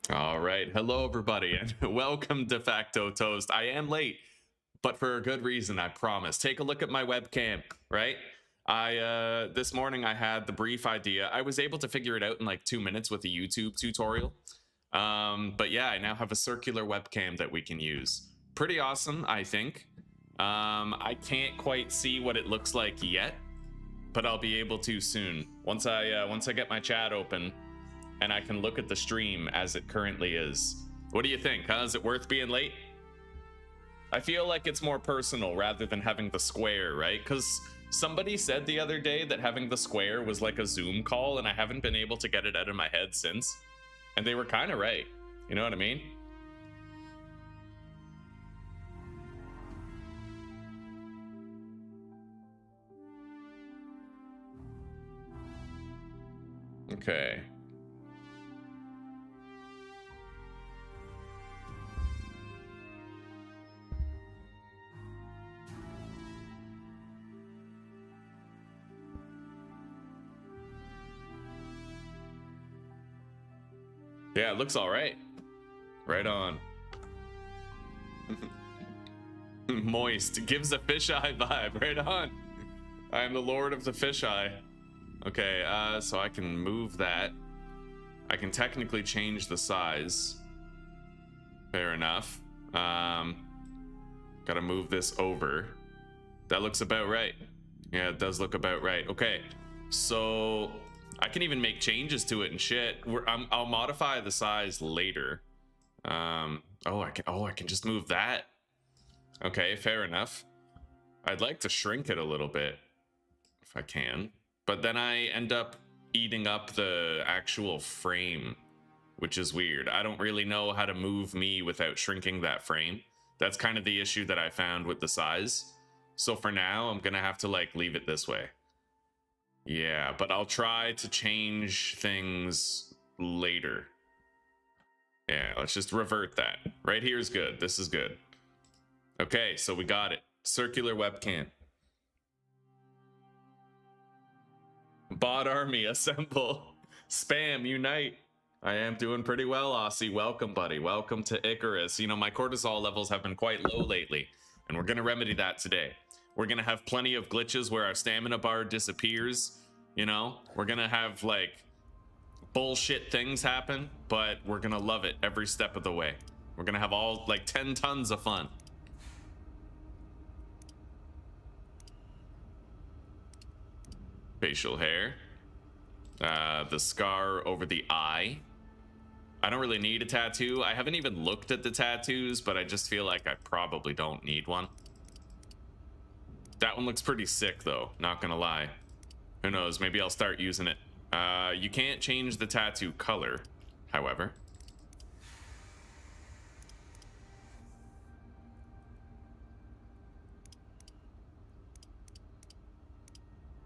All right. Hello, everybody, and welcome to Facto Toast. I am late, but for a good reason, I promise. Take a look at my webcam, right? This morning I had the brief idea. I was able to figure it out in like 2 minutes with a YouTube tutorial. But yeah, I now have a circular webcam that we can use. Pretty awesome, I think. I can't quite see what it looks like yet, but I'll be able to soon. Once I get my chat open, and I can look at the stream as it currently is. What do you think, huh? Is it worth being late? I feel like it's more personal rather than having the square, right? Because somebody said the other day that having the square was like a Zoom call, and I haven't been able to get it out of my head since. And they were kind of right. You know what I mean? Okay. Yeah, it looks all right. Right on. Moist gives a fisheye vibe. Right on. I am the lord of the fisheye. Okay, so I can move that. I can technically change the size. Fair enough. Gotta move this over. That looks about right. Yeah, it does look about right. Okay, so I can even make changes to it and shit. I'll modify the size later. I can just move that. Okay, fair enough. I'd like to shrink it a little bit if I can, but then I end up eating up the actual frame, which is weird. I don't really know how to move me without shrinking that frame. That's kind of the issue that I found with the size. So for now, I'm gonna have to like leave it this way. Yeah, but I'll try to change things later. Yeah, let's just revert that. Right here is good. This is good. Okay, so we got it. Circular webcam. Bot army, assemble. Spam, unite. I am doing pretty well, Aussie. Welcome, buddy. Welcome to Icarus. You know, my cortisol levels have been quite low lately, and we're going to remedy that today. We're going to have plenty of glitches where our stamina bar disappears. You know, we're going to have, like, bullshit things happen, but we're going to love it every step of the way. We're going to have all, like, 10 tons of fun. Facial hair. The scar over the eye. I don't really need a tattoo. I haven't even looked at the tattoos, but I just feel like I probably don't need one. That one looks pretty sick, though. Not gonna lie. Who knows? Maybe I'll start using it. You can't change the tattoo color, however.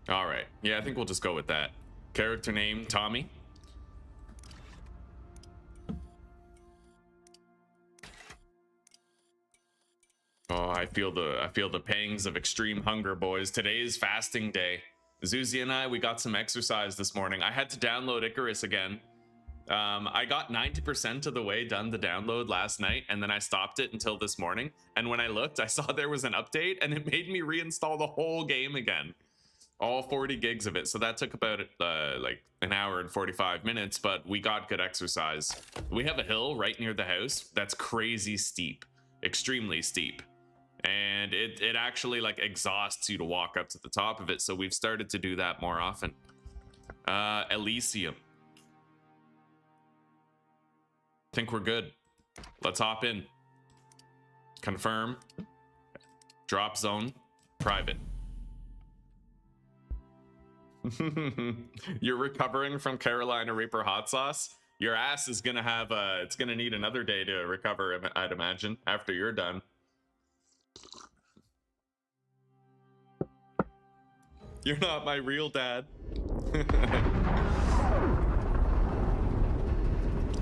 All right. Yeah, I think we'll just go with that. Character name, Tommy. Oh, I feel the pangs of extreme hunger, boys. Today is fasting day. Zuzi and I, we got some exercise this morning. I had to download Icarus again. I got 90% of the way done the download last night, and then I stopped it until this morning. And when I looked, I saw there was an update, and it made me reinstall the whole game again. All 40 gigs of it. So that took about like an hour and 45 minutes, but we got good exercise. We have a hill right near the house that's crazy steep, extremely steep. And it actually like exhausts you to walk up to the top of it. So we've started to do that more often. Elysium. Think we're good. Let's hop in. Confirm. Drop zone. Private. You're recovering from Carolina Reaper hot sauce? Your ass is gonna have it's gonna need another day to recover, I'd imagine, after you're done. You're not my real dad.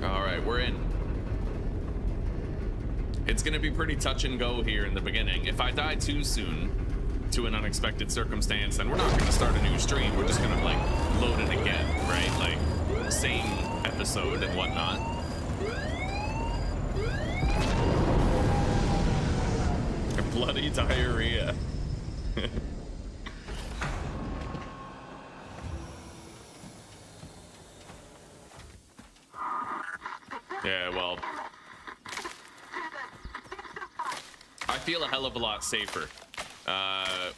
All right, we're in. It's gonna be pretty touch and go here in the beginning. If I die too soon to an unexpected circumstance, then we're not gonna start a new stream. We're just gonna like load it again, right? Like same episode and whatnot. Bloody diarrhea. Yeah, well, I feel a hell of a lot safer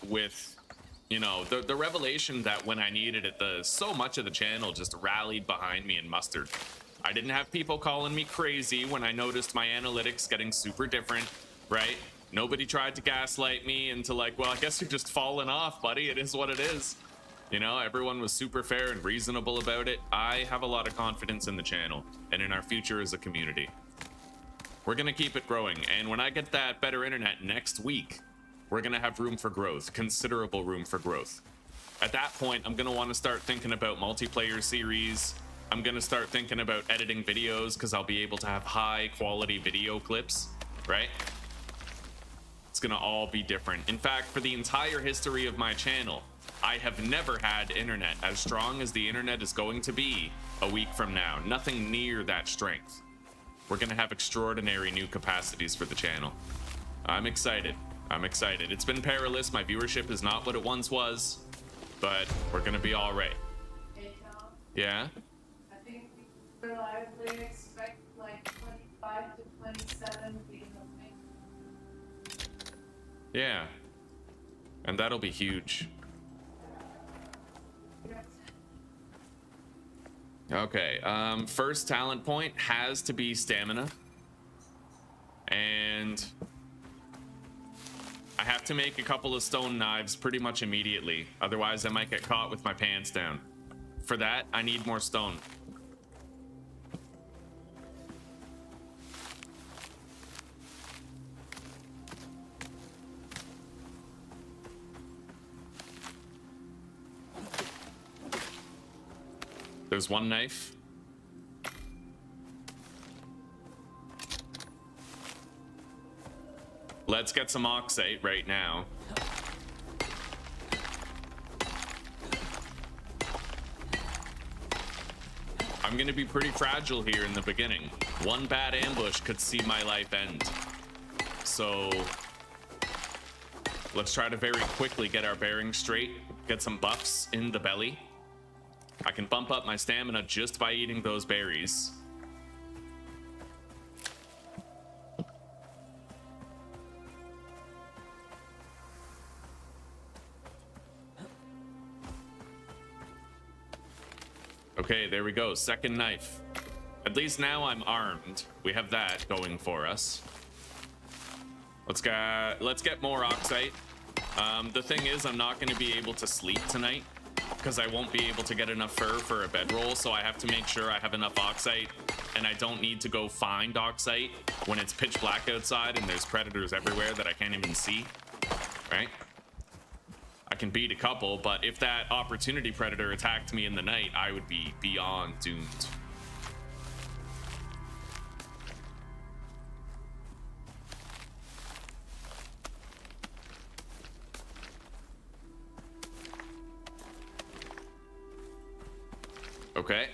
with, you know, the revelation that when I needed it, so much of the channel just rallied behind me and mustered. I didn't have people calling me crazy when I noticed my analytics getting super different, right? Nobody tried to gaslight me into like, well, I guess you're just falling off, buddy. It is what it is. You know, everyone was super fair and reasonable about it. I have a lot of confidence in the channel and in our future as a community. We're going to keep it growing. And when I get that better internet next week, we're going to have room for growth, considerable room for growth. At that point, I'm going to want to start thinking about multiplayer series. I'm going to start thinking about editing videos because I'll be able to have high quality video clips, right? It's going to all be different. In fact, for the entire history of my channel, I have never had internet as strong as the internet is going to be a week from now. Nothing near that strength. We're going to have extraordinary new capacities for the channel. I'm excited. I'm excited. It's been perilous. My viewership is not what it once was, but we're going to be all right. Hey, Tom. Yeah? I think we reliably expect like 25 to 27 being the main. Yeah. And that'll be huge. Okay, first talent point has to be stamina. And I have to make a couple of stone knives pretty much immediately. Otherwise, I might get caught with my pants down. For that, I need more stone. There's one knife. Let's get some oxite right now. I'm gonna be pretty fragile here in the beginning. One bad ambush could see my life end. So let's try to very quickly get our bearings straight, get some buffs in the belly. I can bump up my stamina just by eating those berries. Okay, there we go. Second knife. At least now I'm armed. We have that going for us. Let's get more oxite. The thing is, I'm not going to be able to sleep tonight because I won't be able to get enough fur for a bedroll, so I have to make sure I have enough oxite, and I don't need to go find oxite when it's pitch black outside and there's predators everywhere that I can't even see, right? I can beat a couple, but if that opportunity predator attacked me in the night, I would be beyond doomed. Okay,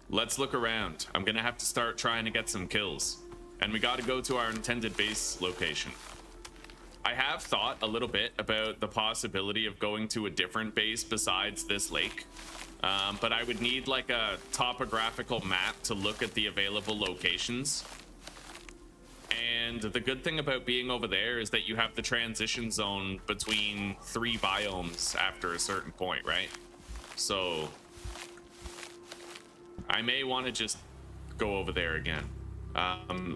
let's look around. I'm gonna have to start trying to get some kills, and we gotta go to our intended base location. I have thought a little bit about the possibility of going to a different base besides this lake, but I would need like a topographical map to look at the available locations. And the good thing about being over there is that you have the transition zone between 3 biomes after a certain point, right? So I may want to just go over there again.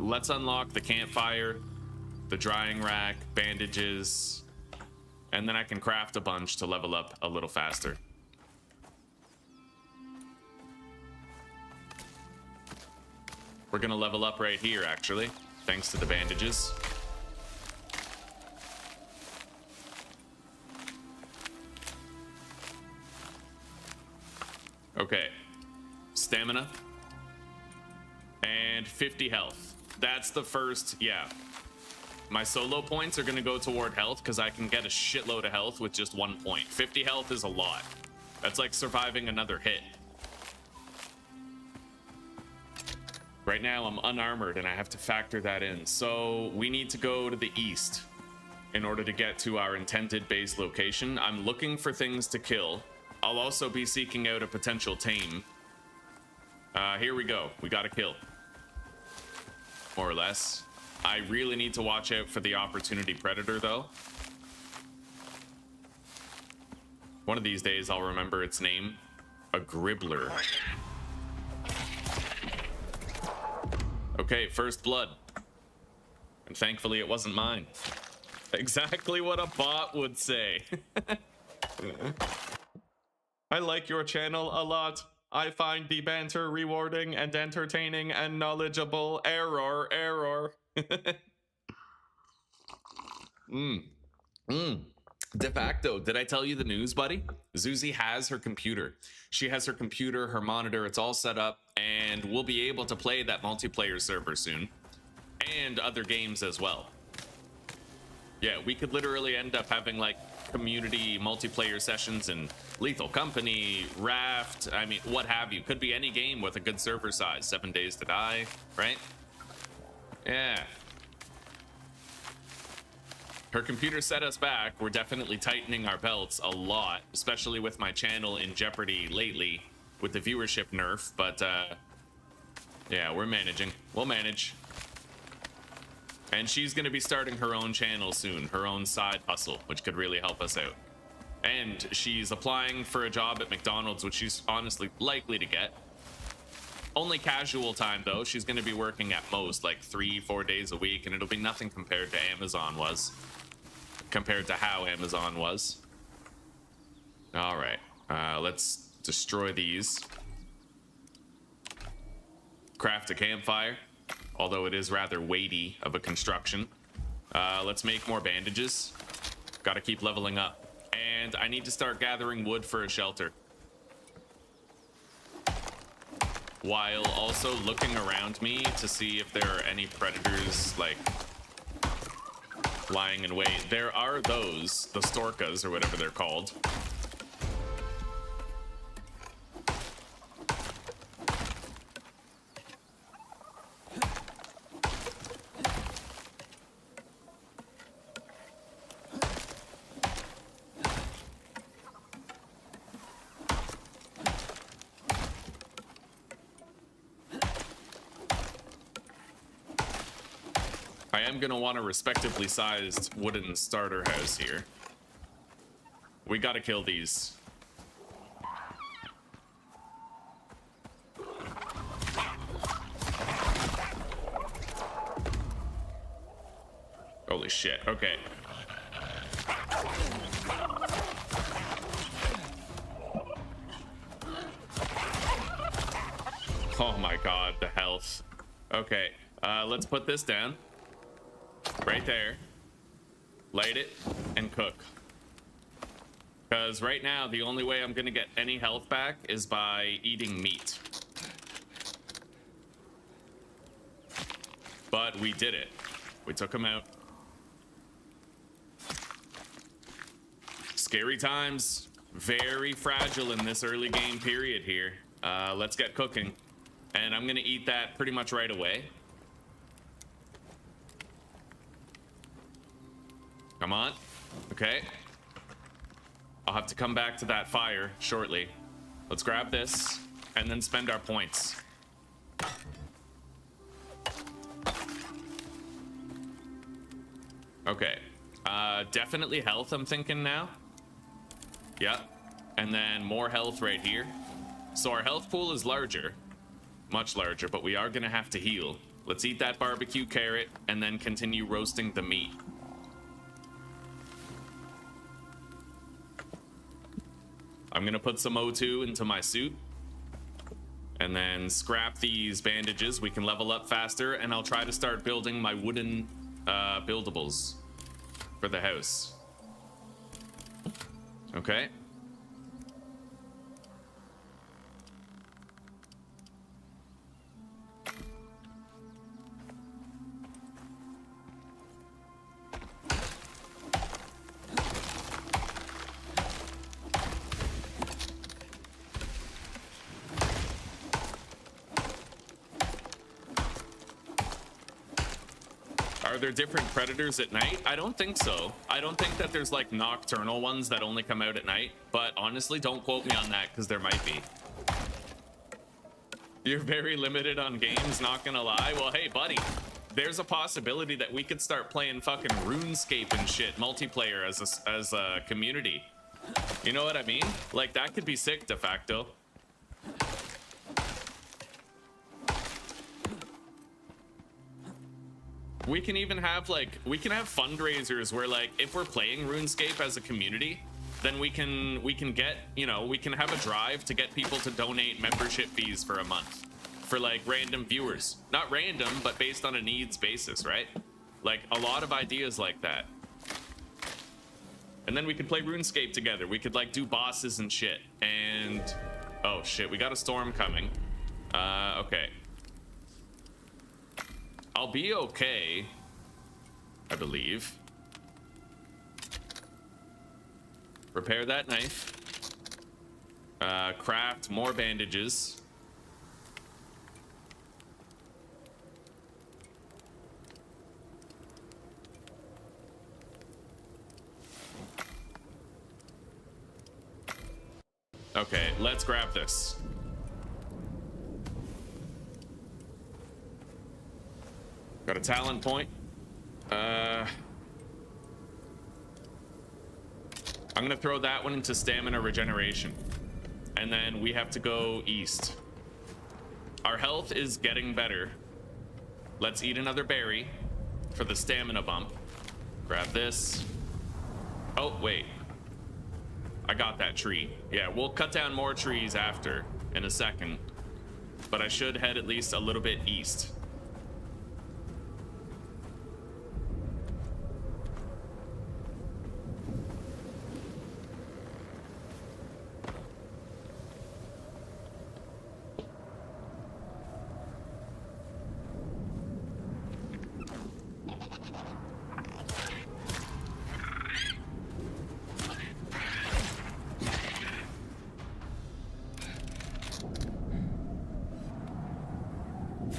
Let's unlock the campfire, the drying rack, bandages, and then I can craft a bunch to level up a little faster. We're gonna level up right here, actually, thanks to the bandages. Okay. Stamina and 50 health. That's the first, yeah. My solo points are gonna go toward health because I can get a shitload of health with just 1 point. 50 health is a lot. That's like surviving another hit. Right now I'm unarmored and I have to factor that in. So we need to go to the east in order to get to our intended base location. I'm looking for things to kill. I'll also be seeking out a potential tame. Here we go. We got to kill. More or less. I really need to watch out for the opportunity predator though. One of these days I'll remember its name. A gribbler. Okay, first blood. And thankfully it wasn't mine. Exactly what a bot would say. I like your channel a lot. I find the banter rewarding and entertaining and knowledgeable. Error. De facto, did I tell you the news, buddy? Zuzi has her computer. She has her computer, her monitor, it's all set up, and we'll be able to play that multiplayer server soon. And other games as well. Yeah, we could literally end up having like community multiplayer sessions in Lethal Company, Raft, I mean, what have you. Could be any game with a good server size. 7 Days to Die, right? Yeah. Her computer set us back. We're definitely tightening our belts a lot, especially with my channel in jeopardy lately with the viewership nerf, but yeah, we're managing. We'll manage. And she's going to be starting her own channel soon, her own side hustle, which could really help us out. And she's applying for a job at McDonald's, which she's honestly likely to get. Only casual time, though. She's going to be working at most like 3-4 days a week, and it'll be nothing compared to Amazon was. Compared to how Amazon was. All right. Let's destroy these. Craft a campfire. Although it is rather weighty of a construction. Let's make more bandages. Gotta keep leveling up. And I need to start gathering wood for a shelter. While also looking around me to see if there are any predators, like, lying in wait. There are those, the storkas or whatever they're called. I'm gonna want a respectively sized wooden starter house here. We gotta kill these. Holy shit, okay. Oh my god, the health. Okay, let's put this down. Right there. Light it and cook. Because right now, the only way I'm going to get any health back is by eating meat. But we did it. We took him out. Scary times. Very fragile in this early game period here. Let's get cooking. And I'm going to eat that pretty much right away. Come on. Okay. I'll have to come back to that fire shortly. Let's grab this and then spend our points. Okay. Definitely health, I'm thinking now. Yep. And then more health right here. So our health pool is larger. Much larger, but we are going to have to heal. Let's eat that barbecue carrot and then continue roasting the meat. I'm gonna put some O2 into my suit and then scrap these bandages. We can level up faster, and I'll try to start building my wooden buildables for the house. Okay. Are there different predators at night? I don't think so. I don't think that there's like nocturnal ones that only come out at night, but honestly, don't quote me on that because there might be. You're very limited on games, not gonna lie. Well, hey, buddy, there's a possibility that we could start playing fucking RuneScape and shit multiplayer as a community. You know what I mean? Like, that could be sick, de facto. We can even have we can have fundraisers where like if we're playing RuneScape as a community, then we can get, you know, we can have a drive to get people to donate membership fees for a month for like random viewers. Not random, but based on a needs basis, right? Like a lot of ideas like that. And then we could play RuneScape together. We could like do bosses and shit. And oh shit, we got a storm coming. Okay. I'll be okay, I believe. Repair that knife. Craft more bandages. Okay, let's grab this. Got a talent point. I'm gonna throw that one into stamina regeneration. And then we have to go east. Our health is getting better. Let's eat another berry for the stamina bump. Grab this. Oh, wait. I got that tree. Yeah, we'll cut down more trees after in a second. But I should head at least a little bit east.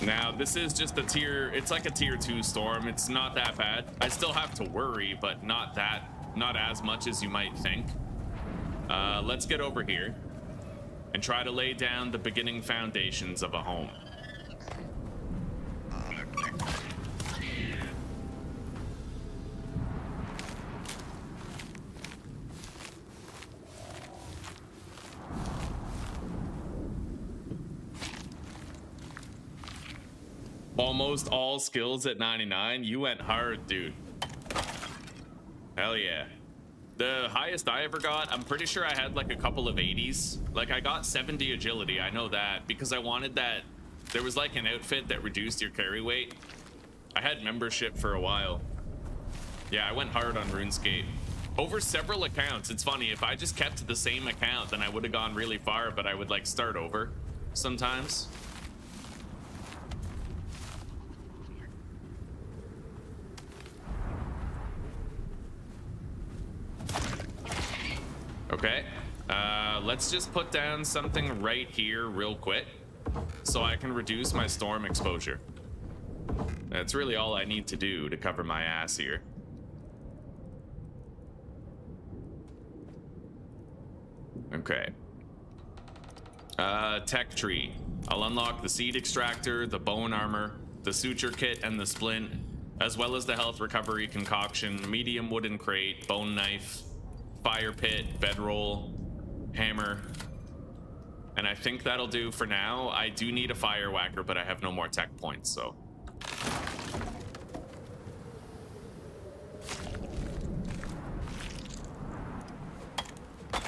Now, this is just a tier, it's like a tier 2 storm. It's not that bad. I still have to worry, but not as much as you might think. Let's get over here and try to lay down the beginning foundations of a home. Almost all skills at 99. You went hard, dude. Hell yeah. The highest I ever got, I'm pretty sure I had like a couple of 80s. Like I got 70 agility, I know that, because I wanted that. There was like an outfit that reduced your carry weight. I had membership for a while. Yeah, I went hard on RuneScape. Over several accounts. It's funny, if I just kept the same account, then I would have gone really far, but I would like start over sometimes. Okay, let's just put down something right here real quick so I can reduce my storm exposure. That's really all I need to do to cover my ass here. Okay. Tech tree. I'll unlock the seed extractor, the bone armor, the suture kit, and the splint, as well as the health recovery concoction, medium wooden crate, bone knife, fire pit, bedroll, hammer, and I think that'll do for now. I do need a fire whacker, but I have no more tech points, so.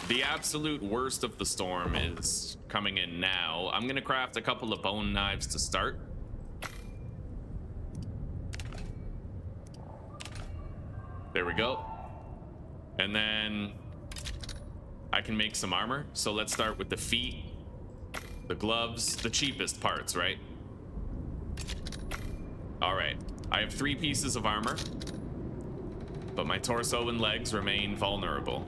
The absolute worst of the storm is coming in now. I'm gonna craft a couple of bone knives to start. There we go. And then I can make some armor. So let's start with the feet, the gloves, the cheapest parts, right? All right, I have 3 pieces of armor, but my torso and legs remain vulnerable.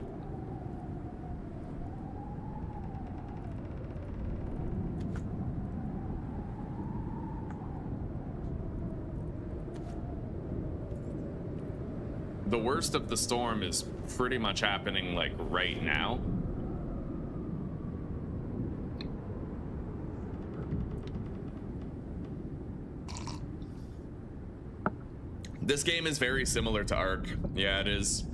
the worst of the storm is pretty much happening like right now. This game is very similar to Ark. Yeah, it is.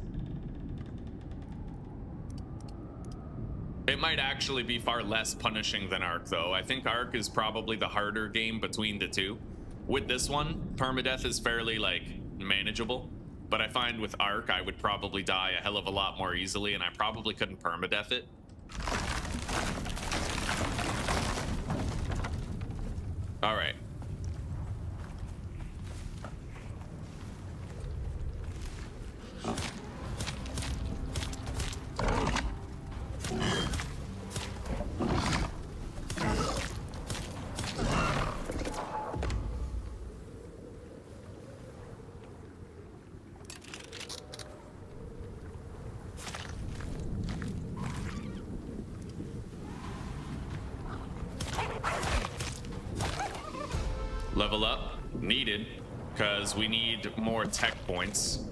It might actually be far less punishing than Ark, though. I think Ark is probably the harder game between the two. With this one, permadeath is fairly, like, manageable. But I find with Ark, I would probably die a hell of a lot more easily, and I probably couldn't permadeath it. All right. Level up, needed, because we need more tech points.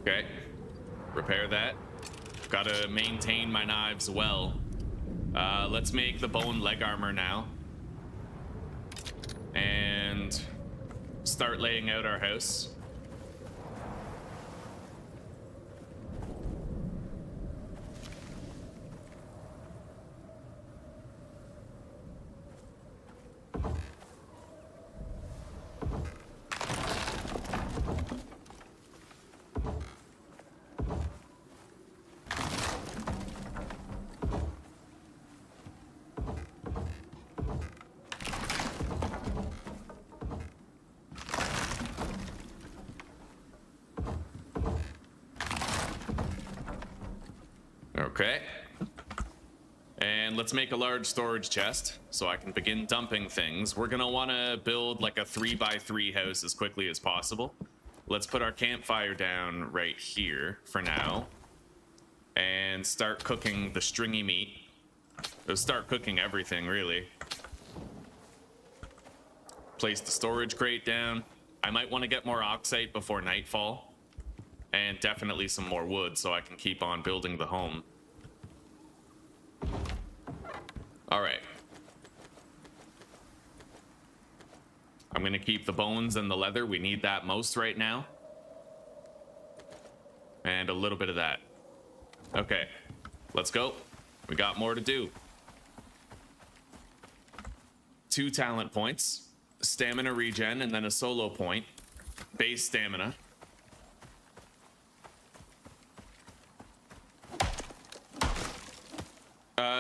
Okay, repair that. Gotta maintain my knives well. Let's make the bone leg armor now. And start laying out our house. Okay. And let's make a large storage chest so I can begin dumping things. We're gonna wanna build like a 3x3 house as quickly as possible. Let's put our campfire down right here for now. And start cooking the stringy meat. Start cooking everything, really. Place the storage crate down. I might want to get more oxide before nightfall. And definitely some more wood so I can keep on building the home. All right. I'm gonna keep the bones and the leather. We need that most right now. And a little bit of that. Okay, let's go. We got more to do. 2 talent points, stamina regen, and then a solo point. Base stamina.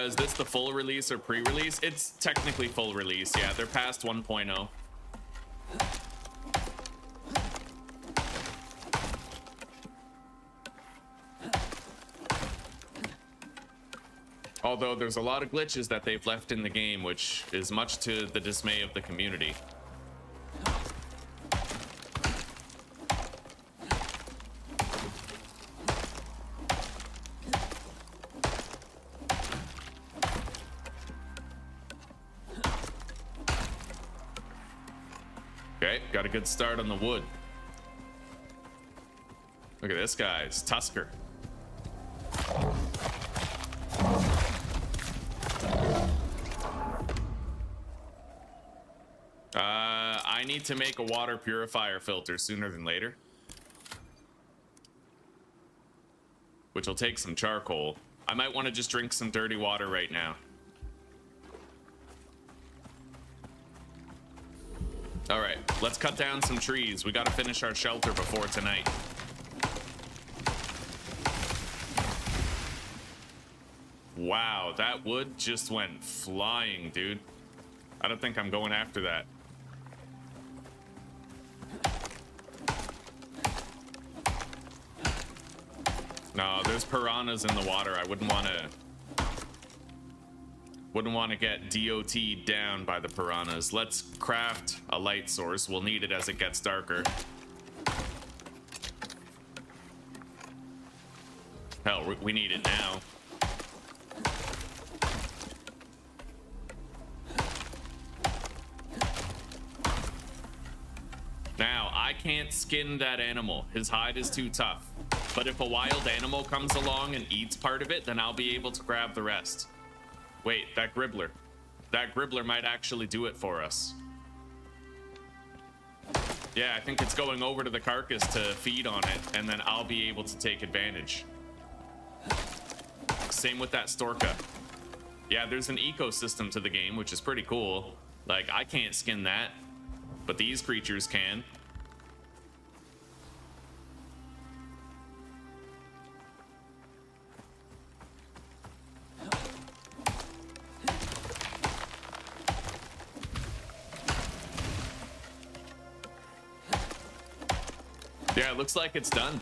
Is this the full release or pre-release? It's technically full release, yeah. They're past 1.0. Although there's a lot of glitches that they've left in the game, which is much to the dismay of the community. Okay, got a good start on the wood. Look at this guy, it's Tusker. I need to make a water purifier filter sooner than later. Which will take some charcoal. I might want to just drink some dirty water right now. All right, let's cut down some trees. We got to finish our shelter before tonight. Wow, that wood just went flying, dude. I don't think I'm going after that. No, there's piranhas in the water. I wouldn't want to get DOT'd down by the piranhas. Let's craft a light source. We'll need it as it gets darker. Hell, we need it now. Now, I can't skin that animal. His hide is too tough. But if a wild animal comes along and eats part of it, then I'll be able to grab the rest. Wait, that gribbler. That gribbler might actually do it for us. Yeah, I think it's going over to the carcass to feed on it, and then I'll be able to take advantage. Same with that Storka. Yeah, there's an ecosystem to the game, which is pretty cool. Like, I can't skin that, but these creatures can. Yeah, it looks like it's done.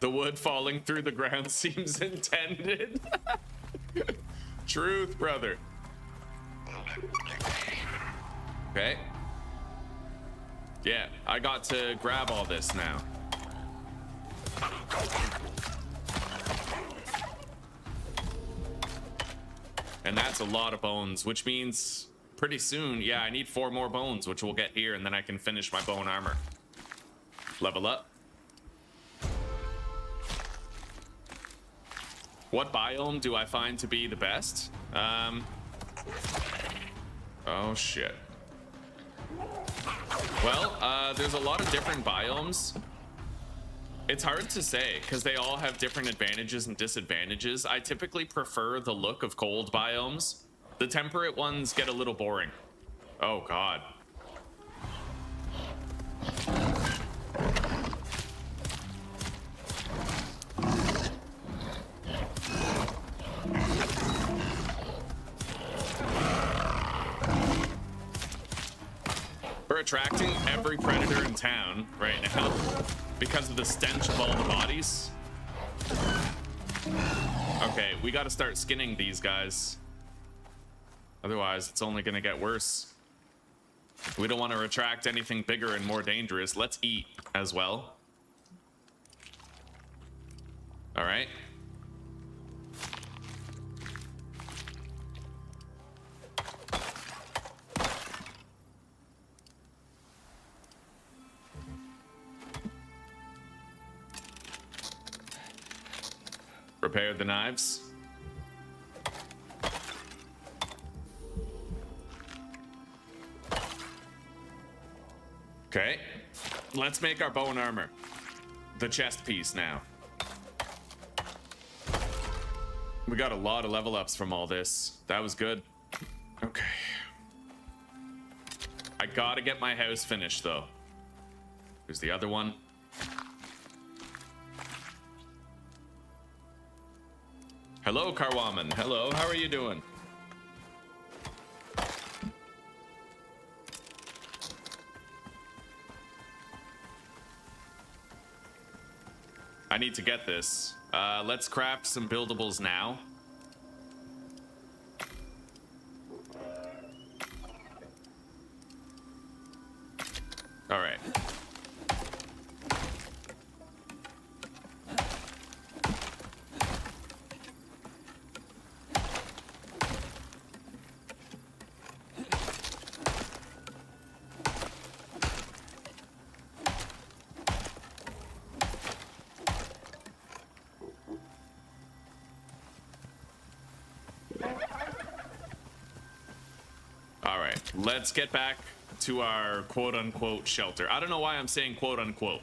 The wood falling through the ground seems intended. Truth, brother. Okay. Yeah, I got to grab all this now. And that's a lot of bones, which means pretty soon, yeah, I need 4 more bones, which we'll get here, and then I can finish my bone armor. Level up. What biome do I find to be the best? Oh shit. Well, there's a lot of different biomes. It's hard to say because they all have different advantages and disadvantages. I typically prefer the look of cold biomes. The temperate ones get a little boring. Oh god. We're attracting every predator in town right now because of the stench of all the bodies. Okay, we got to start skinning these guys. Otherwise, it's only going to get worse. We don't want to attract anything bigger and more dangerous. Let's eat as well. All right. Prepare the knives. Okay, let's make our bone armor. The chest piece now. We got a lot of level ups from all this. That was good. Okay. I gotta get my house finished though. Here's the other one. Hello, Karwaman. Hello, how are you doing? I need to get this. Let's craft some buildables now. All right. Let's get back to our quote-unquote shelter. I don't know why I'm saying quote-unquote.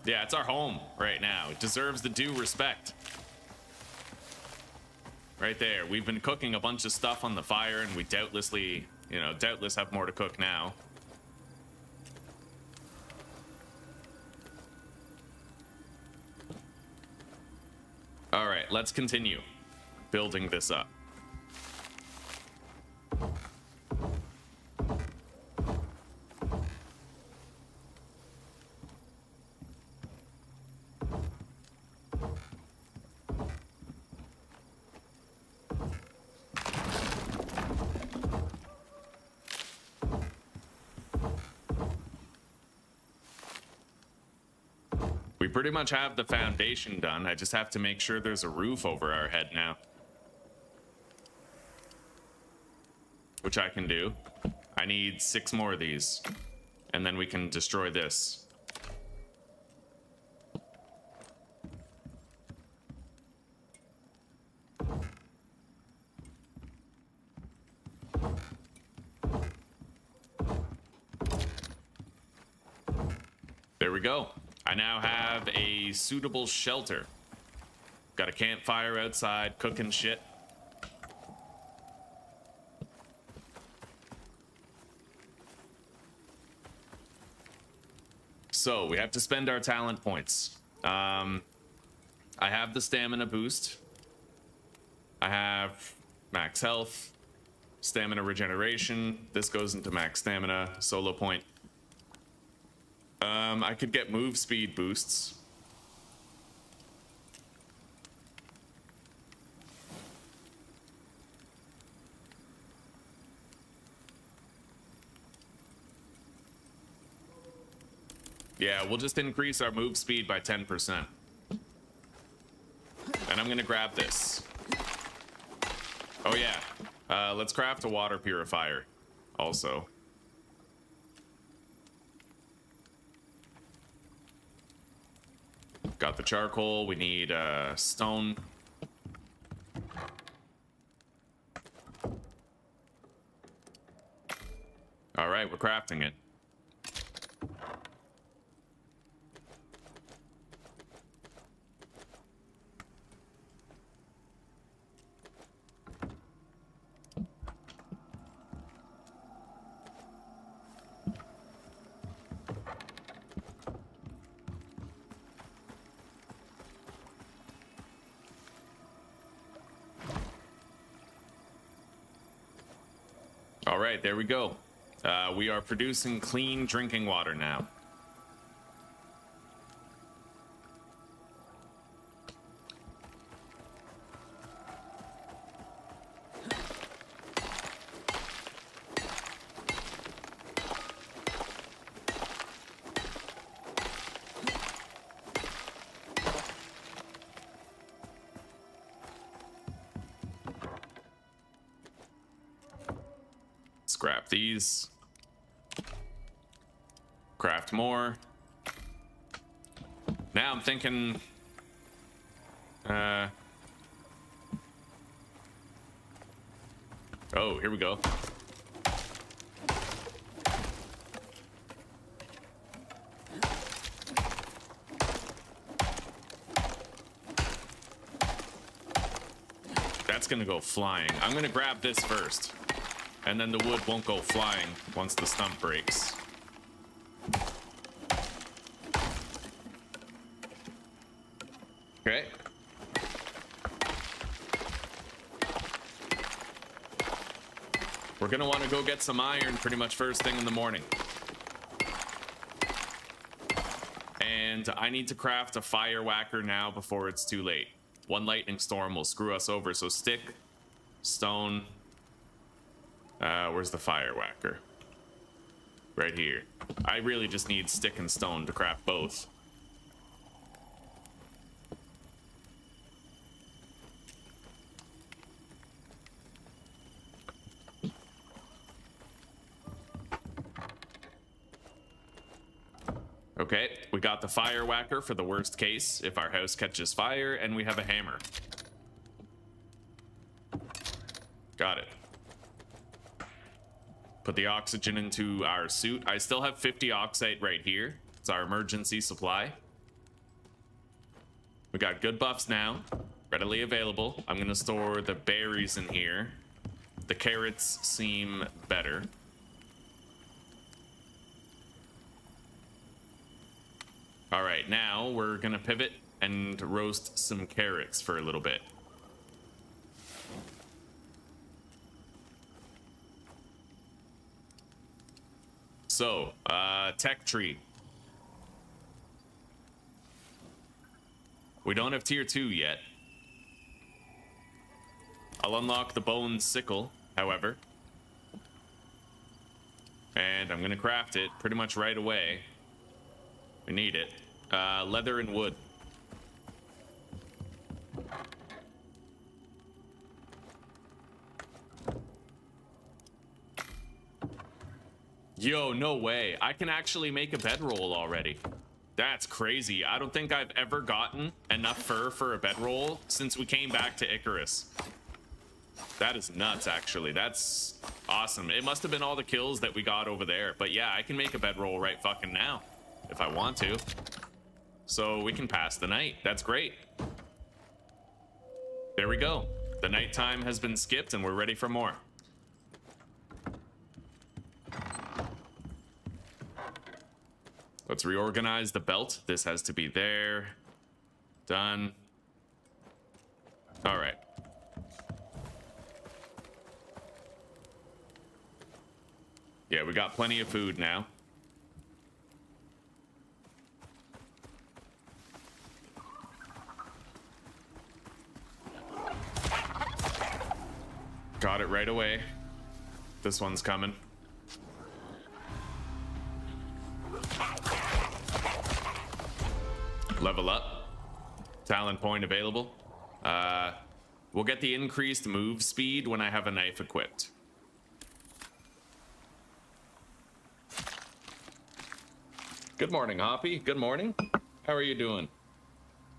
Yeah, it's our home right now. It deserves the due respect. Right there. We've been cooking a bunch of stuff on the fire, and we doubtless have more to cook now. All right, let's continue building this up. Pretty much have the foundation done. I just have to make sure there's a roof over our head now. which I can do. I need 6 more of these, and then we can destroy this. There we go. I now have a suitable shelter. Got a campfire outside, cooking shit. So we have to spend our talent points. I have the stamina boost. I have max health, stamina regeneration. This goes into max stamina, solo point. I could get move speed boosts. Yeah, we'll just increase our move speed by 10%. And I'm gonna grab this. Oh yeah, let's craft a water purifier also. Got the charcoal, we need stone. All right, we're crafting it. All right, there we go. We are producing clean drinking water now. Scrap these. Craft more. Now I'm thinking... Oh, here we go. That's gonna go flying. I'm gonna grab this first. And then the wood won't go flying once the stump breaks. Okay. We're gonna want to go get some iron pretty much first thing in the morning. And I need to craft a fire whacker now before it's too late. One lightning storm will screw us over, so stick, stone... where's the fire whacker? Right here. I really just need stick and stone to craft both. Okay, we got the fire whacker for the worst case if our house catches fire, and we have a hammer. Got it. Put the oxygen into our suit. I still have 50 oxide right here. It's our emergency supply. We got good buffs now, readily available. I'm gonna store the berries in here. The carrots seem better. All right, now we're gonna pivot and roast some carrots for a little bit. So, tech tree. We don't have tier 2 yet. I'll unlock the bone sickle, however. And I'm gonna craft it pretty much right away. We need it. Leather and wood. Yo, no way. I can actually make a bedroll already. That's crazy. I don't think I've ever gotten enough fur for a bedroll since we came back to Icarus. That is nuts, actually. That's awesome. It must have been all the kills that we got over there. But yeah, I can make a bedroll right fucking now if I want to. So we can pass the night. That's great. There we go. The nighttime has been skipped and we're ready for more. Let's reorganize the belt. This has to be there. Done. All right. Yeah, we got plenty of food now. Got it right away. This one's coming. Level up. Talent point available. We'll get the increased move speed when I have a knife equipped. Good morning, Hoppy. Good morning. How are you doing?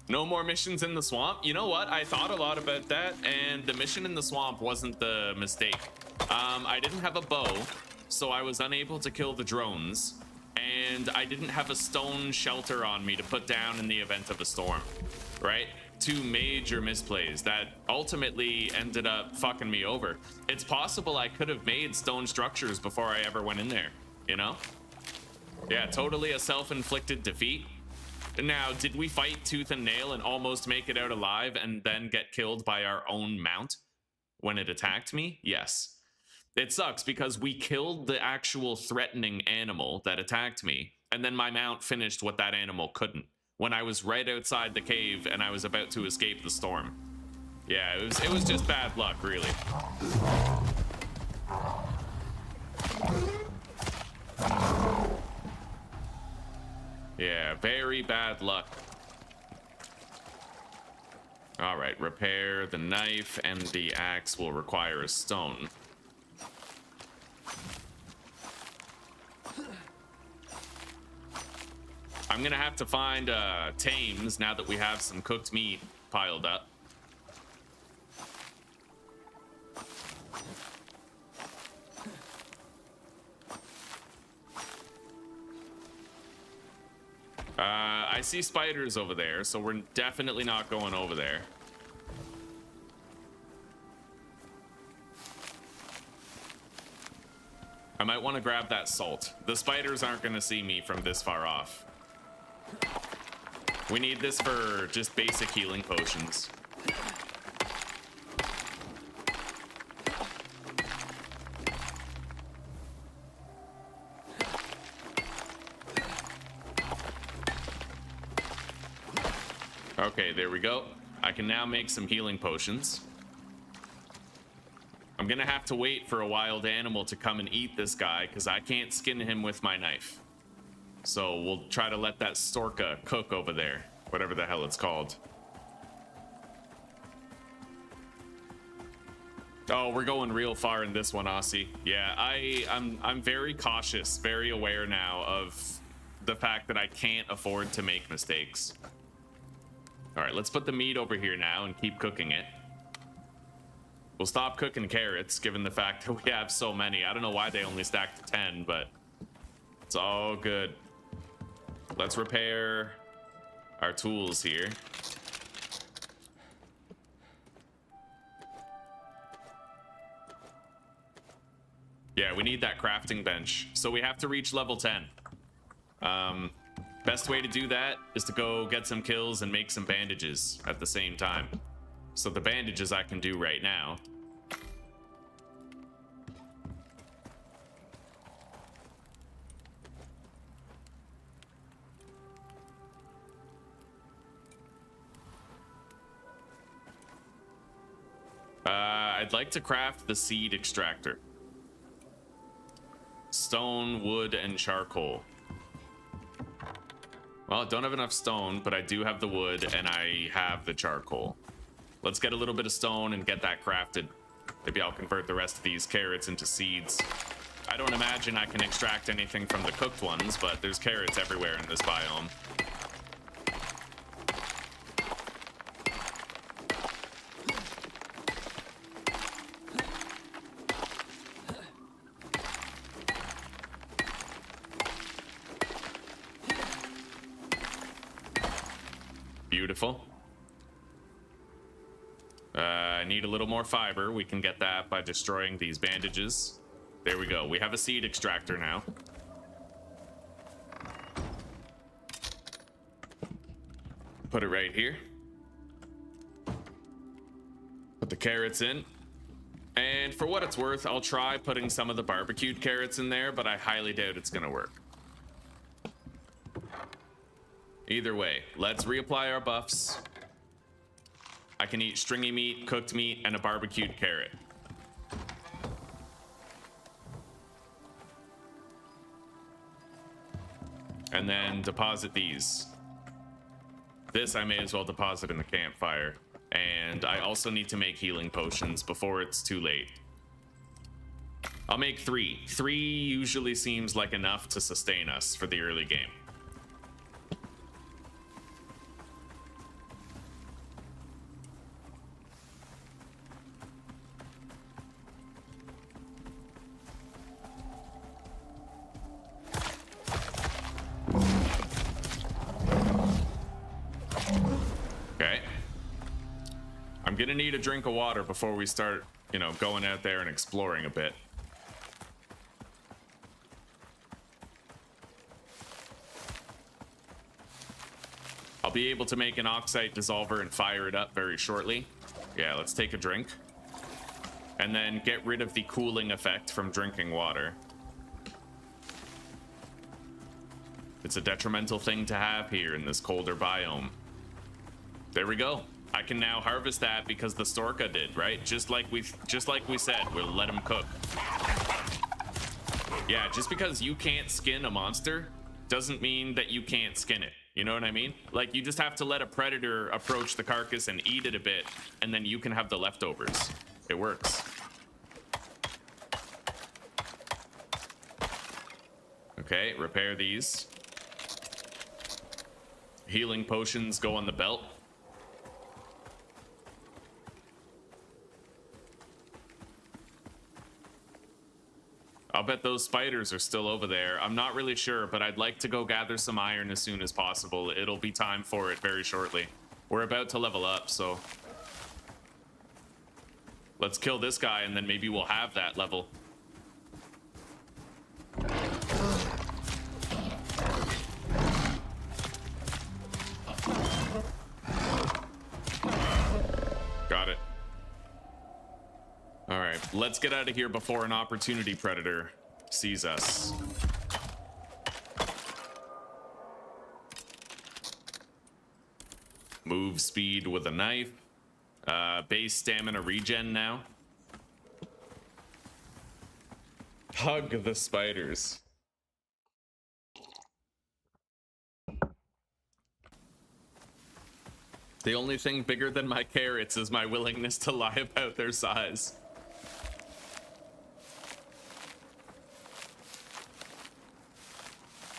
No more missions in the swamp? You know what? I thought a lot about that, and the mission in the swamp wasn't the mistake. I didn't have a bow, so I was unable to kill the drones, and I didn't have a stone shelter on me to put down in the event of a storm, right? Two major misplays that ultimately ended up fucking me over. It's possible I could have made stone structures before I ever went in there, you know? Yeah, totally a self-inflicted defeat. Now, did we fight tooth and nail and almost make it out alive and then get killed by our own mount when it attacked me? Yes. It sucks because we killed the actual threatening animal that attacked me, and then my mount finished what that animal couldn't when I was right outside the cave and I was about to escape the storm. Yeah, it was just bad luck, really. Yeah, very bad luck. All right, repair the knife and the axe will require a stone. I'm gonna have to find tames now that we have some cooked meat piled up. I see spiders over there, so we're definitely not going over there. I might want to grab that salt. The spiders aren't going to see me from this far off. We need this for just basic healing potions. Okay, there we go. I can now make some healing potions. I'm gonna have to wait for a wild animal to come and eat this guy because I can't skin him with my knife. So we'll try to let that Storka cook over there, whatever the hell it's called. Oh, we're going real far in this one, Aussie. Yeah, I'm very cautious, very aware now of the fact that I can't afford to make mistakes. All right, let's put the meat over here now and keep cooking it. We'll stop cooking carrots, given the fact that we have so many. I don't know why they only stacked to 10, but it's all good. Let's repair our tools here. Yeah, we need that crafting bench. So we have to reach level 10. Best way to do that is to go get some kills and make some bandages at the same time. So the bandages I can do right now. I'd like to craft the seed extractor. Stone, wood, and charcoal. Well, I don't have enough stone, but I do have the wood and I have the charcoal. Let's get a little bit of stone and get that crafted. Maybe I'll convert the rest of these carrots into seeds. I don't imagine I can extract anything from the cooked ones, but there's carrots everywhere in this biome. Beautiful. I need a little more fiber. We can get that by destroying these bandages. There we go. We have a seed extractor now. Put it right here. Put the carrots in. And for what it's worth, I'll try putting some of the barbecued carrots in there, but I highly doubt it's gonna work. Either way, let's reapply our buffs. I can eat stringy meat, cooked meat, and a barbecued carrot. And then deposit these. This I may as well deposit in the campfire. And I also need to make healing potions before it's too late. I'll make 3. 3 usually seems like enough to sustain us for the early game. I'm gonna need a drink of water before we start, you know, going out there and exploring a bit. I'll be able to make an oxide dissolver and fire it up very shortly. Yeah, let's take a drink. And then get rid of the cooling effect from drinking water. It's a detrimental thing to have here in this colder biome. There we go. I can now harvest that because the Storka did, right? Just like we said, we'll let him cook. Yeah, just because you can't skin a monster doesn't mean that you can't skin it. You know what I mean? Like, you just have to let a predator approach the carcass and eat it a bit, and then you can have the leftovers. It works. Okay, repair these. Healing potions go on the belt. I'll bet those spiders are still over there. I'm not really sure, but I'd like to go gather some iron as soon as possible. It'll be time for it very shortly. We're about to level up, so let's kill this guy and then maybe we'll have that level. Got it. All right, let's get out of here before an opportunity predator sees us. Move speed with a knife. Base stamina regen now. Hug the spiders. The only thing bigger than my carrots is my willingness to lie about their size.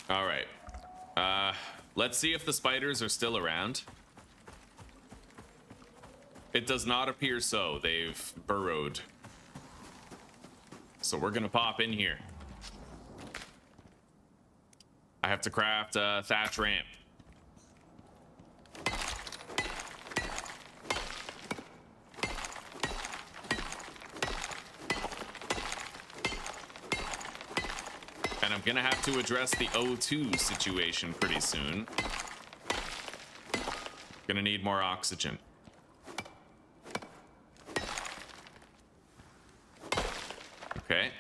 All right. Let's see if the spiders are still around. It does not appear so. They've burrowed. So we're gonna pop in here. I have to craft a thatch ramp. And I'm gonna have to address the O2 situation pretty soon. Gonna need more oxygen. Okay.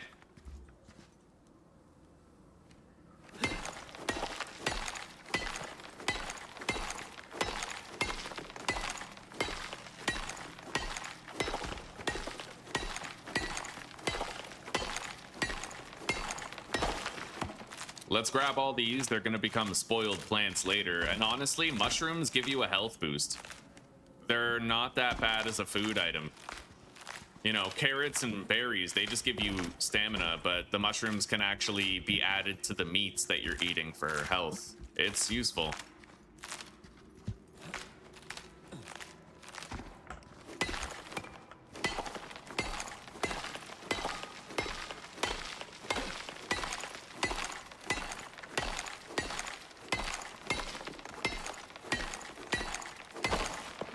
Let's grab all these. They're gonna become spoiled plants later. And honestly, mushrooms give you a health boost. They're not that bad as a food item. You know, carrots and berries, they just give you stamina, but the mushrooms can actually be added to the meats that you're eating for health. It's useful.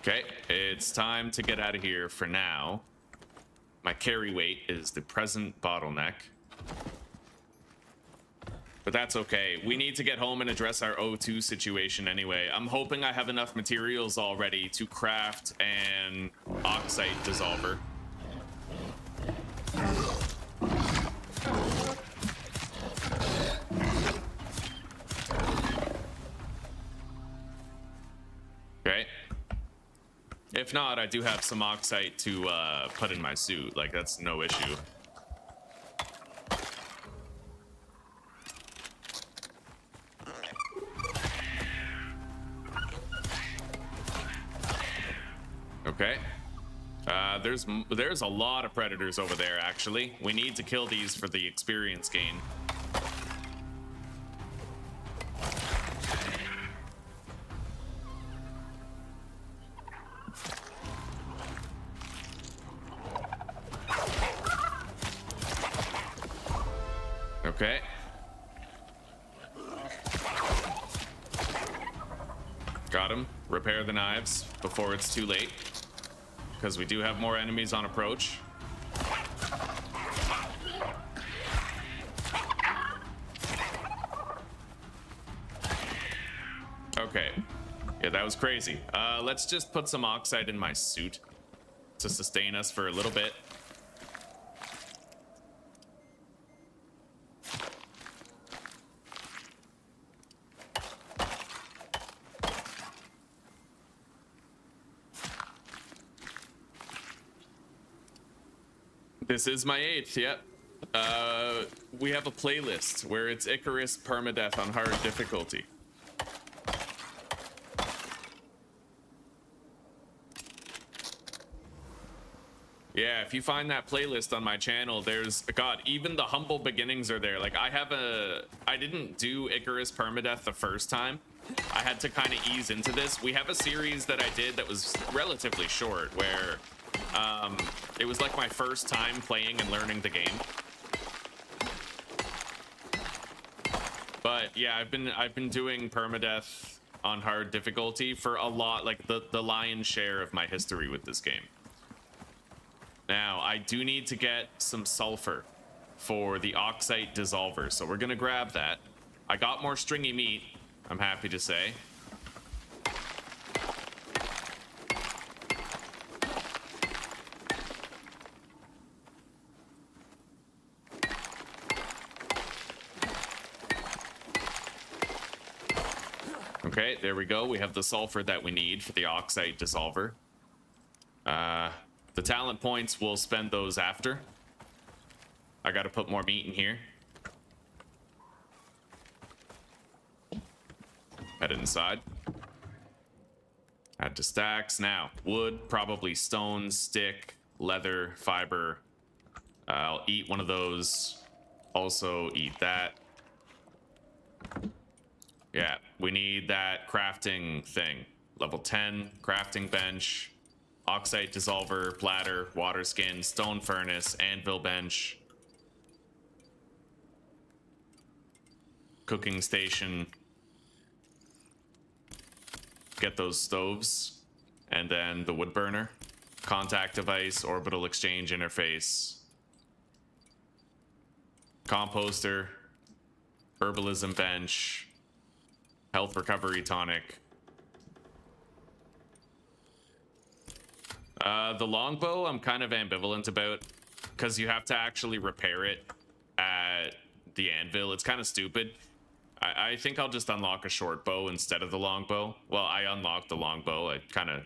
Okay, it's time to get out of here for now. My carry weight is the present bottleneck. But that's okay. We need to get home and address our O2 situation anyway. I'm hoping I have enough materials already to craft an oxide dissolver. Okay. If not, I do have some oxide to put in my suit. Like, that's no issue. Okay. There's a lot of predators over there, actually. We need to kill these for the experience gain. Okay. Got him. Repair the knives before it's too late, because we do have more enemies on approach. Okay. Yeah, that was crazy. Let's just put some oxide in my suit to sustain us for a little bit. This is my 8th, yep. We have a playlist where it's Icarus Permadeath on hard difficulty. Yeah, if you find that playlist on my channel, there's, God, even the humble beginnings are there. Like, I didn't do Icarus Permadeath the first time. I had to kind of ease into this. We have a series that I did that was relatively short, where it was like my first time playing and learning the game. But yeah, I've been doing permadeath on hard difficulty for a lot, like the lion's share of my history with this game. Now, I do need to get some sulfur for the oxide dissolver, so we're gonna grab that. I got more stringy meat, I'm happy to say. Okay, there we go. We have the sulfur that we need for the oxide dissolver. The talent points, we'll spend those after. I gotta put more meat in here. Head inside. Add to stacks. Now, wood, probably stone, stick, leather, fiber. I'll eat one of those. Also eat that. Yeah, we need that crafting thing. Level 10, crafting bench, oxide dissolver, bladder, water skin, stone furnace, anvil bench, cooking station. Get those stoves, and then the wood burner, contact device, orbital exchange interface, composter, herbalism bench, health recovery tonic. The longbow I'm kind of ambivalent about, because you have to actually repair it at the anvil. It's kind of stupid. I think I'll just unlock a short bow instead of the longbow. Well, I unlocked the longbow. I kind of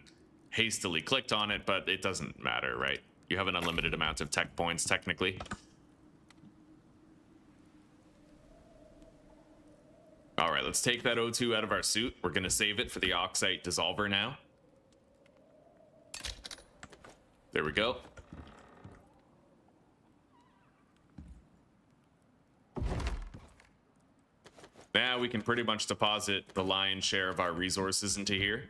hastily clicked on it, but it doesn't matter, right? You have an unlimited amount of tech points, technically. All right, let's take that O2 out of our suit. We're going to save it for the oxide dissolver now. There we go. Now we can pretty much deposit the lion's share of our resources into here.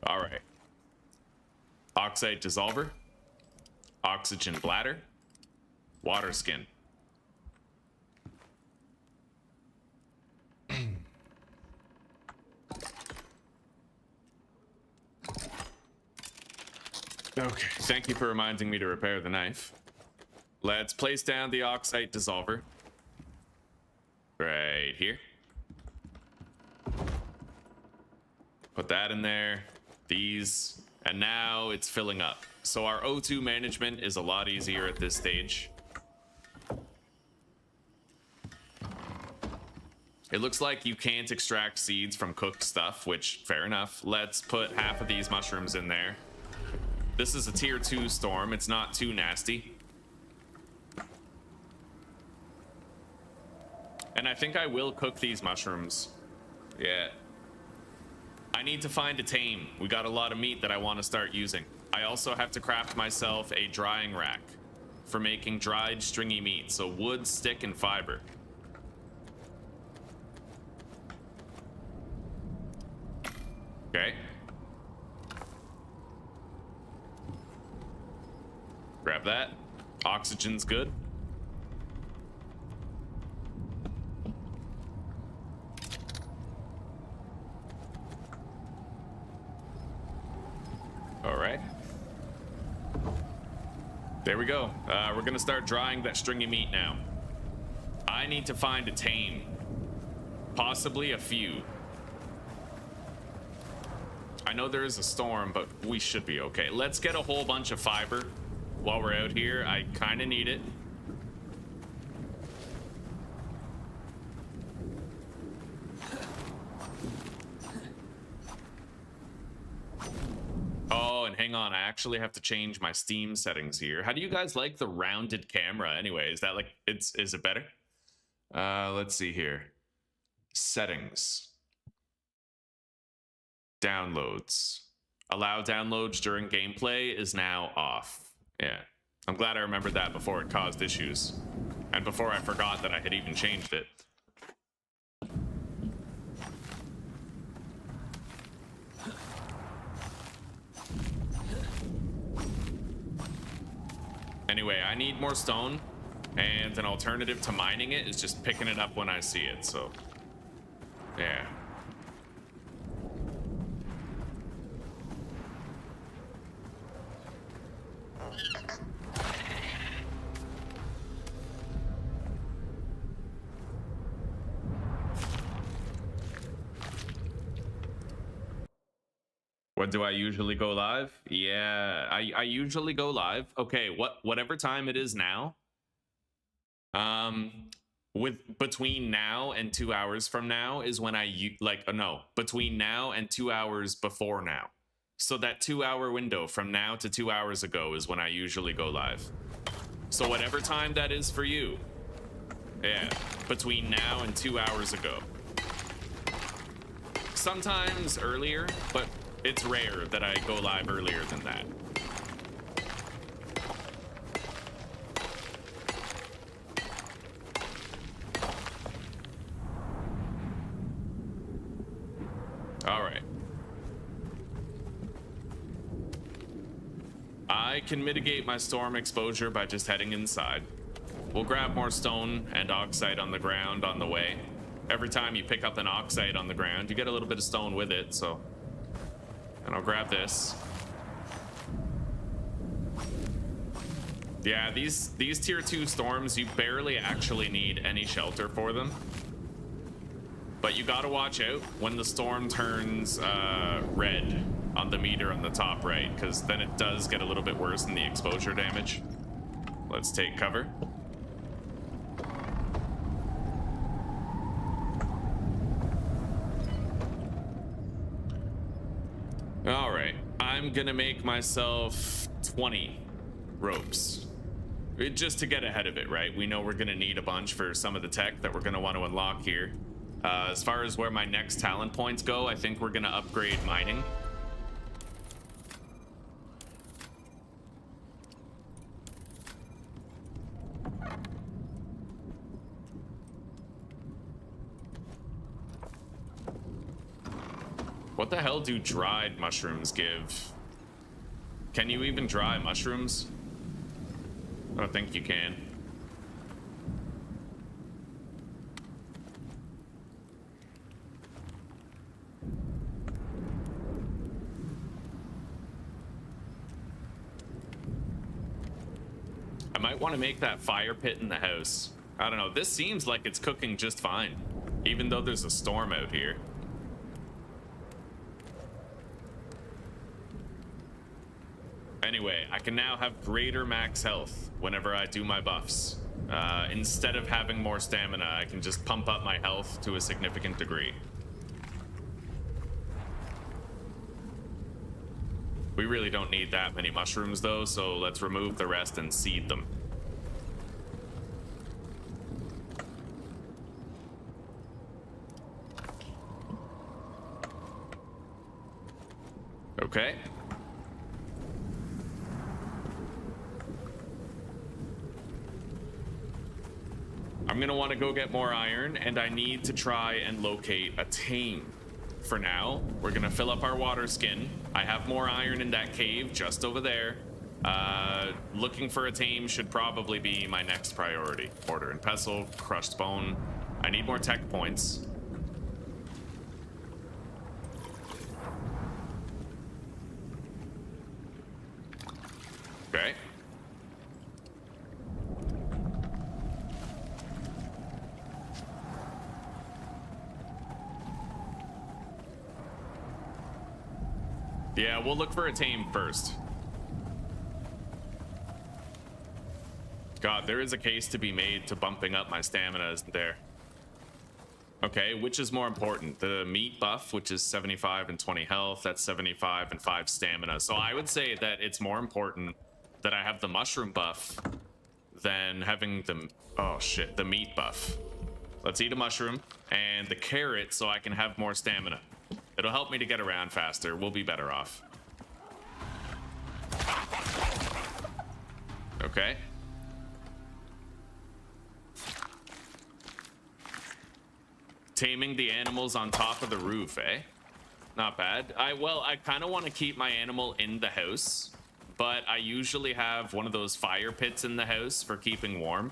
All right. Oxide dissolver, oxygen bladder, water skin. Okay, thank you for reminding me to repair the knife. Let's place down the oxide dissolver. Right here. Put that in there. These. And now it's filling up. So our O2 management is a lot easier at this stage. It looks like you can't extract seeds from cooked stuff, which, fair enough. Let's put half of these mushrooms in there. This is a tier 2 storm. It's not too nasty. And I think I will cook these mushrooms. Yeah. I need to find a tame. We got a lot of meat that I want to start using. I also have to craft myself a drying rack for making dried stringy meat. So wood, stick, and fiber. Okay. Grab that. Oxygen's good. All right. There we go. We're gonna start drying that stringy meat now. I need to find a tame. Possibly a few. I know there is a storm, but we should be okay. Let's get a whole bunch of fiber while we're out here. I kind of need it. Oh, and hang on, I actually have to change my Steam settings here. How do you guys like the rounded camera anyway? Is that like, is it better? Let's see here. Settings. Downloads. Allow downloads during gameplay is now off. Yeah. I'm glad I remembered that before it caused issues. And before I forgot that I had even changed it. Anyway, I need more stone, and an alternative to mining it is just picking it up when I see it, so yeah. When do I usually go live? Yeah, I usually go live. Okay, whatever time it is now. With between now and 2 hours from now is when between now and 2 hours before now. So that 2 hour window from now to 2 hours ago is when I usually go live. So whatever time that is for you. Yeah, between now and 2 hours ago. Sometimes earlier, but it's rare that I go live earlier than that. All right. I can mitigate my storm exposure by just heading inside. We'll grab more stone and oxide on the ground on the way. Every time you pick up an oxide on the ground, you get a little bit of stone with it, so. And I'll grab this. Yeah, these tier 2 storms, you barely actually need any shelter for them. But you gotta watch out when the storm turns red on the meter on the top right, because then it does get a little bit worse than the exposure damage. Let's take cover. All right, I'm gonna make myself 20 ropes. Just to get ahead of it, right? We know we're going to need a bunch for some of the tech that we're going to want to unlock here. As far as where my next talent points go, I think we're going to upgrade mining. What the hell do dried mushrooms give? Can you even dry mushrooms? I don't think you can. I might want to make that fire pit in the house. I don't know. This seems like it's cooking just fine, even though there's a storm out here. Anyway, I can now have greater max health whenever I do my buffs. Instead of having more stamina, I can just pump up my health to a significant degree. We really don't need that many mushrooms though, so let's remove the rest and seed them. Okay. I'm gonna want to go get more iron, and I need to try and locate a tame. For now, we're gonna fill up our water skin. I have more iron in that cave just over there. Looking for a tame should probably be my next priority. Mortar and pestle, crushed bone. I need more tech points. Okay. Yeah, we'll look for a tame first. God, there is a case to be made to bumping up my stamina, isn't there? Okay, which is more important? The meat buff, which is 75 and 20 health, that's 75 and 5 stamina. So I would say that it's more important that I have the mushroom buff than having the, oh shit, the meat buff. Let's eat a mushroom and the carrot so I can have more stamina. It'll help me to get around faster. We'll be better off. Okay. Taming the animals on top of the roof, eh? Not bad. I kind of want to keep my animal in the house, but I usually have one of those fire pits in the house for keeping warm.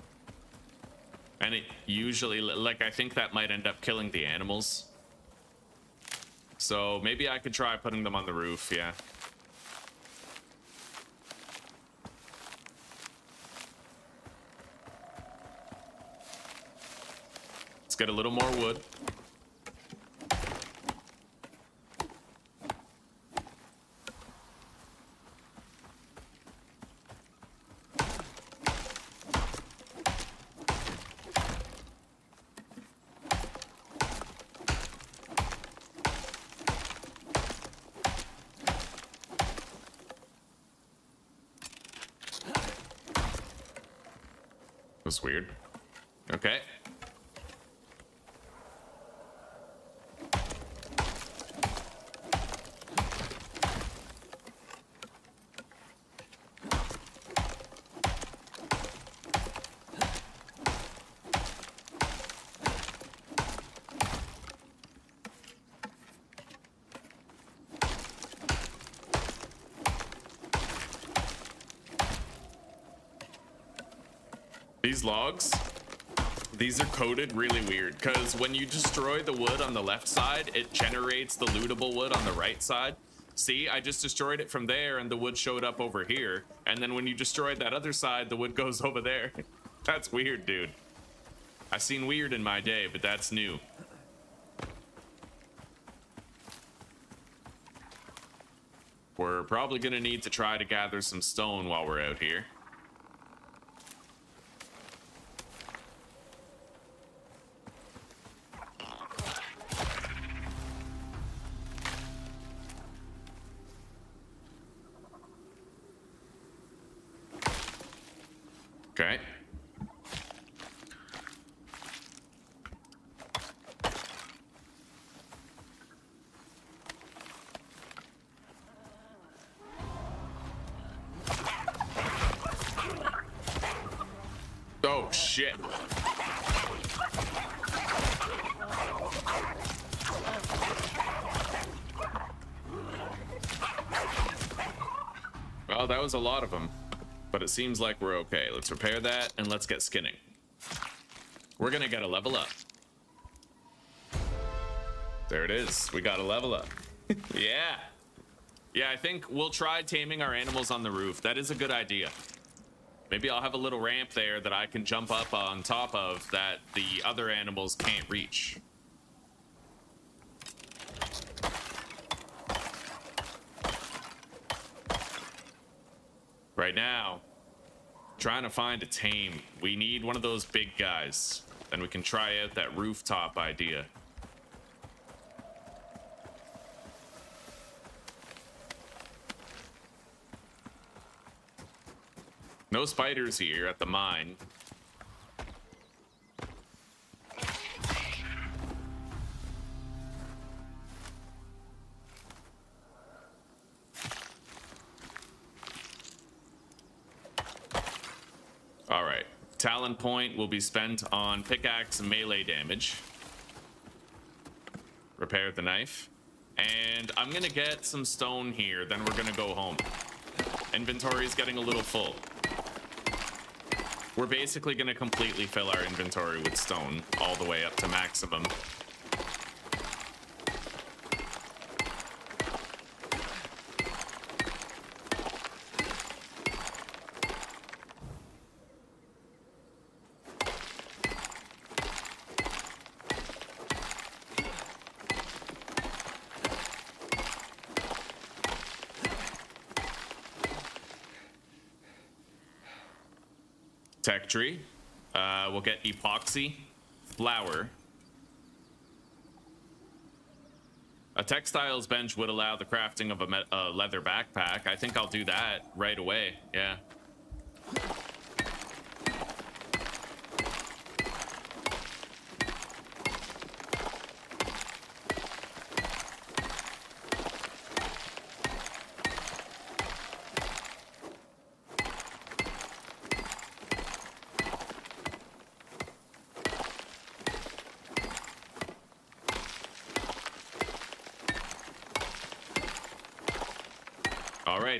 And it usually, like, I think that might end up killing the animals. So maybe I could try putting them on the roof, yeah. Let's get a little more wood. That's weird. Okay. These logs, these are coded really weird because when you destroy the wood on the left side, it generates the lootable wood on the right side. See, I just destroyed it from there and the wood showed up over here. And then when you destroyed that other side, the wood goes over there. That's weird, dude. I've seen weird in my day, but that's new. We're probably gonna need to try to gather some stone while we're out here. Okay. Oh, shit. Well, that was a lot of them, but it seems like we're okay. Let's repair that and let's get skinning. We're gonna get a level up. There it is. We got a level up. Yeah. Yeah, I think we'll try taming our animals on the roof. That is a good idea. Maybe I'll have a little ramp there that I can jump up on top of that the other animals can't reach. Right now, trying to find a tame. We need one of those big guys. Then we can try out that rooftop idea. No spiders here at the mine. All right. Talent point will be spent on pickaxe and melee damage. Repair the knife. And I'm gonna get some stone here, then we're gonna go home. Inventory is getting a little full. We're basically going to completely fill our inventory with stone all the way up to maximum. Tech tree. We'll get epoxy, flour. A textiles bench would allow the crafting of a leather backpack. I think I'll do that right away. Yeah.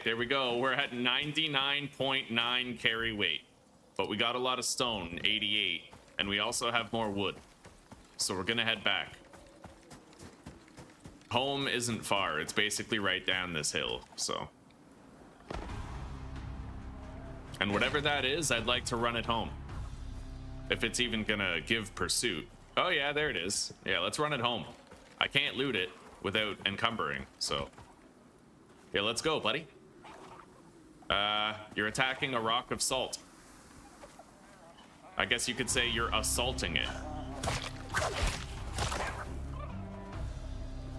There we go. We're at 99.9 carry weight, but we got a lot of stone, 88, and we also have more wood. So we're gonna head back. Home isn't far. It's basically right down this hill, so. And whatever that is, I'd like to run it home. If it's even gonna give pursuit. Oh yeah, there it is. Yeah, let's run it home. I can't loot it without encumbering, so. Yeah, let's go, buddy. You're attacking a rock of salt. I guess you could say you're assaulting it.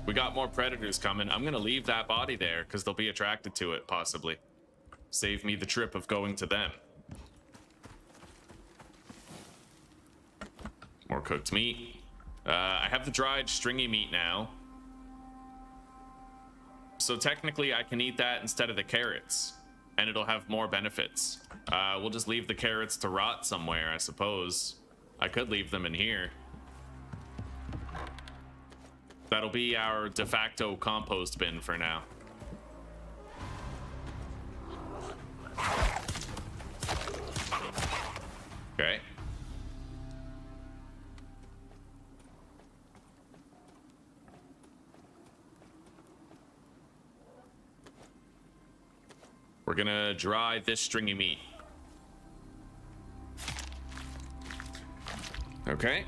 We got more predators coming. I'm gonna leave that body there because they'll be attracted to it, possibly. Save me the trip of going to them. More cooked meat. I have the dried stringy meat now. So technically I can eat that instead of the carrots. And it'll have more benefits. We'll just leave the carrots to rot somewhere, I suppose. I could leave them in here. That'll be our de facto compost bin for now. Okay. We're gonna dry this stringy meat. Okay.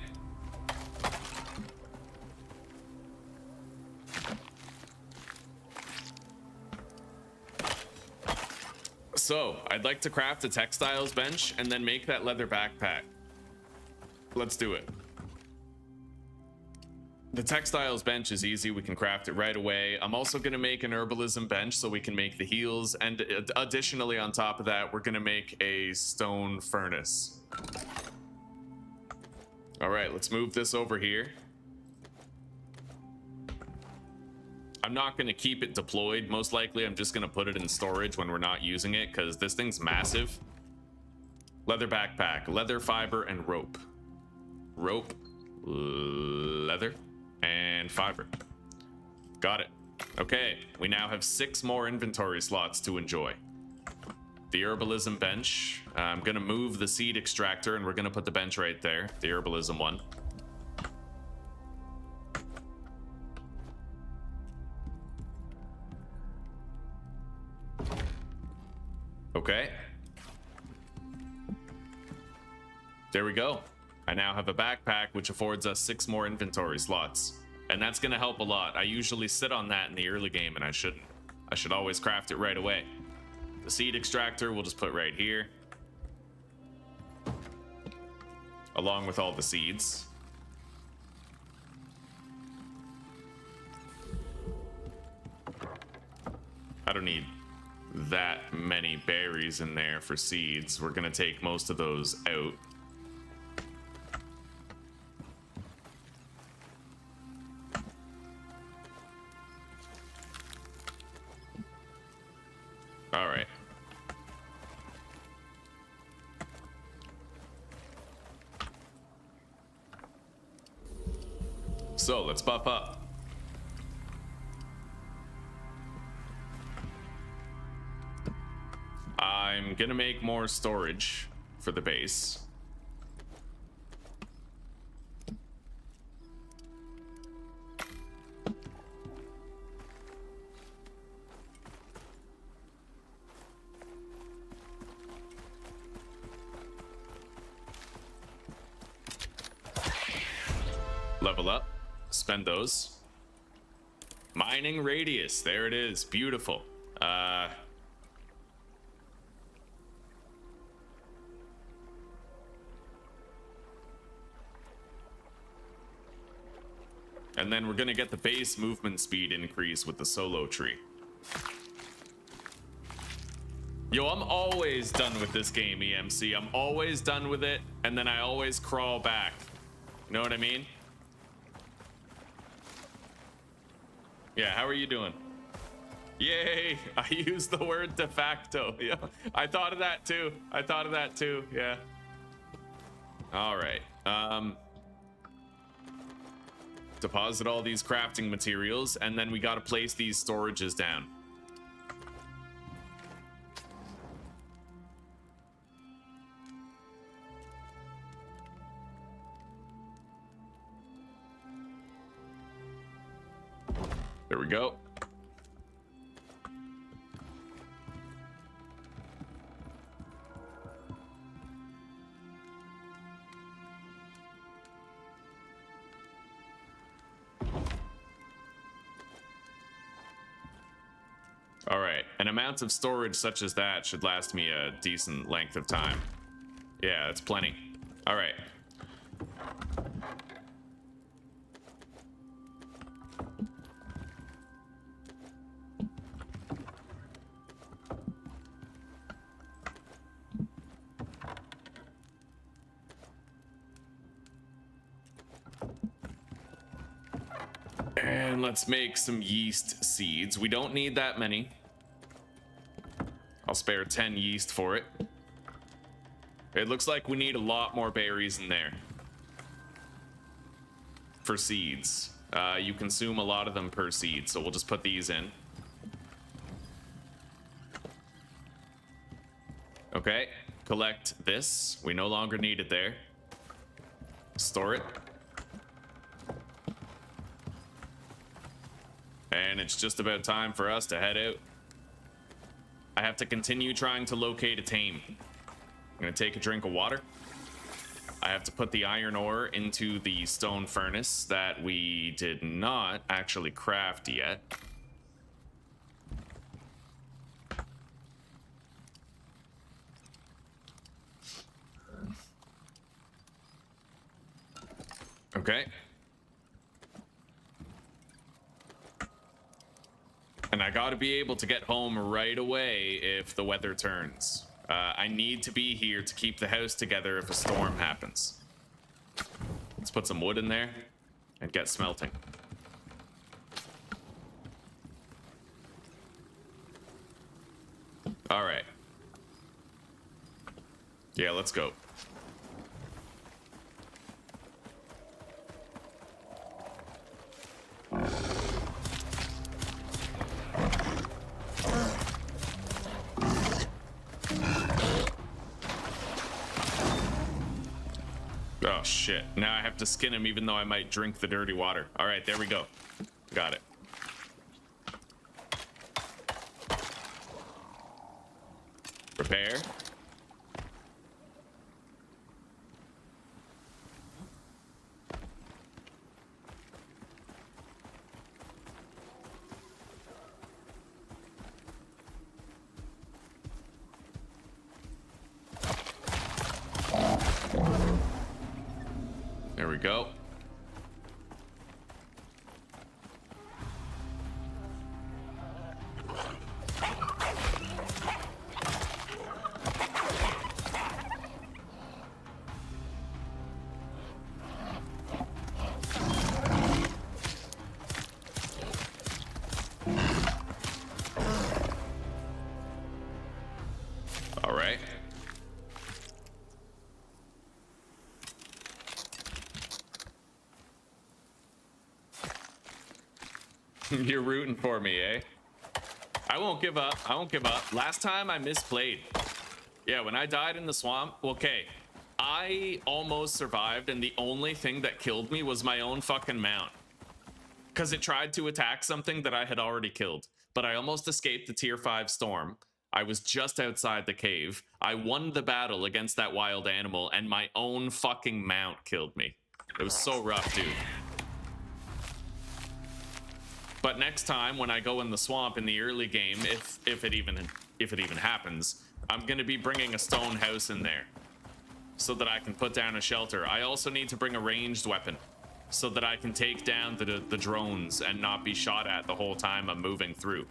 So, I'd like to craft a textiles bench and then make that leather backpack. Let's do it. The textiles bench is easy. We can craft it right away. I'm also going to make an herbalism bench so we can make the heals. And additionally, on top of that, we're going to make a stone furnace. All right, let's move this over here. I'm not going to keep it deployed. Most likely, I'm just going to put it in storage when we're not using it because this thing's massive. Leather backpack, leather, fiber, and rope. Rope, leather, and fiber. Got it. Okay, we now have 6 more inventory slots to enjoy. The herbalism bench. I'm gonna move the seed extractor and we're gonna put the bench right there, the herbalism one. Okay. There we go. I now have a backpack which affords us 6 more inventory slots. And that's gonna help a lot. I usually sit on that in the early game and I shouldn't. I should always craft it right away. The seed extractor we'll just put right here. Along with all the seeds. I don't need that many berries in there for seeds. We're gonna take most of those out. All right. So let's buff up. I'm gonna make more storage for the base. Level up, spend those. Mining radius, there it is, beautiful. And then we're gonna get the base movement speed increase with the solo tree. Yo, I'm always done with this game, EMC. I'm always done with it, and then I always crawl back. You know what I mean? Yeah, how are you doing? Yay! I used the word de facto. Yeah, I thought of that too. Yeah. All right. Deposit all these crafting materials, and then we got to place these storages down. There we go. All right, an amount of storage such as that should last me a decent length of time. Yeah, that's plenty. All right. And let's make some yeast seeds. We don't need that many. I'll spare 10 yeast for it. It looks like we need a lot more berries in there for seeds. You consume a lot of them per seed, so we'll just put these in. Okay, collect this. We no longer need it there. Store it. And it's just about time for us to head out. I have to continue trying to locate a tame. I'm gonna take a drink of water. I have to put the iron ore into the stone furnace that we did not actually craft yet. Okay. I gotta be able to get home right away if the weather turns. I need to be here to keep the house together if a storm happens. Let's put some wood in there and get smelting. All right. Yeah, let's go. Oh shit, now I have to skin him even though I might drink the dirty water. All right, there we go. Got it. Prepare. There we go. All right. You're rooting for me, eh? I won't give up. I won't give up. Last time I misplayed. Yeah, when I died in the swamp, okay, I almost survived, and the only thing that killed me was my own fucking mount. Because it tried to attack something that I had already killed. But I almost escaped the tier 5 storm. I was just outside the cave. I won the battle against that wild animal, and my own fucking mount killed me. It was so rough, dude. But next time when I go in the swamp in the early game, if it even happens, I'm gonna be bringing a stone house in there so that I can put down a shelter. I also need to bring a ranged weapon so that I can take down the drones and not be shot at the whole time I'm moving through.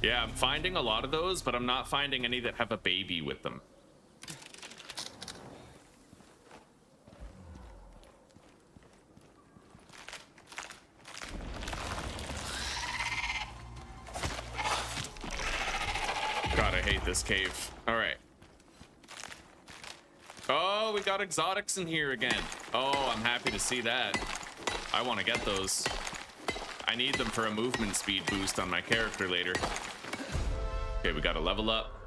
Yeah, I'm finding a lot of those, but I'm not finding any that have a baby with them. God, I hate this cave. All right. Oh, we got exotics in here again. Oh, I'm happy to see that. I want to get those. I need them for a movement speed boost on my character later. Okay, we got to level up.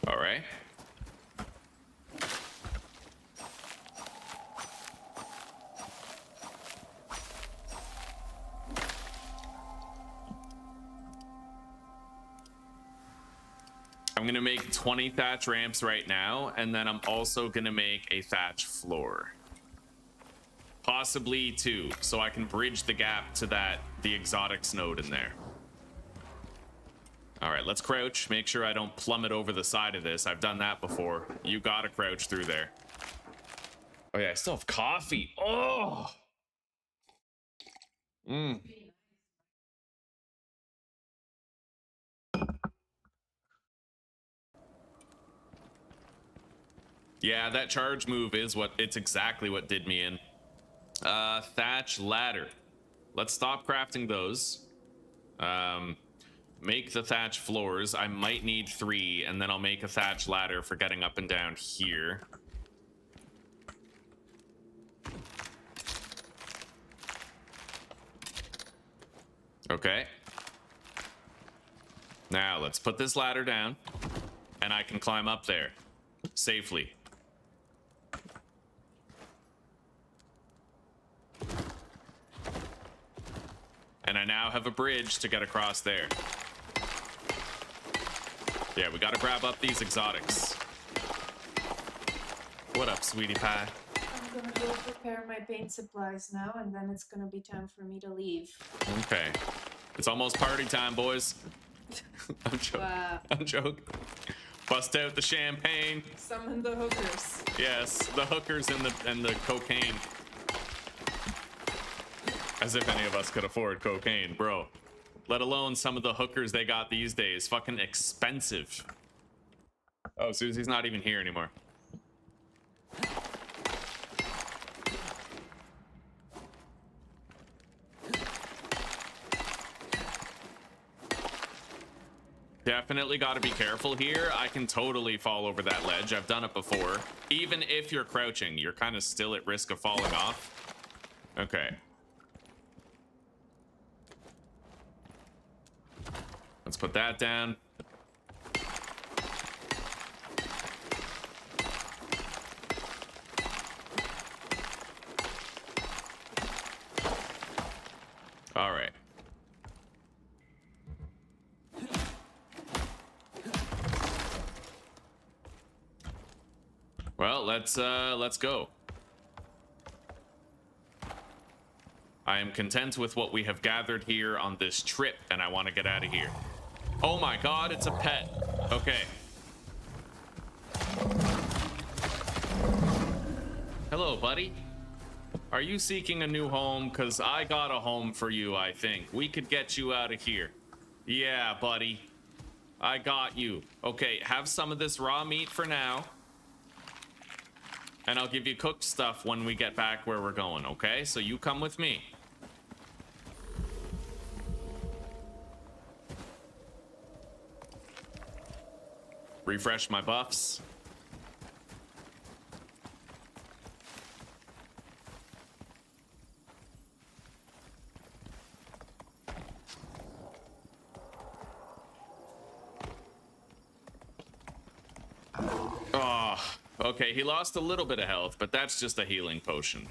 All right. I'm gonna make 20 thatch ramps right now, and then I'm also gonna make a thatch floor. Possibly 2, so I can bridge the gap to the exotics node in there. All right, let's crouch. Make sure I don't plummet over the side of this. I've done that before. You gotta crouch through there. Oh yeah, I still have coffee. Oh. Yeah, that charge move is it's exactly what did me in. Thatch ladder. Let's stop crafting those. Make the thatch floors. I might need 3, and then I'll make a thatch ladder for getting up and down here. Okay. Now let's put this ladder down and I can climb up there safely. And I now have a bridge to get across there. Yeah, we gotta grab up these exotics. What up, sweetie pie? I'm gonna go prepare my paint supplies now, and then it's gonna be time for me to leave. Okay. It's almost party time, boys. I'm joking. Wow. I'm joking. Bust out the champagne. Summon the hookers. Yes, the hookers and the cocaine. As if any of us could afford cocaine, bro. Let alone some of the hookers they got these days. Fucking expensive. Oh, Susie's not even here anymore. Definitely got to be careful here. I can totally fall over that ledge. I've done it before. Even if you're crouching, you're kind of still at risk of falling off. Okay. Let's put that down. All right. Well, let's go. I am content with what we have gathered here on this trip, and I want to get out of here. Oh my god, it's a pet. Okay. Hello, buddy. Are you seeking a new home? Because I got a home for you, I think. We could get you out of here. Yeah, buddy. I got you. Okay, have some of this raw meat for now. And I'll give you cooked stuff when we get back where we're going, okay? So you come with me. Refresh my buffs. Oh, okay, he lost a little bit of health, but that's just a healing potion.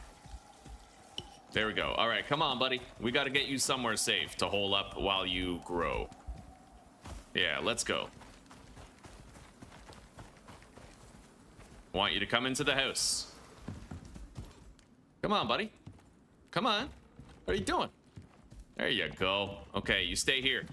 There we go. All right, come on, buddy. We got to get you somewhere safe to hole up while you grow. Yeah, let's go. Want you to come into the house. Come on, buddy. Come on. What are you doing? There you go. Okay, you stay here.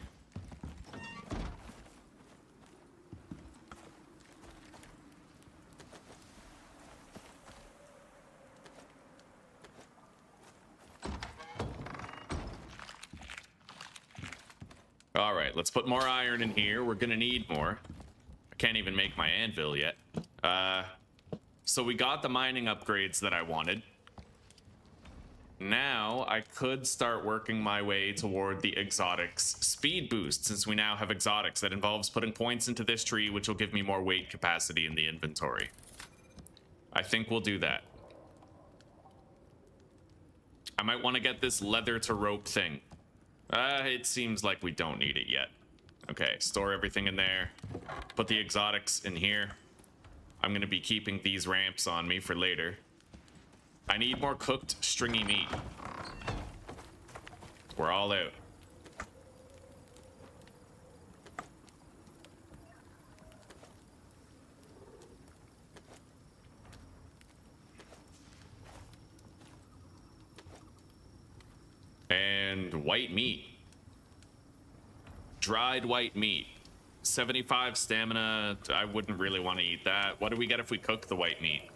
All right, let's put more iron in here. We're gonna need more. I can't even make my anvil yet. So we got the mining upgrades that I wanted. Now I could start working my way toward the exotics speed boost, since we now have exotics. That involves putting points into this tree, which will give me more weight capacity in the inventory. I think we'll do that. I might want to get this leather to rope thing. It seems like we don't need it yet. Okay, store everything in there. Put the exotics in here. I'm gonna be keeping these ramps on me for later. I need more cooked stringy meat. We're all out. And white meat. Dried white meat. 75 stamina. I wouldn't really want to eat that. What do we get if we cook the white meat?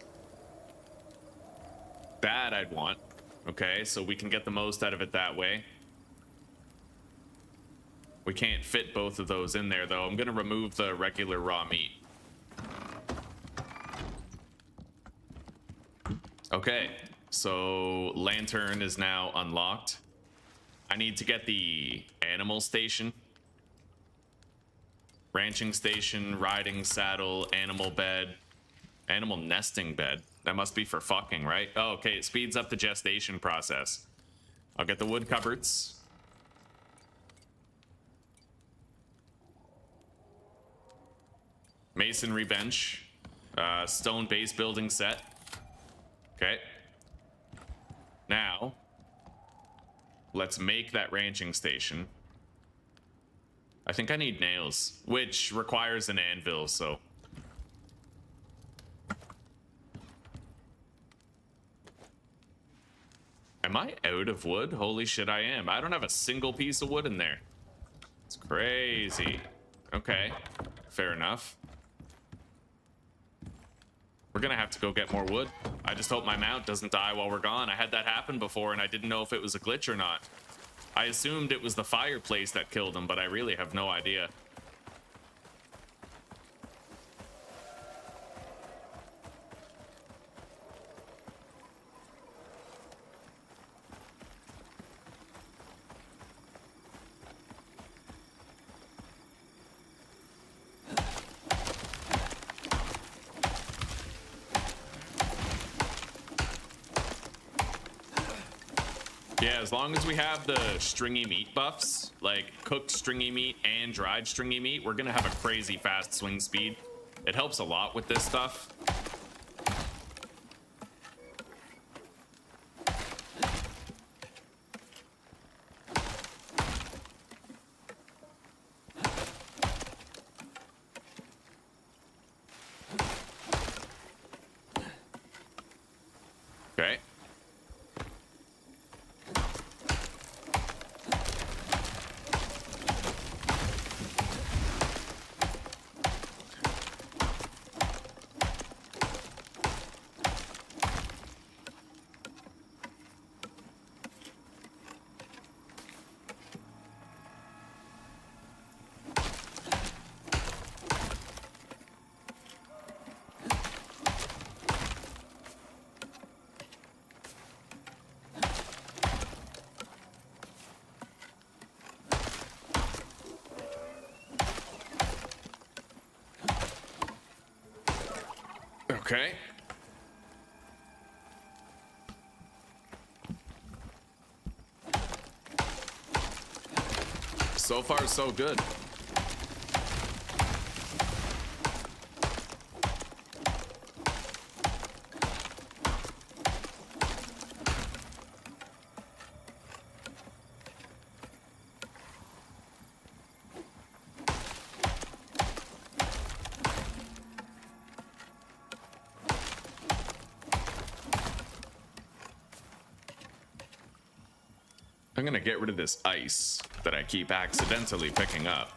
That I'd want. Okay, so we can get the most out of it that way. We can't fit both of those in there, though. I'm going to remove the regular raw meat. Okay, so lantern is now unlocked. I need to get the animal station. Ranching station, riding saddle, animal bed, animal nesting bed. That must be for fucking, right? Oh, okay, it speeds up the gestation process. I'll get the wood cupboards. Masonry bench. Stone base building set. Okay. Now, let's make that ranching station. I think I need nails, which requires an anvil, so... Am I out of wood? Holy shit, I am. I don't have a single piece of wood in there. It's crazy. Okay, fair enough. We're gonna have to go get more wood. I just hope my mount doesn't die while we're gone. I had that happen before and I didn't know if it was a glitch or not. I assumed it was the fireplace that killed him, but I really have no idea. Yeah, as long as we have the stringy meat buffs, like cooked stringy meat and dried stringy meat, we're gonna have a crazy fast swing speed. It helps a lot with this stuff. Okay. Okay. So far, so good. I'm gonna get rid of this ice that I keep accidentally picking up.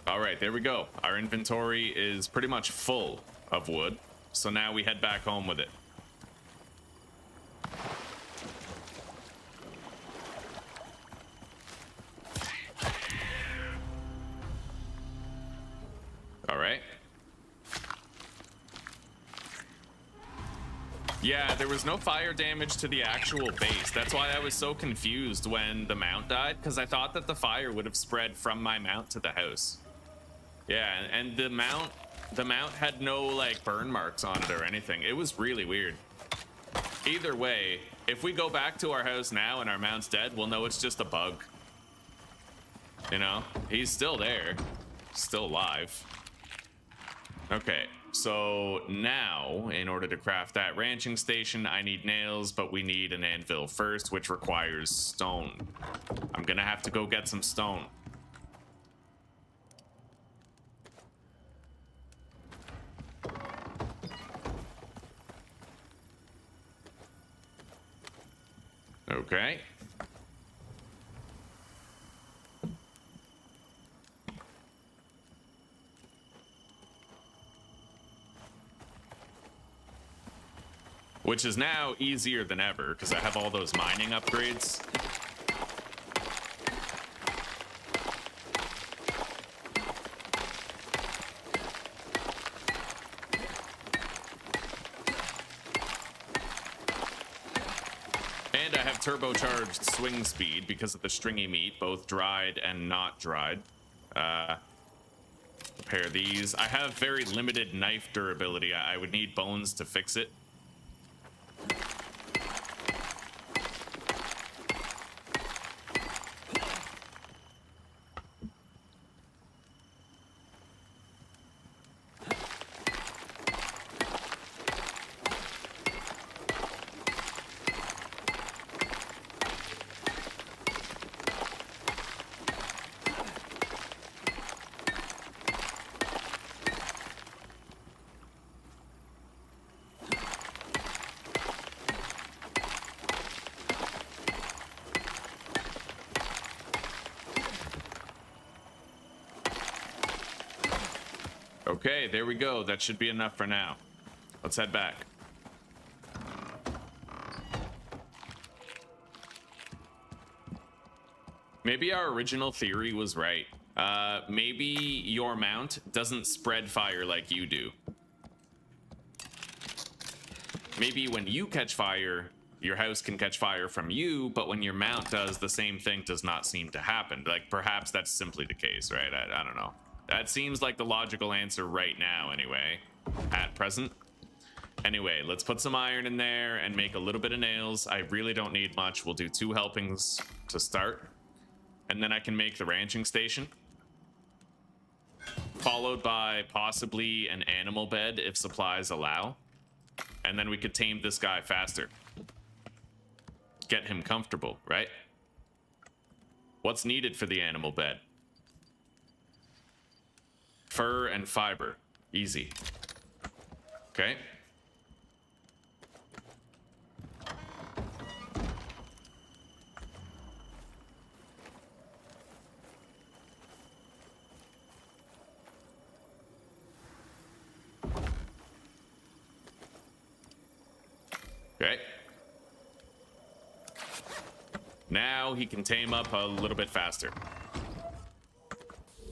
All right, there we go. Our inventory is pretty much full of wood. So now we head back home with it. All right. Yeah, there was no fire damage to the actual base. That's why I was so confused when the mount died, because I thought that the fire would have spread from my mount to the house. Yeah, and the mount had no like burn marks on it or anything. It was really weird. Either way, if we go back to our house now and our mount's dead, we'll know it's just a bug. You know, he's still there, still alive. Okay, so now in order to craft that ranching station, I need nails, but we need an anvil first, which requires stone. I'm gonna have to go get some stone. Okay. Which is now easier than ever because I have all those mining upgrades. And I have turbocharged swing speed because of the stringy meat, both dried and not dried. Repair these. I have very limited knife durability. I would need bones to fix it. Okay, there we go. That should be enough for now. Let's head back. Maybe our original theory was right. Maybe your mount doesn't spread fire like you do. Maybe when you catch fire, your house can catch fire from you, but when your mount does, the same thing does not seem to happen. Like, perhaps that's simply the case, right? I don't know. That seems like the logical answer right now, anyway, at present. Anyway, let's put some iron in there and make a little bit of nails. I really don't need much. We'll do 2 helpings to start. And then I can make the ranching station. Followed by possibly an animal bed if supplies allow. And then we could tame this guy faster. Get him comfortable, right? What's needed for the animal bed? Fur and fiber. Easy. Okay. Okay. Now he can tame up a little bit faster.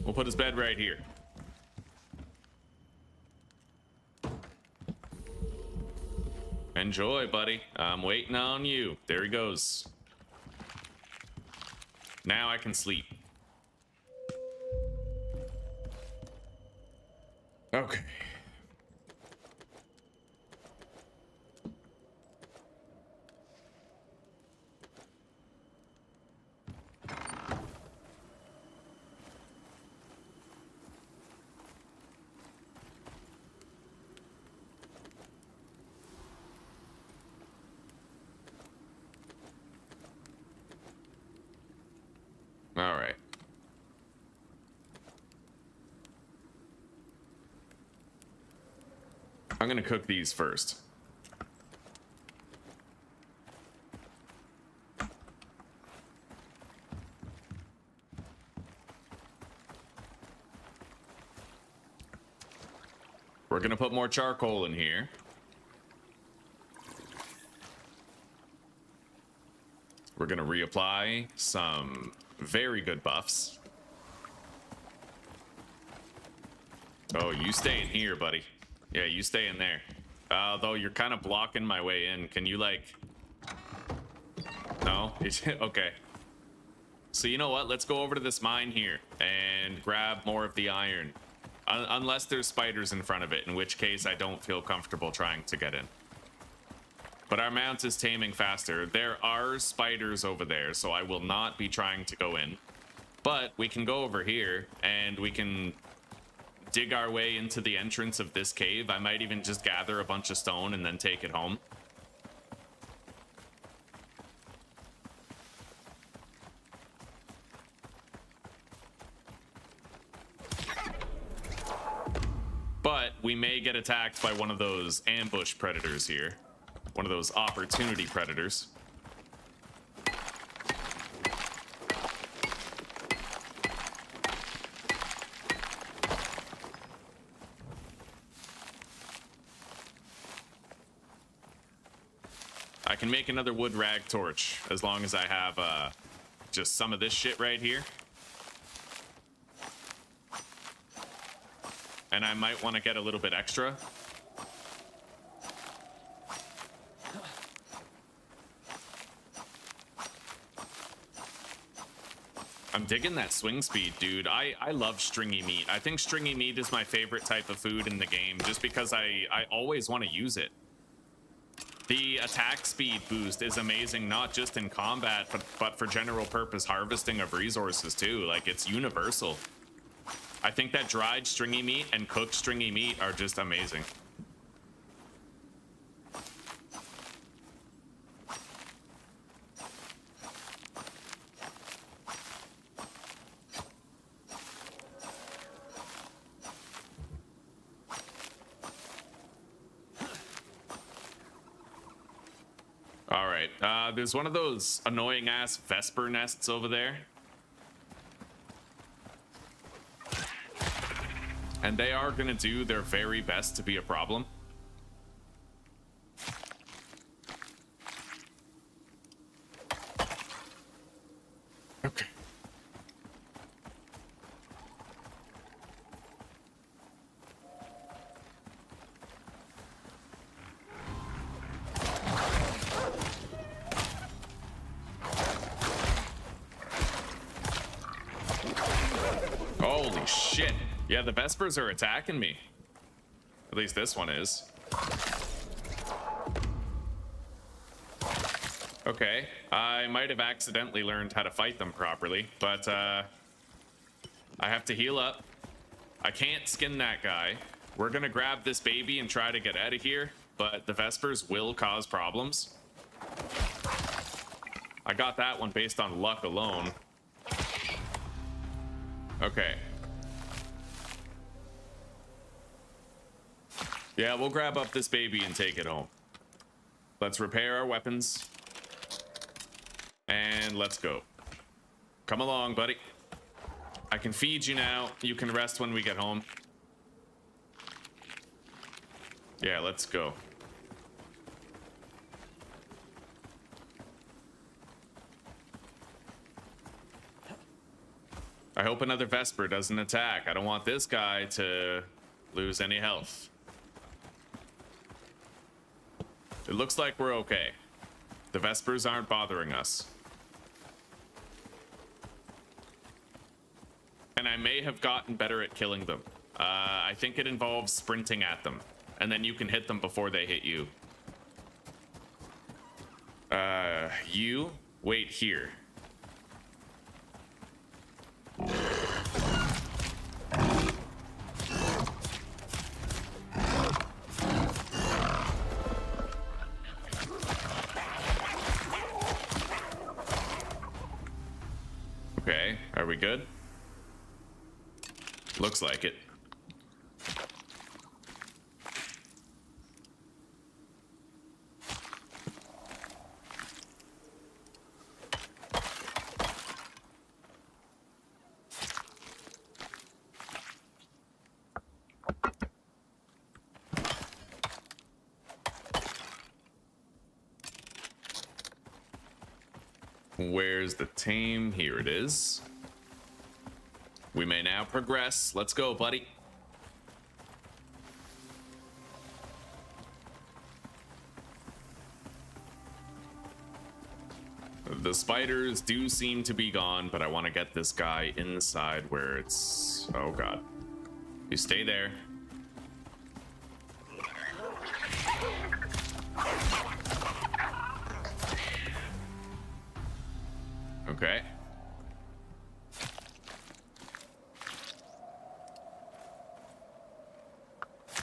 We'll put his bed right here. Enjoy, buddy. I'm waiting on you. There he goes. Now I can sleep. Okay. All right. I'm gonna cook these first. We're gonna put more charcoal in here. We're gonna reapply some very good buffs. Oh, you stay in here, buddy. Yeah, you stay in there. Though you're kind of blocking my way in. Can you, like... No? Okay. So you know what? Let's go over to this mine here and grab more of the iron. Unless there's spiders in front of it, in which case I don't feel comfortable trying to get in. But our mount is taming faster. There are spiders over there, so I will not be trying to go in. But we can go over here, and we can dig our way into the entrance of this cave. I might even just gather a bunch of stone and then take it home. But we may get attacked by one of those ambush predators here. One of those opportunity predators. I can make another wood rag torch as long as I have just some of this shit right here. And I might want to get a little bit extra. I'm digging that swing speed, dude. I love stringy meat. I think stringy meat is my favorite type of food in the game, just because I always want to use it. The attack speed boost is amazing, not just in combat, but for general purpose harvesting of resources too. Like, it's universal. I think that dried stringy meat and cooked stringy meat are just amazing. All right, there's one of those annoying ass Vesper nests over there. and they are gonna do their very best to be a problem. Okay. Holy shit. Yeah, the Vespers are attacking me. At least this one is. Okay, I might have accidentally learned how to fight them properly, but I have to heal up. I can't skin that guy. We're gonna grab this baby and try to get out of here, but the Vespers will cause problems. I got that one based on luck alone. Okay. Yeah, we'll grab up this baby and take it home. Let's repair our weapons. And let's go. Come along, buddy. I can feed you now. You can rest when we get home. Yeah, let's go. I hope another Vesper doesn't attack. I don't want this guy to lose any health. It looks like we're okay. The Vespers aren't bothering us. And I may have gotten better at killing them. I think it involves sprinting at them, and then you can hit them before they hit you. You wait here. Okay, are we good? Looks like it. Where's the tame? Here it is. We may now progress. Let's go, buddy. The spiders do seem to be gone, but I want to get this guy inside where it's... Oh, God. You stay there. Okay.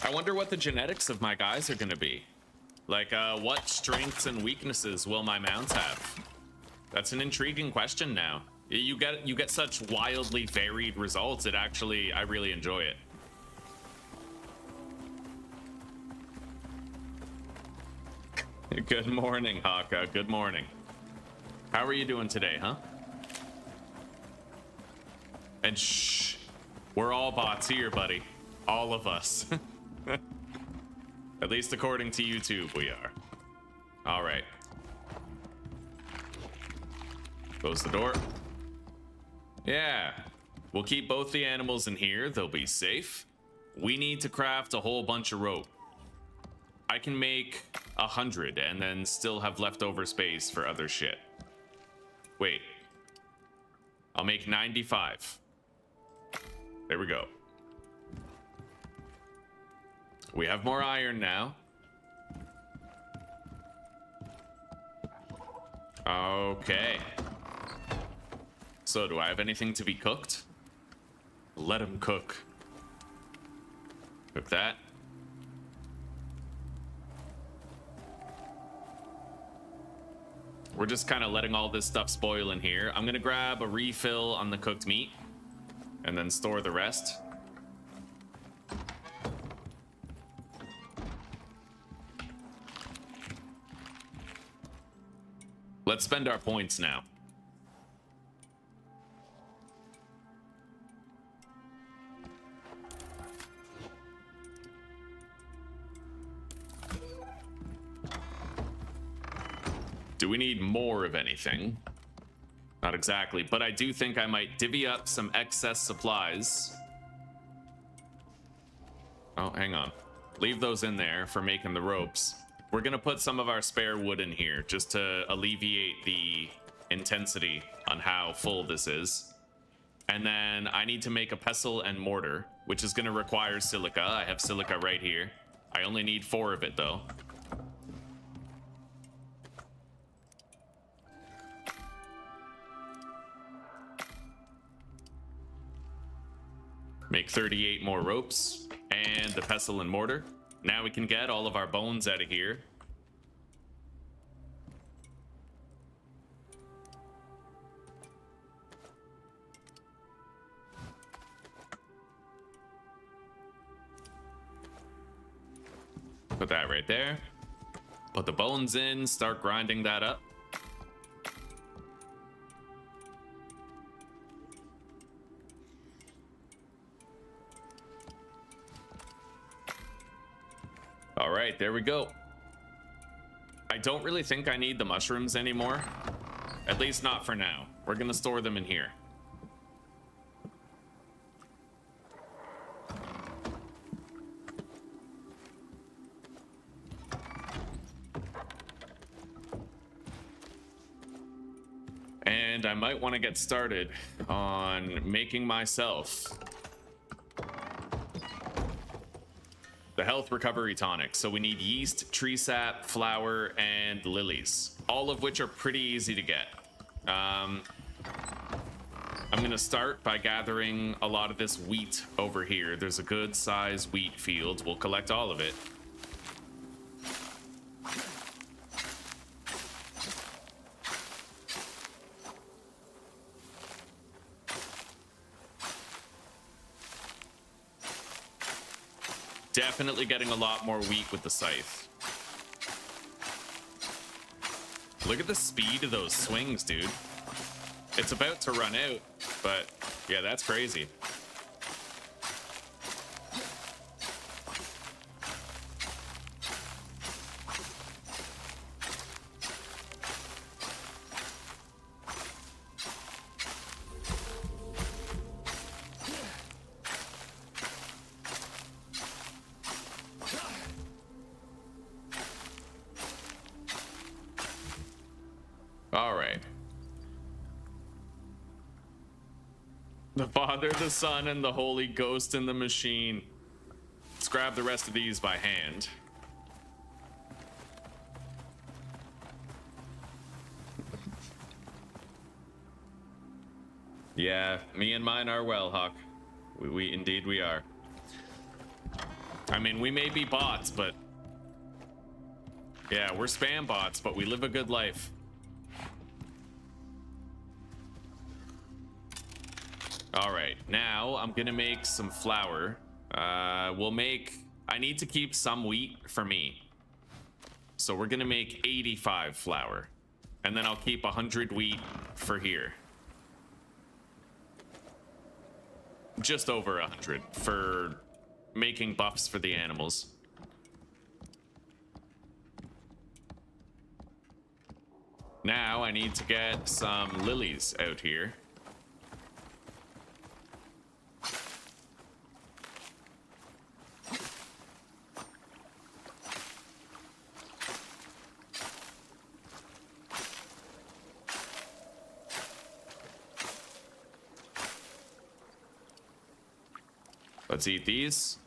I wonder what the genetics of my guys are gonna be. Like, what strengths and weaknesses will my mounts have? That's an intriguing question now. You get such wildly varied results. It actually, I really enjoy it. Good morning, Haka. Good morning. How are you doing today, huh? And shh, we're all bots here, buddy. All of us. At least according to YouTube, we are. All right. Close the door. Yeah. We'll keep both the animals in here. They'll be safe. We need to craft a whole bunch of rope. I can make 100 and then still have leftover space for other shit. Wait. I'll make 95. There we go. We have more iron now. Okay. So, do I have anything to be cooked? Let him cook. Cook that. We're just kind of letting all this stuff spoil in here. I'm gonna grab a refill on the cooked meat and then store the rest. Let's spend our points now. Do we need more of anything? Not exactly, but I do think I might divvy up some excess supplies. Oh, hang on. Leave those in there for making the ropes. We're gonna put some of our spare wood in here just to alleviate the intensity on how full this is. And then I need to make a pestle and mortar, which is gonna require silica. I have silica right here. I only need 4 of it though. Make 38 more ropes and the pestle and mortar. Now we can get all of our bones out of here. Put that right there. Put the bones in, start grinding that up. All right, there we go. I don't really think I need the mushrooms anymore. At least not for now. We're gonna store them in here. And I might want to get started on making myself the health recovery tonic. So we need yeast, tree sap, flour, and lilies, all of which are pretty easy to get. I'm gonna start by gathering a lot of this wheat over here. There's a good size wheat field. We'll collect all of it. Definitely getting a lot more wheat with the scythe. Look at the speed of those swings, dude. It's about to run out, but yeah, that's crazy. All right. The Father, the Son, and the Holy Ghost in the machine. Let's grab the rest of these by hand. Yeah, me and mine are well, Hawk. We indeed we are. I mean, we may be bots, but yeah, we're spam bots, but we live a good life. All right, now I'm gonna make some flour. I need to keep some wheat for me. So we're gonna make 85 flour. And then I'll keep 100 wheat for here. Just over 100 for making buffs for the animals. Now I need to get some lilies out here. Let's eat these.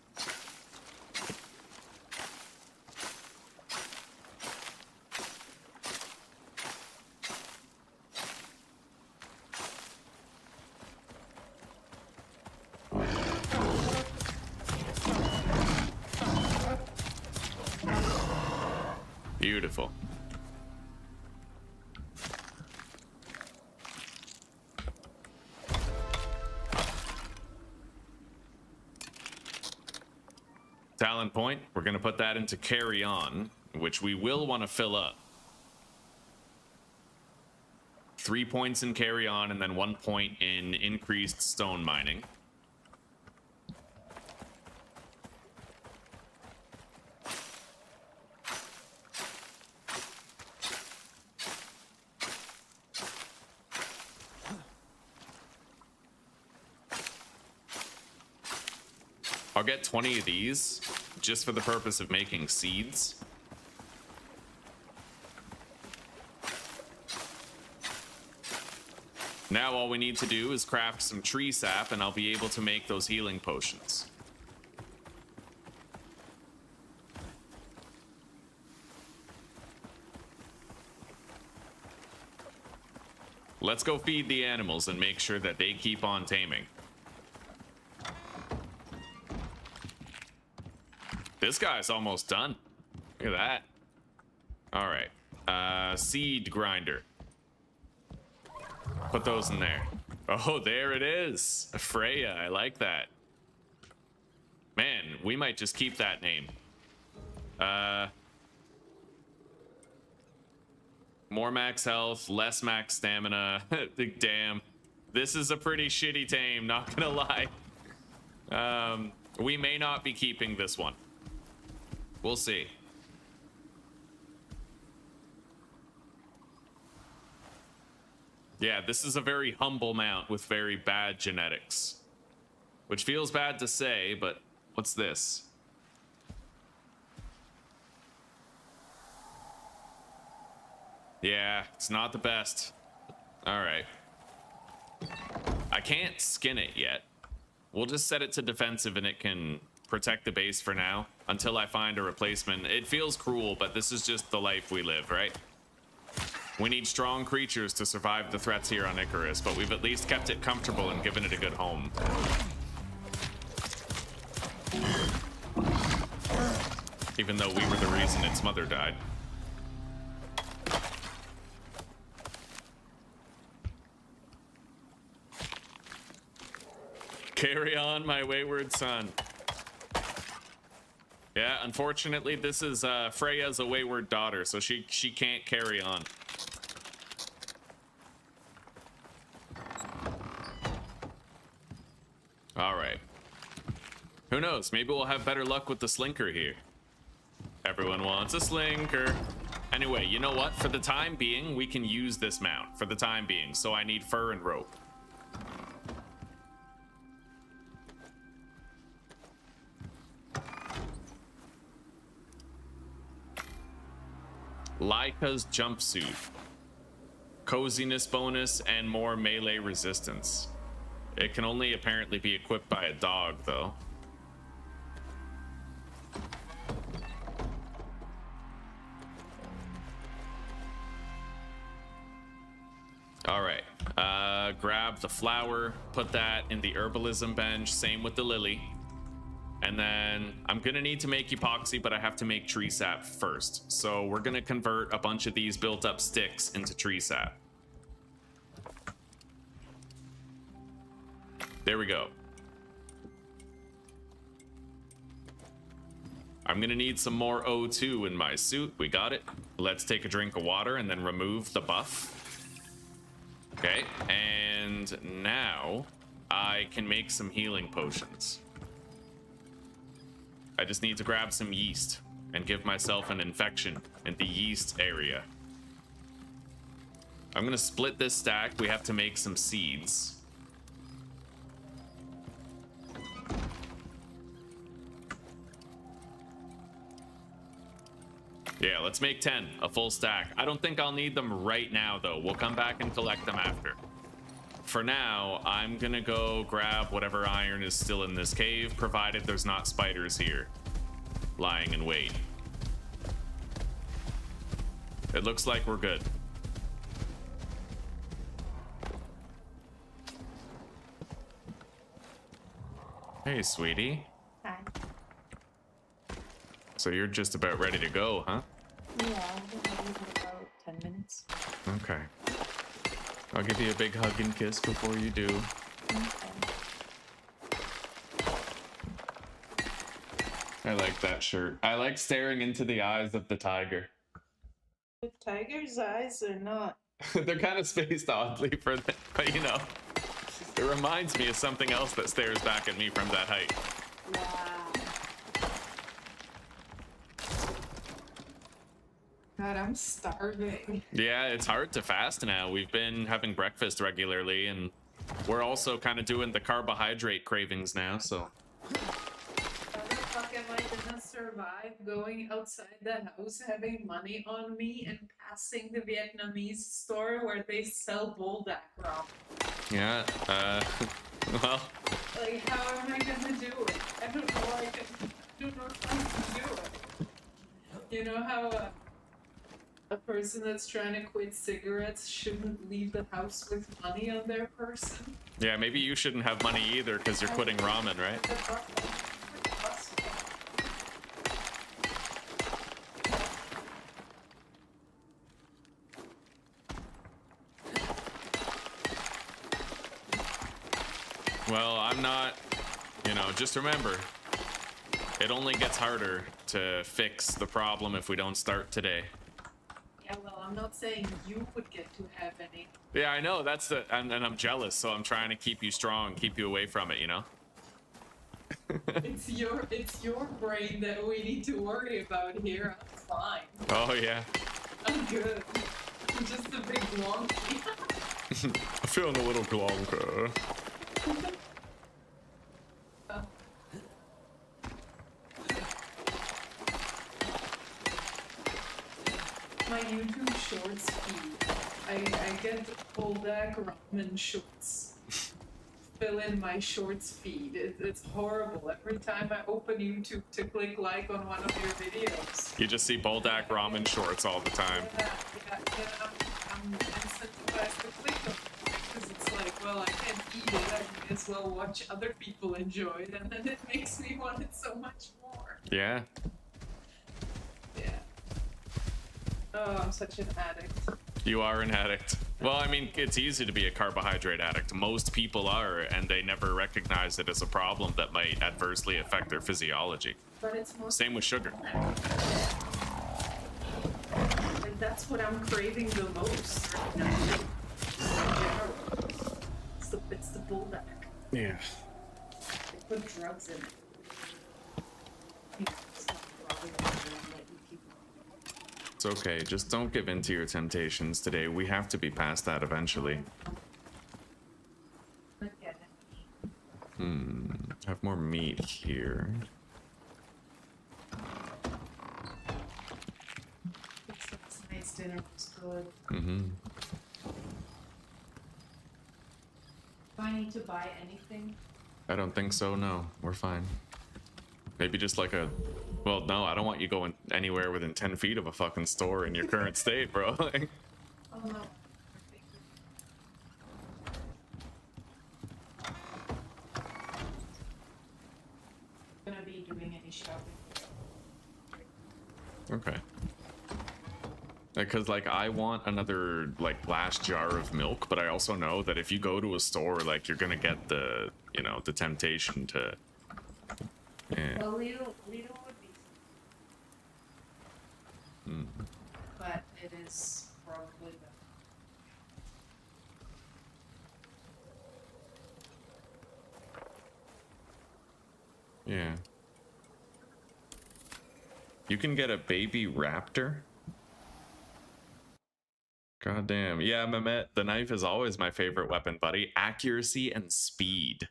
Beautiful. Talent point, we're going to put that into carry on, which we will want to fill up. 3 points in carry on and then 1 point in increased stone mining. I'll get 20 of these just for the purpose of making seeds. Now all we need to do is craft some tree sap and I'll be able to make those healing potions. Let's go feed the animals and make sure that they keep on taming. This guy's almost done. Look at that. All right. Seed grinder. Put those in there. Oh, there it is. Freya, I like that. Man, we might just keep that name. More max health, less max stamina. Damn. This is a pretty shitty tame, not gonna lie. We may not be keeping this one. We'll see. Yeah, this is a very humble mount with very bad genetics. Which feels bad to say, but what's this? Yeah, it's not the best. All right. I can't skin it yet. We'll just set it to defensive and it can protect the base for now until I find a replacement. It feels cruel, but this is just the life we live, right? We need strong creatures to survive the threats here on Icarus, but we've at least kept it comfortable and given it a good home. Even though we were the reason its mother died. Carry on, my wayward son. Yeah, unfortunately, this is Freya's a wayward daughter, so she can't carry on. All right. Who knows? Maybe we'll have better luck with the slinker here. Everyone wants a slinker. Anyway, you know what? For the time being, we can use this mount. For the time being, so I need fur and rope. Laika's jumpsuit. Coziness bonus and more melee resistance. It can only apparently be equipped by a dog, though. All right. Grab the flower, put that in the herbalism bench. Same with the lily. And then I'm gonna need to make epoxy, but I have to make tree sap first. So we're gonna convert a bunch of these built up sticks into tree sap. There we go. I'm gonna need some more O2 in my suit. We got it. Let's take a drink of water and then remove the buff. Okay, and now I can make some healing potions. I just need to grab some yeast and give myself an infection in the yeast area. I'm gonna split this stack. We have to make some seeds. Yeah, let's make 10, a full stack. I don't think I'll need them right now, though. We'll come back and collect them after. For now, I'm gonna go grab whatever iron is still in this cave, provided there's not spiders here, lying in wait. It looks like we're good. Hey, sweetie. Hi. So you're just about ready to go, huh? Yeah, I'll be ready in about 10 minutes. Okay. I'll give you a big hug and kiss before you do. Okay. I like that shirt. I like staring into the eyes of the tiger. The tiger's eyes are not. They're kind of spaced oddly for that, but you know, it reminds me of something else that stares back at me from that height. Wow. God, I'm starving. Yeah, it's hard to fast now. We've been having breakfast regularly, and we're also kind of doing the carbohydrate cravings now, so fuck am I gonna survive going outside the house, having money on me, and passing the Vietnamese store where they sell bulldog ramen? Yeah, well, Like, how am I gonna do it? I don't know. I don't know how to do it. You know how a person that's trying to quit cigarettes shouldn't leave the house with money on their person? yeah, maybe you shouldn't have money either because you're quitting ramen, right? Well, I'm not, you know, just remember, it only gets harder to fix the problem if we don't start today. Yeah, well, I'm not saying you would get to have any. Yeah, I know, that's the, and I'm jealous, so I'm trying to keep you strong, keep you away from it, you know? It's your brain that we need to worry about here. I'm fine. Oh, yeah. I'm good. I'm just a big wonky. I'm feeling a little glonker. My YouTube Shorts feed. I get Poldak ramen shorts. Fill in my Shorts feed. It's horrible. Every time I open YouTube to click like on one of your videos. You just see Boldak ramen shorts all the time. Yeah, I'm incentivized to click them. Because it's like, well, I can't eat it. I may as well watch other people enjoy it. And then it makes me want it so much more. Yeah. Yeah. Oh, I'm such an addict. You are an addict. Well, I mean, it's easy to be a carbohydrate addict. Most people are, and they never recognize it as a problem that might adversely affect their physiology. But it's most Same with sugar. like that's what I'm craving the most right now. Just in general. It's the bulldog. Yeah. They put drugs in it. You know, it's not probably gonna let you keep It's okay. Just don't give in to your temptations today. We have to be past that eventually. looking at it. Have more meat here. It's nice dinner was good. Mm-hmm. Do I need to buy anything? I don't think so, no. We're fine. Maybe just like a... Well, no, I don't want you going anywhere within 10 feet of a fucking store in your current state, bro. Like, Oh no. Gonna be doing any shopping. okay. Because, like, I want another, like, last jar of milk, but I also know that if you go to a store, like, you're gonna get the, you know, the temptation to... Yeah. Well, Lidl would be. But it is probably the. Yeah. You can get a baby raptor? God damn. Yeah, Mehmet, the knife is always my favorite weapon, buddy. Accuracy and speed.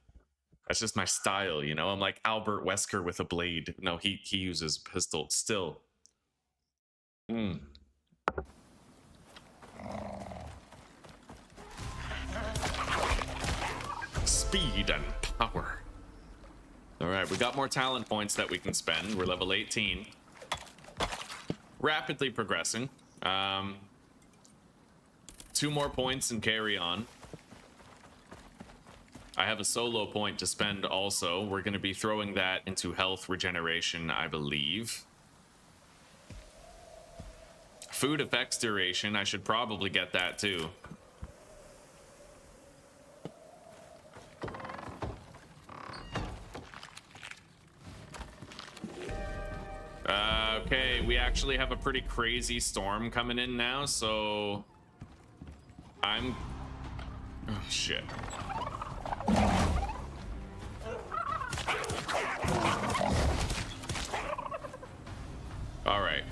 That's just my style, you know? I'm like Albert Wesker with a blade. No, he uses pistol still. Speed and power. All right, we got more talent points that we can spend. We're level 18. Rapidly progressing. 2 more points and carry on. I have a solo point to spend also. We're going to be throwing that into health regeneration, I believe. Food effects duration. I should probably get that too. Okay, we actually have a pretty crazy storm coming in now, so I'm... Oh, shit. All right.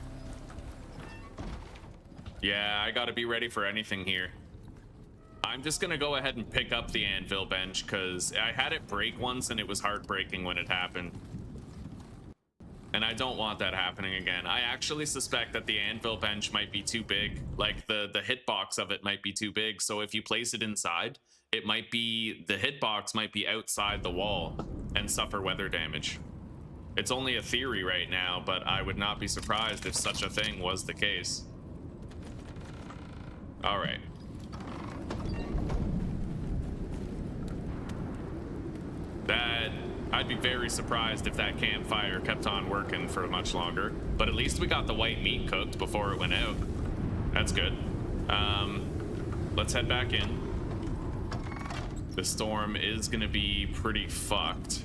Yeah, I gotta be ready for anything here. I'm just gonna go ahead and pick up the anvil bench, because I had it break once and it was heartbreaking when it happened. And I don't want that happening again. I actually suspect that the anvil bench might be too big. Like the hitbox of it might be too big. So if you place it inside, it might be, the hitbox might be outside the wall and suffer weather damage. It's only a theory right now, but I would not be surprised if such a thing was the case. All right. That, I'd be very surprised if that campfire kept on working for much longer, but at least we got the white meat cooked before it went out. That's good. Let's head back in. The storm is gonna be pretty fucked.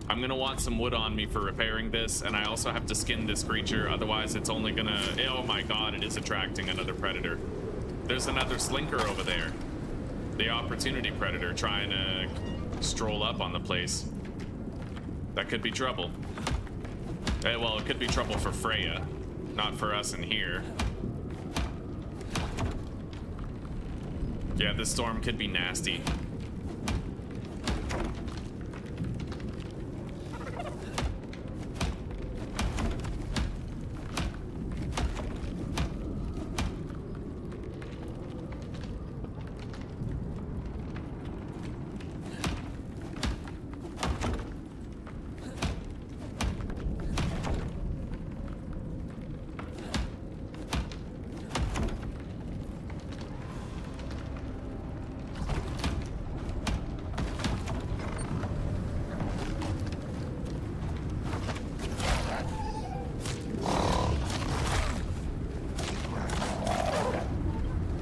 I'm gonna want some wood on me for repairing this, and I also have to skin this creature, otherwise it's only gonna, oh my god, it is attracting another predator. There's another slinker over there. The opportunity predator trying to stroll up on the place. That could be trouble. Well, it could be trouble for Freya, not for us in here. Yeah, this storm could be nasty.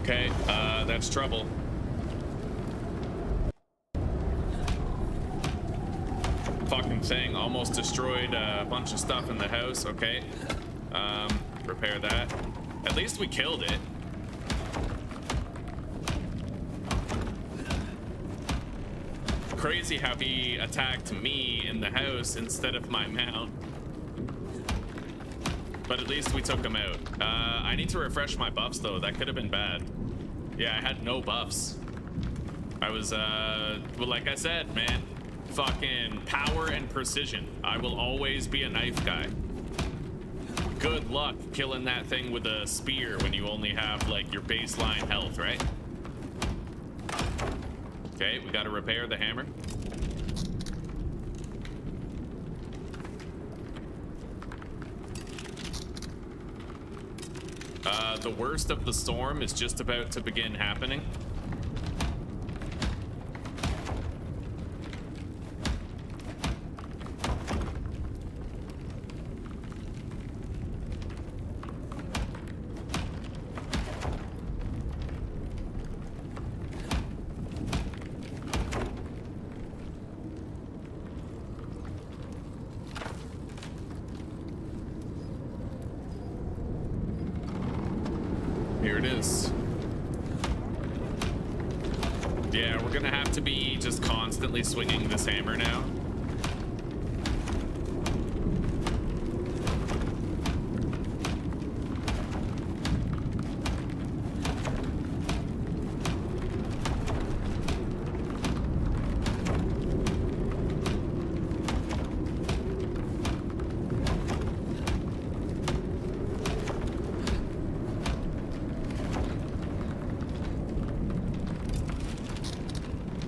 Okay, that's trouble. Fucking thing almost destroyed a bunch of stuff in the house. Okay, repair that. At least we killed it. Crazy how he attacked me in the house instead of my mount. But at least we took him out. I need to refresh my buffs though. That could have been bad. Yeah, I had no buffs. I was, well, like I said, man, fucking power and precision. I will always be a knife guy. Good luck killing that thing with a spear when you only have like your baseline health, right? Okay, we gotta repair the hammer. The worst of the storm is just about to begin happening. Here it is. Yeah, we're gonna have to be just constantly swinging this hammer now.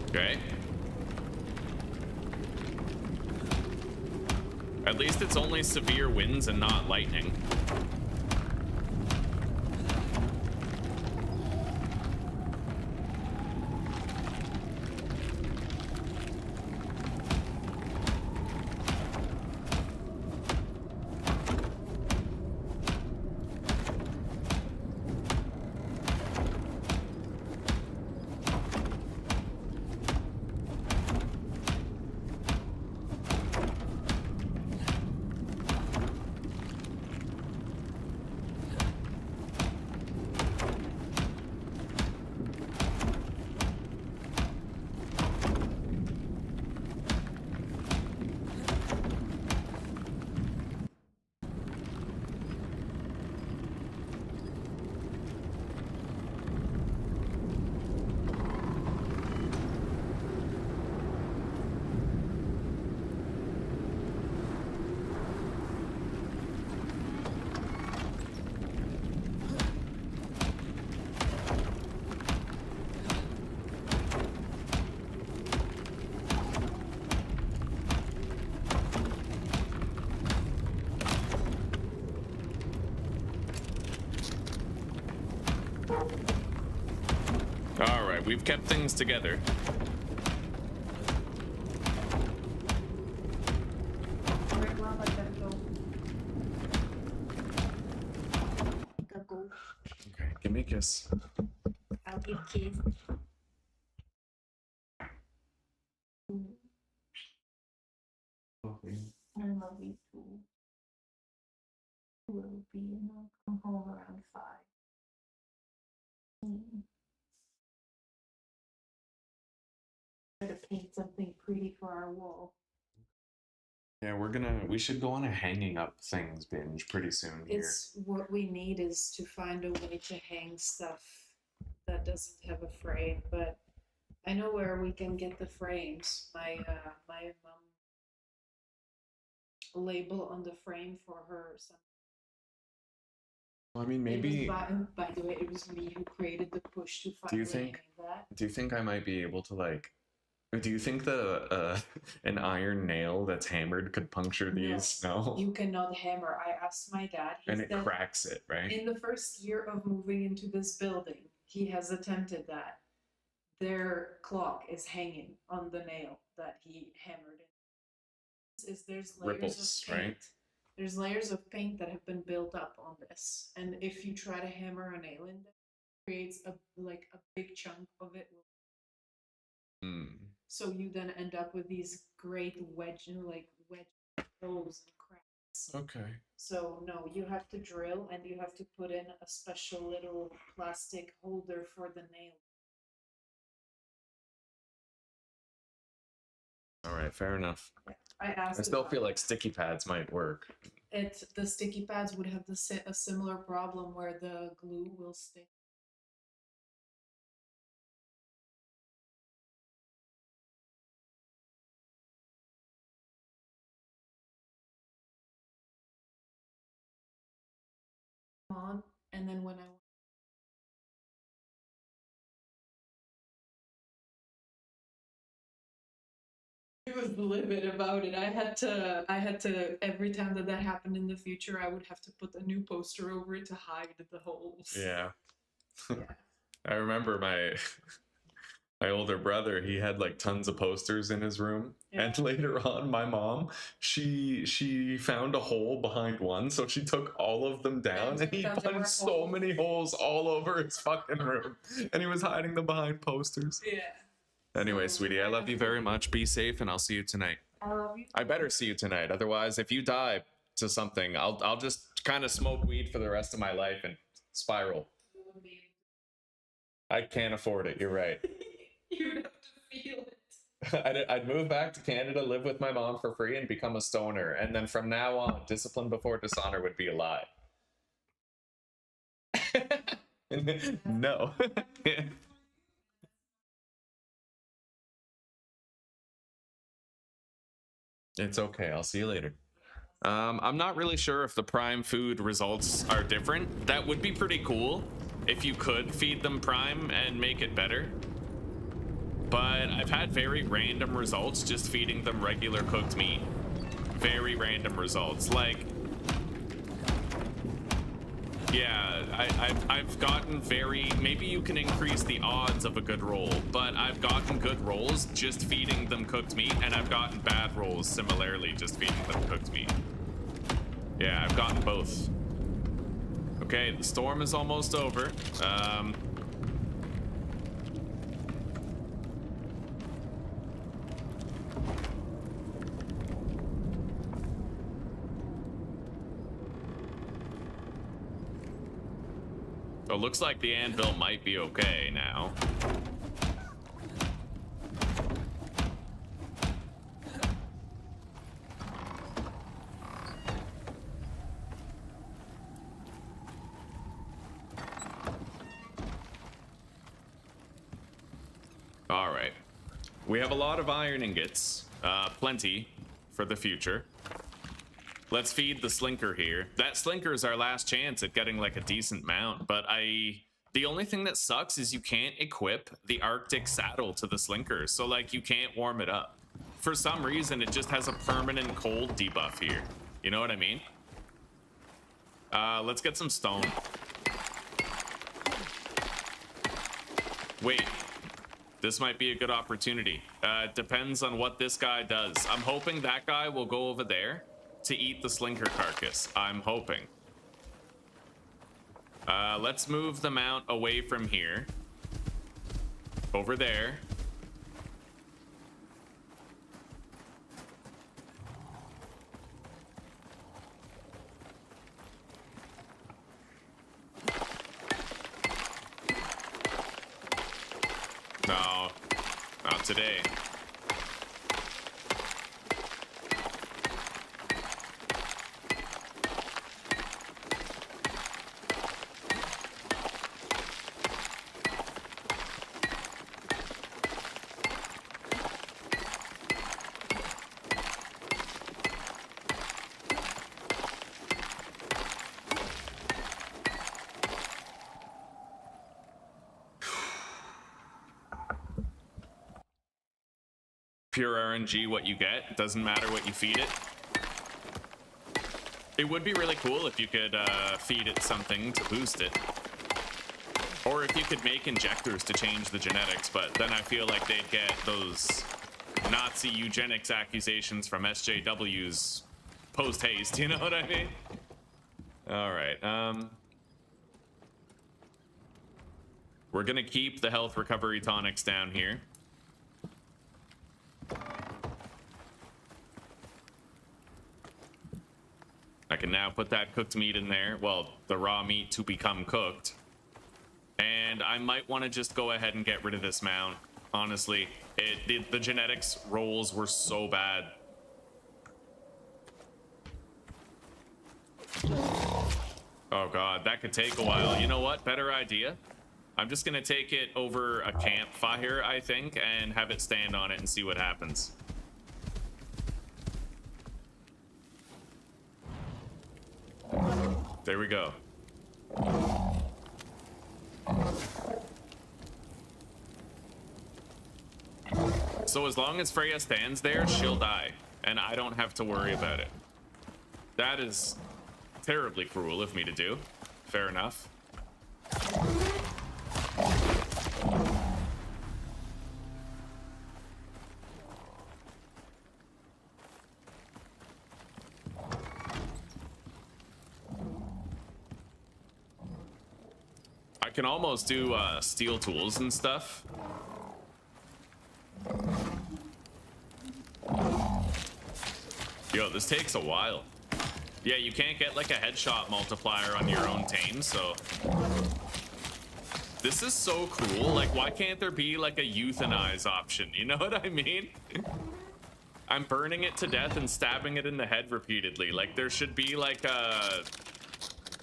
Okay. At least it's only severe winds and not lightning. We've kept things together. Alright, Mom, I gotta go. Gotta go. Okay, give me a kiss. I'll give kiss. I love you too. Will be, and I'll come home around 5. Try to paint something pretty for our wall. Yeah, we should go on a hanging up things binge pretty soon here. It's what we need is to find a way to hang stuff that doesn't have a frame, but I know where we can get the frames. My mom label on the frame for her. I mean, maybe. By the way, it was me who created the push to find that. Do you think I might be able to like? Do you think the an iron nail that's hammered could puncture these? No. You cannot hammer. I asked my dad. And it cracks it, right? In the first year of moving into this building, he has attempted that. Their clock is hanging on the nail that he hammered in. There's layers Ripples, of paint. right? There's layers of paint that have been built up on this, and if you try to hammer a nail in, it creates a big chunk of it. So you then end up with these great wedge holes and cracks. Okay. So no, you have to drill and you have to put in a special little plastic holder for the nail. All right, fair enough. Yeah, I still feel like sticky pads might work. The sticky pads would have a similar problem where the glue will stick. On, and then when I was livid about it. I had to every time that happened in the future, I would have to put a new poster over it to hide the holes. Yeah. Yeah. I remember my older brother, he had like tons of posters in his room. Yeah. And later on, my mom, she found a hole behind one, so she took all of them down, and he punched so many holes all over his fucking room. And he was hiding them behind posters. Yeah. Anyway, sweetie, I love you very much. Be safe, and I'll see you tonight. I love you. I better see you tonight. Otherwise, if you die to something, I'll just kind of smoke weed for the rest of my life and spiral. I can't afford it. You're right. You'd have to feel it. I'd move back to Canada, live with my mom for free, and become a stoner. And then from now on, discipline before dishonor would be a lie. No. It's okay. I'll see you later. I'm not really sure if the prime food results are different. That would be pretty cool if you could feed them prime and make it better. But I've had very random results just feeding them regular cooked meat. Very random results. Like, yeah, I've gotten maybe you can increase the odds of a good roll, but I've gotten good rolls just feeding them cooked meat, and I've gotten bad rolls similarly just feeding them cooked meat. Yeah, I've gotten both. Okay, the storm is almost over. So it looks like the anvil might be okay now. All right. We have a lot of iron ingots, plenty for the future. Let's feed the slinker here. That slinker is our last chance at getting like a decent mount, but the only thing that sucks is you can't equip the Arctic saddle to the slinker, so like you can't warm it up. For some reason, it just has a permanent cold debuff here. You know what I mean? Let's get some stone. Wait, This might be a good opportunity. Depends on what this guy does. I'm hoping that guy will go over there to eat the slinker carcass. I'm hoping. Let's move the mount away from here. Over there. No, not today. Pure RNG, what you get. Doesn't matter what you feed it. It would be really cool if you could feed it something to boost it. Or if you could make injectors to change the genetics, but then I feel like they'd get those Nazi eugenics accusations from SJWs post-haste, you know what I mean? Alright, we're gonna keep the health recovery tonics down here. I can now put that cooked meat in there. Well, the raw meat to become cooked. And I might want to just go ahead and get rid of this mount. Honestly, the genetics rolls were so bad. Oh god, that could take a while. You know what? Better idea. I'm just gonna take it over a campfire, I think, and have it stand on it and see what happens. There we go. So as long as Freya stands there, she'll die, and I don't have to worry about it. That is terribly cruel of me to do. Fair enough. I can almost do steel tools and stuff. Yo, this takes a while. Yeah, you can't get like a headshot multiplier on your own tame, so... This is so cruel. Like, why can't there be like a euthanize option? You know what I mean? I'm burning it to death and stabbing it in the head repeatedly. Like, there should be like a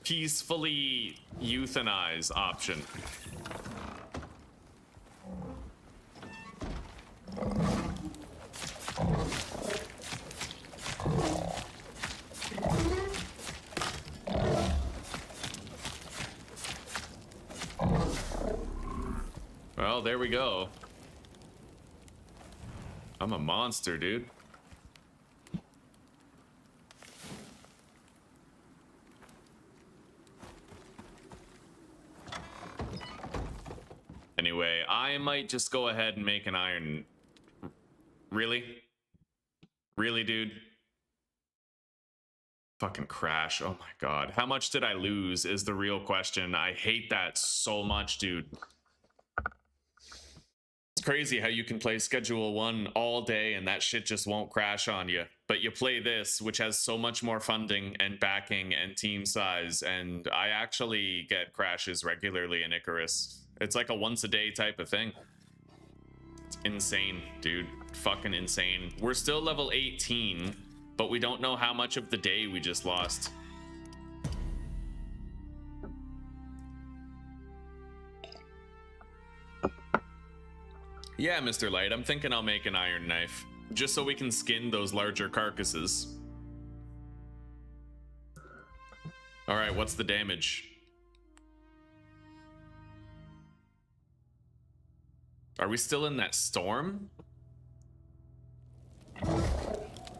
peacefully euthanize option. Well, there we go. I'm a monster, dude. Anyway, I might just go ahead and make an iron. Really? Really, dude? Fucking crash. Oh my god. How much did I lose is the real question. I hate that so much, dude. It's crazy how you can play Schedule 1 all day and that shit just won't crash on you. But you play this, which has so much more funding and backing and team size, and I actually get crashes regularly in Icarus. It's like a once a day type of thing. It's insane, dude. Fucking insane. We're still level 18, but we don't know how much of the day we just lost. Yeah, Mr. Light, I'm thinking I'll make an iron knife, just so we can skin those larger carcasses. All right, what's the damage? Are we still in that storm?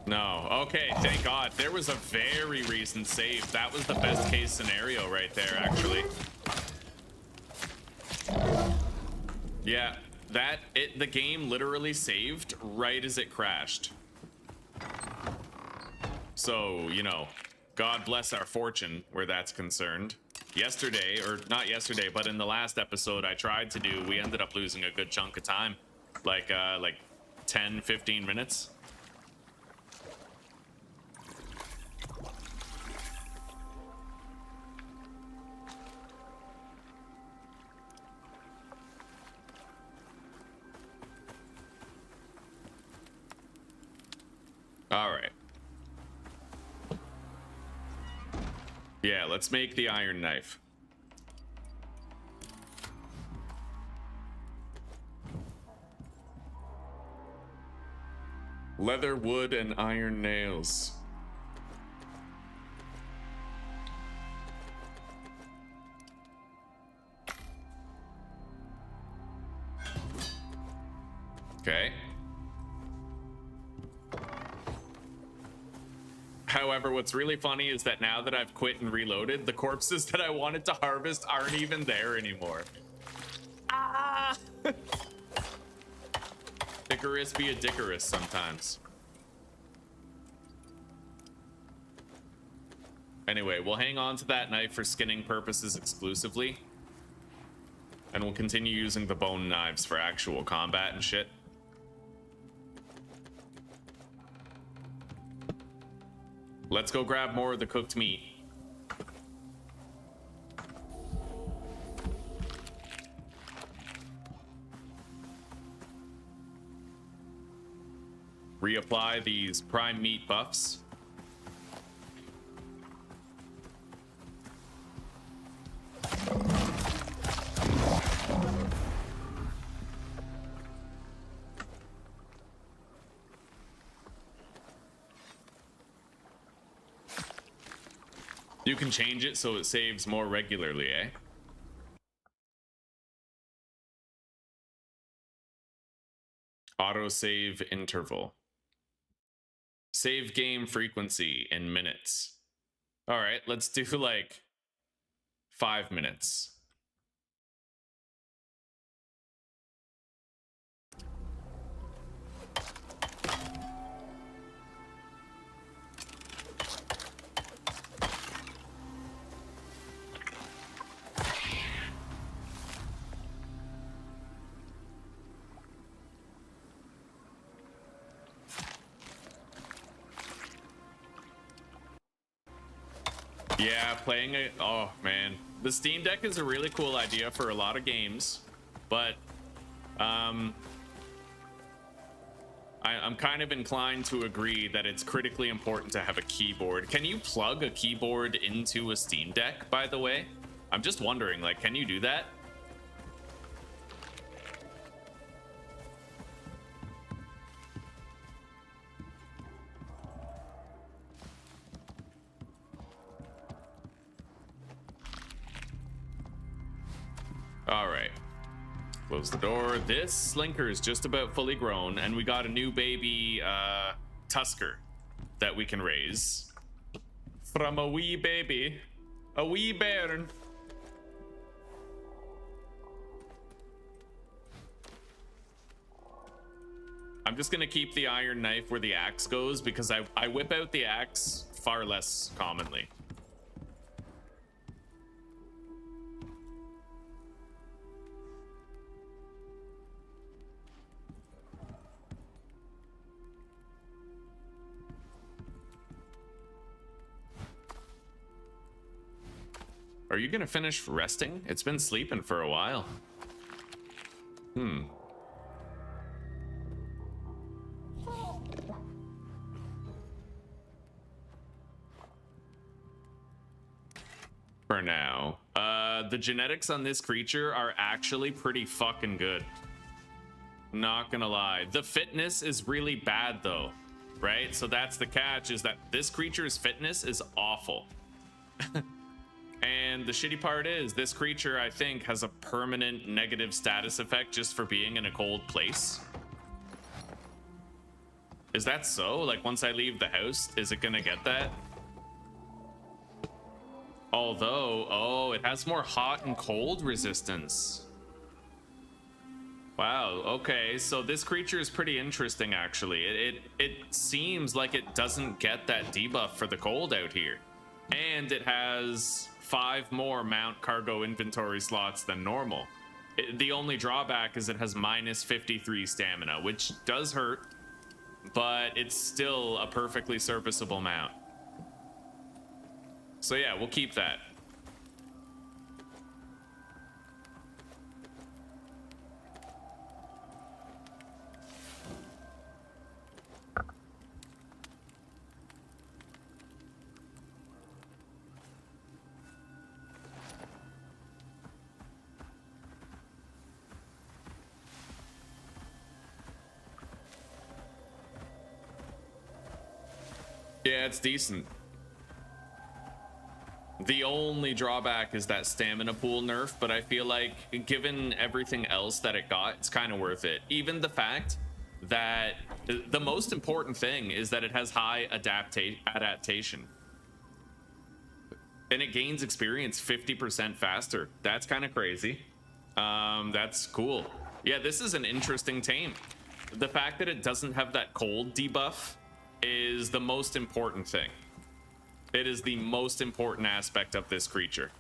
No. Okay, thank God. There was a very recent save. That was the best case scenario right there, actually. Yeah, the game literally saved right as it crashed. So, you know, God bless our fortune where that's concerned. Yesterday, or not yesterday, but in the last episode I tried to do, we ended up losing a good chunk of time. Like 10, 15 minutes. All right. Yeah, let's make the iron knife. Leather, wood, and iron nails. Okay. However, what's really funny is that now that I've quit and reloaded, the corpses that I wanted to harvest aren't even there anymore. Ah! Icarus be a dickarus sometimes. Anyway, we'll hang on to that knife for skinning purposes exclusively. And we'll continue using the bone knives for actual combat and shit. Let's go grab more of the cooked meat. Reapply these prime meat buffs. You can change it so it saves more regularly, eh? Autosave interval. Save game frequency in minutes. All right, let's do like 5 minutes. Yeah, playing it. Oh man, the Steam Deck is a really cool idea for a lot of games, but I'm kind of inclined to agree that it's critically important to have a keyboard. Can you plug a keyboard into a Steam Deck, by the way? I'm just wondering, like, can you do that? All right, close the door. This slinker is just about fully grown, and we got a new baby tusker that we can raise from a wee baby, a wee bairn. I'm just gonna keep the iron knife where the axe goes because I whip out the axe far less commonly. Are you gonna finish resting? It's been sleeping for a while. For now. The genetics on this creature are actually pretty fucking good. Not gonna lie. The fitness is really bad though, right? So that's the catch, is that this creature's fitness is awful. And the shitty part is this creature, I think, has a permanent negative status effect just for being in a cold place. Is that so? Like, once I leave the house, is it gonna get that? Although, oh, it has more hot and cold resistance. Wow, okay, so this creature is pretty interesting actually. It seems like it doesn't get that debuff for the cold out here. And it has 5 more mount cargo inventory slots than normal. The only drawback is it has minus 53 stamina, which does hurt, but it's still a perfectly serviceable mount. So yeah, we'll keep that. Yeah, it's decent. The only drawback is that stamina pool nerf, but I feel like given everything else that it got, it's kind of worth it. Even the fact that the most important thing is that it has high adaptation. And it gains experience 50% faster. That's kind of crazy. That's cool. Yeah, this is an interesting tame. The fact that it doesn't have that cold debuff is the most important thing. It is the most important aspect of this creature.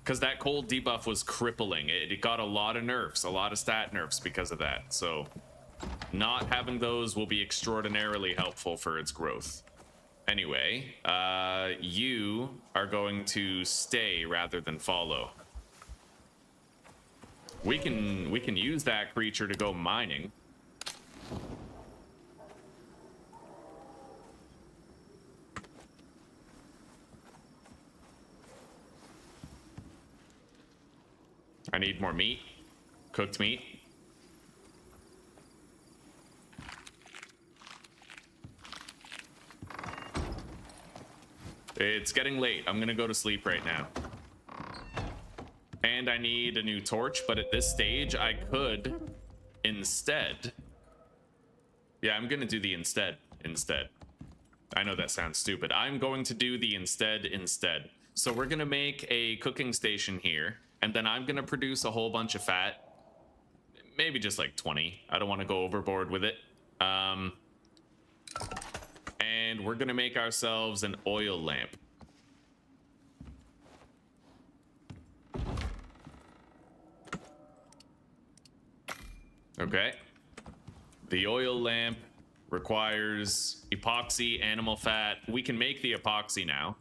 Because that cold debuff was crippling. It got a lot of nerfs, a lot of stat nerfs because of that. So not having those will be extraordinarily helpful for its growth. Anyway, you are going to stay rather than follow. We can use that creature to go mining. I need more meat, cooked meat. It's getting late. I'm gonna go to sleep right now. And I need a new torch, but at this stage, I could instead. Yeah, I'm gonna do the instead. I know that sounds stupid. I'm going to do the instead. So we're gonna make a cooking station here. And then I'm going to produce a whole bunch of fat. Maybe just like 20. I don't want to go overboard with it. And we're going to make ourselves an oil lamp. Okay. The oil lamp requires epoxy, animal fat. We can make the epoxy now.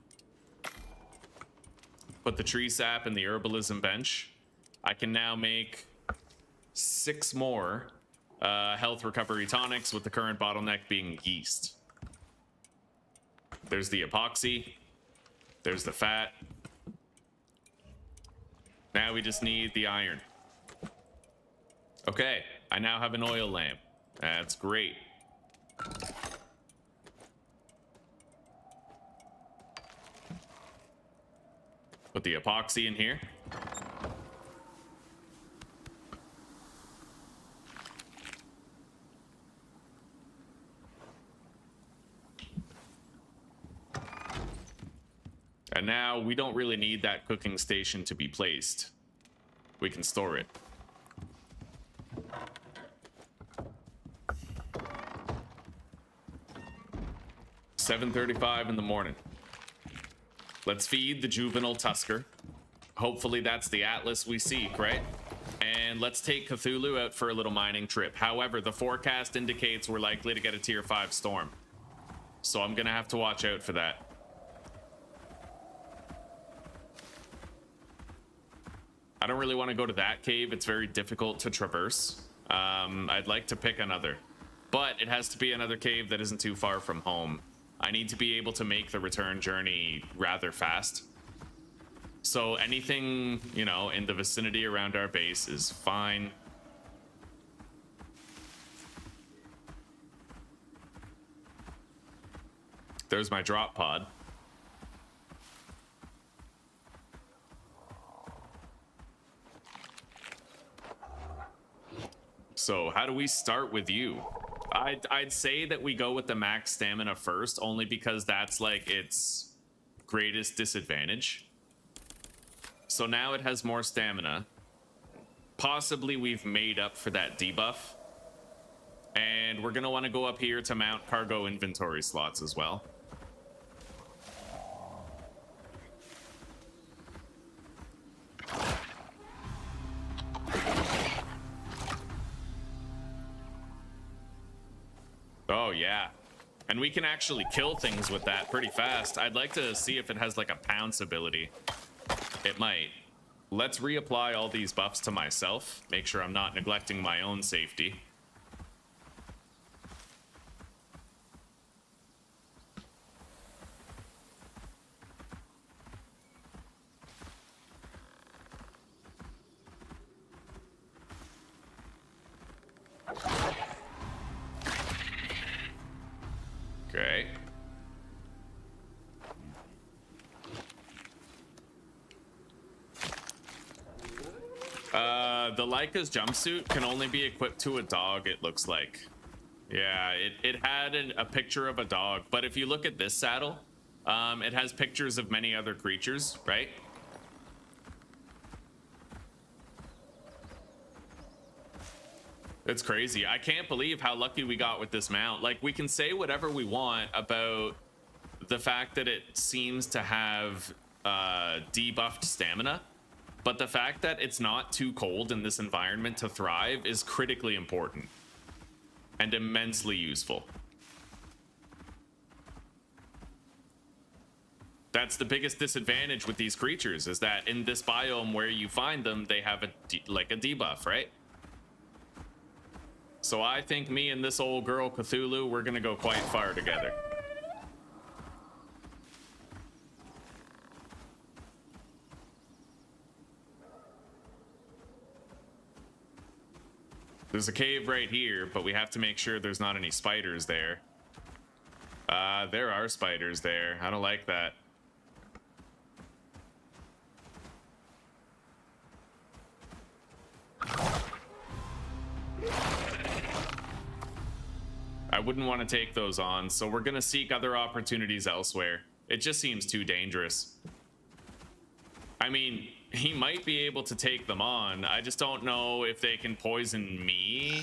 Put the tree sap in the herbalism bench. I can now make 6 more health recovery tonics, with the current bottleneck being yeast. There's the epoxy. There's the fat. Now we just need the iron. Okay, I now have an oil lamp. That's great. Put the epoxy in here. And now we don't really need that cooking station to be placed. We can store it. $7:35 in the morning. Let's feed the juvenile Tusker. Hopefully that's the Atlas we seek, right? And let's take Cthulhu out for a little mining trip. However, the forecast indicates we're likely to get a tier 5 storm. So I'm gonna have to watch out for that. I don't really want to go to that cave. It's very difficult to traverse. I'd like to pick another. But it has to be another cave that isn't too far from home. I need to be able to make the return journey rather fast. So anything, you know, in the vicinity around our base is fine. There's my drop pod. So how do we start with you? I'd say that we go with the max stamina first, only because that's like its greatest disadvantage. So now it has more stamina. possibly we've made up for that debuff. And we're going to want to go up here to mount cargo inventory slots as well. Oh, yeah. And we can actually kill things with that pretty fast. I'd like to see if it has like a pounce ability. It might. Let's reapply all these buffs to myself. Make sure I'm not neglecting my own safety. Okay. The Leica's jumpsuit can only be equipped to a dog, it looks like. Yeah, it had a picture of a dog, but if you look at this saddle, it has pictures of many other creatures, right? It's crazy. I can't believe how lucky we got with this mount. Like, we can say whatever we want about the fact that it seems to have debuffed stamina, but the fact that it's not too cold in this environment to thrive is critically important and immensely useful. That's the biggest disadvantage with these creatures, is that in this biome where you find them, they have a debuff, right? So I think me and this old girl Cthulhu, we're gonna go quite far together. There's a cave right here, but we have to make sure there's not any spiders there. There are spiders there. I don't like that. I wouldn't want to take those on, so we're gonna seek other opportunities elsewhere. It just seems too dangerous. I mean, he might be able to take them on. I just don't know if they can poison me.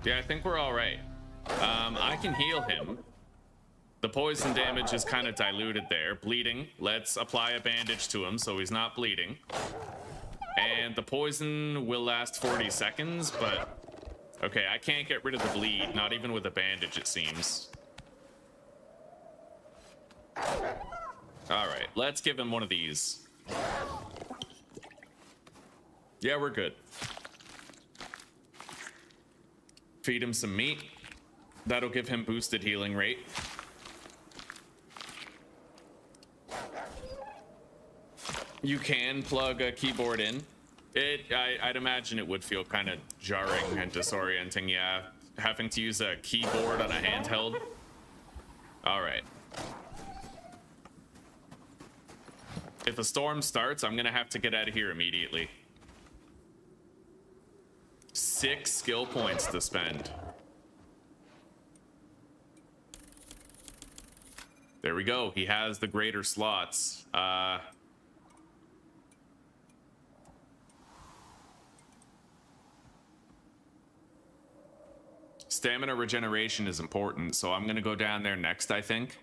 Yeah, I think we're all right. I can heal him. The poison damage is kind of diluted there. Bleeding. Let's apply a bandage to him so he's not bleeding. And the poison will last 40 seconds, but... Okay, I can't get rid of the bleed, not even with a bandage, it seems. Alright, let's give him one of these. Yeah, we're good. Feed him some meat. That'll give him boosted healing rate. You can plug a keyboard in. I'd imagine it would feel kind of jarring and disorienting, yeah. Having to use a keyboard on a handheld. All right. If a storm starts, I'm gonna have to get out of here immediately. 6 skill points to spend. There we go. He has the greater slots. Stamina regeneration is important, so I'm gonna go down there next, I think.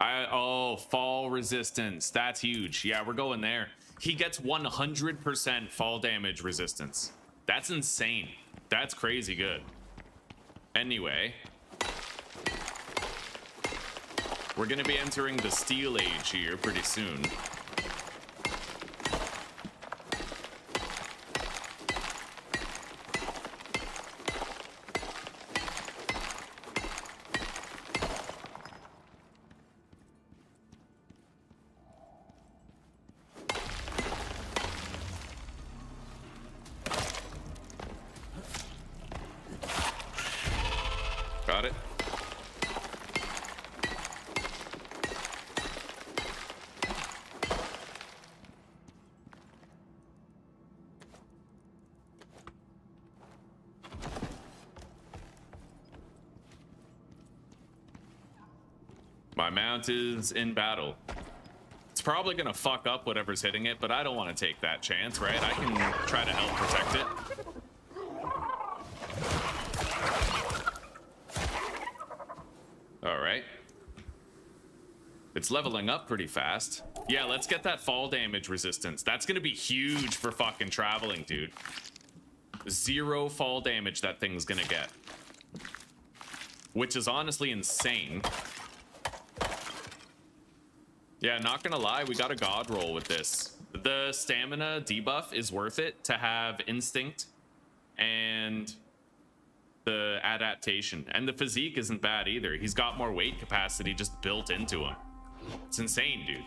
Oh, fall resistance. That's huge. Yeah, we're going there. He gets 100% fall damage resistance. That's insane. That's crazy good. Anyway, we're gonna be entering the Steel Age here pretty soon. Got it. My mount is in battle. It's probably gonna fuck up whatever's hitting it, but I don't want to take that chance, right? I can try to help protect it. All right. It's leveling up pretty fast. Yeah, let's get that fall damage resistance. That's gonna be huge for fucking traveling, dude. 0 fall damage that thing's gonna get. Which is honestly insane. Yeah, not gonna lie, we got a god roll with this. The stamina debuff is worth it to have instinct and the adaptation. And the physique isn't bad either. He's got more weight capacity just built into him. It's insane, dude.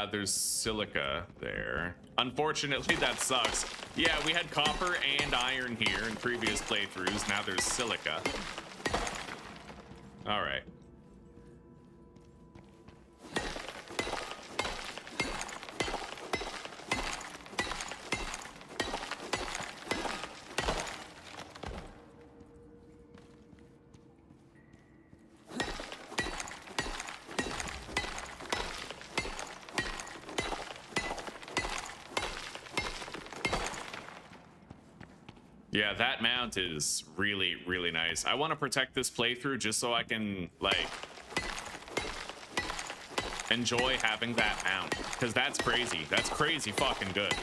There's silica there. Unfortunately, that sucks. Yeah, we had copper and iron here in previous playthroughs. Now there's silica. All right. Yeah, that mount is really, really nice. I want to protect this playthrough just so I can, like, enjoy having that mount. Because that's crazy. That's crazy fucking good.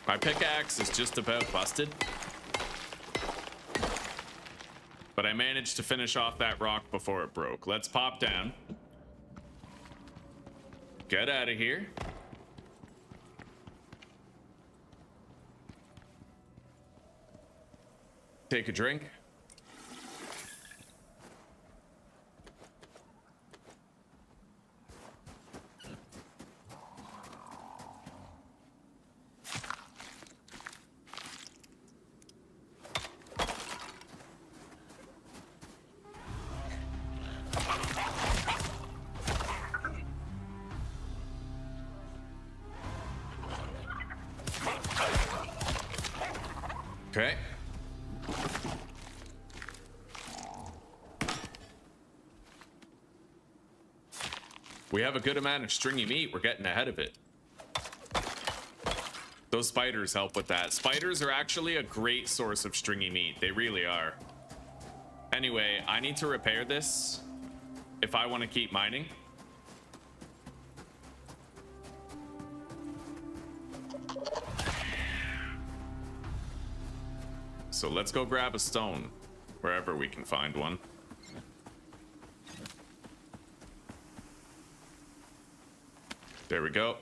My pickaxe is just about busted. But I managed to finish off that rock before it broke. Let's pop down. Get out of here. Take a drink. Okay. We have a good amount of stringy meat. We're getting ahead of it. Those spiders help with that. Spiders are actually a great source of stringy meat. They really are. Anyway, I need to repair this if I want to keep mining. So let's go grab a stone, wherever we can find one. There we go.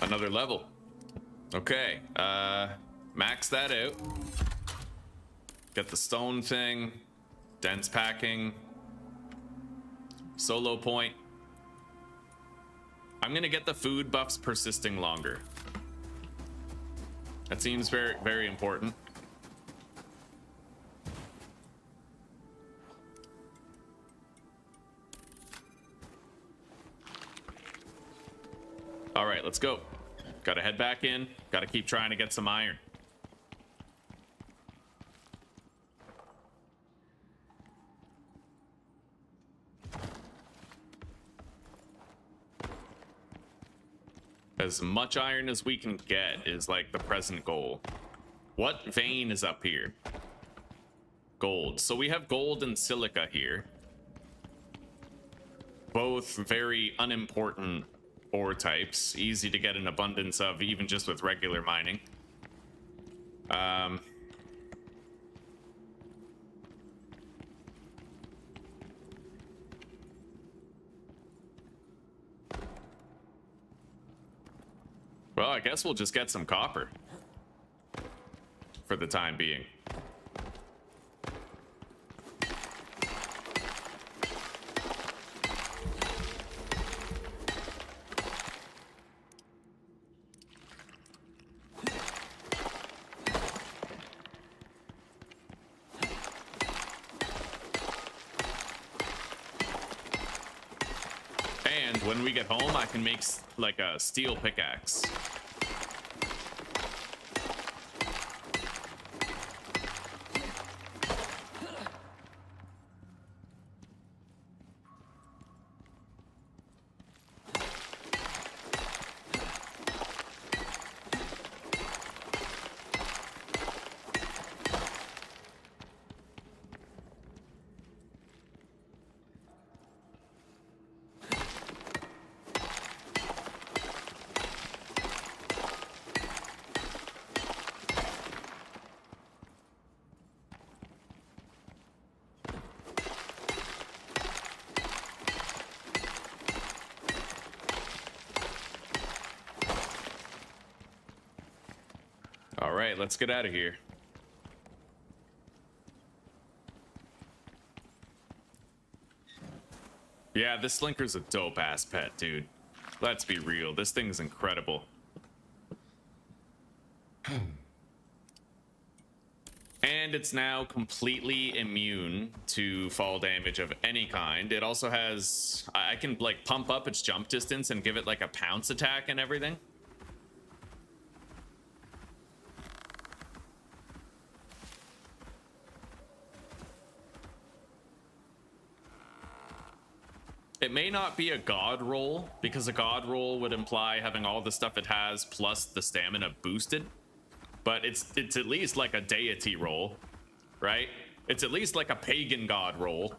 Another level. Okay, max that out. Get the stone thing, dense packing, solo point. I'm gonna get the food buffs persisting longer. That seems very, very important. All right, let's go. Gotta head back in. Gotta keep trying to get some iron. As much iron as we can get is like the present goal. What vein is up here? Gold. So we have gold and silica here. both very unimportant ore types, easy to get an abundance of even just with regular mining. Well, I guess we'll just get some copper for the time being. And when we get home, I can make like a steel pickaxe. All right, let's get out of here. Yeah, this Slinker's a dope-ass pet, dude. Let's be real, this thing's incredible. And it's now completely immune to fall damage of any kind. It also has... I can, like, pump up its jump distance and give it, like, a pounce attack and everything. It may not be a god roll, because a god roll would imply having all the stuff it has plus the stamina boosted. But it's at least like a deity roll, right? It's at least like a pagan god roll.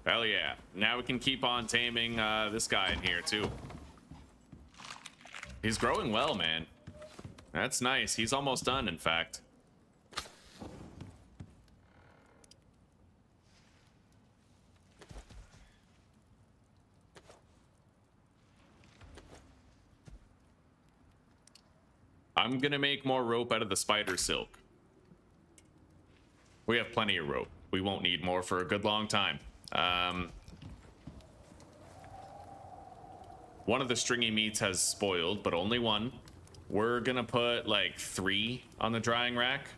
Hell yeah. Now we can keep on taming this guy in here too. He's growing well, man. That's nice. He's almost done, in fact. I'm gonna make more rope out of the spider silk. We have plenty of rope. We won't need more for a good long time. One of the stringy meats has spoiled, but only one. We're gonna put like 3 on the drying rack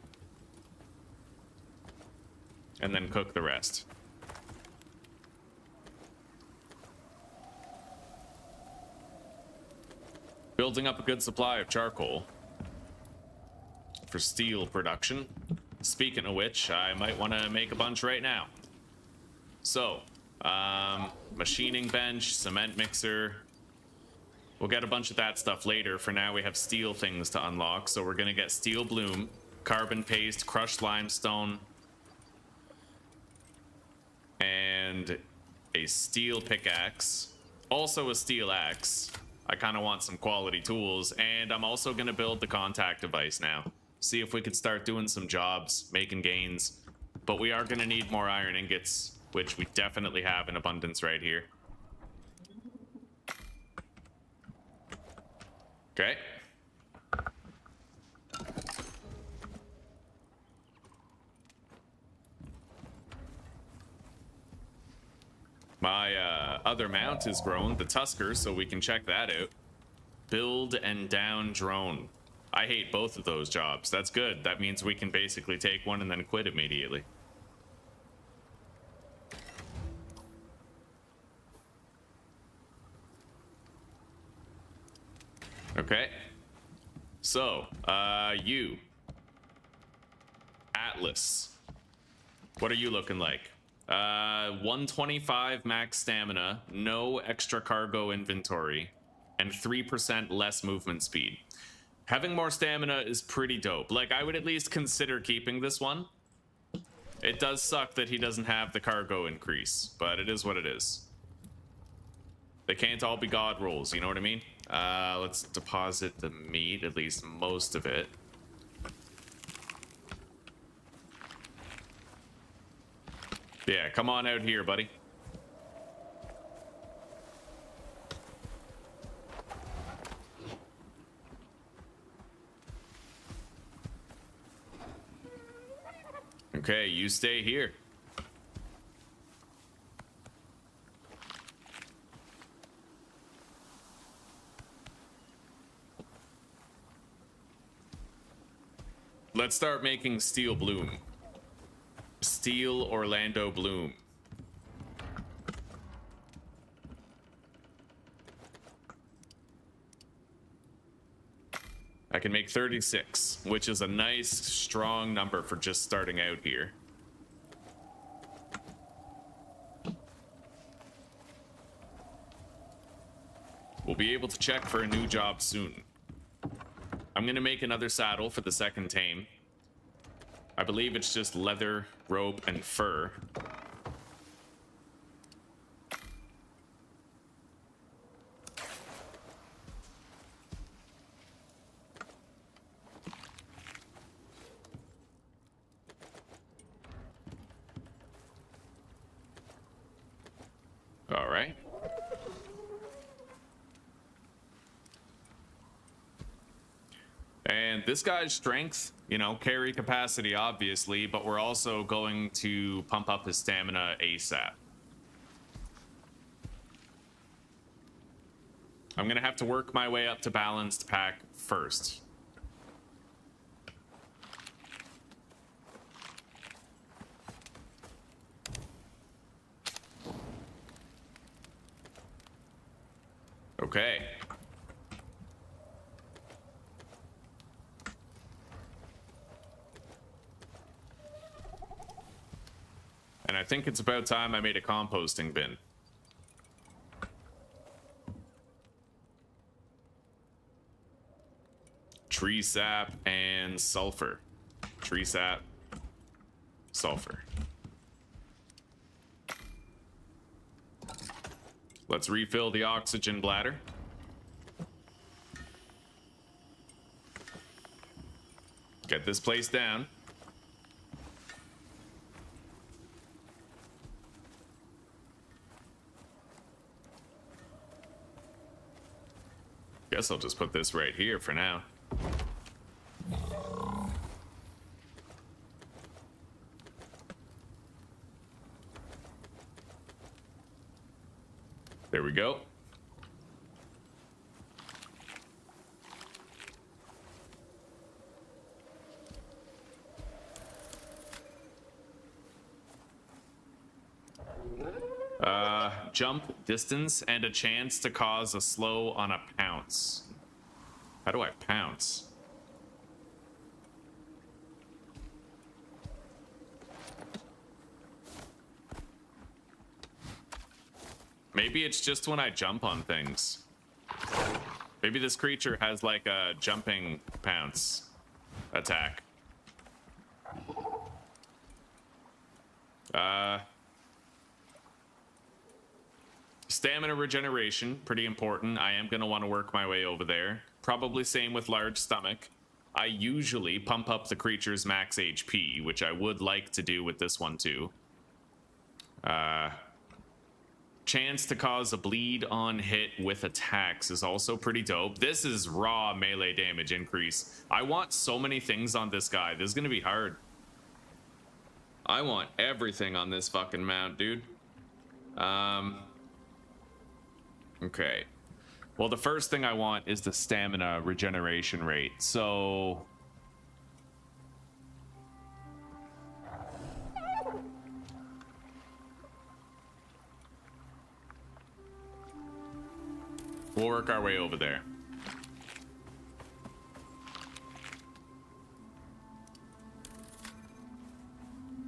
and then cook the rest. Building up a good supply of charcoal for steel production. Speaking of which, I might want to make a bunch right now. So, machining bench, cement mixer. We'll get a bunch of that stuff later. For now, we have steel things to unlock. So we're gonna get steel bloom, carbon paste, crushed limestone, and a steel pickaxe. Also a steel axe. I kind of want some quality tools, and I'm also gonna build the contact device now. See if we could start doing some jobs, making gains. But we are gonna need more iron ingots, which we definitely have in abundance right here. Okay. My other mount is grown, the Tusker, so we can check that out. Build and down drone. I hate both of those jobs. That's good. That means we can basically take one and then quit immediately. Okay. So, you. Atlas. What are you looking like? 125 max stamina, no extra cargo inventory, and 3% less movement speed. Having more stamina is pretty dope. Like, I would at least consider keeping this one. It does suck that he doesn't have the cargo increase, but it is what it is. They can't all be god rolls, you know what I mean? Let's deposit the meat, at least most of it. Yeah, come on out here, buddy. Okay, you stay here. Let's start making steel bloom. Steel Orlando bloom. I can make 36, which is a nice, strong number for just starting out here. We'll be able to check for a new job soon. I'm gonna make another saddle for the second tame. I believe it's just leather, rope, and fur. All right. And this guy's strength, you know, carry capacity, obviously, but we're also going to pump up his stamina ASAP. I'm gonna have to work my way up to balanced pack first. Okay. And I think it's about time I made a composting bin. Tree sap and sulfur. Tree sap, sulfur. Let's refill the oxygen bladder. Get this place down. Guess I'll just put this right here for now. There we go. Jump, distance, and a chance to cause a slow on a pounce. How do I pounce? Maybe it's just when I jump on things. Maybe this creature has like a jumping pounce attack. Stamina regeneration, pretty important. I am gonna want to work my way over there. Probably same with large stomach. I usually pump up the creature's max HP, which I would like to do with this one too. Chance to cause a bleed on hit with attacks is also pretty dope. This is raw melee damage increase. I want so many things on this guy. This is gonna be hard. I want everything on this fucking mount, dude. Okay. Well, the first thing I want is the stamina regeneration rate. So we'll work our way over there.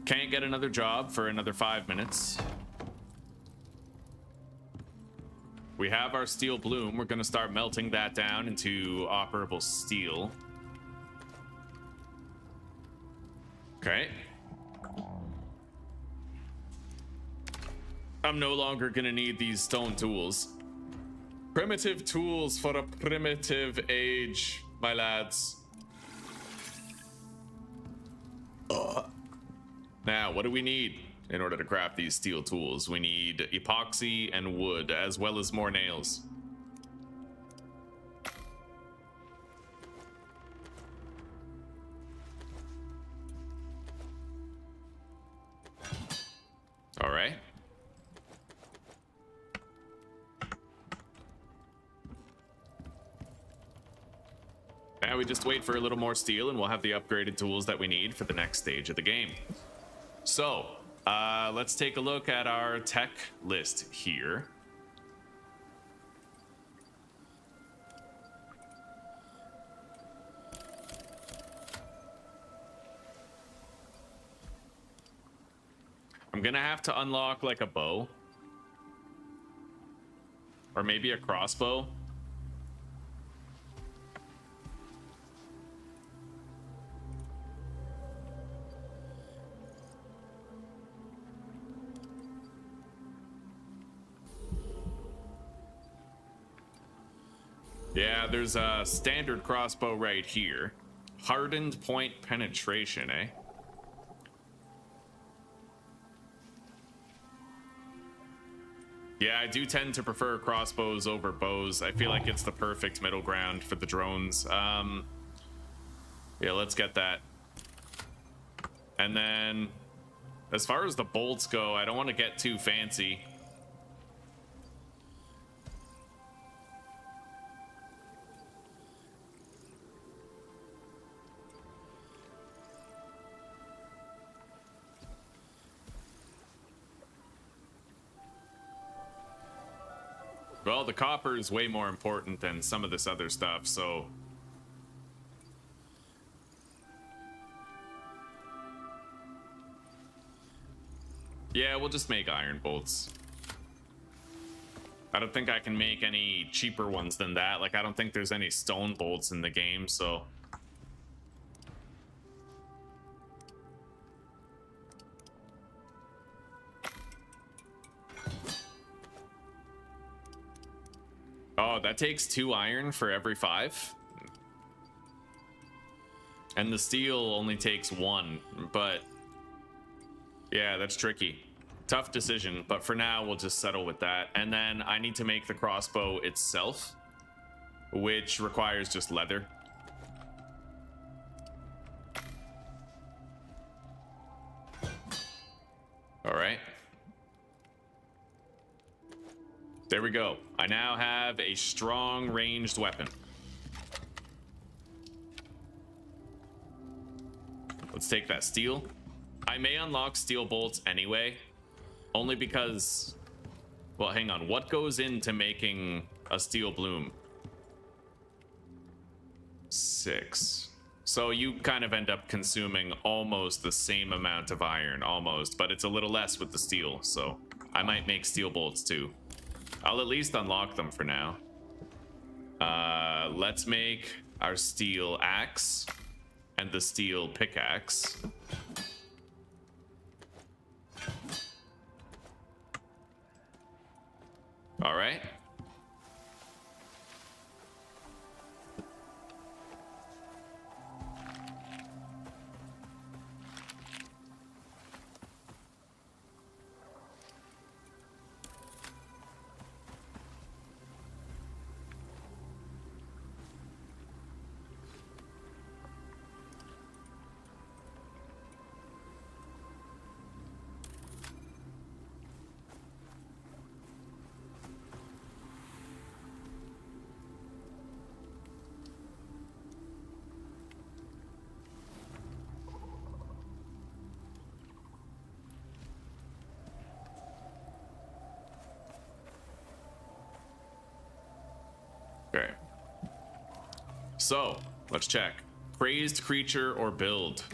Can't get another job for another 5 minutes. We have our steel bloom. We're going to start melting that down into operable steel. Okay. I'm no longer going to need these stone tools. Primitive tools for a primitive age, my lads. Now, what do we need in order to craft these steel tools? We need epoxy and wood, as well as more nails. All right. Now we just wait for a little more steel and we'll have the upgraded tools that we need for the next stage of the game. So, let's take a look at our tech list here. I'm gonna have to unlock like a bow. Or maybe a crossbow. Yeah, there's a standard crossbow right here. Hardened point penetration, eh? Yeah, I do tend to prefer crossbows over bows. I feel like it's the perfect middle ground for the drones. Yeah, let's get that. And then, as far as the bolts go, I don't want to get too fancy. Well, the copper is way more important than some of this other stuff, so... Yeah, we'll just make iron bolts. I don't think I can make any cheaper ones than that. Like, I don't think there's any stone bolts in the game, so... Oh, that takes 2 iron for every 5. And the steel only takes 1, but yeah, that's tricky. Tough decision, but for now we'll just settle with that. And then I need to make the crossbow itself, which requires just leather. All right. There we go. I now have a strong ranged weapon. Let's take that steel. I may unlock steel bolts anyway, only because, well, hang on. What goes into making a steel bloom? 6. So you kind of end up consuming almost the same amount of iron, almost, but it's a little less with the steel, so I might make steel bolts too. I'll at least unlock them for now. Let's make our steel axe and the steel pickaxe. All right. Okay. So, let's check. Praised creature or build.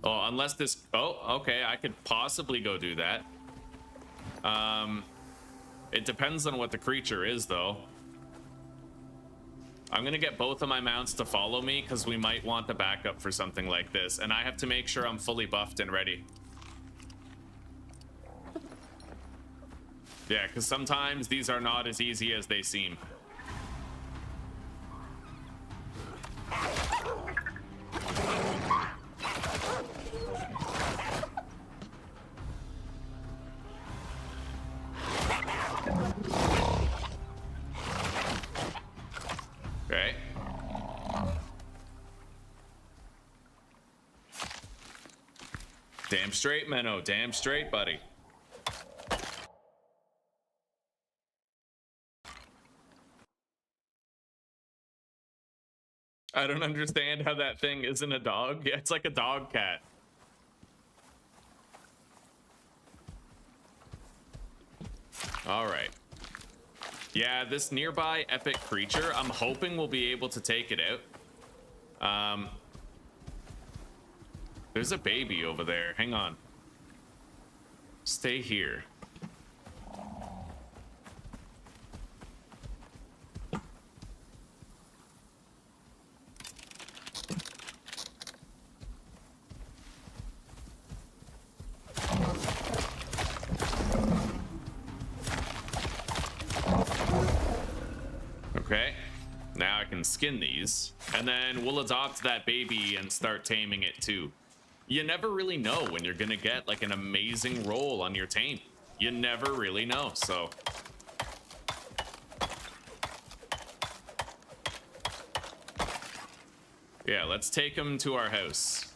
Oh, unless this... Oh, okay, I could possibly go do that. It depends on what the creature is, though. I'm gonna get both of my mounts to follow me, because we might want the backup for something like this, and I have to make sure I'm fully buffed and ready. Yeah, because sometimes these are not as easy as they seem. Okay. Damn straight, Menno. Damn straight, buddy. I don't understand how that thing isn't a dog. Yeah, it's like a dog cat. All right. Yeah, this nearby epic creature, I'm hoping we'll be able to take it out. There's a baby over there. Hang on. Stay here. Okay, now I can skin these, and then we'll adopt that baby and start taming it too. You never really know when you're gonna get like an amazing roll on your tame. You never really know, so. Yeah, let's take him to our house.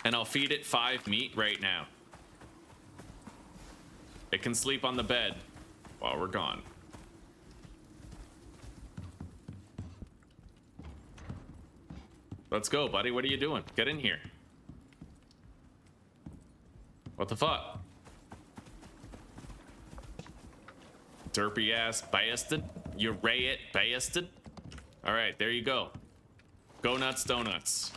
And I'll feed it 5 meat right now. It can sleep on the bed while we're gone. Let's go, buddy. What are you doing? Get in here. What the fuck? Derpy ass bastard. You ray it bastard. All right, there you go. Go nuts, donuts.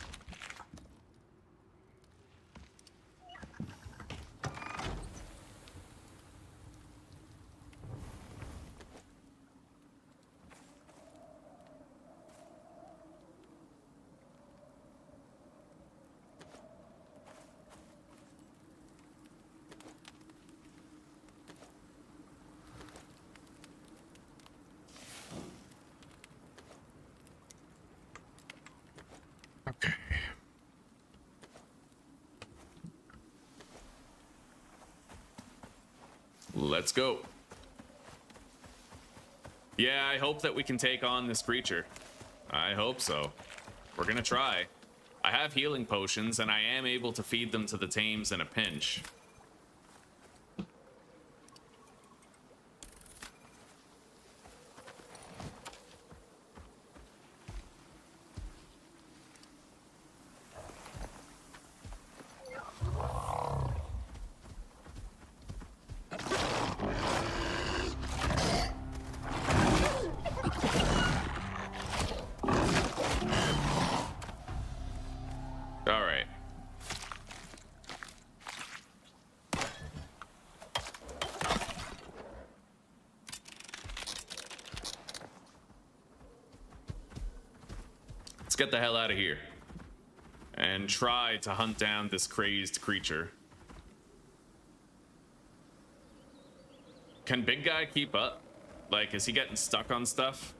Okay. Let's go. Yeah, I hope that we can take on this creature. I hope so. We're gonna try. I have healing potions, and I am able to feed them to the tames in a pinch. Let's get the hell out of here and try to hunt down this crazed creature. Can big guy keep up? Like, is he getting stuck on stuff?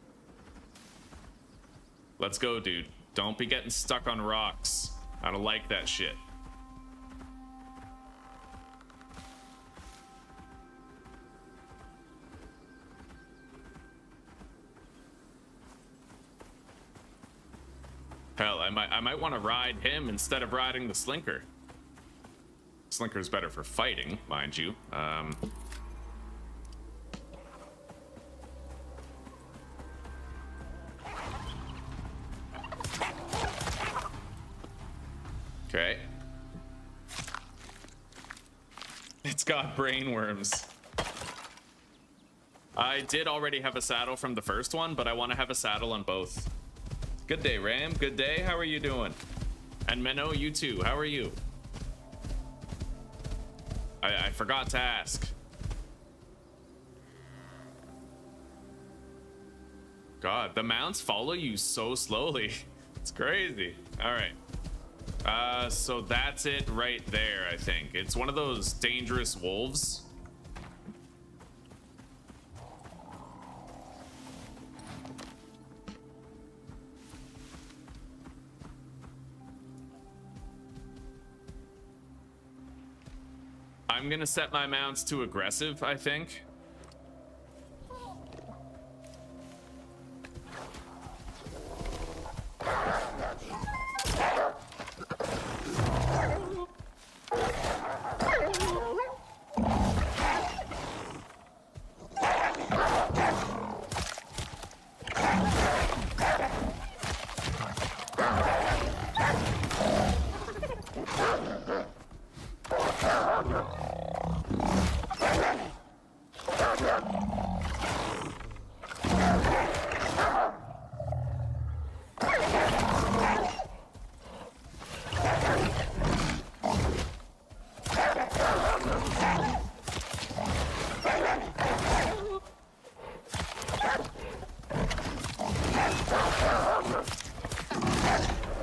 Let's go, dude. Don't be getting stuck on rocks. I don't like that shit. Hell, I might want to ride him instead of riding the Slinker. Slinker's better for fighting, mind you. Okay. It's got brain worms. I did already have a saddle from the first one, but I want to have a saddle on both. Good day, Ram. Good day. How are you doing? And Menno, you too. How are you? I forgot to ask. God, the mounts follow you so slowly. It's crazy. All right. So that's it right there, I think. It's one of those dangerous wolves. I'm gonna set my mounts to aggressive, I think.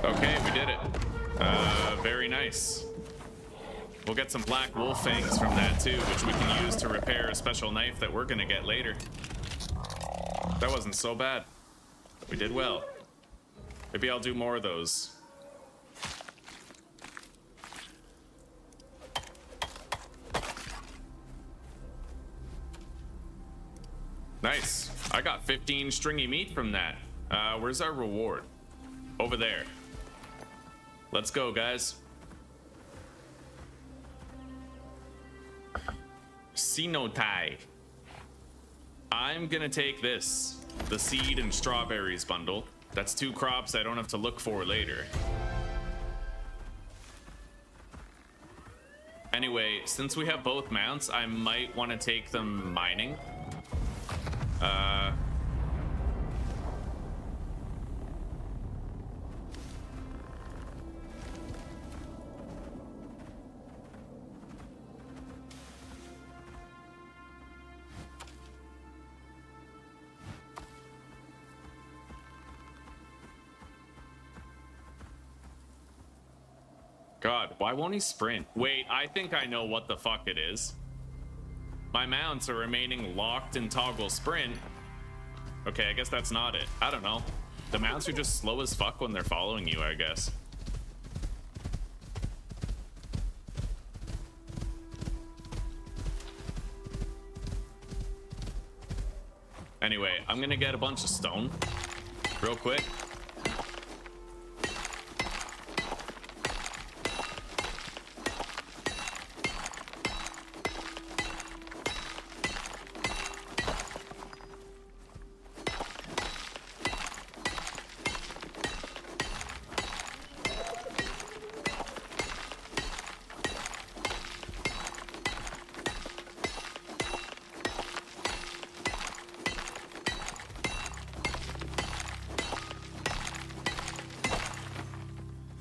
Okay, we did it. Very nice. We'll get some black wolf fangs from that too, which we can use to repair a special knife that we're gonna get later. That wasn't so bad. We did well. Maybe I'll do more of those. Nice. I got 15 stringy meat from that. Where's our reward? Over there. Let's go, guys. Sinotai. I'm gonna take this, the seed and strawberries bundle. That's 2 crops I don't have to look for later. Anyway, since we have both mounts, I might want to take them mining. God, why won't he sprint? Wait, I think I know what the fuck it is. My mounts are remaining locked in toggle sprint. Okay, I guess that's not it. I don't know. The mounts are just slow as fuck when they're following you, I guess. Anyway, I'm gonna get a bunch of stone real quick.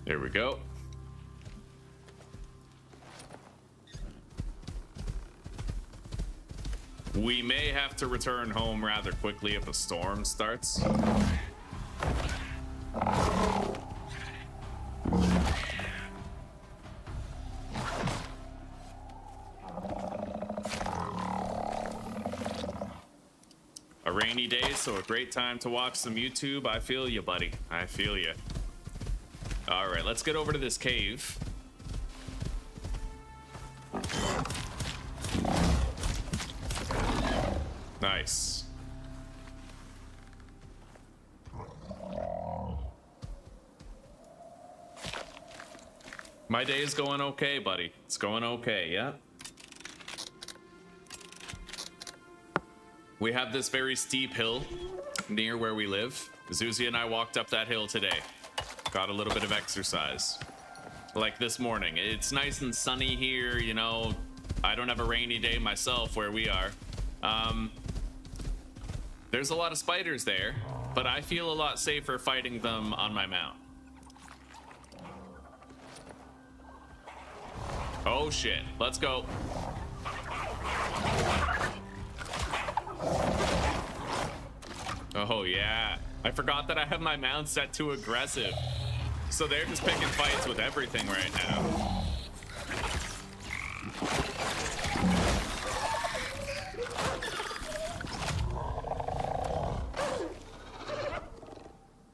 There we go. We may have to return home rather quickly if a storm starts. A rainy day, so a great time to watch some YouTube. I feel you, buddy. I feel you. All right, let's get over to this cave. Nice. My day is going okay, buddy. It's going okay, yeah? We have this very steep hill near where we live. Zuzi and I walked up that hill today. Got a little bit of exercise. Like this morning. It's nice and sunny here, you know. I don't have a rainy day myself where we are. There's a lot of spiders there, but I feel a lot safer fighting them on my mount. Oh shit, let's go. Oh yeah, I forgot that I have my mount set to aggressive. So they're just picking fights with everything right now.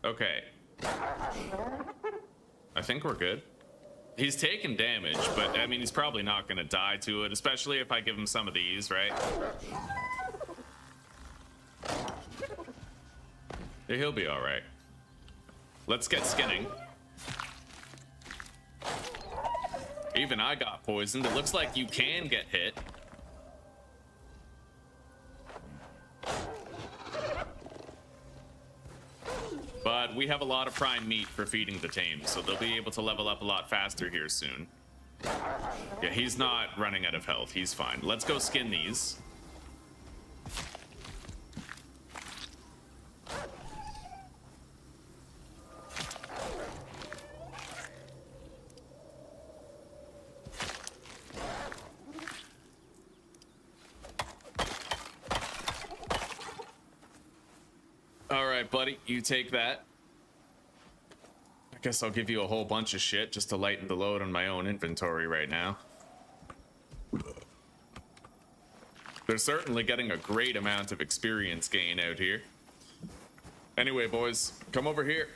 Okay. I think we're good. He's taking damage, but I mean, he's probably not gonna die to it, especially if I give him some of these, right? Yeah, he'll be all right. Let's get skinning. Even I got poisoned. It looks like you can get hit. But we have a lot of prime meat for feeding the tame, so they'll be able to level up a lot faster here soon. Yeah, he's not running out of health. He's fine. Let's go skin these. All right, buddy, you take that. I guess I'll give you a whole bunch of shit just to lighten the load on my own inventory right now. They're certainly getting a great amount of experience gain out here. Anyway, boys, come over here.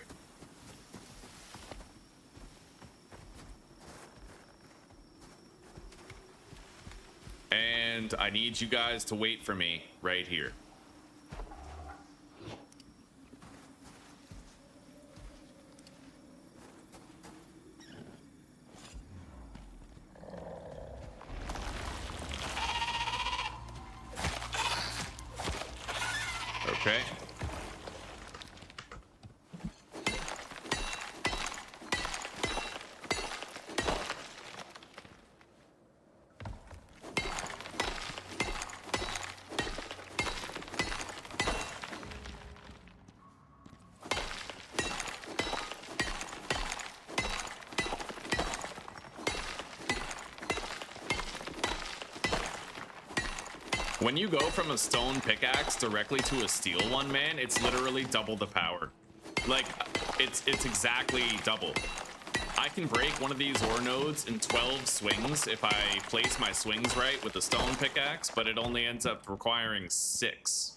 And I need you guys to wait for me right here. Okay. When you go from a stone pickaxe directly to a steel one, man, it's literally double the power. Like, it's exactly double. I can break one of these ore nodes in 12 swings if I place my swings right with the stone pickaxe, but it only ends up requiring 6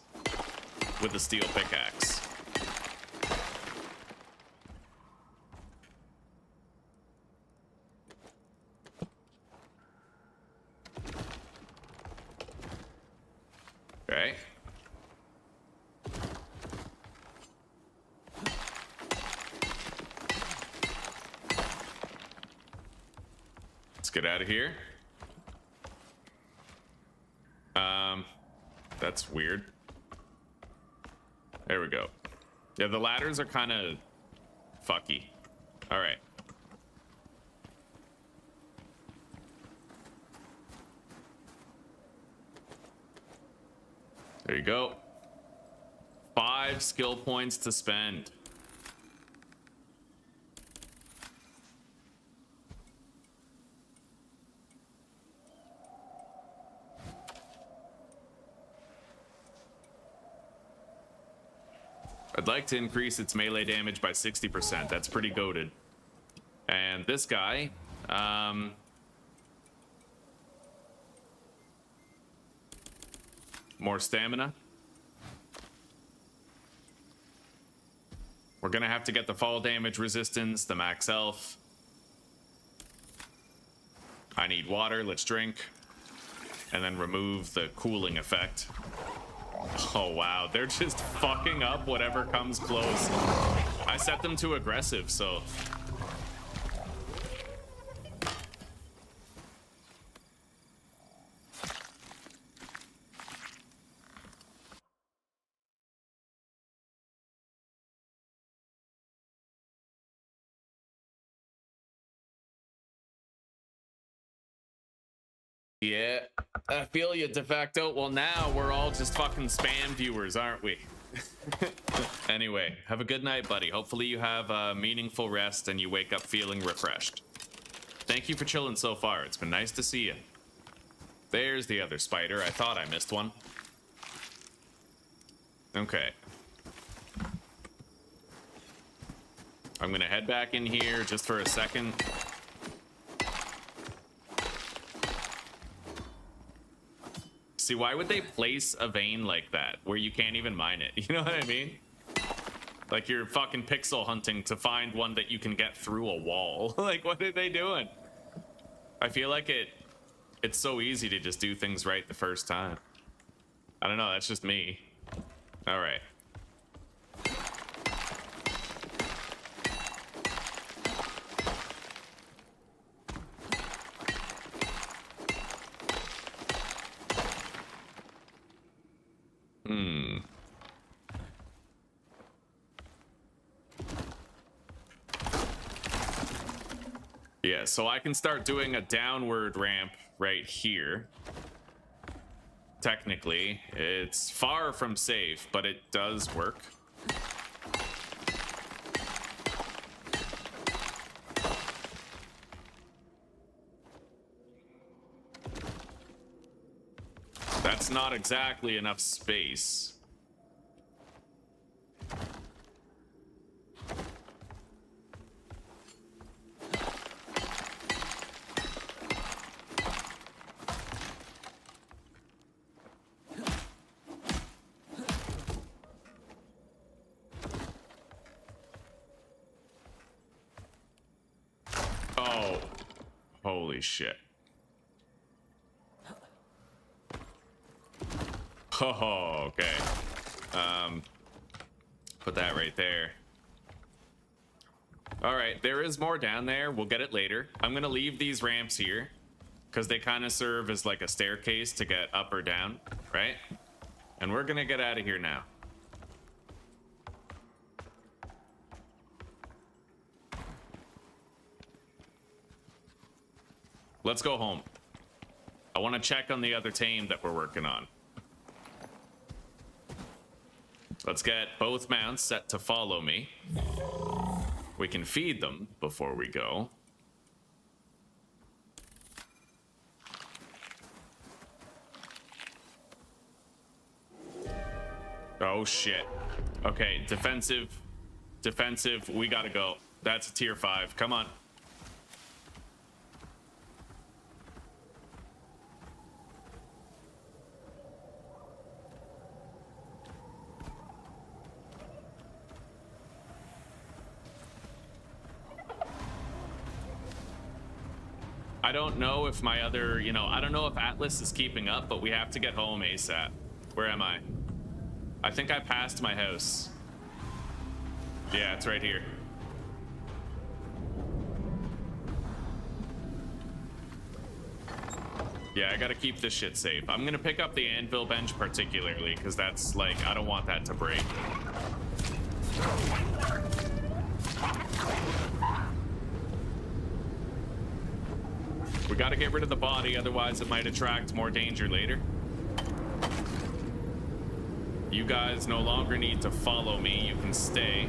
with the steel pickaxe. Okay. Let's get out of here. That's weird. There we go. Yeah, the ladders are kind of fucky. All right. There you go. 5 skill points to spend. I'd like to increase its melee damage by 60%. That's pretty goated. And this guy, more stamina. We're gonna have to get the fall damage resistance, the max health. I need water, let's drink. And then remove the cooling effect. Oh wow, they're just fucking up whatever comes close. I set them to aggressive, so. Yeah, I feel you, de facto. Well, now we're all just fucking spam viewers, aren't we? Anyway, have a good night, buddy. Hopefully you have a meaningful rest and you wake up feeling refreshed. Thank you for chilling so far. It's been nice to see you. There's the other spider. I thought I missed one. Okay. I'm gonna head back in here just for a second. See, why would they place a vein like that where you can't even mine it? You know what I mean? Like you're fucking pixel hunting to find one that you can get through a wall. Like, what are they doing? I feel like it's so easy to just do things right the first time. I don't know, that's just me. All right. Yeah, so I can start doing a downward ramp right here. Technically, it's far from safe, but it does work. That's not exactly enough space. Oh, holy shit. Oh, okay. Put that right there. All right, there is more down there. We'll get it later. I'm gonna leave these ramps here because they kind of serve as like a staircase to get up or down, right? And we're gonna get out of here now. Let's go home. I want to check on the other tame that we're working on. Let's get both mounts set to follow me. We can feed them before we go. Oh shit. Okay, defensive. Defensive, we gotta go. That's a tier 5. Come on. I don't know if my other, I don't know if Atlas is keeping up, but we have to get home ASAP. Where am I? I think I passed my house. Yeah, it's right here. Yeah, I gotta keep this shit safe. I'm gonna pick up the anvil bench particularly, because that's like, I don't want that to break. We gotta get rid of the body, otherwise it might attract more danger later. You guys no longer need to follow me, you can stay.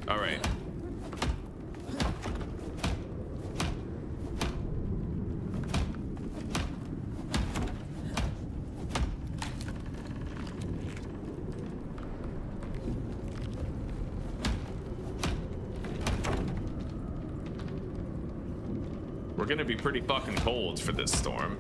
All right. We're gonna be pretty fucking cold for this storm.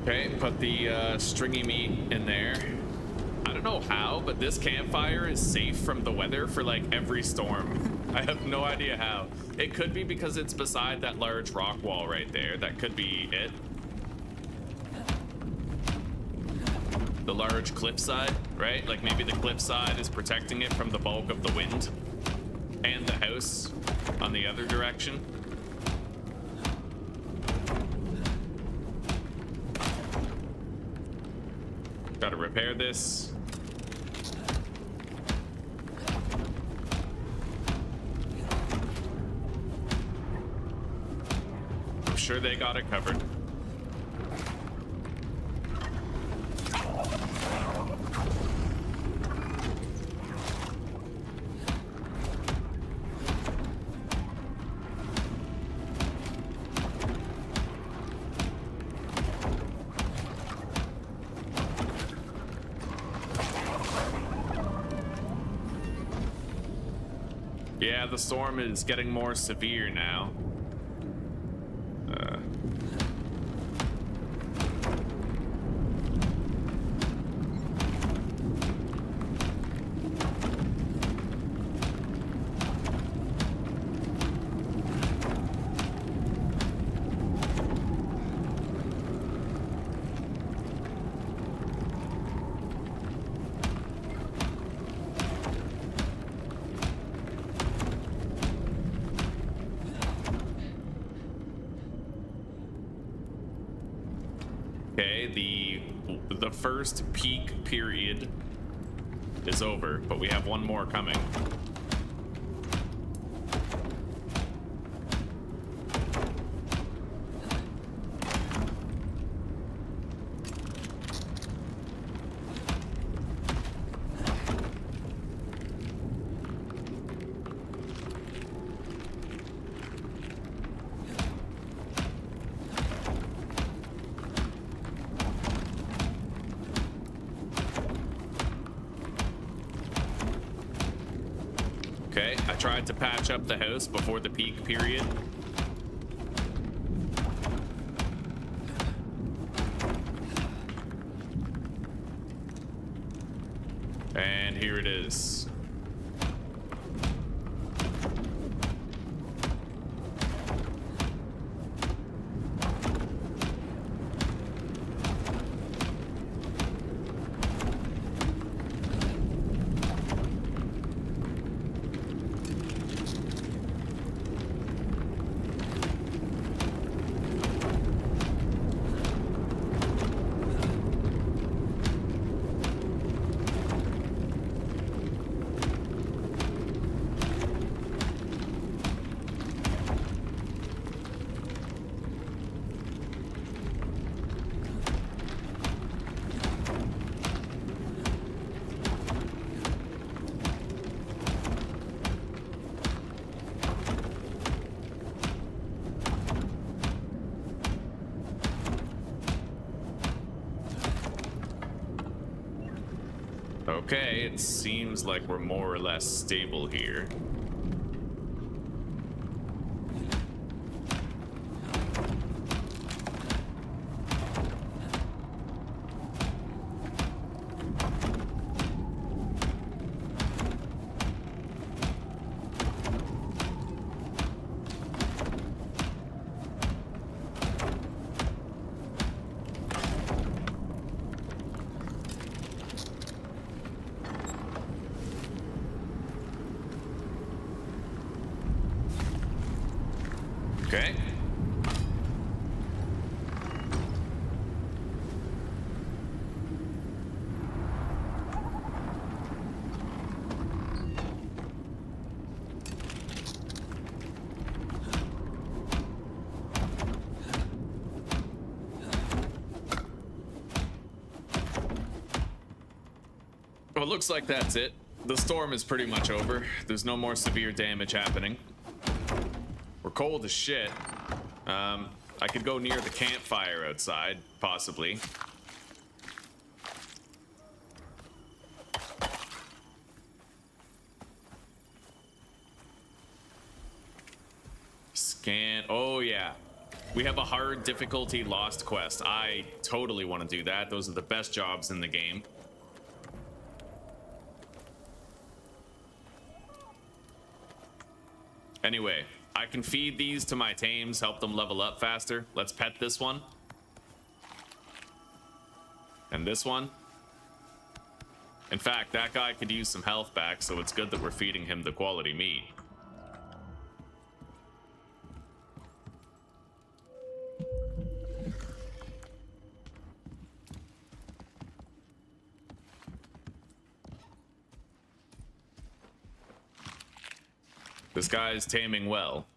Okay, put the stringy meat in there. I don't know how, but this campfire is safe from the weather for like every storm. I have no idea how. It could be because it's beside that large rock wall right there. That could be it. The large cliffside, right? Like maybe the cliffside is protecting it from the bulk of the wind and the house on the other direction. Gotta repair this. I'm sure they got it covered. Yeah, the storm is getting more severe now. The first peak period is over, but we have one more coming. Okay, I tried to patch up the house before the peak period. And here it is. Okay, it seems like we're more or less stable here. Okay. Well, it looks like that's it. The storm is pretty much over. There's no more severe damage happening. We're cold as shit. I could go near the campfire outside, possibly. Scan. Oh, yeah. We have a hard difficulty lost quest. I totally want to do that. Those are the best jobs in the game. Anyway, I can feed these to my tames, help them level up faster. Let's pet this one. And this one. In fact, that guy could use some health back, so it's good that we're feeding him the quality meat. This guy's taming well.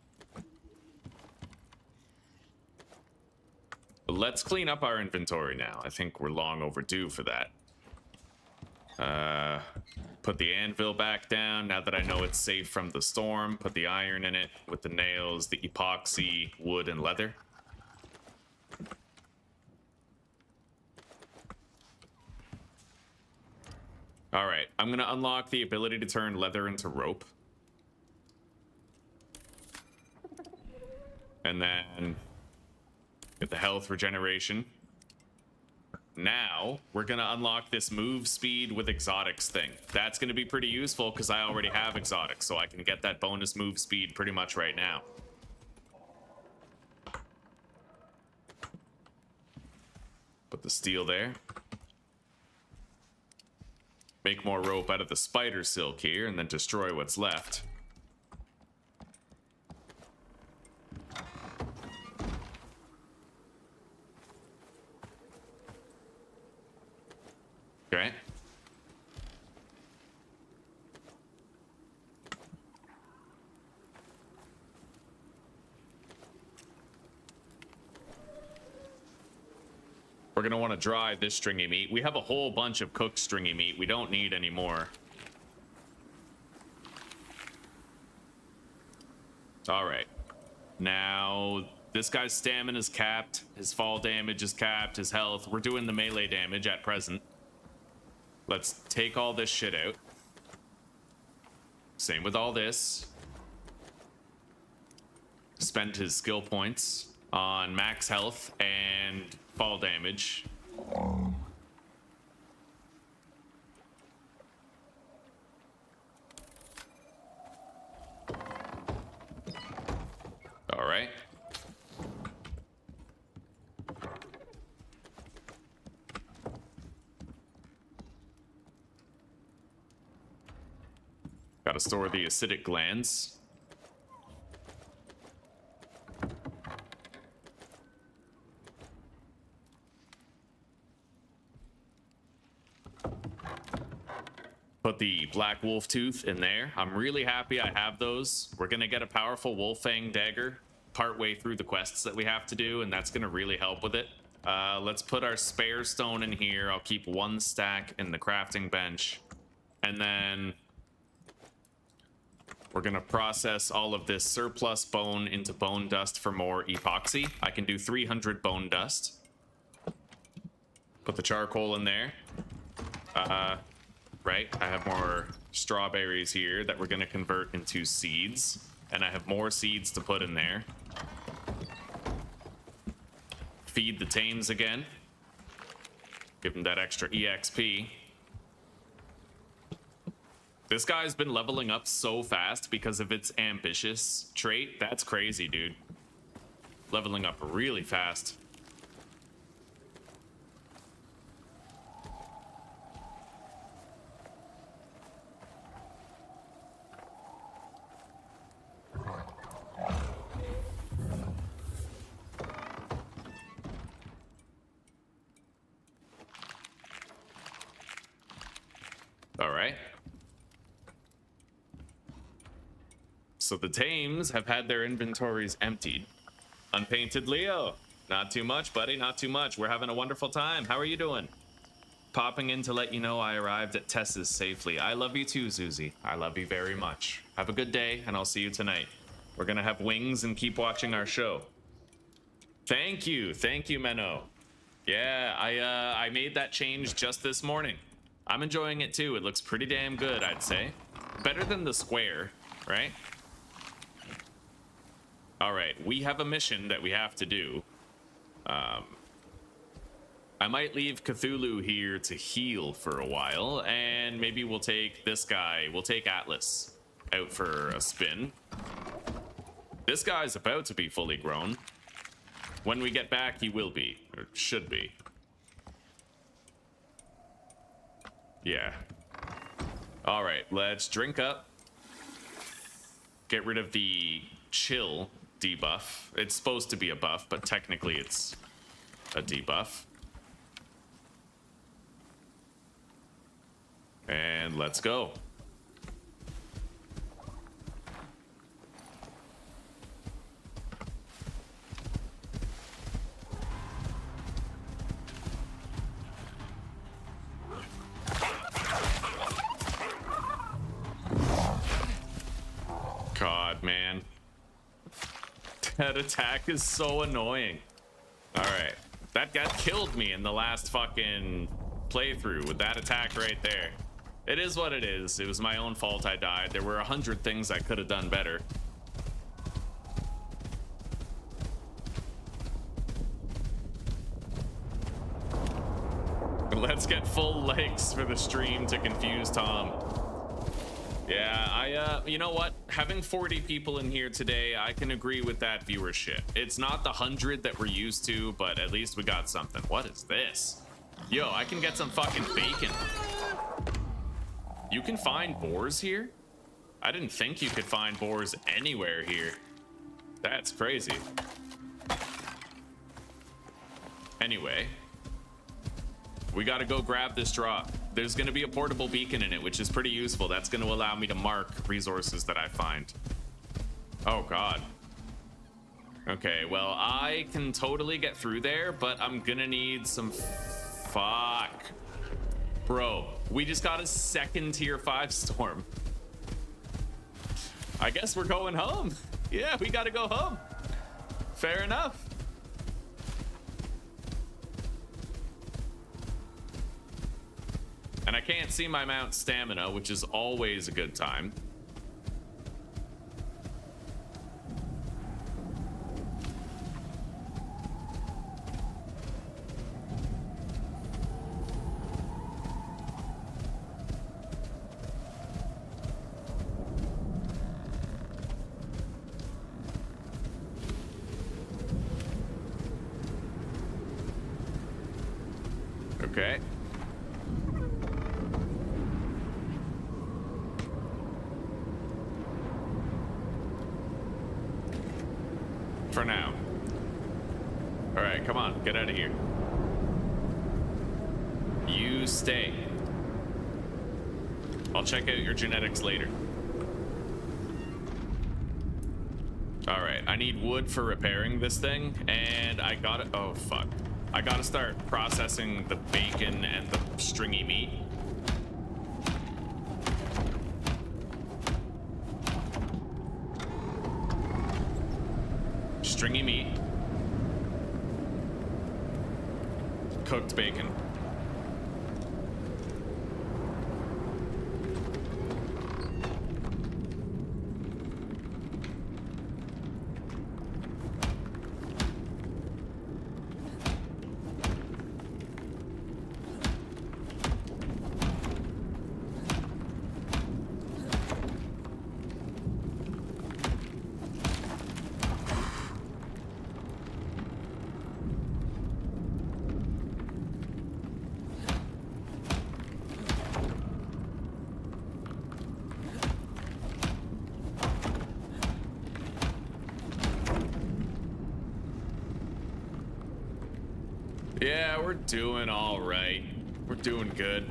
Let's clean up our inventory now. I think we're long overdue for that. Put the anvil back down now that I know it's safe from the storm. Put the iron in it with the nails, the epoxy, wood, and leather. All right, I'm gonna unlock the ability to turn leather into rope. And then get the health regeneration. Now we're gonna unlock this move speed with exotics thing. That's gonna be pretty useful because I already have exotics, so I can get that bonus move speed pretty much right now. Put the steel there. Make more rope out of the spider silk here and then destroy what's left. Okay. We're going to want to dry this stringy meat. We have a whole bunch of cooked stringy meat. We don't need any more. All right. Now, this guy's stamina is capped. His fall damage is capped. His health. We're doing the melee damage at present. Let's take all this shit out. Same with all this. Spent his skill points on max health and fall damage. All right. Gotta store the acidic glands. Put the black wolf tooth in there. I'm really happy I have those. We're gonna get a powerful wolf fang dagger partway through the quests that we have to do, and that's gonna really help with it. Let's put our spare stone in here. I'll keep one stack in the crafting bench, and then we're gonna process all of this surplus bone into bone dust for more epoxy. I can do 300 bone dust. Put the charcoal in there. Right, I have more strawberries here that we're gonna convert into seeds, and I have more seeds to put in there. Feed the tames again. Give them that extra EXP. This guy's been leveling up so fast because of its ambitious trait. That's crazy, dude. Leveling up really fast. All right. So the tames have had their inventories emptied. Unpainted Leo. Not too much, buddy. Not too much. We're having a wonderful time. How are you doing? Popping in to let you know I arrived at Tess's safely. I love you too, Susie. I love you very much. Have a good day, and I'll see you tonight. We're gonna have wings and keep watching our show. Thank you, Menno. Yeah, I made that change just this morning. I'm enjoying it too. It looks pretty damn good, I'd say. Better than the square, right? All right, we have a mission that we have to do. I might leave Cthulhu here to heal for a while, and maybe we'll take this guy, we'll take Atlas out for a spin. This guy's about to be fully grown. When we get back, he will be, or should be. Yeah. All right, let's drink up. Get rid of the chill debuff. It's supposed to be a buff, but technically it's a debuff. And let's go. God, man. That attack is so annoying. All right. That guy killed me in the last fucking playthrough with that attack right there. It is what it is. It was my own fault I died. There were 100 things I could have done better. Let's get full likes for the stream to confuse Tom. Yeah, you know what? Having 40 people in here today, I can agree with that viewership. It's not the 100 that we're used to, but at least we got something. What is this? Yo, I can get some fucking bacon. You can find boars here? I didn't think you could find boars anywhere here. That's crazy. Anyway, we gotta go grab this drop. There's gonna be a portable beacon in it, which is pretty useful. That's gonna allow me to mark resources that I find. Oh God. Okay, well, I can totally get through there, but I'm gonna need some... Fuck. Bro, we just got a second tier 5 storm. I guess we're going home. Yeah, we gotta go home. Fair enough. And I can't see my mount stamina, which is always a good time. Okay. For now. All right, come on, get out of here. You stay. I'll check out your genetics later. All right, I need wood for repairing this thing, and I got it. Oh, fuck. I gotta start processing the bacon and the stringy meat. Stringy meat. Cooked bacon. Yeah, we're doing all right. We're doing good.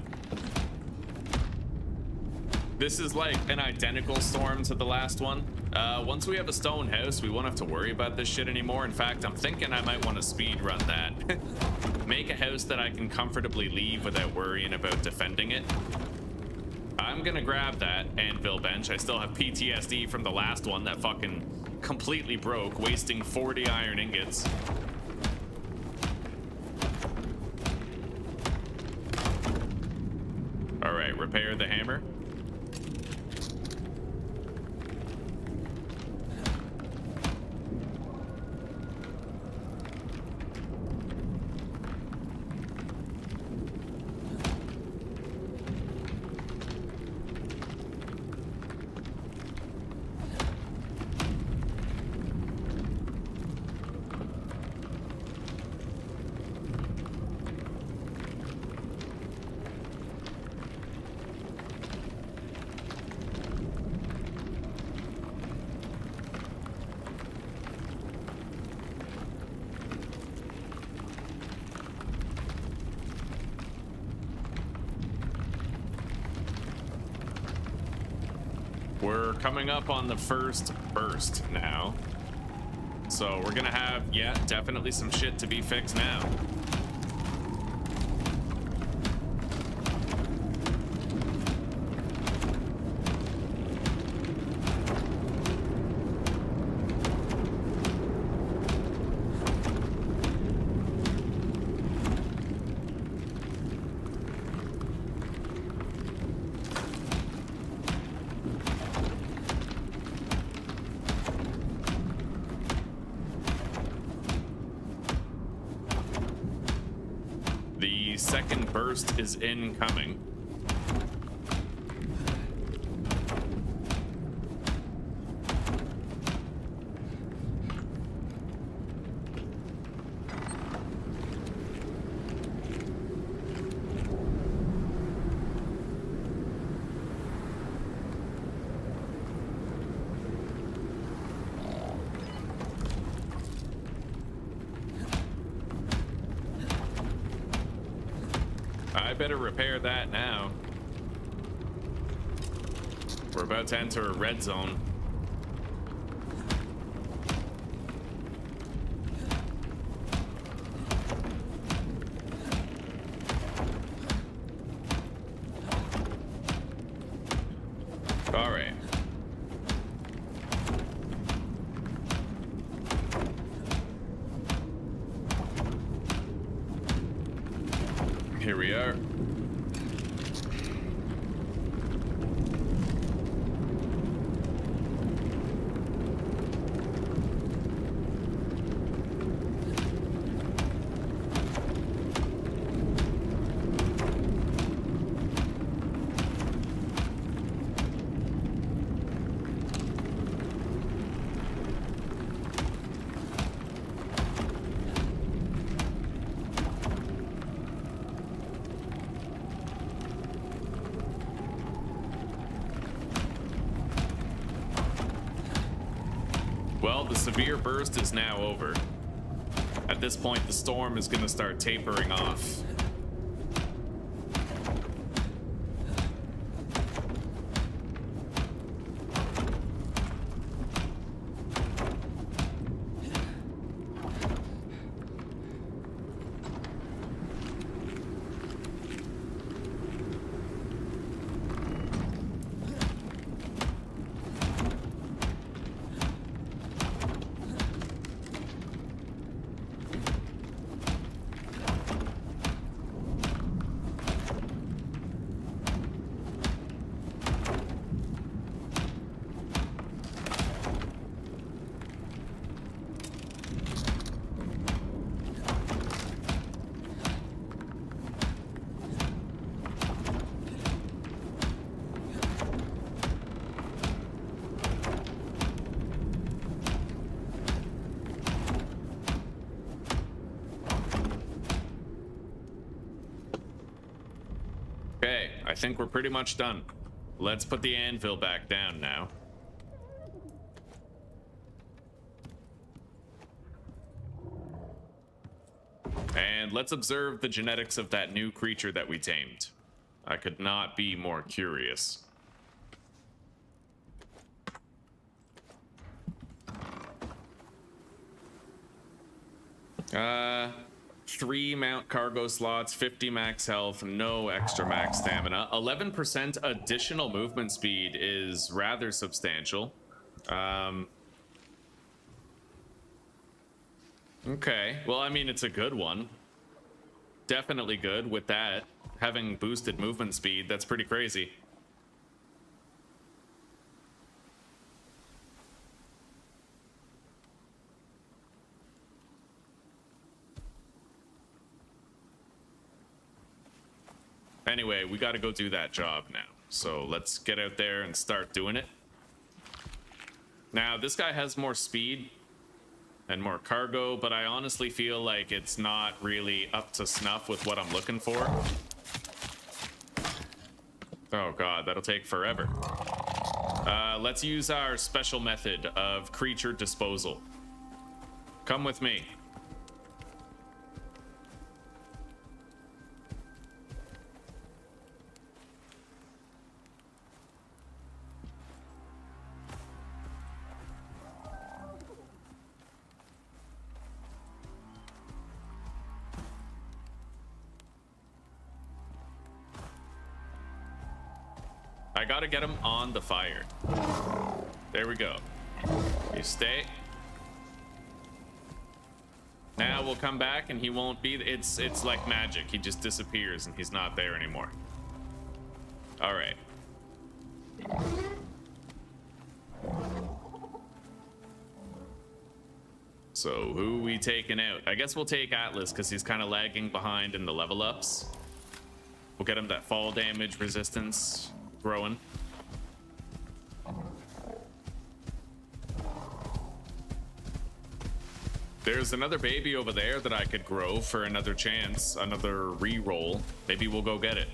This is like an identical storm to the last one. Once we have a stone house, we won't have to worry about this shit anymore. In fact, I'm thinking I might want to speed run that. Make a house that I can comfortably leave without worrying about defending it. I'm gonna grab that anvil bench. I still have PTSD from the last one that fucking completely broke, wasting 40 iron ingots. All right, repair the hammer. We're coming up on the first burst now. So we're gonna have, yeah, definitely some shit to be fixed now. The second burst is incoming. I better repair that now. We're about to enter a red zone. All right. Here we are. Well, the severe burst is now over. At this point, the storm is going to start tapering off. Okay, I think we're pretty much done. Let's put the anvil back down now. And let's observe the genetics of that new creature that we tamed. I could not be more curious. Uh, 3 mount cargo slots, 50 max health, no extra max stamina. 11% additional movement speed is rather substantial. Okay, well, I mean, it's a good one. Definitely good with that. Having boosted movement speed, that's pretty crazy. Anyway, we got to go do that job now. So let's get out there and start doing it. Now, this guy has more speed and more cargo, but I honestly feel like it's not really up to snuff with what I'm looking for. Oh god, that'll take forever. Let's use our special method of creature disposal. Come with me. I gotta get him on the fire. There we go. You stay. Now we'll come back and he won't be. It's like magic. He just disappears and he's not there anymore. All right. So who we taking out? I guess we'll take Atlas because he's kind of lagging behind in the level ups. We'll get him that fall damage resistance growing. There's another baby over there that I could grow for another chance, another re-roll. Maybe we'll go get it.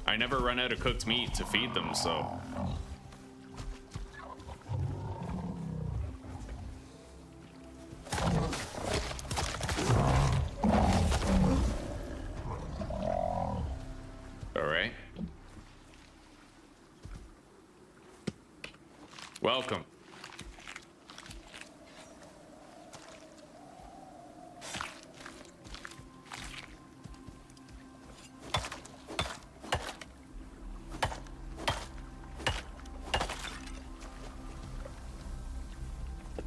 I never run out of cooked meat to feed them, so. All right. Welcome.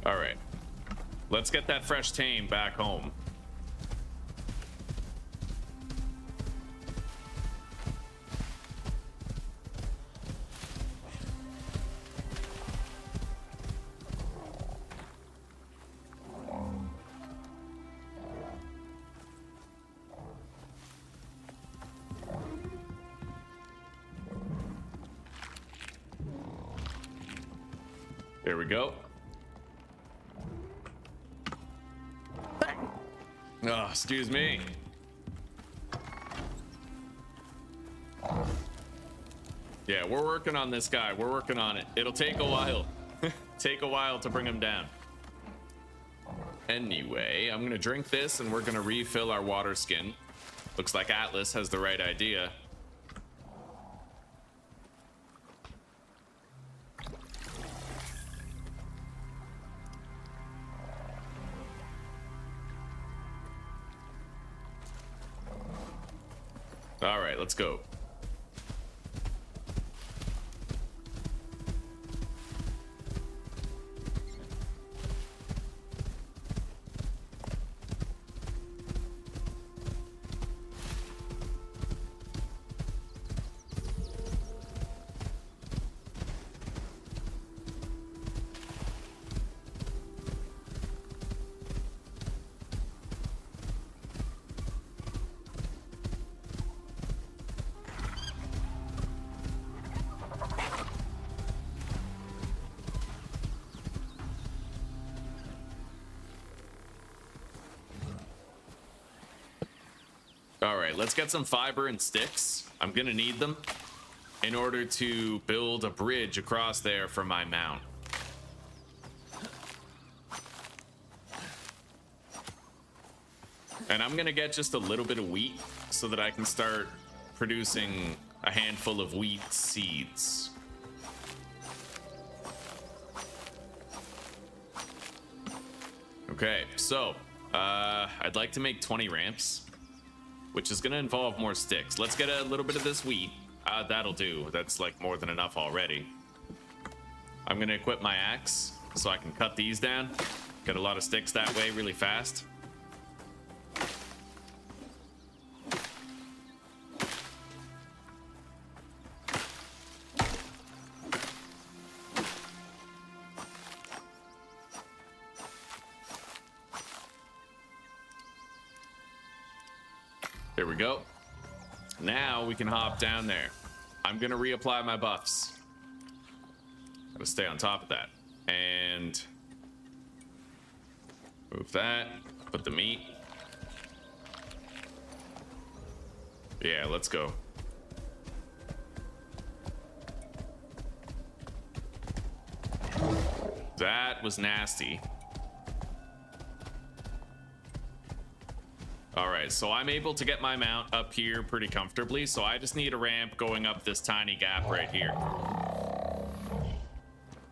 All right, let's get that fresh tame back home. There we go. Oh, excuse me. Yeah, we're working on this guy. We're working on it. It'll take a while. Take a while to bring him down. Anyway, I'm gonna drink this and we're gonna refill our water skin. Looks like Atlas has the right idea. All right, let's go. All right, let's get some fiber and sticks. I'm gonna need them in order to build a bridge across there for my mount. And I'm gonna get just a little bit of wheat so that I can start producing a handful of wheat seeds. Okay, so I'd like to make 20 ramps, which is gonna involve more sticks. Let's get a little bit of this wheat. That'll do. That's like more than enough already. I'm gonna equip my axe so I can cut these down. Get a lot of sticks that way really fast. There we go. Now we can hop down there. I'm gonna reapply my buffs. Gotta stay on top of that. And move that. Put the meat. Yeah, let's go. That was nasty. All right, so I'm able to get my mount up here pretty comfortably, so I just need a ramp going up this tiny gap right here.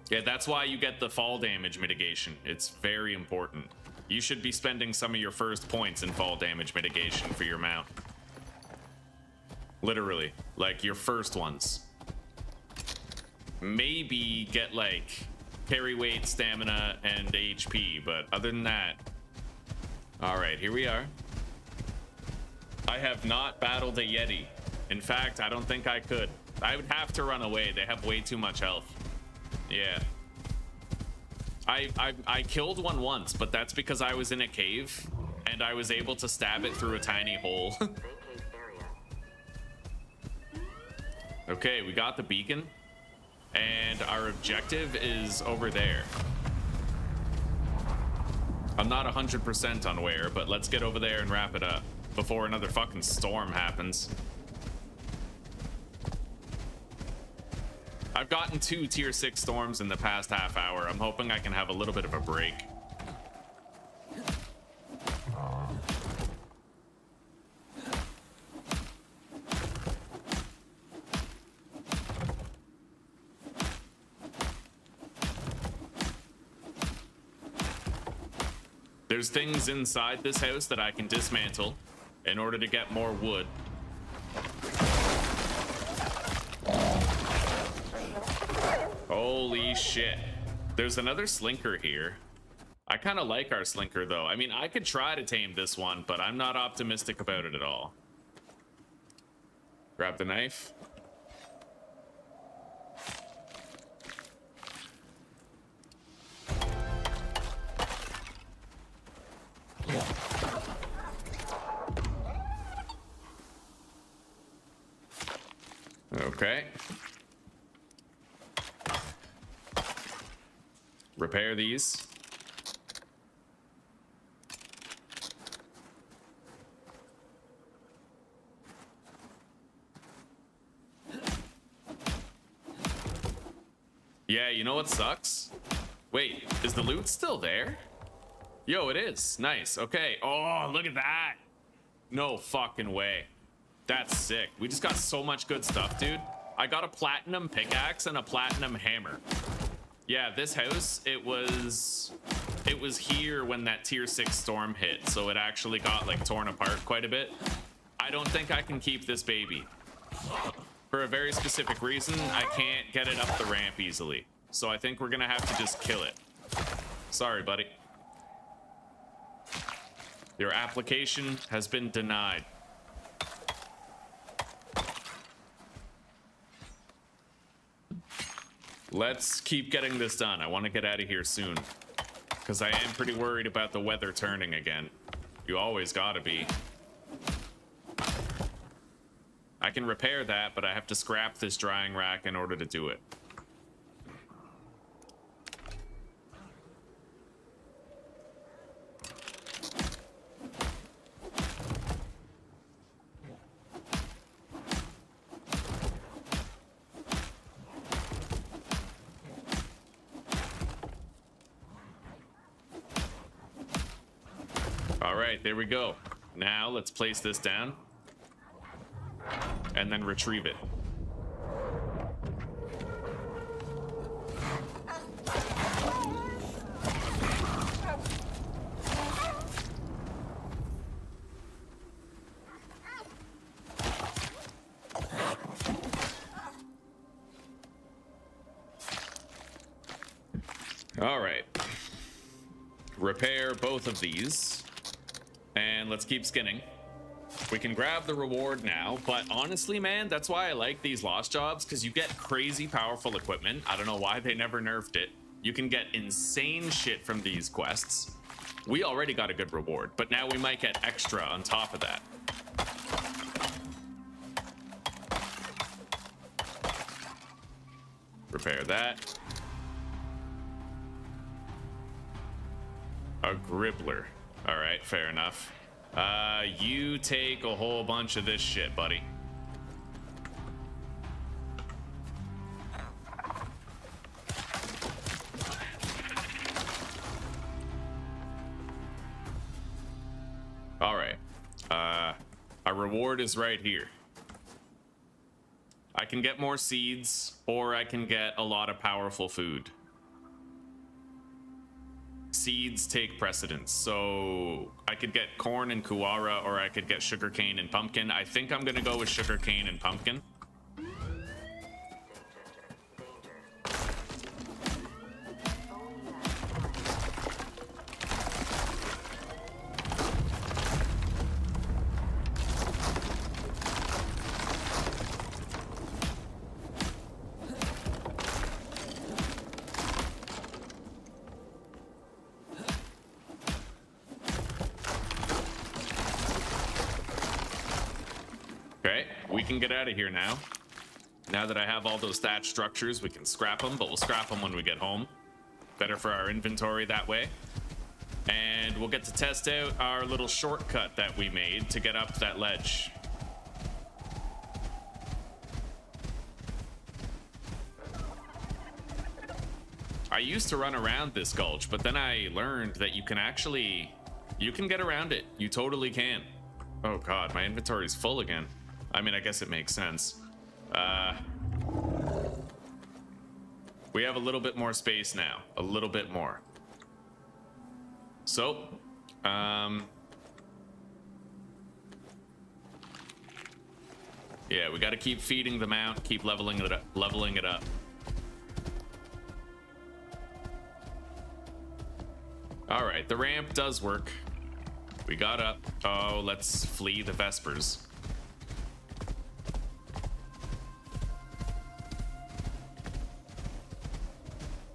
Yeah, that's why you get the fall damage mitigation. It's very important. You should be spending some of your first points in fall damage mitigation for your mount. Literally, like your first ones. maybe get like carry weight, stamina, and HP, but other than that. All right, here we are. I have not battled a Yeti. In fact, I don't think I could. I would have to run away. They have way too much health. Yeah. I killed one once, but that's because I was in a cave and I was able to stab it through a tiny hole. Okay, we got the beacon and our objective is over there. I'm not 100% on where, but let's get over there and wrap it up before another fucking storm happens. I've gotten 2 tier 6 storms in the past half hour. I'm hoping I can have a little bit of a break. There's things inside this house that I can dismantle in order to get more wood. Holy shit. There's another slinker here. I kind of like our slinker though. I mean, I could try to tame this one, but I'm not optimistic about it at all. Grab the knife. Okay. Repair these. Yeah, you know what sucks? Wait, is the loot still there? Yo, it is. Nice. Okay. Oh, look at that. No fucking way. That's sick. We just got so much good stuff, dude. I got a platinum pickaxe and a platinum hammer. Yeah, this house, it was here when that tier 6 storm hit, so it actually got like torn apart quite a bit. I don't think I can keep this baby. For a very specific reason, I can't get it up the ramp easily. So I think we're gonna have to just kill it. Sorry, buddy. Your application has been denied. Let's keep getting this done. I want to get out of here soon, because I am pretty worried about the weather turning again. You always gotta be. I can repair that, but I have to scrap this drying rack in order to do it. All right, there we go. Now let's place this down and then retrieve it. All right. Repair both of these. And let's keep skinning. We can grab the reward now, but honestly, man, that's why I like these lost jobs, because you get crazy powerful equipment. I don't know why they never nerfed it. You can get insane shit from these quests. We already got a good reward, but now we might get extra on top of that. Repair that. A gribbler. All right, fair enough. You take a whole bunch of this shit, buddy. All right. Our reward is right here. I can get more seeds, or I can get a lot of powerful food. Seeds take precedence, so I could get corn and kuara, or I could get sugarcane and pumpkin. I think I'm gonna go with sugarcane and pumpkin. Okay, we can get out of here now. Now that I have all those thatch structures, we can scrap them, but we'll scrap them when we get home. Better for our inventory that way. And we'll get to test out our little shortcut that we made to get up that ledge. I used to run around this gulch, but then I learned that you can get around it. You totally can. Oh god, my inventory is full again. I mean, I guess it makes sense. We have a little bit more space now. A little bit more. So, yeah, we got to keep feeding the mount, keep leveling it up. All right, the ramp does work. We got up. Oh, let's flee the Vespers.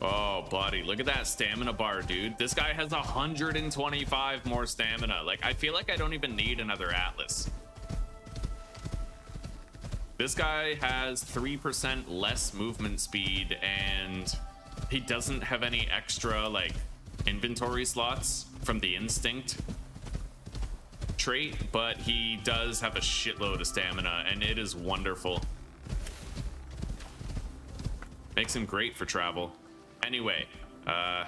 Oh, buddy, look at that stamina bar, dude. This guy has 125 more stamina. Like, I feel like I don't even need another Atlas. This guy has 3% less movement speed, and he doesn't have any extra, like, inventory slots from the instinct trait, but he does have a shitload of stamina, and it is wonderful. Makes him great for travel. Anyway, yeah,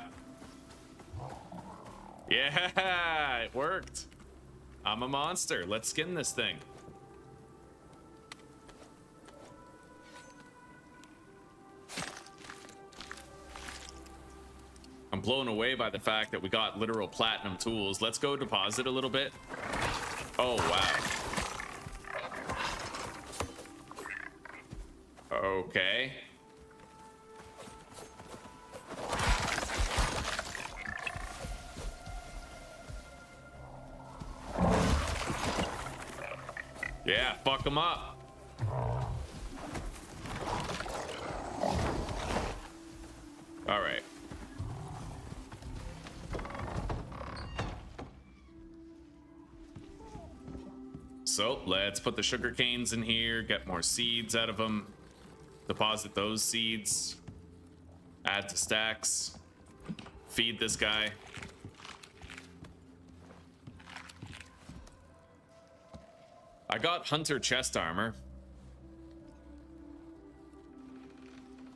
it worked. I'm a monster. Let's skin this thing. I'm blown away by the fact that we got literal platinum tools. Let's go deposit a little bit. Oh, wow. Okay. Yeah, fuck them up. All right. So let's put the sugar canes in here, get more seeds out of them, deposit those seeds, add to stacks, feed this guy. I got hunter chest armor,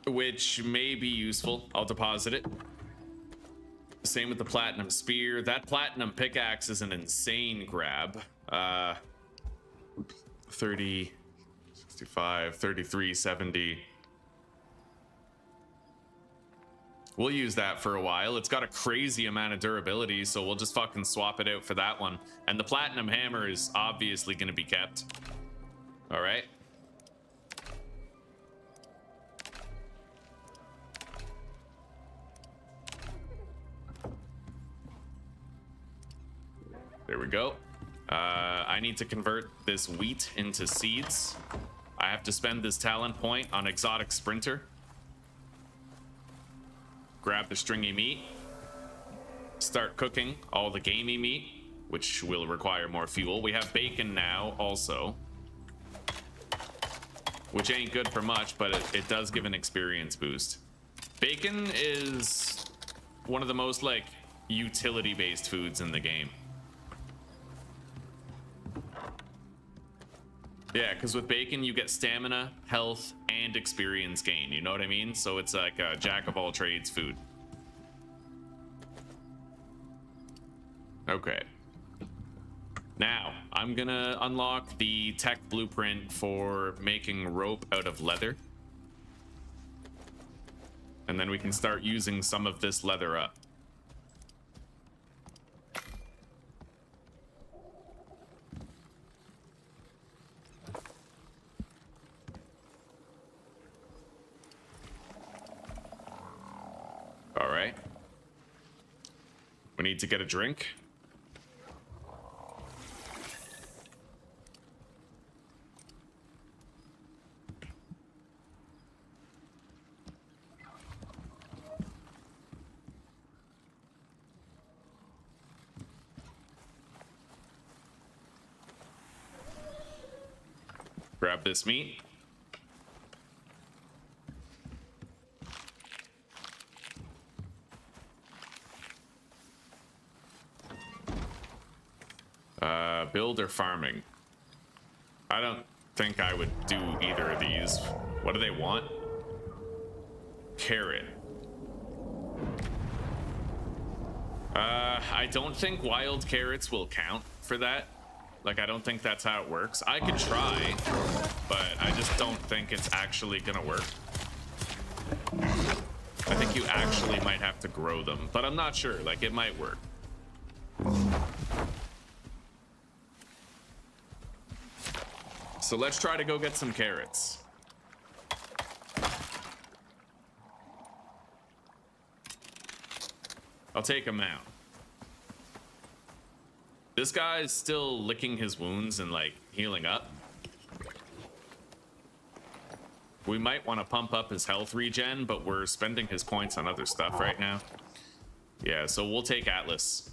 which may be useful. I'll deposit it. Same with the platinum spear. That platinum pickaxe is an insane grab. 30, 65, 33, 70. We'll use that for a while. It's got a crazy amount of durability, so we'll just fucking swap it out for that one. And the platinum hammer is obviously going to be kept. All right. There we go. I need to convert this wheat into seeds. I have to spend this talent point on exotic sprinter. Grab the stringy meat. Start cooking all the gamey meat, which will require more fuel. We have bacon now also, which ain't good for much, but it does give an experience boost. Bacon is one of the most like utility-based foods in the game. Yeah, because with bacon you get stamina, health, and experience gain, you know what I mean? So it's like a jack of all trades food. Okay. Now, I'm gonna unlock the tech blueprint for making rope out of leather. And then we can start using some of this leather up. All right. We need to get a drink. Grab this meat. Build or farming? I don't think I would do either of these. What do they want? Carrot. I don't think wild carrots will count for that. Like, I don't think that's how it works. I could try, but I just don't think it's actually gonna work. I think you actually might have to grow them, but I'm not sure. Like, it might work. So let's try to go get some carrots. I'll take him out. This guy is still licking his wounds and like healing up. We might want to pump up his health regen, but we're spending his points on other stuff right now. Yeah, so we'll take Atlas.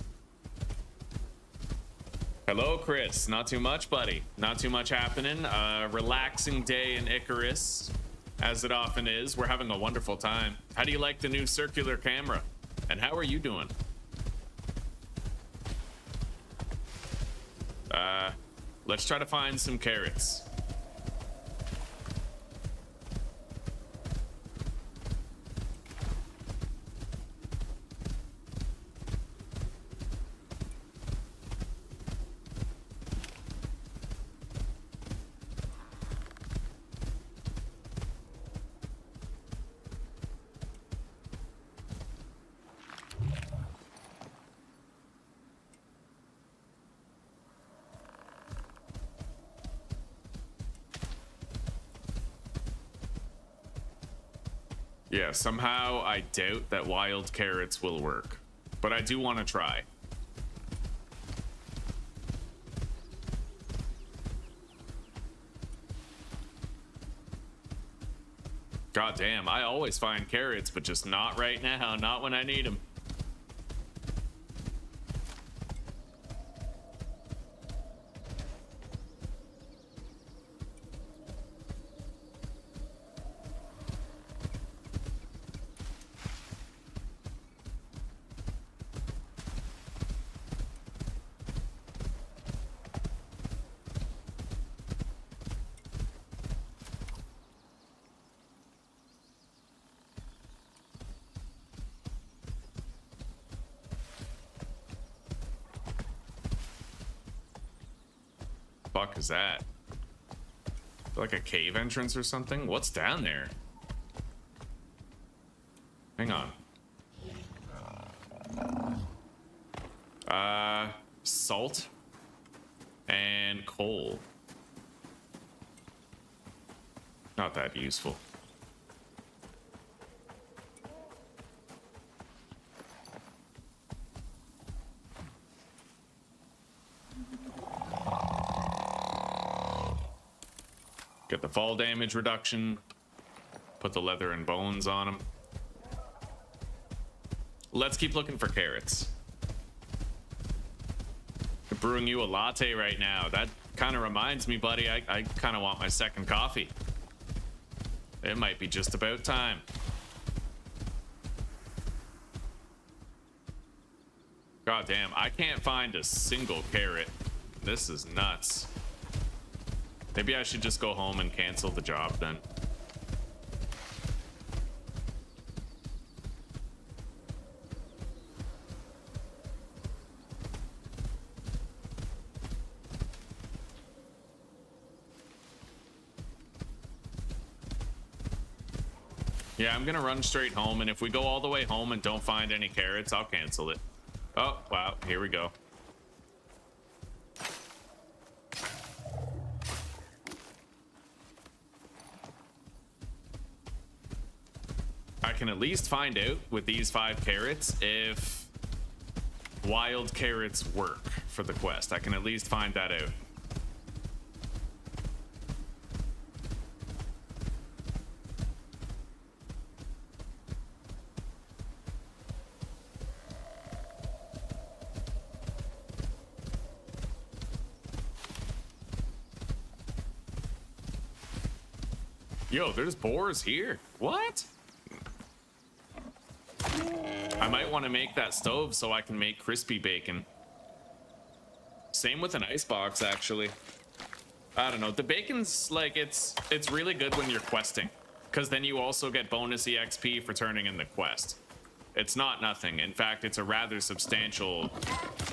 Hello, Chris. Not too much, buddy. Not too much happening. Relaxing day in Icarus, as it often is. We're having a wonderful time. How do you like the new circular camera? And how are you doing? Let's try to find some carrots. Yeah, somehow I doubt that wild carrots will work, but I do want to try. God damn, I always find carrots, but just not right now, not when I need them. Fuck is that? Like a cave entrance or something? What's down there? Hang on. Salt and coal. Not that useful. Get the fall damage reduction. Put the leather and bones on them. Let's keep looking for carrots. I'm brewing you a latte right now. That kind of reminds me, buddy, I kind of want my second coffee. It might be just about time. God damn, I can't find a single carrot. This is nuts. Maybe I should just go home and cancel the job then. Yeah, I'm gonna run straight home, and if we go all the way home and don't find any carrots, I'll cancel it. Oh, wow, here we go. I can at least find out with these 5 carrots if wild carrots work for the quest. I can at least find that out. Yo, there's boars here. What? I might want to make that stove so I can make crispy bacon. Same with an icebox, actually. I don't know. The bacon's like, it's really good when you're questing, because then you also get bonus EXP for turning in the quest. It's not nothing. In fact, it's a rather substantial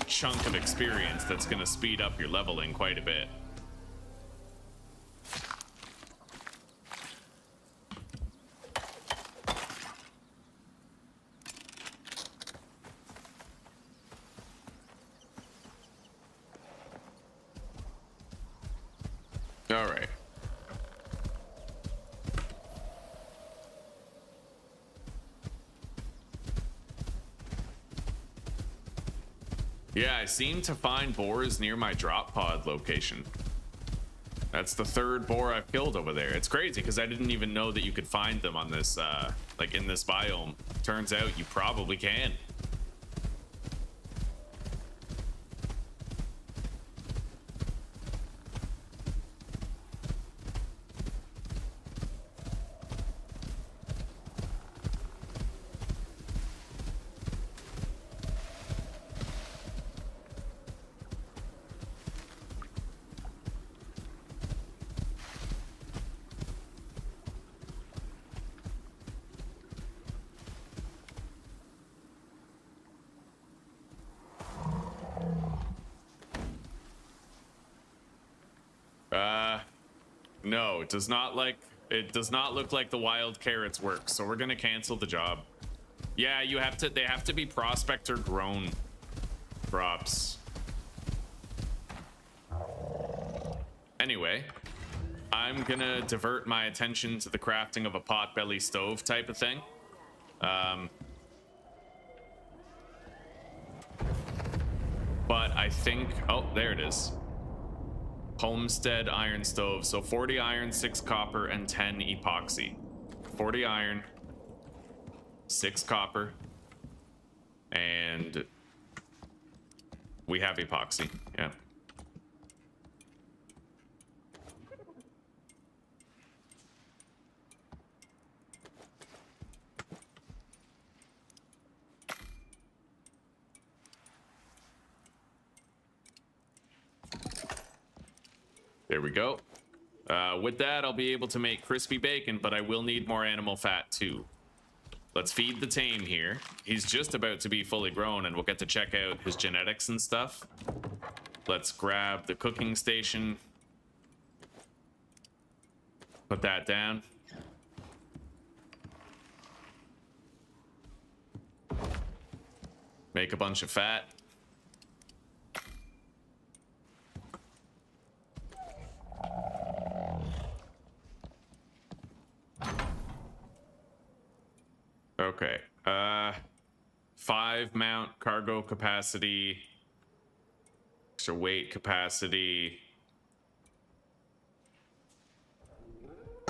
chunk of experience that's going to speed up your leveling quite a bit. All right. Yeah, I seem to find boars near my drop pod location. That's the third boar I've killed over there. It's crazy because I didn't even know that you could find them on this, like in this biome. Turns out you probably can. No, it does not look like the wild carrots work, so we're gonna cancel the job. Yeah, they have to be Prospector grown crops. Anyway, I'm gonna divert my attention to the crafting of a potbelly stove type of thing. But I think, oh, there it is. Homestead iron stove. So 40 iron, 6 copper, and 10 epoxy. 40 iron, 6 copper, and we have epoxy. Yeah. There we go. With that, I'll be able to make crispy bacon, but I will need more animal fat too. Let's feed the tame here. He's just about to be fully grown, and we'll get to check out his genetics and stuff. Let's grab the cooking station. Put that down. Make a bunch of fat. Okay, 5 mount cargo capacity, extra weight capacity.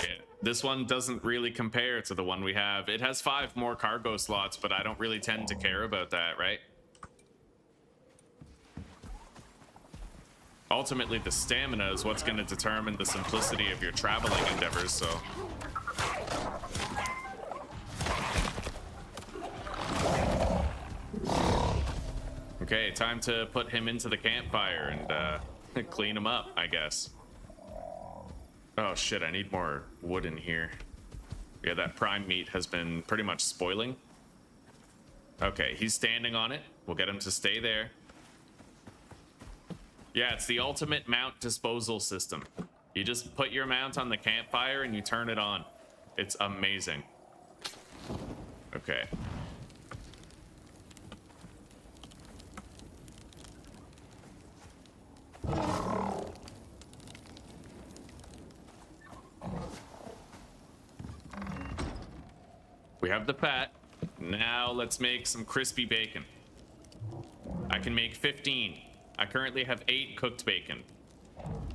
Yeah, this one doesn't really compare to the one we have. It has 5 more cargo slots, but I don't really tend to care about that, right? Ultimately, the stamina is what's going to determine the simplicity of your traveling endeavors, so... Okay, time to put him into the campfire and clean him up, I guess. Oh shit, I need more wood in here. Yeah, that prime meat has been pretty much spoiling. Okay, he's standing on it. We'll get him to stay there. Yeah, it's the ultimate mount disposal system. You just put your mount on the campfire and you turn it on. It's amazing. Okay. We have the fat. Now let's make some crispy bacon. I can make 15. I currently have 8 cooked bacon.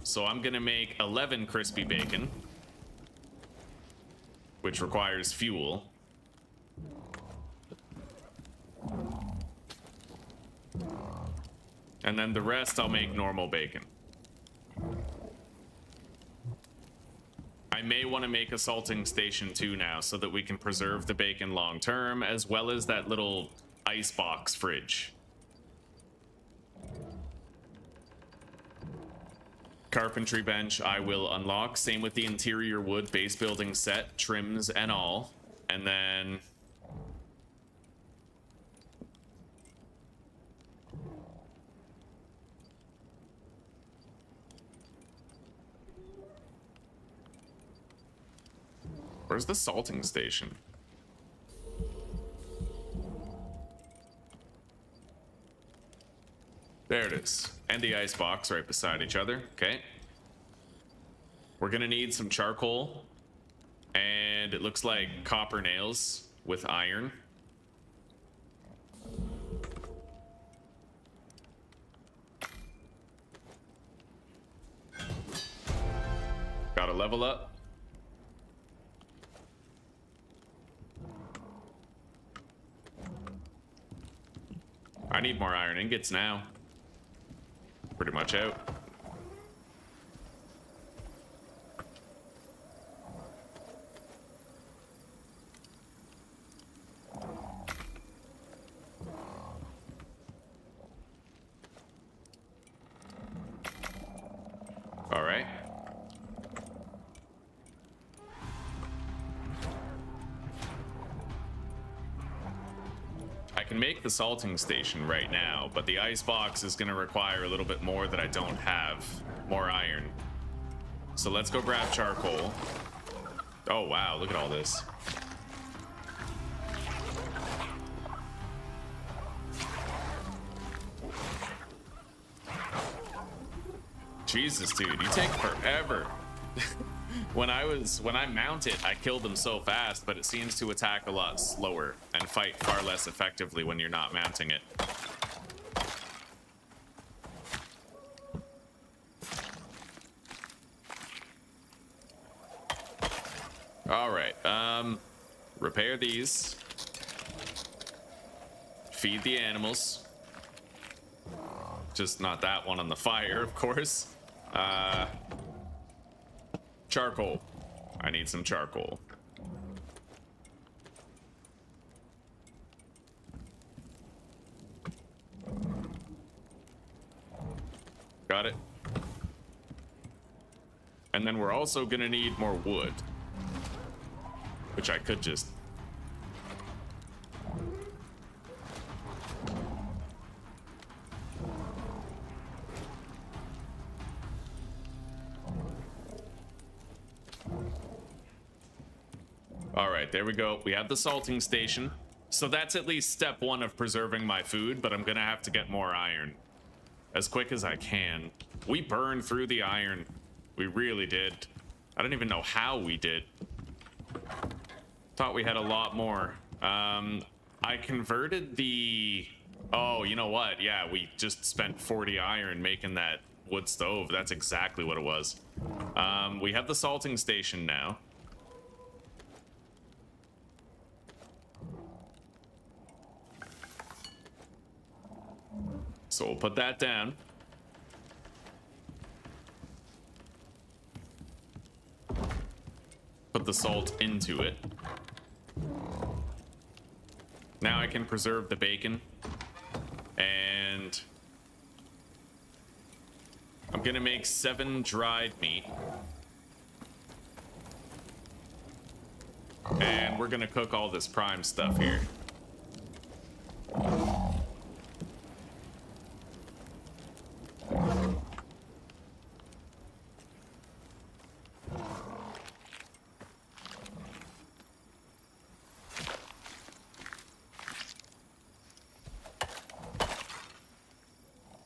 So I'm gonna make 11 crispy bacon, which requires fuel. And then the rest I'll make normal bacon. I may want to make a salting station too now so that we can preserve the bacon long term, as well as that little icebox fridge. Carpentry bench I will unlock. Same with the interior wood base building set, trims and all. And then... where's the salting station? There it is. And the ice box right beside each other. Okay. We're gonna need some charcoal. And it looks like copper nails with iron. Gotta level up. I need more iron ingots now. Pretty much out. All right. I can make the salting station right now, but the ice box is going to require a little bit more that I don't have. More iron. So let's go grab charcoal. Oh, wow. Look at all this. Jesus, dude, you take forever. When I mount it, I kill them so fast, but it seems to attack a lot slower and fight far less effectively when you're not mounting it. All right, repair these. Feed the animals. Just not that one on the fire, of course. Charcoal. I need some charcoal. Got it. And then we're also gonna need more wood, which I could just... All right, there we go. We have the salting station. So that's at least step one of preserving my food, but I'm gonna have to get more iron as quick as I can. We burned through the iron. We really did. I don't even know how we did. Thought we had a lot more. I converted the... Oh, you know what? Yeah, we just spent 40 iron making that wood stove. That's exactly what it was. We have the salting station now. So we'll put that down. Put the salt into it. Now I can preserve the bacon. And I'm gonna make 7 dried meat. And we're gonna cook all this prime stuff here.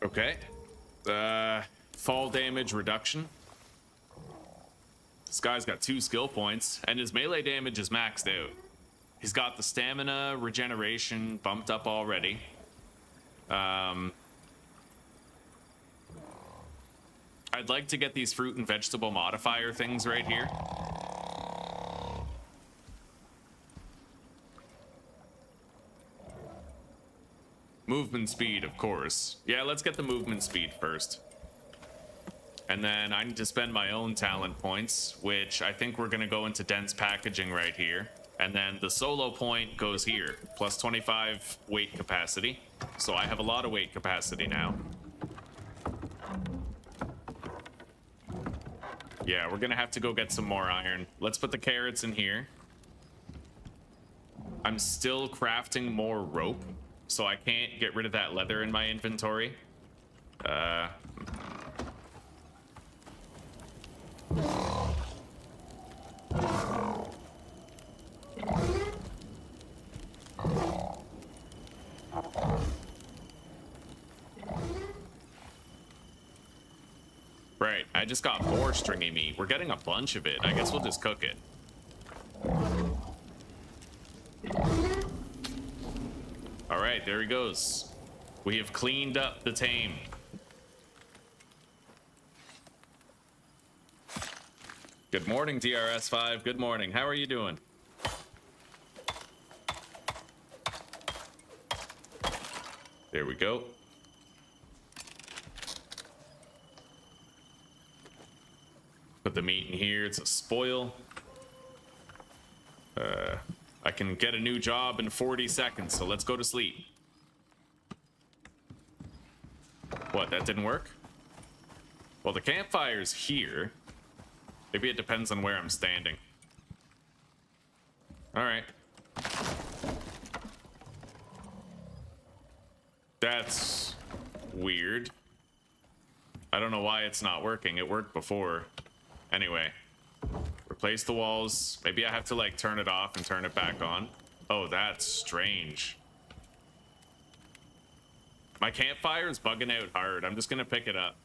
Okay. Fall damage reduction. This guy's got 2 skill points, and his melee damage is maxed out. He's got the stamina regeneration bumped up already. I'd like to get these fruit and vegetable modifier things right here. Movement speed, of course. Yeah, let's get the movement speed first. And then I need to spend my own talent points, which I think we're going to go into dense packaging right here. And then the solo point goes here, plus 25 weight capacity. So I have a lot of weight capacity now. Yeah, we're going to have to go get some more iron. Let's put the carrots in here. I'm still crafting more rope, so I can't get rid of that leather in my inventory. Right, I just got more stringy meat. We're getting a bunch of it. I guess we'll just cook it. All right, there he goes. We have cleaned up the tame. Good morning, DRS5. Good morning. How are you doing? There we go. Put the meat in here. It's a spoil. I can get a new job in 40 seconds, so let's go to sleep. What, that didn't work? Well, the campfire's here. Maybe it depends on where I'm standing. All right. That's weird. I don't know why it's not working. It worked before. Anyway. Replace the walls. Maybe I have to like turn it off and turn it back on. Oh, that's strange. My campfire is bugging out hard. I'm just gonna pick it up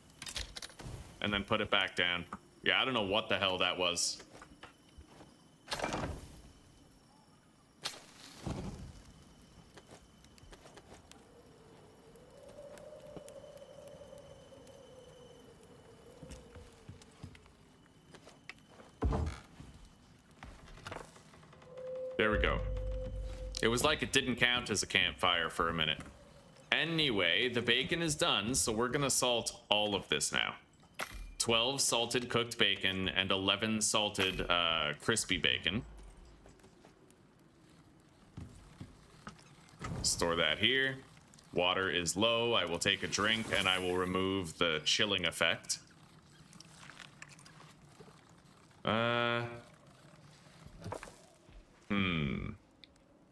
and then put it back down. Yeah, I don't know what the hell that was. There we go. It was like it didn't count as a campfire for a minute. Anyway, the bacon is done, so we're gonna salt all of this now. 12 salted cooked bacon and 11 salted crispy bacon. Store that here. Water is low. I will take a drink and I will remove the chilling effect.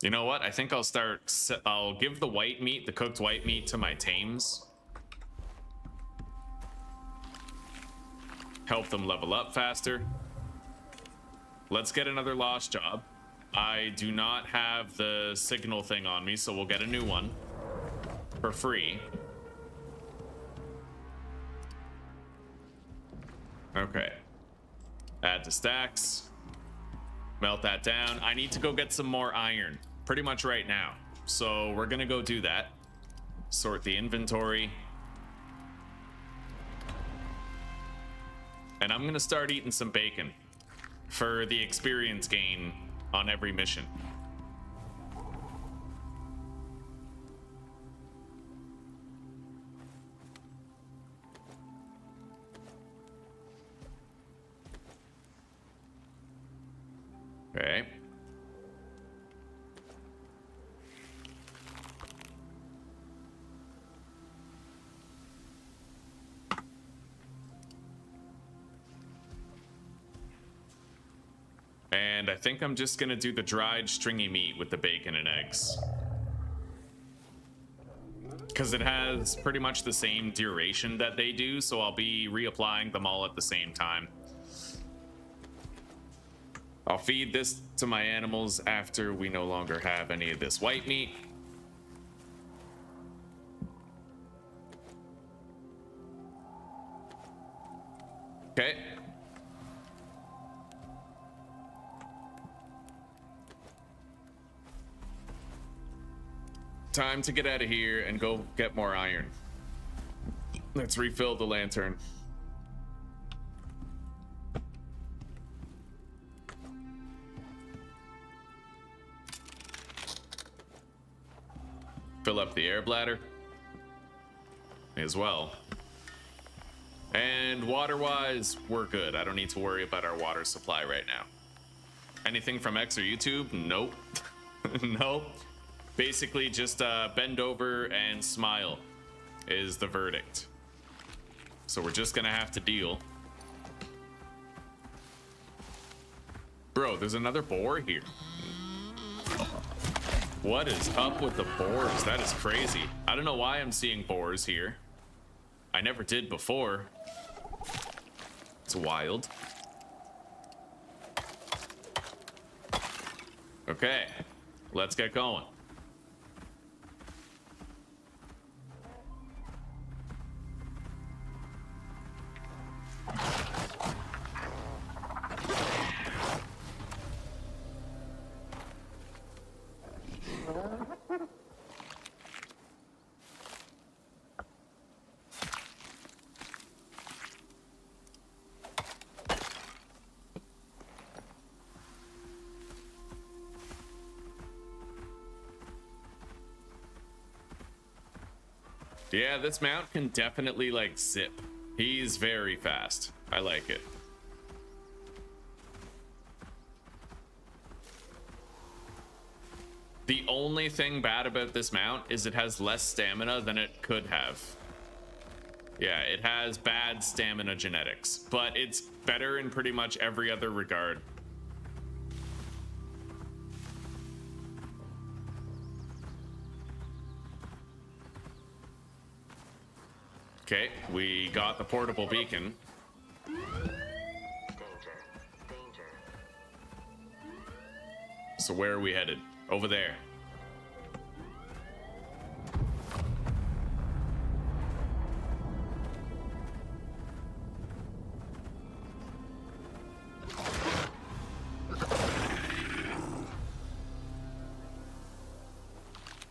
You know what? I think I'll give the white meat, the cooked white meat, to my tames. Help them level up faster. Let's get another lost job. I do not have the signal thing on me, so we'll get a new one for free. Okay. Add to stacks. Melt that down. I need to go get some more iron pretty much right now. So we're gonna go do that. Sort the inventory. And I'm gonna start eating some bacon for the experience gain on every mission. Okay. And I think I'm just gonna do the dried stringy meat with the bacon and eggs. Because it has pretty much the same duration that they do, so I'll be reapplying them all at the same time. I'll feed this to my animals after we no longer have any of this white meat. Okay. Time to get out of here and go get more iron. Let's refill the lantern. Fill up the air bladder as well. And water-wise, we're good. I don't need to worry about our water supply right now. Anything from X or YouTube? Nope. Nope. Basically, just bend over and smile is the verdict. So we're just gonna have to deal. Bro, there's another boar here. What is up with the boars? That is crazy. I don't know why I'm seeing boars here. I never did before. It's wild. Okay, let's get going. Yeah, this mount can definitely like zip. He's very fast. I like it. The only thing bad about this mount is it has less stamina than it could have. Yeah, it has bad stamina genetics, but it's better in pretty much every other regard. Okay, we got the portable beacon. So where are we headed? Over there.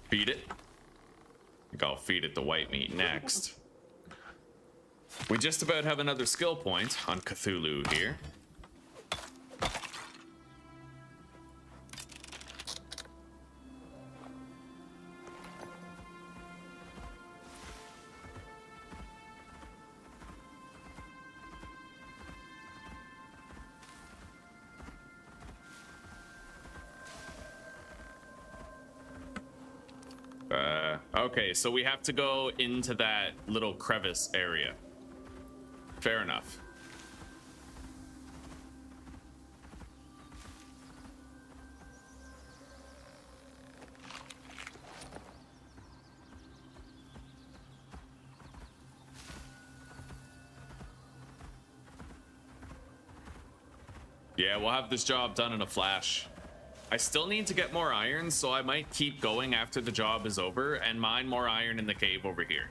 Feed it. I think I'll feed it the white meat next. We just about have another skill point on Cthulhu here. Okay, so we have to go into that little crevice area. Fair enough. Yeah, we'll have this job done in a flash. I still need to get more iron, so I might keep going after the job is over and mine more iron in the cave over here.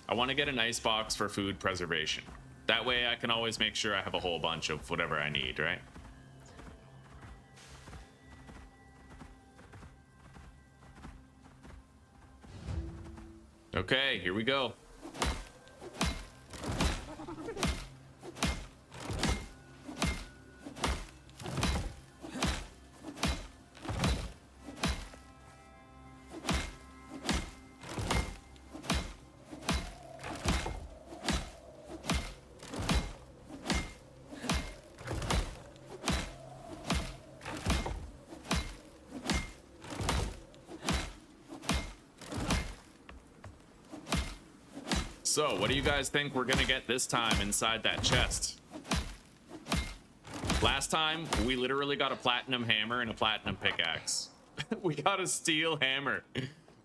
I want to get an ice box for food preservation. That way I can always make sure I have a whole bunch of whatever I need, right? Okay, here we go. So, what do you guys think we're gonna get this time inside that chest? Last time, we literally got a platinum hammer and a platinum pickaxe. We got a steel hammer.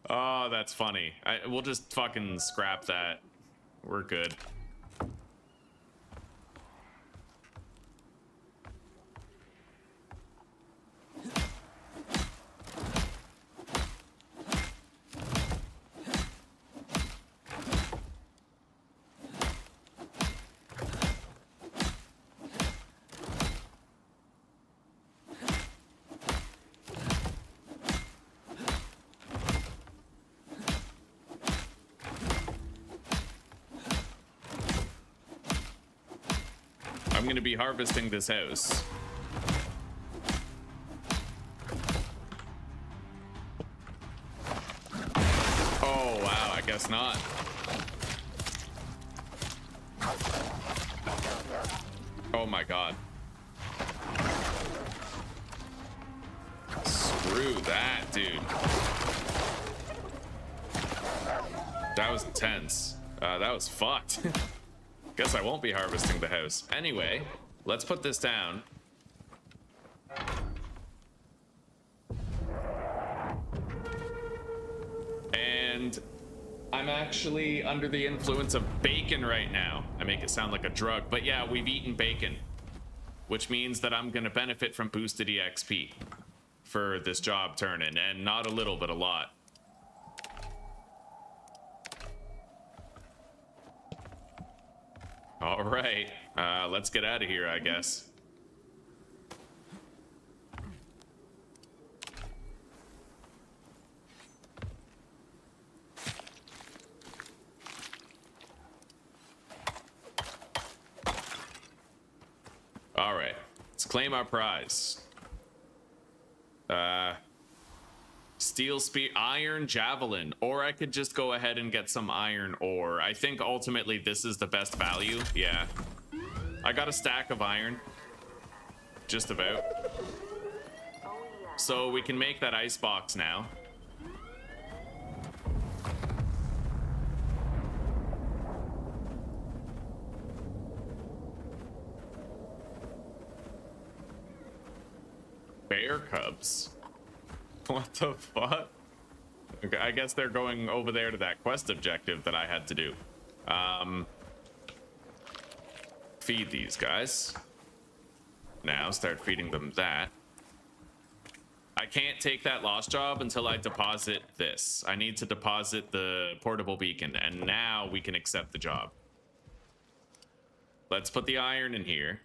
Oh, that's funny. We'll just fucking scrap that. We're good. I'm gonna be harvesting this house. Oh, wow, I guess not. Oh my god. Screw that, dude. That was intense. That was fucked. Guess I won't be harvesting the house. Anyway, let's put this down. And I'm actually under the influence of bacon right now. I make it sound like a drug, but yeah, we've eaten bacon, which means that I'm gonna benefit from boosted EXP for this job turning, and not a little, but a lot. All right, let's get out of here, I guess. All right, let's claim our prize. Steel spear, iron javelin, or I could just go ahead and get some iron ore. I think ultimately this is the best value. Yeah, I got a stack of iron, just about. So we can make that ice box now. Bear cubs. What the fuck? Okay, I guess they're going over there to that quest objective that I had to do. Feed these guys. Now start feeding them that. I can't take that lost job until I deposit this. I need to deposit the portable beacon, and now we can accept the job. Let's put the iron in here.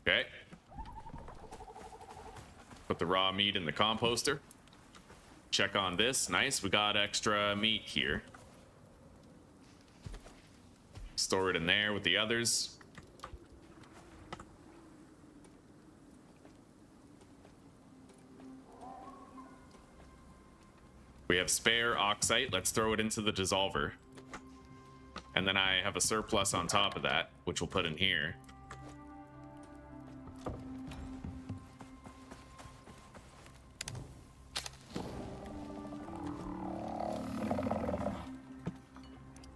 Okay. Put the raw meat in the composter. Check on this. Nice, we got extra meat here. Store it in there with the others. We have spare oxite. Let's throw it into the dissolver. And then I have a surplus on top of that, which we'll put in here.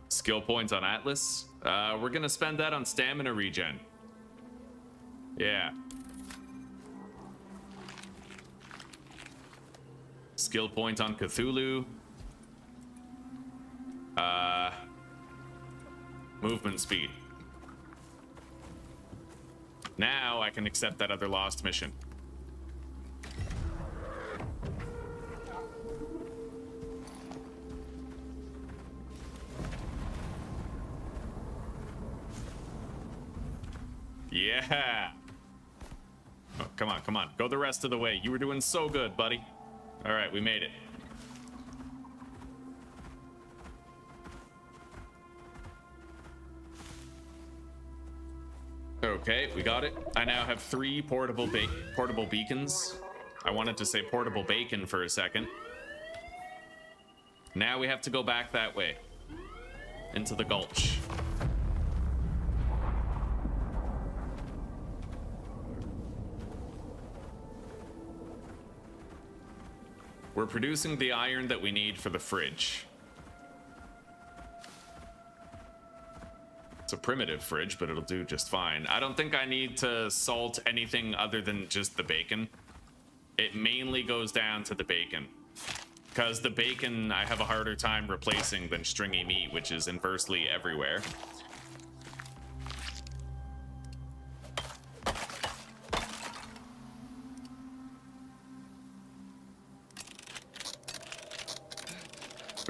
Skill points on Atlas. We're gonna spend that on stamina regen. Yeah. Skill point on Cthulhu. Movement speed. Now I can accept that other lost mission. Yeah. Oh, come on, come on. Go the rest of the way. You were doing so good, buddy. All right, we made it. Okay, we got it. I now have 3 portable beacons. I wanted to say portable bacon for a second. Now we have to go back that way. Into the gulch. We're producing the iron that we need for the fridge. It's a primitive fridge, but it'll do just fine. I don't think I need to salt anything other than just the bacon. It mainly goes down to the bacon. Because the bacon I have a harder time replacing than stringy meat, which is inversely everywhere.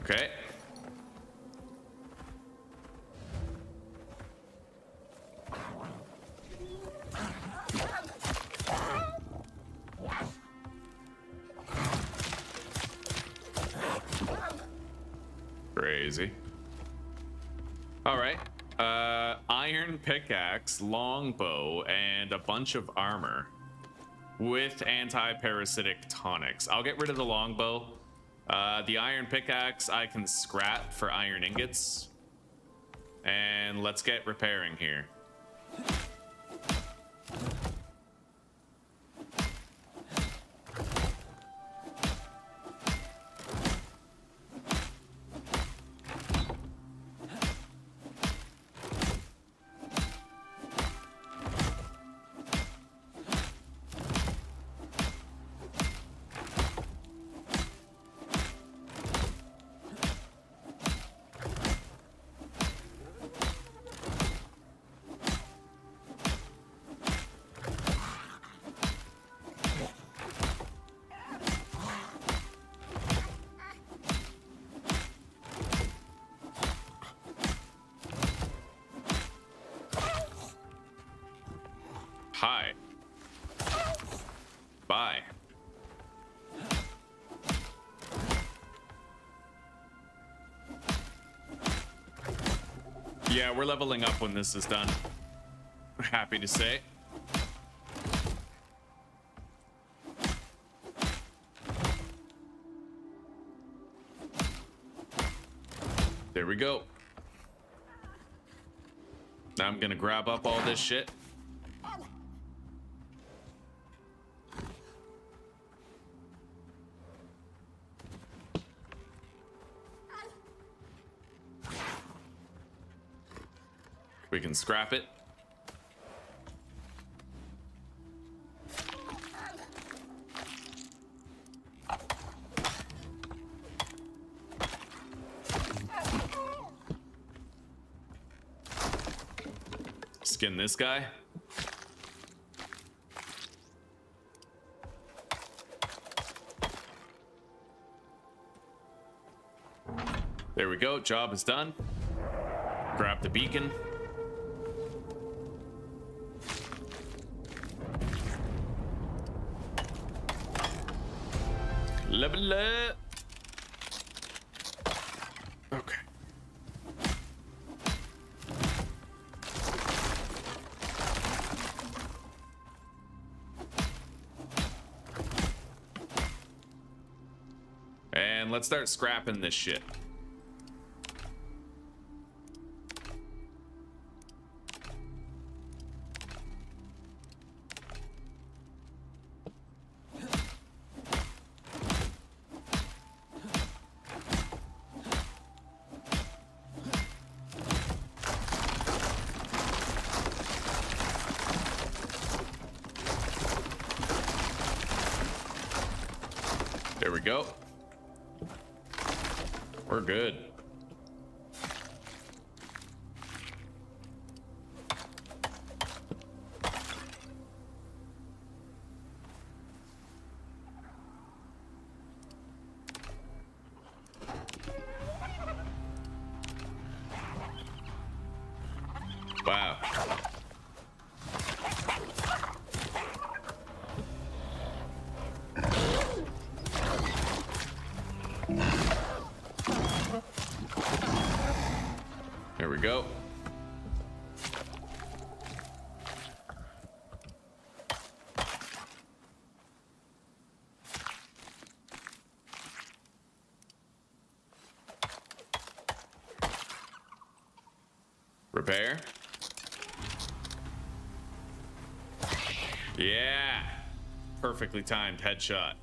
Okay. Crazy. All right. Iron pickaxe, longbow, and a bunch of armor. with anti-parasitic tonics. I'll get rid of the longbow. The iron pickaxe I can scrap for iron ingots. And let's get repairing here. Hi. Bye. Yeah, we're leveling up when this is done. Happy to say. There we go. Now I'm gonna grab up all this shit. We can scrap it. Skin this guy. There we go. Job is done. Grab the beacon. Level up. Okay. And let's start scrapping this shit. There we go. We're good. Wow. There we go. Repair. Yeah. Perfectly timed headshot.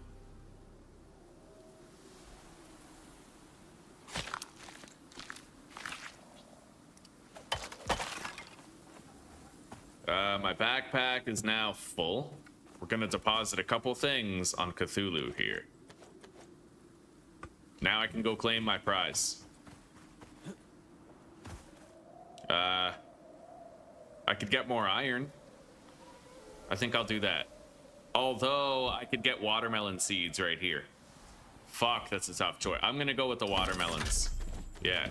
My backpack is now full. We're gonna deposit a couple things on Cthulhu here. Now I can go claim my prize. I could get more iron. I think I'll do that. Although I could get watermelon seeds right here. Fuck, that's a tough choice. I'm gonna go with the watermelons. Yeah.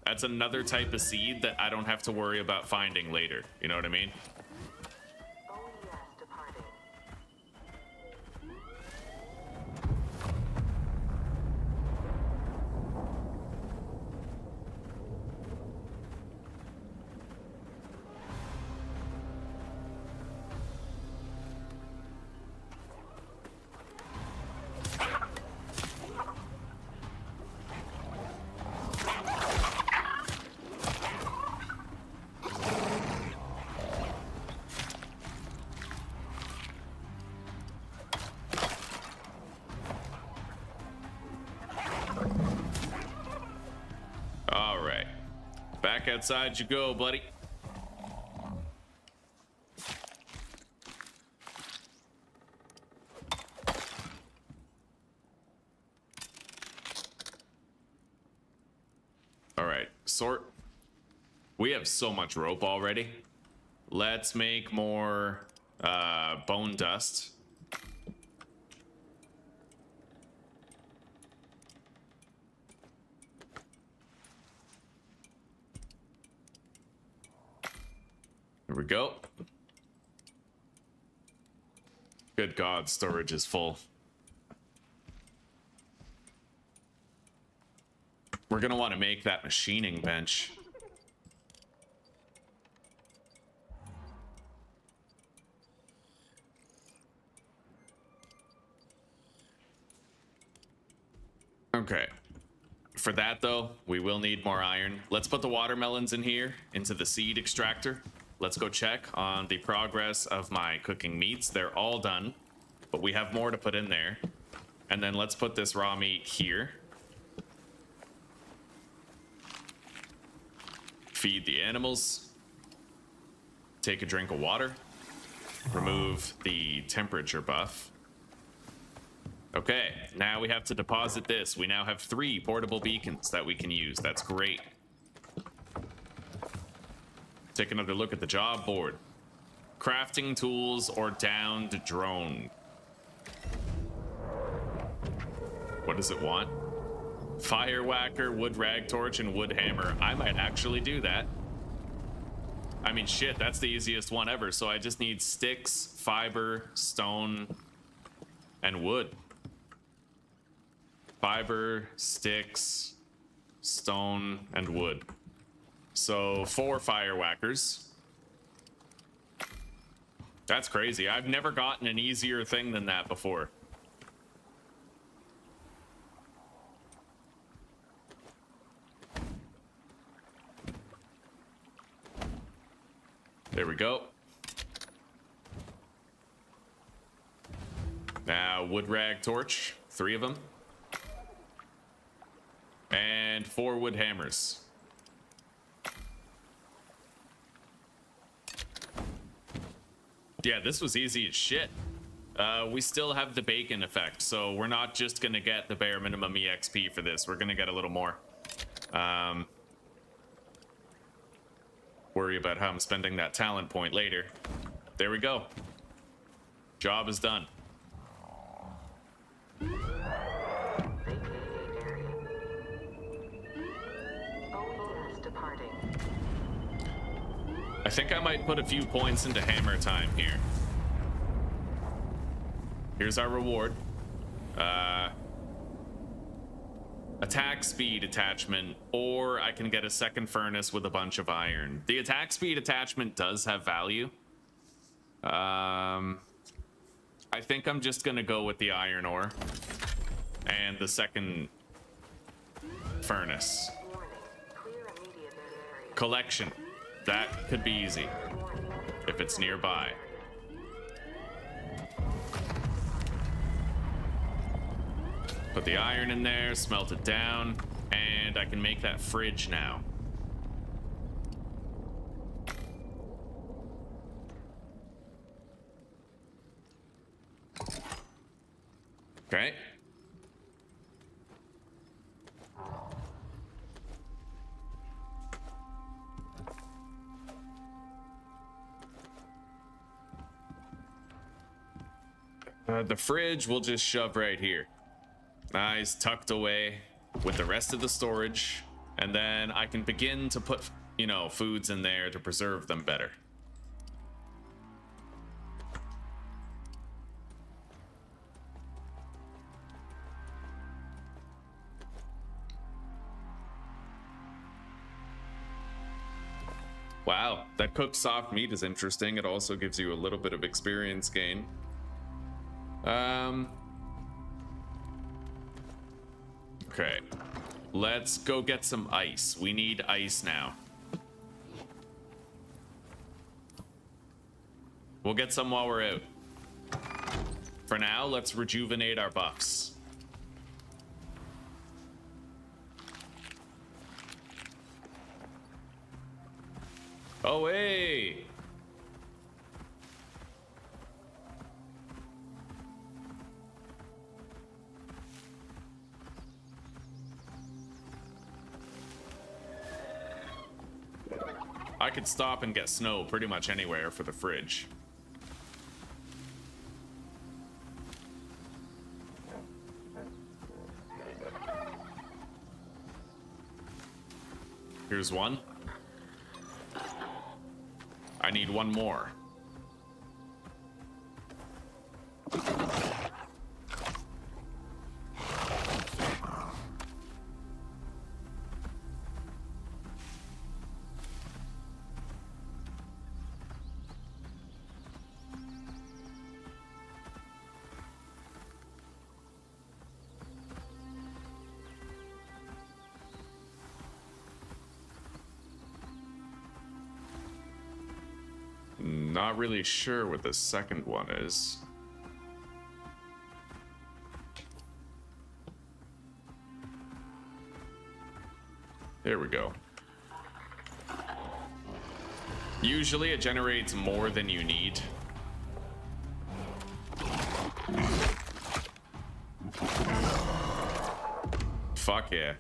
That's another type of seed that I don't have to worry about finding later. You know what I mean? Back outside you go, buddy. All right, sort. We have so much rope already. Let's make more bone dust. There we go. Good God, storage is full. We're gonna want to make that machining bench. Okay. For that, though, we will need more iron. Let's put the watermelons in here, into the seed extractor. Let's go check on the progress of my cooking meats. They're all done, but we have more to put in there. And then let's put this raw meat here. Feed the animals. Take a drink of water. Remove the temperature buff. Okay, now we have to deposit this. We now have 3 portable beacons that we can use. That's great. Take another look at the job board. Crafting tools or downed drone. What does it want? Fire whacker, wood rag torch, and wood hammer. I might actually do that. I mean, shit, that's the easiest one ever. So I just need sticks, fiber, stone, and wood. Fiber, sticks, stone, and wood. So 4 fire whackers. That's crazy. I've never gotten an easier thing than that before. There we go. Now, wood rag torch, 3 of them. And 4 wood hammers. Yeah, this was easy as shit. We still have the bacon effect, so we're not just gonna get the bare minimum EXP for this. We're gonna get a little more. Worry about how I'm spending that talent point later. There we go. Job is done. I think I might put a few points into hammer time here. Here's our reward. Attack speed attachment, or I can get a second furnace with a bunch of iron. The attack speed attachment does have value. I think I'm just gonna go with the iron ore and the second furnace. Collection. That could be easy if it's nearby. Put the iron in there, smelt it down, and I can make that fridge now. Okay. The fridge we'll just shove right here. Nice, tucked away with the rest of the storage. And then I can begin to put, you know, foods in there to preserve them better. Wow, that cooked soft meat is interesting. It also gives you a little bit of experience gain. Okay, let's go get some ice. We need ice now. We'll get some while we're out. For now, let's rejuvenate our buffs. Oh, hey! I could stop and get snow pretty much anywhere for the fridge. Here's one. I need one more. Not really sure what the second one is. There we go. Usually it generates more than you need. Fuck yeah.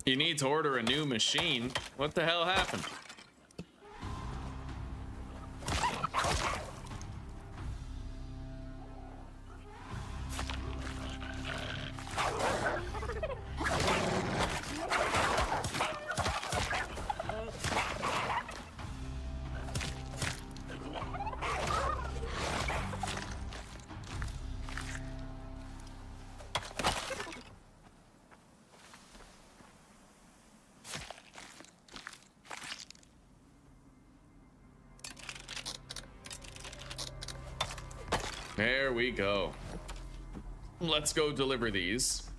You need to order a new machine. What the hell happened? There we go. Let's go deliver these.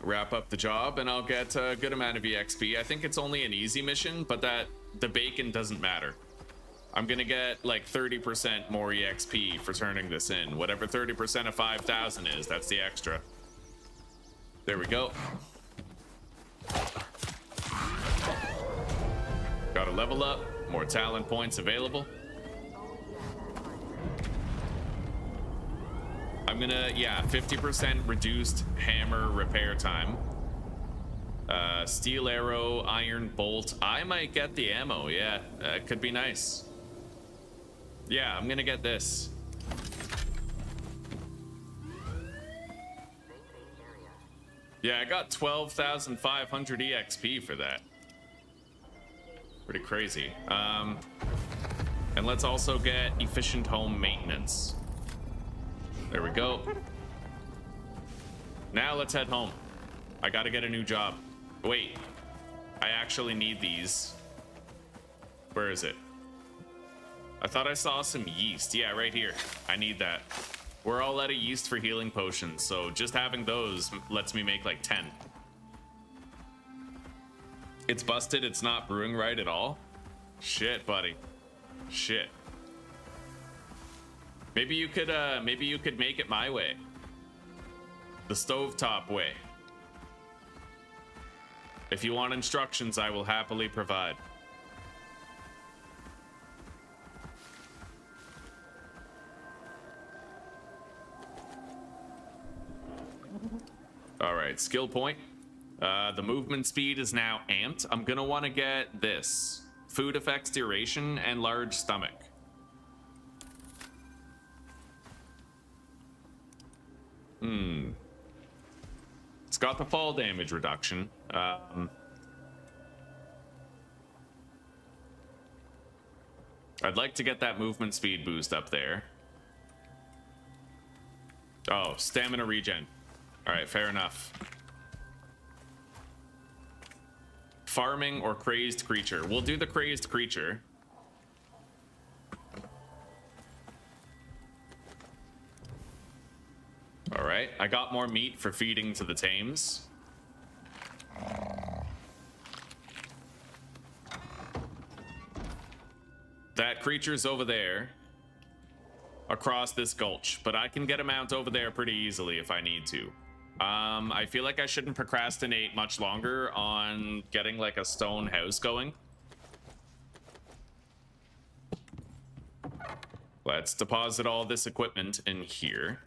Wrap up the job and I'll get a good amount of EXP. I think it's only an easy mission, but the bacon doesn't matter. I'm gonna get like 30% more EXP for turning this in. Whatever 30% of 5,000 is, that's the extra. There we go. Got a level up, more talent points available. I'm gonna, yeah, 50% reduced hammer repair time. Steel arrow, iron bolt. I might get the ammo, yeah. It could be nice. Yeah, I'm gonna get this. Yeah, I got 12,500 EXP for that. Pretty crazy. And let's also get efficient home maintenance. There we go. Now let's head home. I gotta get a new job. Wait, I actually need these. Where is it? I thought I saw some yeast. Yeah, right here. I need that. We're all out of yeast for healing potions, so just having those lets me make like 10. It's busted. It's not brewing right at all. Shit, buddy. Shit. Maybe you could make it my way. The stovetop way. If you want instructions, I will happily provide. All right, skill point. The movement speed is now amped. I'm gonna want to get this. Food effects duration and large stomach. It's got the fall damage reduction. I'd like to get that movement speed boost up there. Oh, stamina regen. All right, fair enough. Farming or crazed creature. We'll do the crazed creature. All right, I got more meat for feeding to the tames. That creature's over there, across this gulch, but I can get him out over there pretty easily if I need to. I feel like I shouldn't procrastinate much longer on getting like a stone house going. Let's deposit all this equipment in here.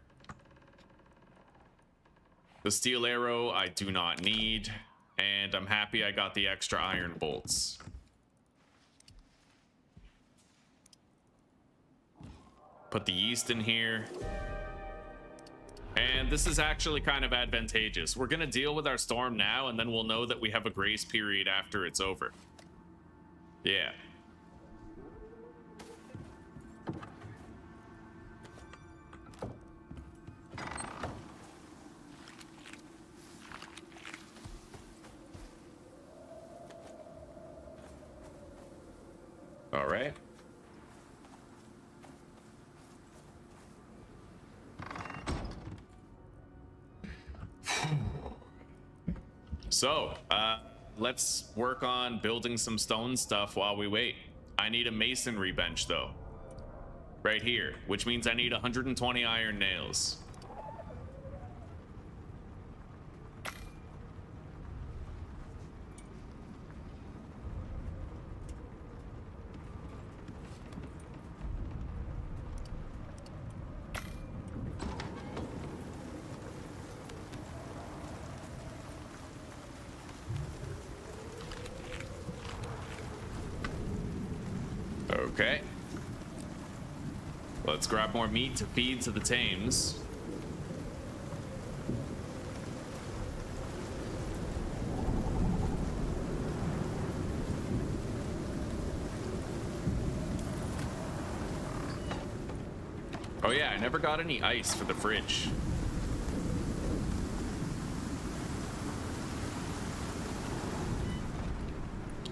The steel arrow I do not need, and I'm happy I got the extra iron bolts. Put the yeast in here. And this is actually kind of advantageous. We're gonna deal with our storm now, and then we'll know that we have a grace period after it's over. Yeah. All right. So, let's work on building some stone stuff while we wait. I need a masonry bench, though. Right here, which means I need 120 iron nails. Okay. Let's grab more meat to feed to the tames. Oh yeah, I never got any ice for the fridge.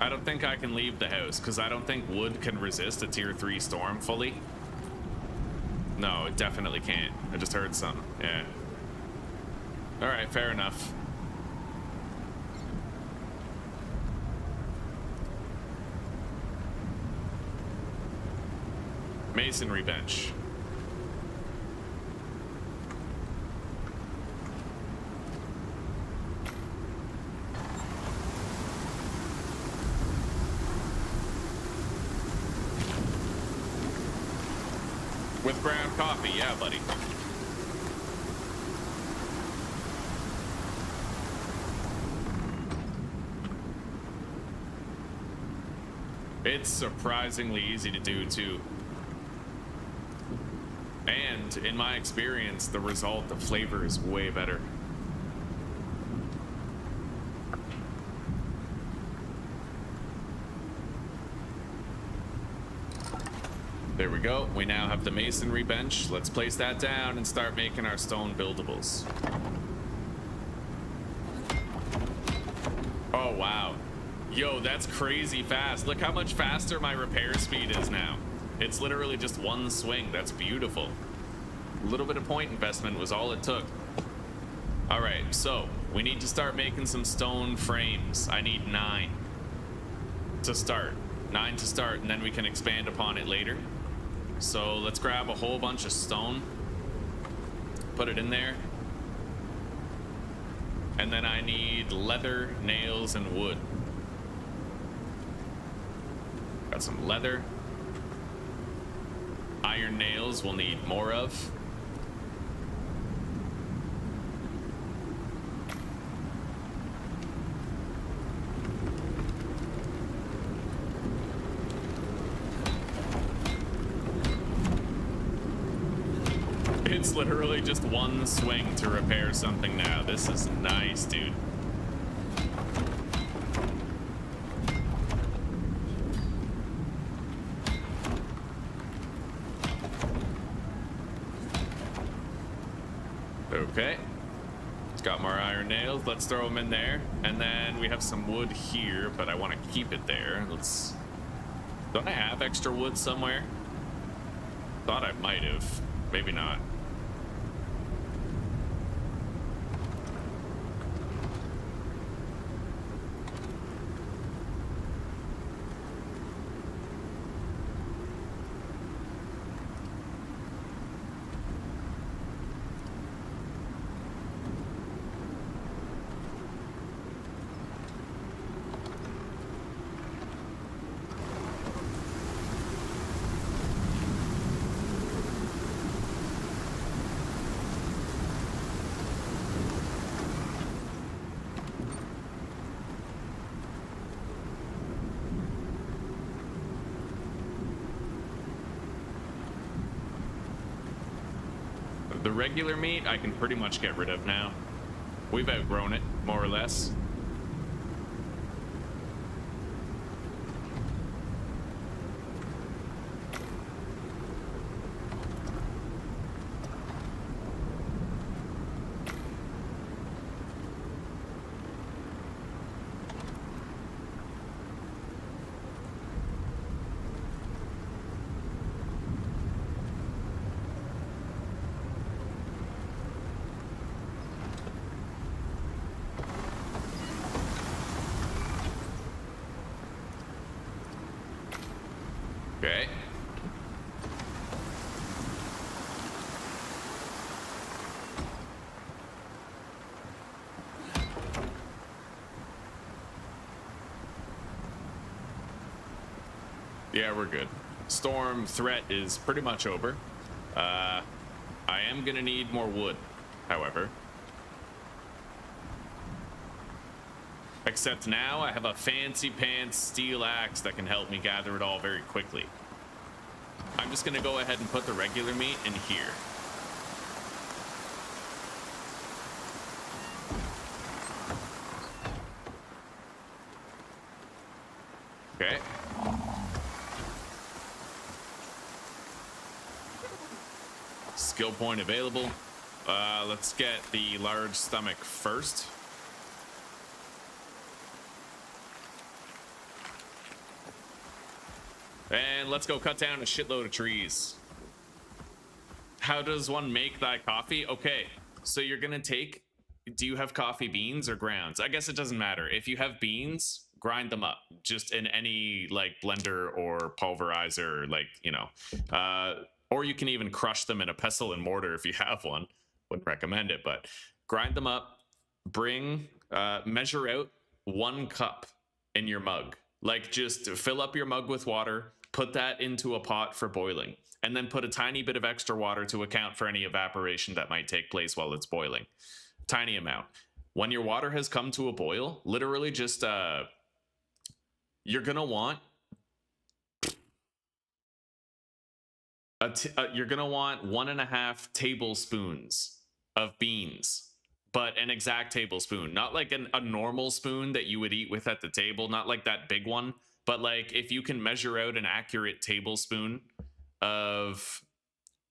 I don't think I can leave the house because I don't think wood can resist a tier 3 storm fully. No, it definitely can't. I just heard some. Yeah. All right, fair enough. Masonry bench. With ground coffee, yeah, buddy. It's surprisingly easy to do, too. And, in my experience, the result, the flavor is way better. There we go. We now have the masonry bench. Let's place that down and start making our stone buildables. Oh, wow. Yo, that's crazy fast. Look how much faster my repair speed is now. It's literally just one swing. That's beautiful. A little bit of point investment was all it took. All right, so we need to start making some stone frames. I need 9 to start. 9 to start, and then we can expand upon it later. So let's grab a whole bunch of stone, put it in there, and then I need leather, nails, and wood. Got some leather. Iron nails we'll need more of. It's literally just one swing to repair something now. This is nice, dude. Okay. It's got more iron nails. Let's throw them in there. And then we have some wood here, but I want to keep it there. Let's... Don't I have extra wood somewhere? Thought I might have. Maybe not. The regular meat I can pretty much get rid of now. We've outgrown it, more or less. Okay. Yeah, we're good. Storm threat is pretty much over. I am gonna need more wood, however. Except now I have a fancy pants steel axe that can help me gather it all very quickly. I'm just gonna go ahead and put the regular meat in here. Okay. Skill point available. Let's get the large stomach first. And let's go cut down a shitload of trees. How does one make thy coffee? Okay, so you're gonna take, do you have coffee beans or grounds? I guess it doesn't matter. If you have beans, grind them up just in any like blender or pulverizer, like, you know, or you can even crush them in a pestle and mortar if you have one. Wouldn't recommend it, but grind them up. Bring, measure out 1 cup in your mug. Like, just fill up your mug with water, put that into a pot for boiling, and then put a tiny bit of extra water to account for any evaporation that might take place while it's boiling. Tiny amount. When your water has come to a boil, literally just, you're gonna want you're gonna want 1.5 tablespoons of beans, but an exact tablespoon, not like a normal spoon that you would eat with at the table, not like that big one, but like if you can measure out an accurate tablespoon of,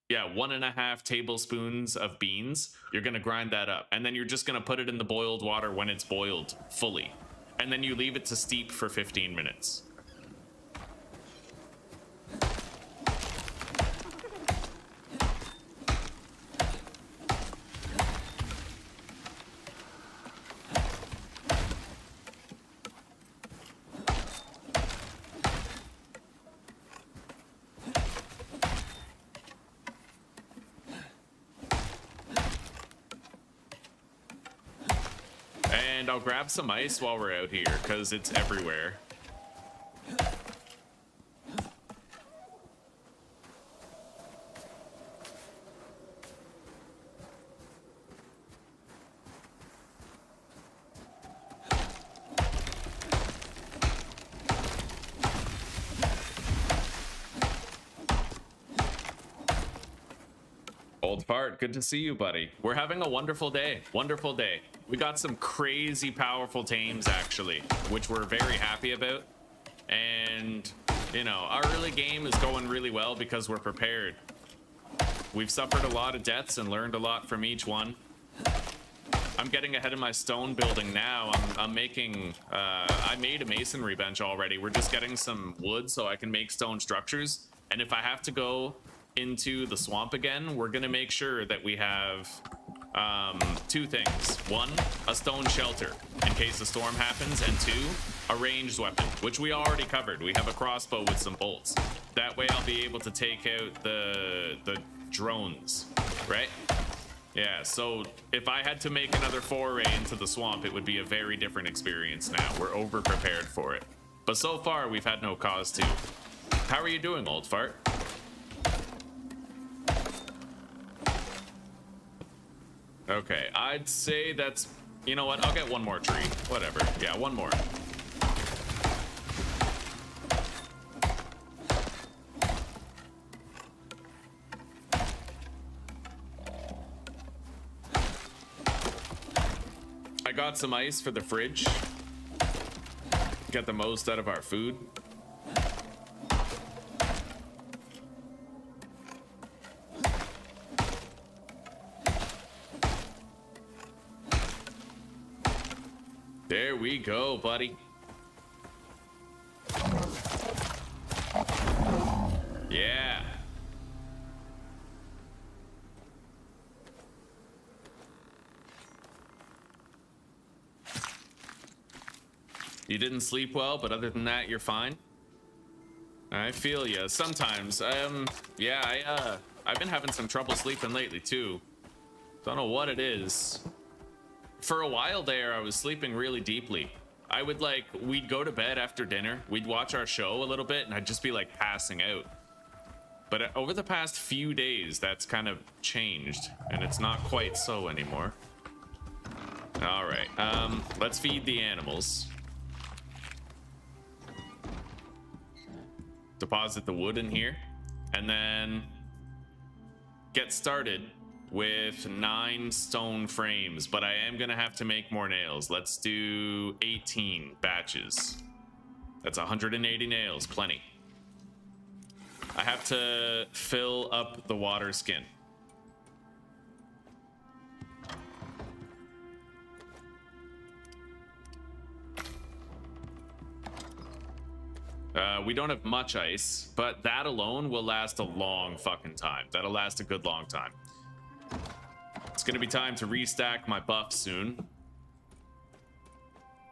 yeah, 1.5 tablespoons of beans, you're gonna grind that up, and then you're just gonna put it in the boiled water when it's boiled fully, and then you leave it to steep for 15 minutes. And I'll grab some ice while we're out here, because it's everywhere. Old fart, good to see you, buddy. We're having a wonderful day. Wonderful day. We got some crazy powerful tames, actually, which we're very happy about. And, you know, our early game is going really well because we're prepared. We've suffered a lot of deaths and learned a lot from each one. I'm getting ahead of my stone building now. I'm making, I made a masonry bench already. We're just getting some wood so I can make stone structures. And if I have to go into the swamp again, we're gonna make sure that we have 2 things. 1, a stone shelter in case a storm happens, and 2, a ranged weapon, which we already covered. We have a crossbow with some bolts. That way I'll be able to take out the drones, right? Yeah, so if I had to make another foray into the swamp, it would be a very different experience now. We're over prepared for it. But so far, we've had no cause to. How are you doing, old fart? Okay, I'd say that's, you know what, I'll get 1 more tree. Whatever, yeah, 1 more. got some ice for the fridge. Get the most out of our food. There we go, buddy. Yeah. You didn't sleep well, but other than that, you're fine. I feel ya. Sometimes, yeah, I've been having some trouble sleeping lately too. Don't know what it is. For a while there, I was sleeping really deeply. I would we'd go to bed after dinner, we'd watch our show a little bit, and I'd just be like passing out. But over the past few days, that's kind of changed, and it's not quite so anymore. All right, let's feed the animals. Deposit the wood in here, and then get started with 9 stone frames, but I am gonna have to make more nails. Let's do 18 batches. That's 180 nails, plenty. I have to fill up the water skin. We don't have much ice, but that alone will last a long fucking time. That'll last a good long time. It's gonna be time to restack my buff soon.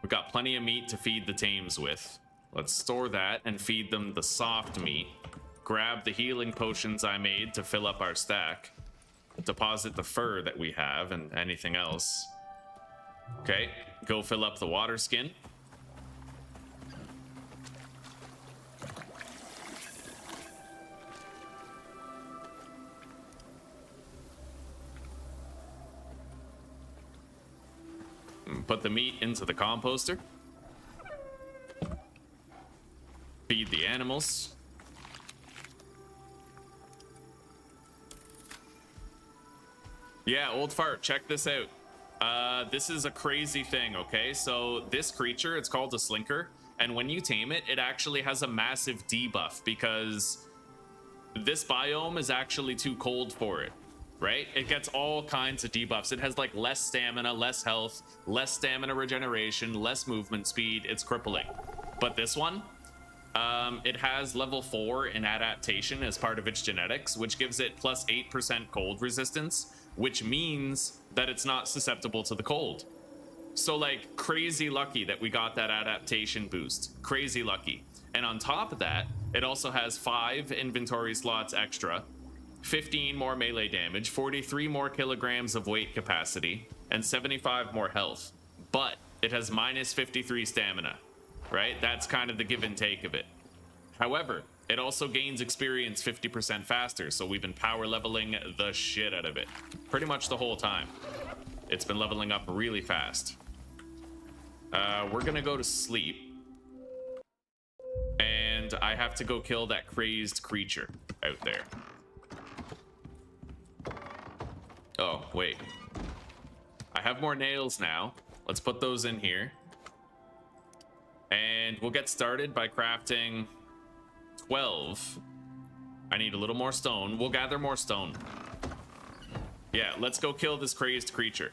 We've got plenty of meat to feed the tames with. Let's store that and feed them the soft meat. Grab the healing potions I made to fill up our stack. Deposit the fur that we have and anything else. Okay, go fill up the water skin. Put the meat into the composter. Feed the animals. Yeah, old fart, check this out. This is a crazy thing, okay? So this creature, it's called a slinker, and when you tame it, it actually has a massive debuff because this biome is actually too cold for it. Right? It gets all kinds of debuffs. It has less stamina, less health, less stamina regeneration, less movement speed. It's crippling. But this one, it has level 4 in adaptation as part of its genetics, which gives it plus 8% cold resistance, which means that it's not susceptible to the cold. So crazy lucky that we got that adaptation boost. Crazy lucky. And on top of that, it also has 5 inventory slots extra, 15 more melee damage, 43 more kilograms of weight capacity, and 75 more health. But it has minus 53 stamina, right? That's kind of the give and take of it. However, it also gains experience 50% faster, so we've been power leveling the shit out of it pretty much the whole time. It's been leveling up really fast. We're gonna go to sleep, and I have to go kill that crazed creature out there. Oh, wait. I have more nails now. Let's put those in here. And we'll get started by crafting 12. I need a little more stone. We'll gather more stone. Yeah, let's go kill this crazed creature.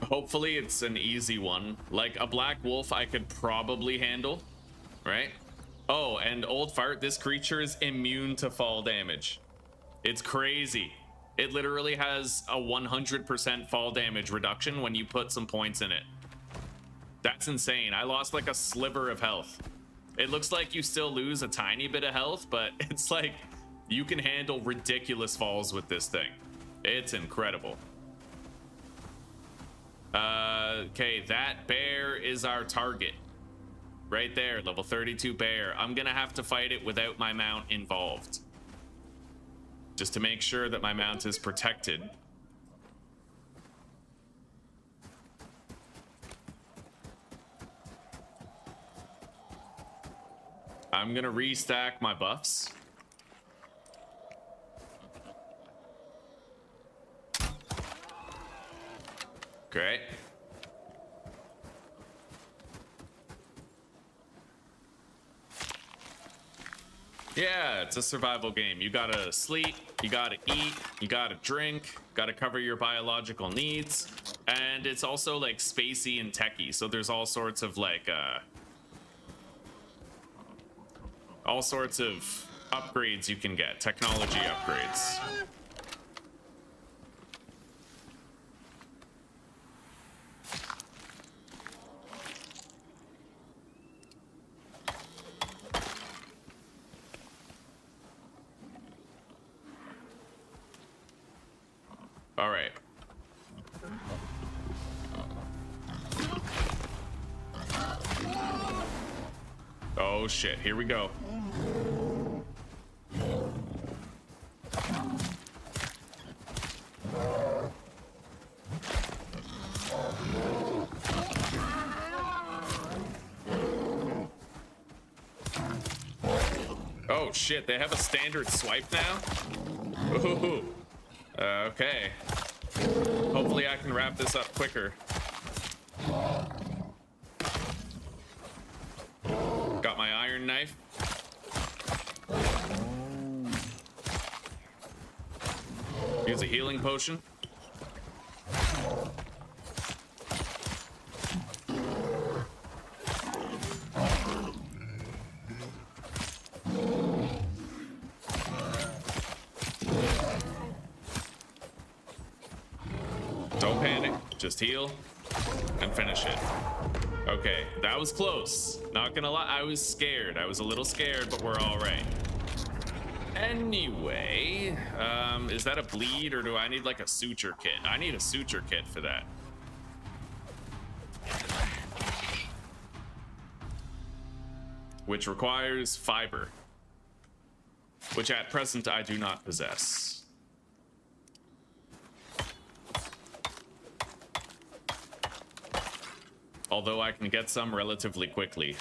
Hopefully it's an easy one. Like a black wolf I could probably handle, right? Oh, and old fart, this creature is immune to fall damage. It's crazy. It literally has a 100% fall damage reduction when you put some points in it. That's insane. I lost a sliver of health. It looks like you still lose a tiny bit of health, but it's you can handle ridiculous falls with this thing. It's incredible. Okay, that bear is our target. Right there, level 32 bear. I'm gonna have to fight it without my mount involved. just to make sure that my mount is protected. I'm gonna restack my buffs. Great. Yeah, it's a survival game. You gotta sleep, you gotta eat, you gotta drink, gotta cover your biological needs. And it's also like spacey and techy, so there's all sorts of like all sorts of upgrades you can get, technology upgrades. All right. Oh shit, here we go. Oh shit, they have a standard swipe now? Ooh. Okay. Hopefully I can wrap this up quicker. Got my iron knife. Use a healing potion. Don't panic, just heal and finish it. Okay, that was close. Not gonna lie, I was scared. I was a little scared, but we're all right. Anyway, is that a bleed or do I need like a suture kit? I need a suture kit for that. Which requires fiber, which at present I do not possess. Although I can get some relatively quickly.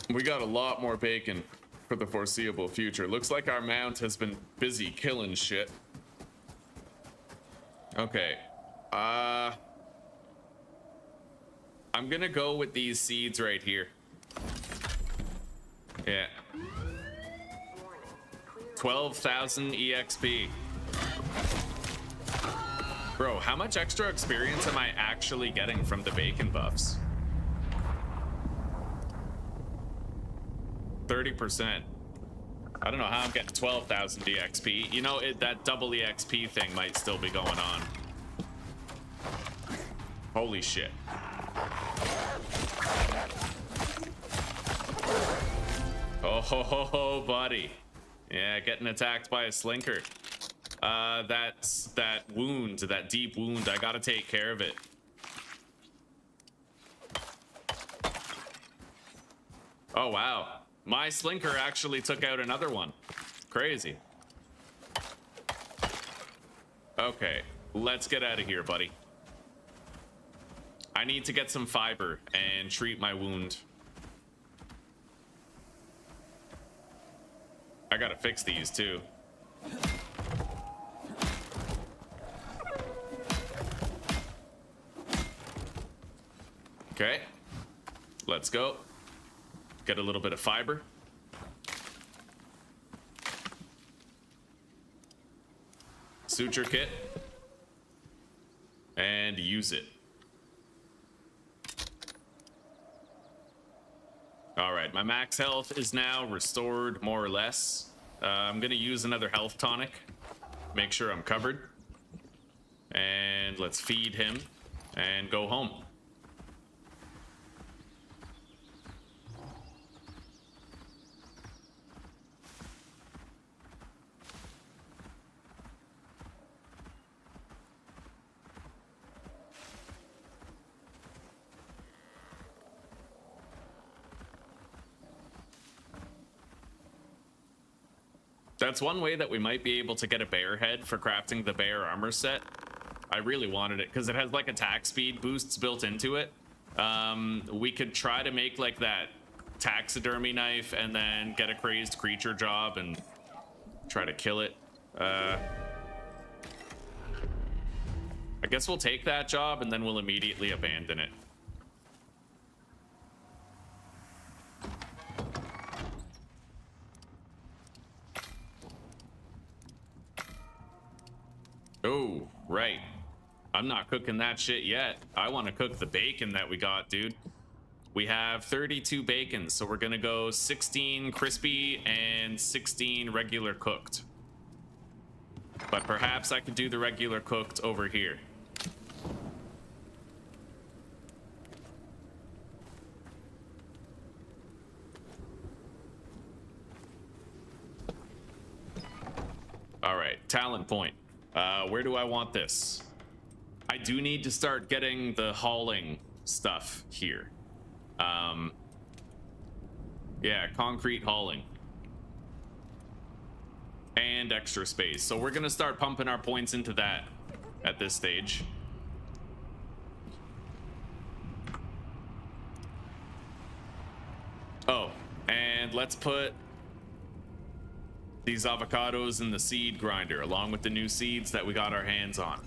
We got a lot more bacon for the foreseeable future. Looks like our mount has been busy killing shit. Okay. I'm gonna go with these seeds right here. Yeah. 12,000 EXP. Bro, how much extra experience am I actually getting from the bacon buffs? 30%. I don't know how I'm getting 12,000 EXP. You know, that double EXP thing might still be going on. Holy shit. Oh, ho, ho, ho, buddy. Yeah, getting attacked by a slinker. That's that wound, that deep wound. I gotta take care of it. Oh, wow. My slinker actually took out another one. Crazy. Okay, let's get out of here, buddy. I need to get some fiber and treat my wound. I gotta fix these too. Okay, let's go. Get a little bit of fiber. Suture kit. And use it. All right, my max health is now restored more or less. I'm gonna use another health tonic. Make sure I'm covered. And let's feed him and go home. That's one way that we might be able to get a bear head for crafting the bear armor set. I really wanted it because it has like attack speed boosts built into it. We could try to make like that taxidermy knife and then get a crazed creature job and try to kill it. I guess we'll take that job and then we'll immediately abandon it. Oh, right. I'm not cooking that shit yet. I want to cook the bacon that we got, dude. We have 32 bacon, so we're gonna go 16 crispy and 16 regular cooked. But perhaps I could do the regular cooked over here. All right, talent point. Where do I want this? I do need to start getting the hauling stuff here. Yeah, concrete hauling. And extra space. So we're gonna start pumping our points into that at this stage. Oh, and let's put these avocados in the seed grinder along with the new seeds that we got our hands on.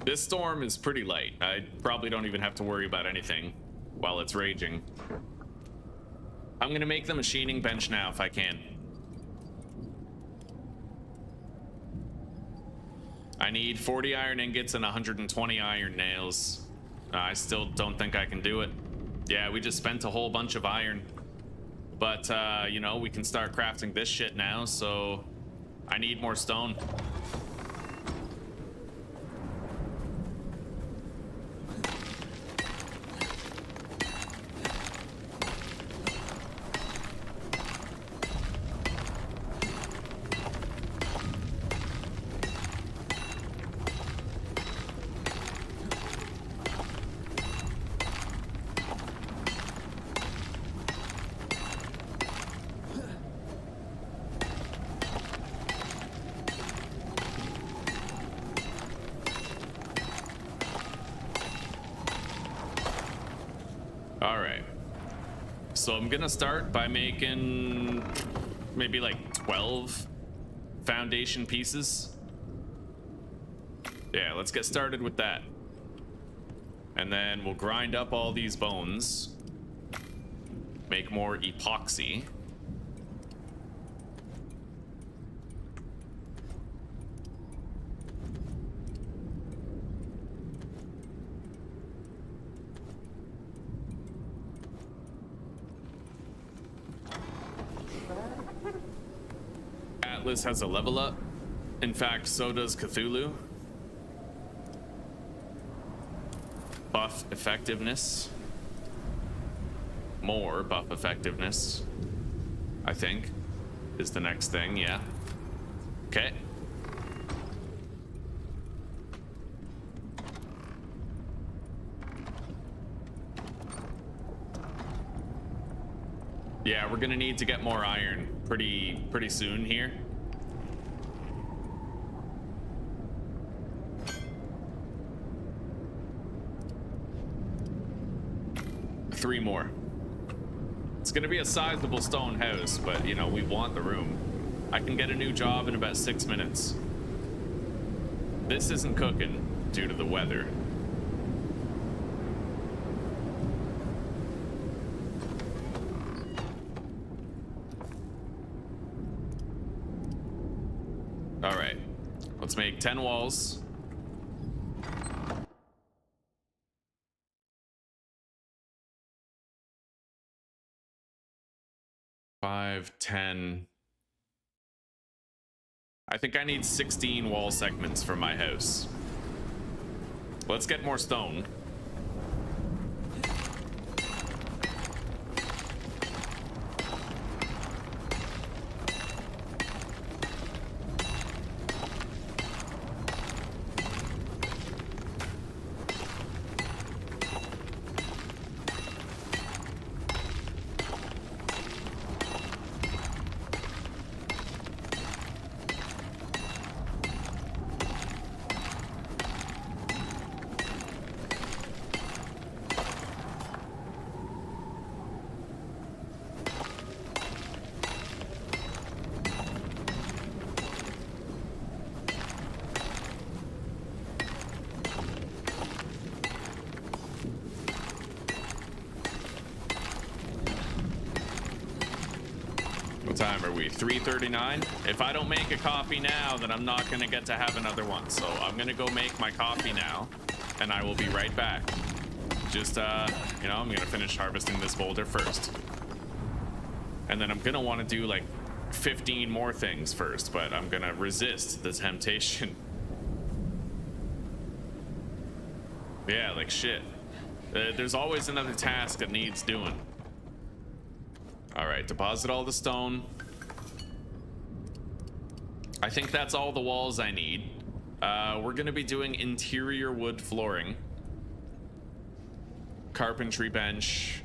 This storm is pretty light. I probably don't even have to worry about anything while it's raging. I'm gonna make the machining bench now if I can. I need 40 iron ingots and 120 iron nails. I still don't think I can do it. Yeah, we just spent a whole bunch of iron. But, you know, we can start crafting this shit now, so I need more stone. So I'm gonna start by making maybe like 12 foundation pieces. Yeah, let's get started with that. And then we'll grind up all these bones, make more epoxy. Atlas has a level up. In fact, so does Cthulhu. Buff effectiveness. More buff effectiveness, I think, is the next thing, yeah. Okay. Yeah, we're gonna need to get more iron pretty soon here. Three more. It's gonna be a sizable stone house, but you know, we want the room. I can get a new job in about 6 minutes. This isn't cooking due to the weather. All right, let's make 10 walls. 5, 10. I think I need 16 wall segments for my house. Let's get more stone. What time are we? 3:39. If I don't make a coffee now, then I'm not gonna get to have another one. So I'm gonna go make my coffee now, and I will be right back. Just you know, I'm gonna finish harvesting this boulder first, and then I'm gonna want to do like 15 more things first, but I'm gonna resist the temptation. Yeah, like shit. There's always another task that needs doing. All right, deposit all the stone. I think that's all the walls I need. We're gonna be doing interior wood flooring, carpentry bench,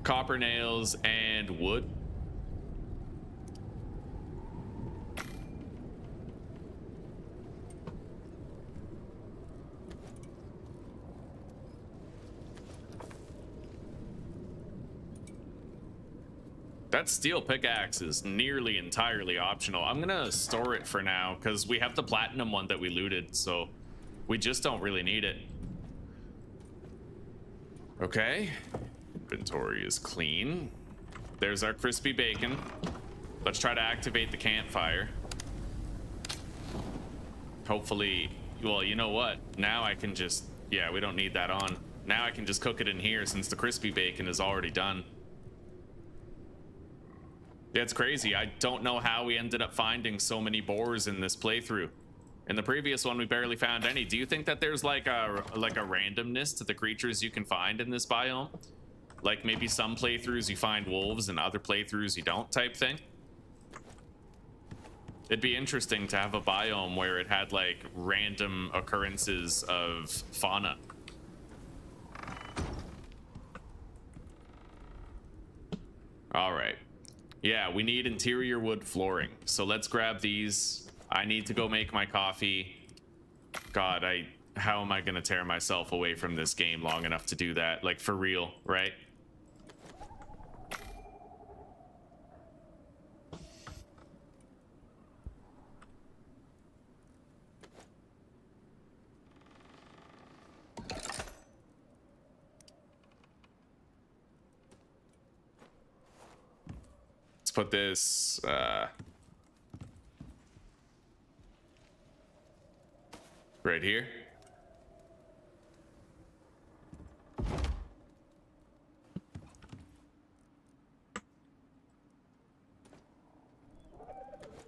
copper nails, and wood. That steel pickaxe is nearly entirely optional. I'm gonna store it for now because we have the platinum one that we looted, so we just don't really need it. Okay, inventory is clean. There's our crispy bacon. Let's try to activate the campfire. Hopefully, well, you know what? Now I can just, yeah, we don't need that on. Now I can just cook it in here since the crispy bacon is already done. Yeah, it's crazy. I don't know how we ended up finding so many boars in this playthrough. In the previous one, we barely found any. Do you think that there's like a randomness to the creatures you can find in this biome? Like maybe some playthroughs you find wolves and other playthroughs you don't type thing? It'd be interesting to have a biome where it had like random occurrences of fauna. All right. Yeah, we need interior wood flooring. So let's grab these. I need to go make my coffee. God, how am I gonna tear myself away from this game long enough to do that? Like for real, right? Let's put this right here.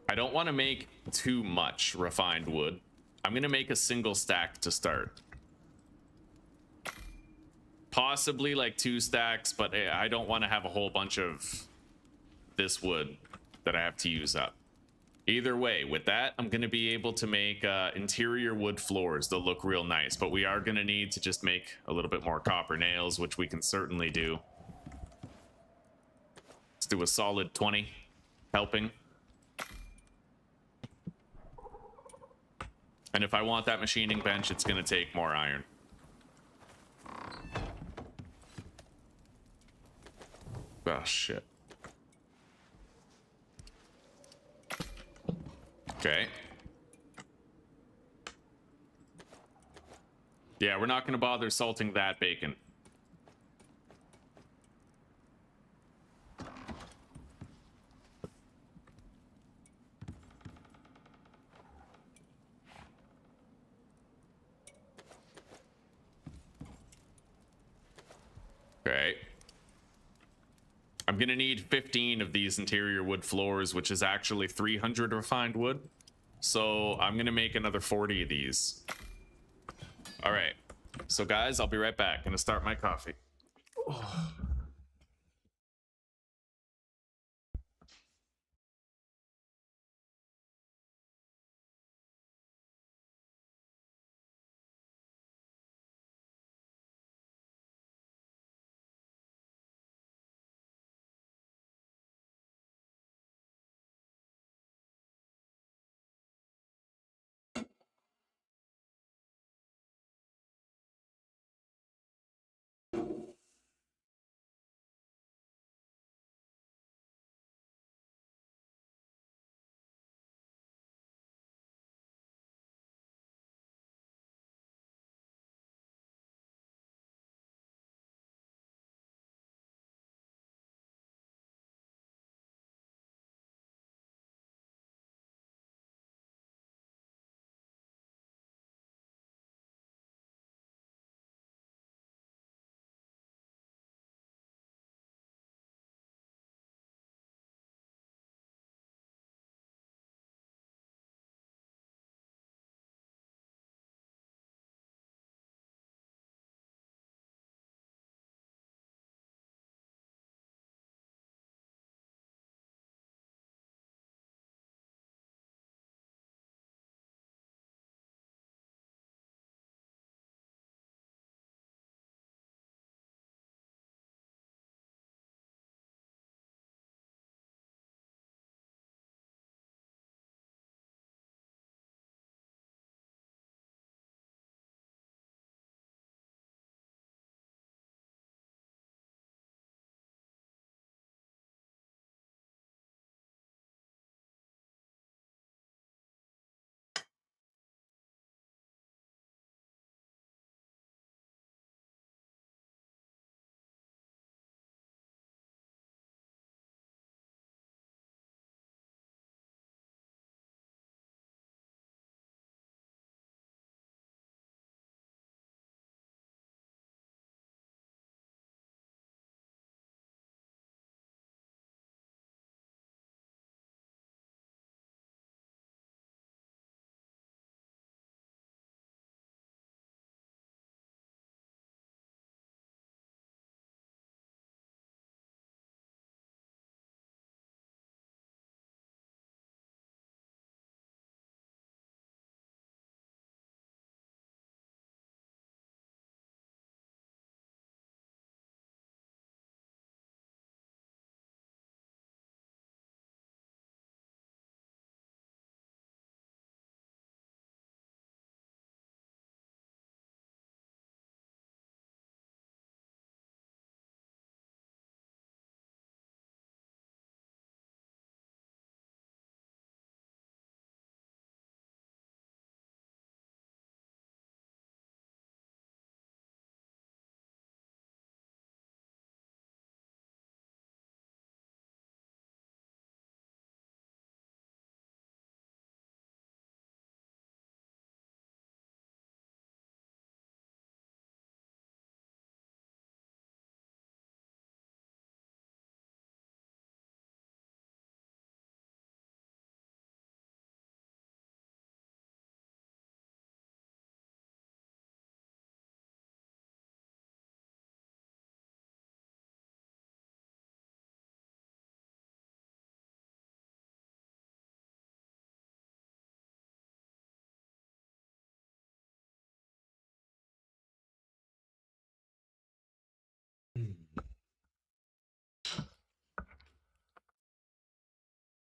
I don't want to make too much refined wood. I'm gonna make a single stack to start. Possibly like 2 stacks, but I don't want to have a whole bunch of this wood that I have to use up. Either way, with that, I'm going to be able to make interior wood floors that look real nice, but we are going to need to just make a little bit more copper nails, which we can certainly do. Let's do a solid 20 helping. And if I want that machining bench, it's going to take more iron. Oh, shit. Okay. Yeah, we're not going to bother salting that bacon. Okay. I'm going to need 15 of these interior wood floors, which is actually 300 refined wood. So I'm going to make another 40 of these. All right. So guys, I'll be right back. Going to start my coffee.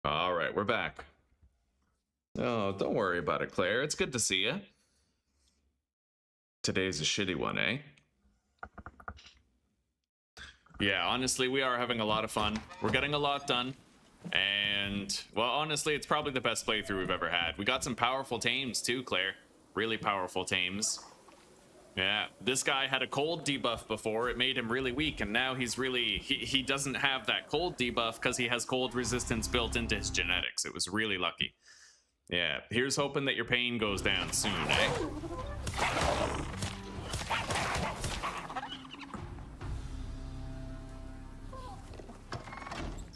All right, we're back. Oh, don't worry about it, Claire. It's good to see you. Today's a shitty one, eh? Yeah, honestly, we are having a lot of fun. We're getting a lot done. And, well, honestly, it's probably the best playthrough we've ever had. We got some powerful tames, too, Claire. Really powerful tames. Yeah, this guy had a cold debuff before. It made him really weak, and now he's really... He doesn't have that cold debuff because he has cold resistance built into his genetics. It was really lucky. Yeah, here's hoping that your pain goes down soon, eh?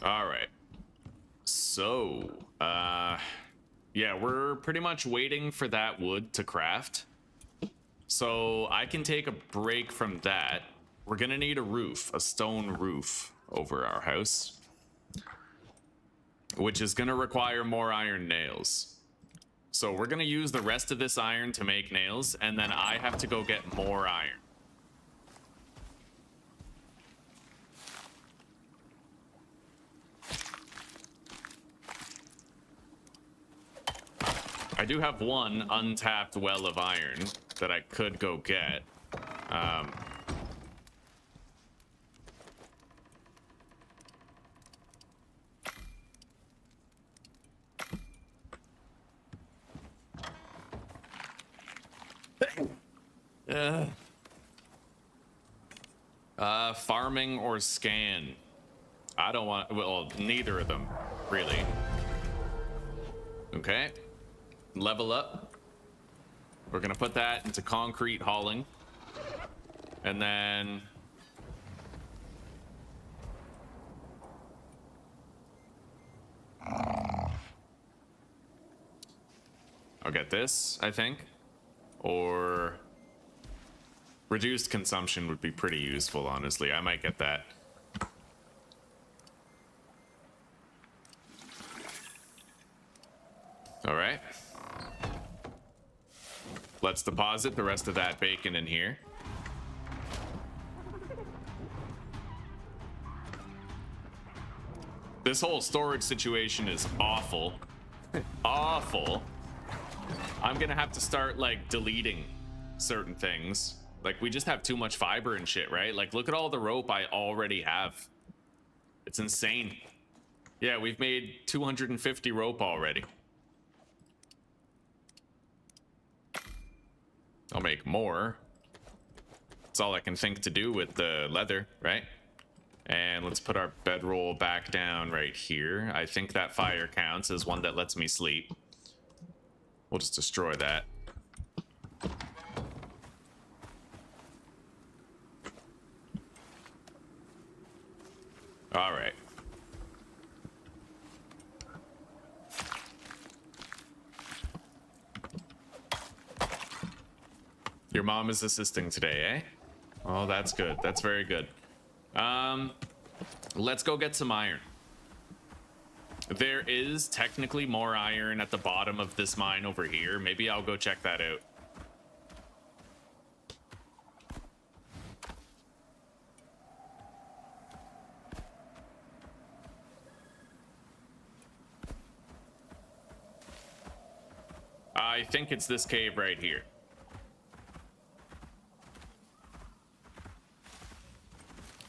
All right. So, yeah, we're pretty much waiting for that wood to craft. So I can take a break from that. We're gonna need a roof, a stone roof over our house, which is gonna require more iron nails. So we're gonna use the rest of this iron to make nails, and then I have to go get more iron. I do have one untapped well of iron that I could go get. Farming or scan? I don't want, well, neither of them, really. Okay. Level up. We're gonna put that into concrete hauling. And then... I'll get this, I think. Or... reduced consumption would be pretty useful, honestly. I might get that. All right. Let's deposit the rest of that bacon in here. This whole storage situation is awful. Awful. I'm gonna have to start, like, deleting certain things. Like, we just have too much fiber and shit, right? Like, look at all the rope I already have. It's insane. Yeah, we've made 250 rope already. I'll make more. That's all I can think to do with the leather, right? And let's put our bedroll back down right here. I think that fire counts as one that lets me sleep. We'll just destroy that. All right. Your mom is assisting today, eh? Oh, that's good. That's very good. Let's go get some iron. There is technically more iron at the bottom of this mine over here. Maybe I'll go check that out. I think it's this cave right here.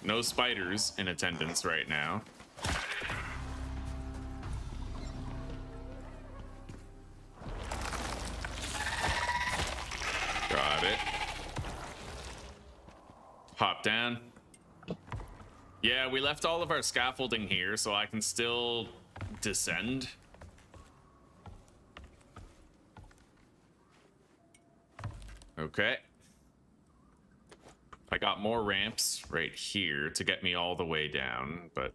No spiders in attendance right now. Got it. Hop down. Yeah, we left all of our scaffolding here so I can still descend. Okay. I got more ramps right here to get me all the way down, but...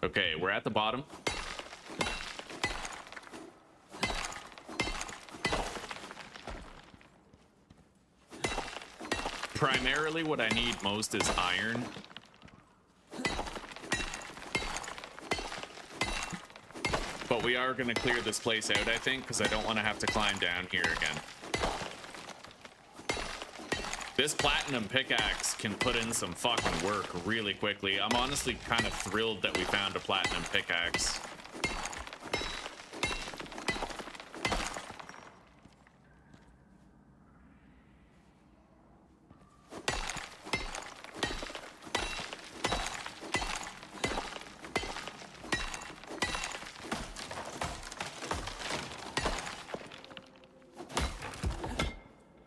Okay, we're at the bottom. Primarily what I need most is iron. But we are going to clear this place out, I think, because I don't want to have to climb down here again. This platinum pickaxe can put in some fucking work really quickly. I'm honestly kind of thrilled that we found a platinum pickaxe.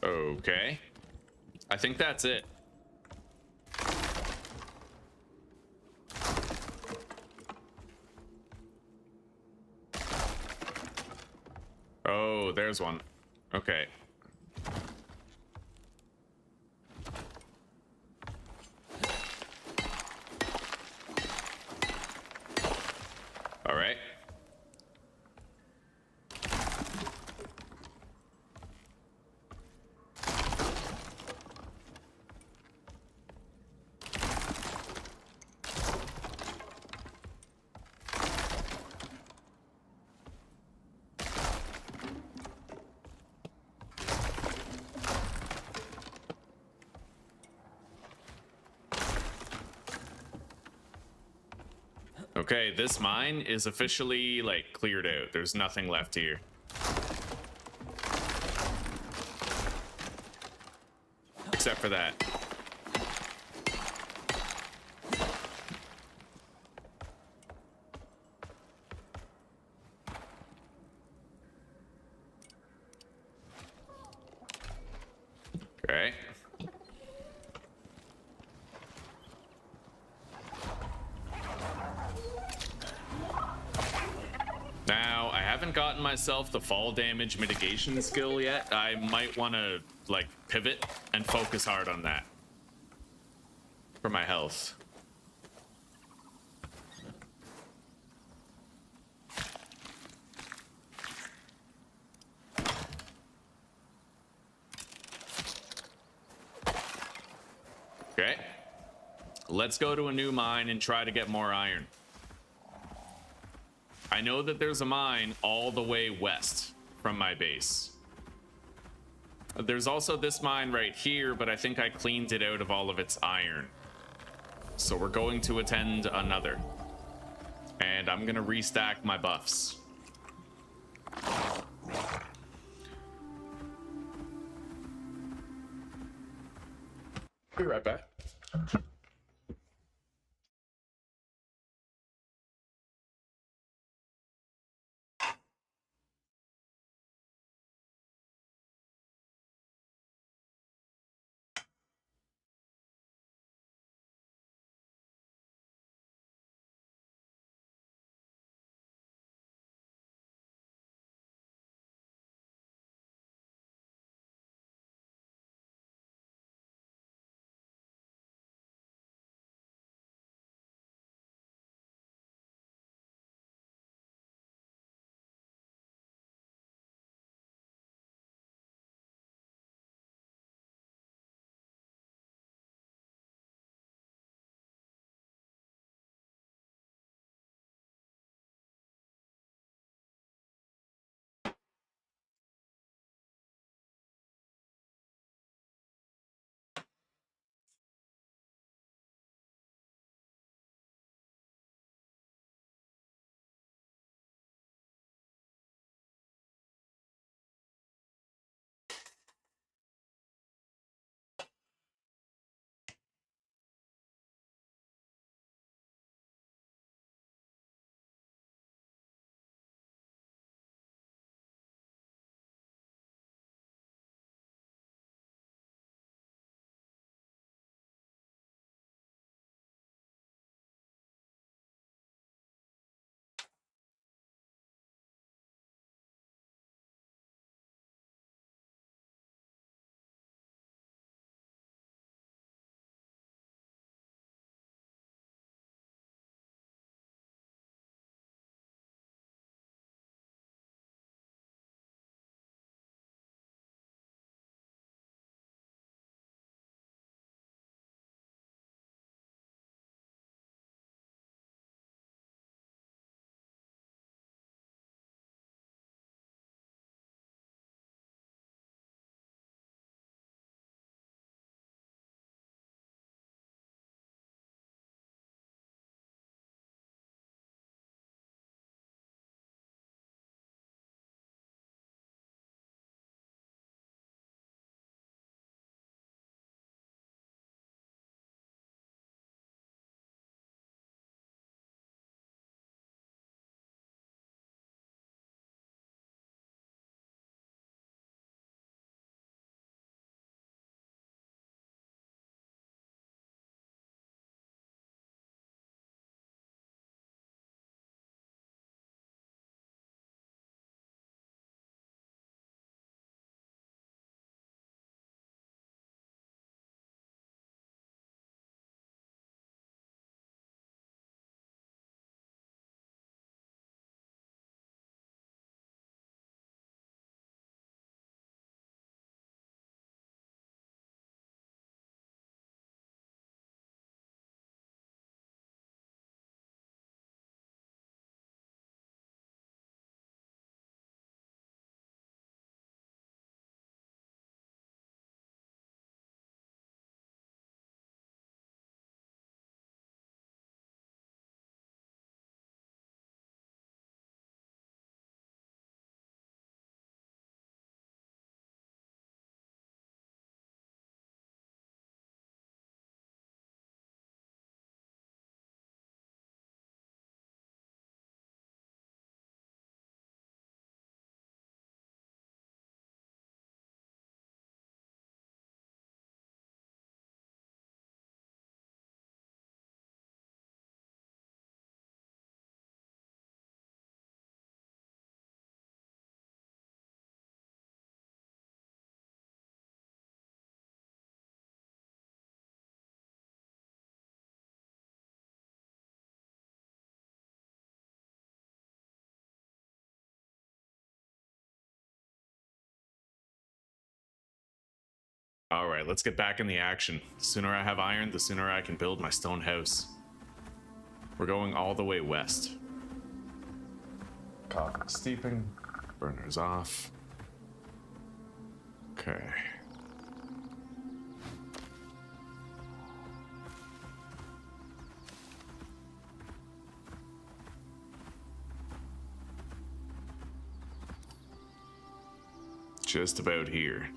Okay. I think that's it. Oh, there's one. Okay. All right. Okay, this mine is officially, like, cleared out. There's nothing left here. Except for that. Okay. Now, I haven't gotten myself the fall damage mitigation skill yet. I might want to, like, pivot and focus hard on that for my health. Okay. Let's go to a new mine and try to get more iron. I know that there's a mine all the way west from my base. There's also this mine right here, but I think I cleaned it out of all of its iron. So we're going to attend another. And I'm gonna restack my buffs. Be right back. All right, let's get back in the action. The sooner I have iron, the sooner I can build my stone house. We're going all the way west. Copper steeping. Burners off. Okay. Just about here.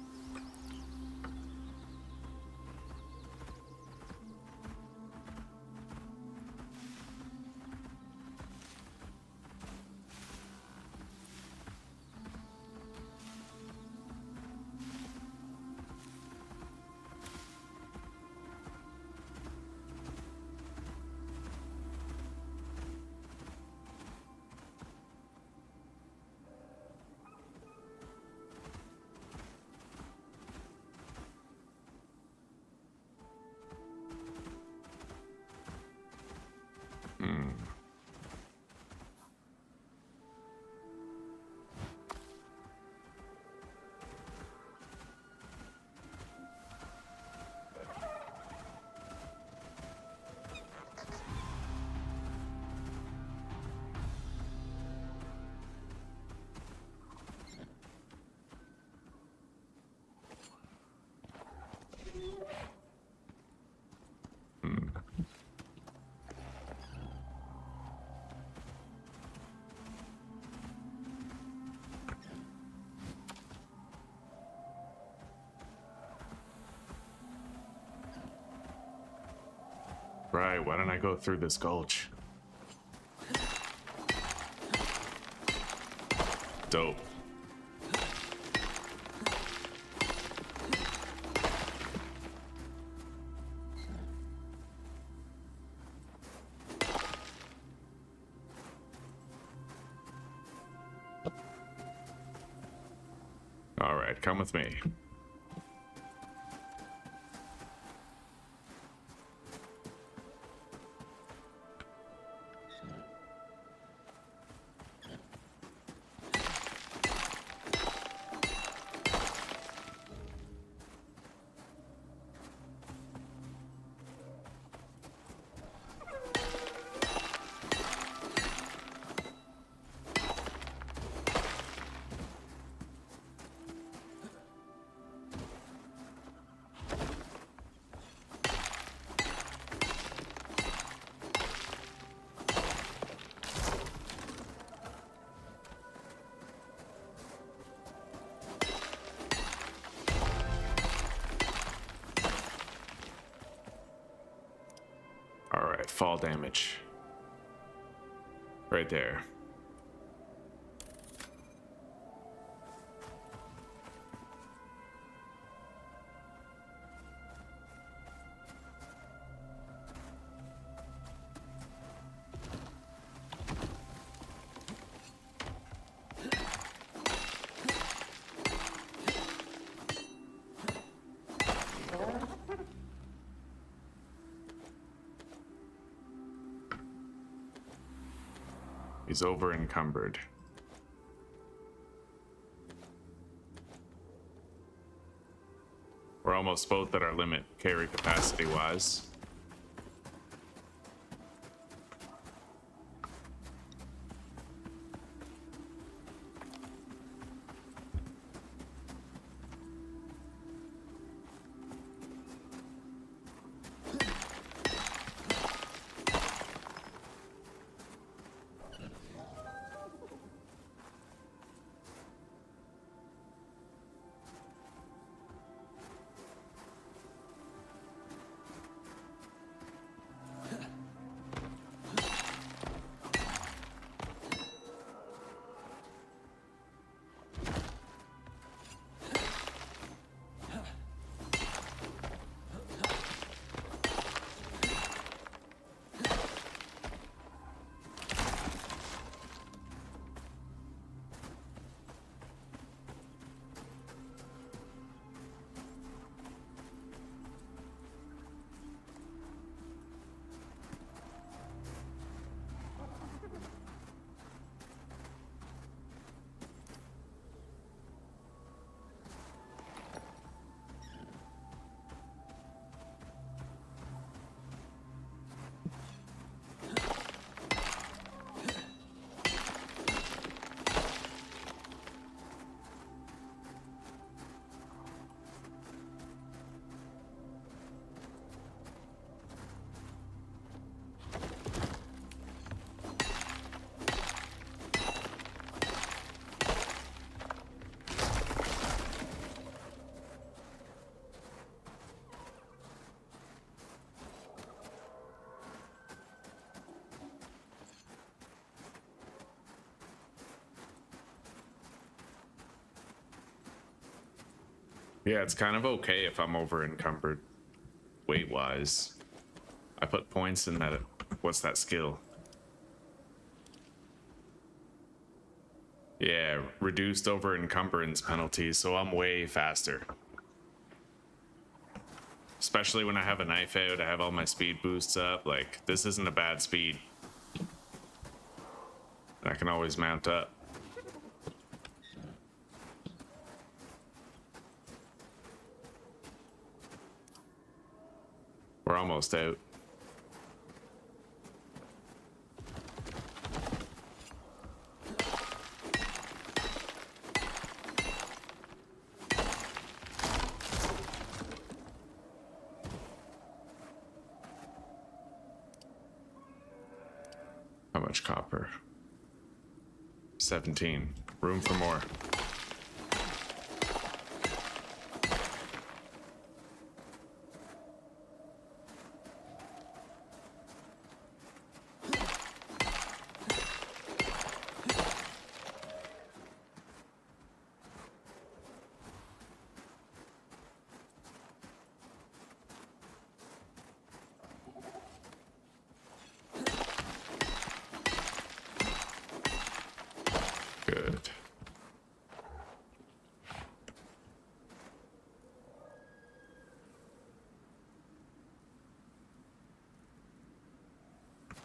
Right, why don't I go through this gulch? Dope. All right, come with me. Alright, fall damage. Right there. He's over encumbered. We're almost both at our limit, carry capacity wise. Yeah, it's kind of okay if I'm over encumbered weight wise. I put points in that. What's that skill? Yeah, reduced over encumbrance penalty, so I'm way faster. Especially when I have a knife out, I have all my speed boosts up. Like, this isn't a bad speed. I can always mount up. We're almost out. How much copper? 17. Room for more. Good.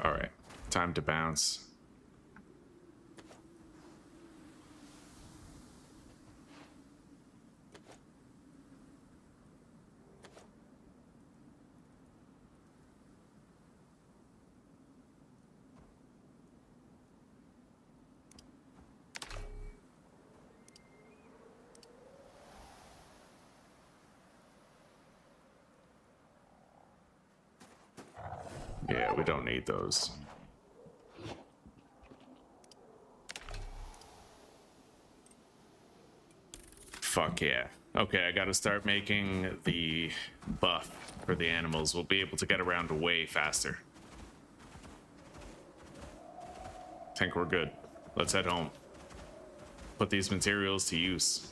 All right, time to bounce. Yeah, we don't need those. Fuck yeah. Okay, I gotta start making the buff for the animals. We'll be able to get around way faster. Think we're good. Let's head home. Put these materials to use.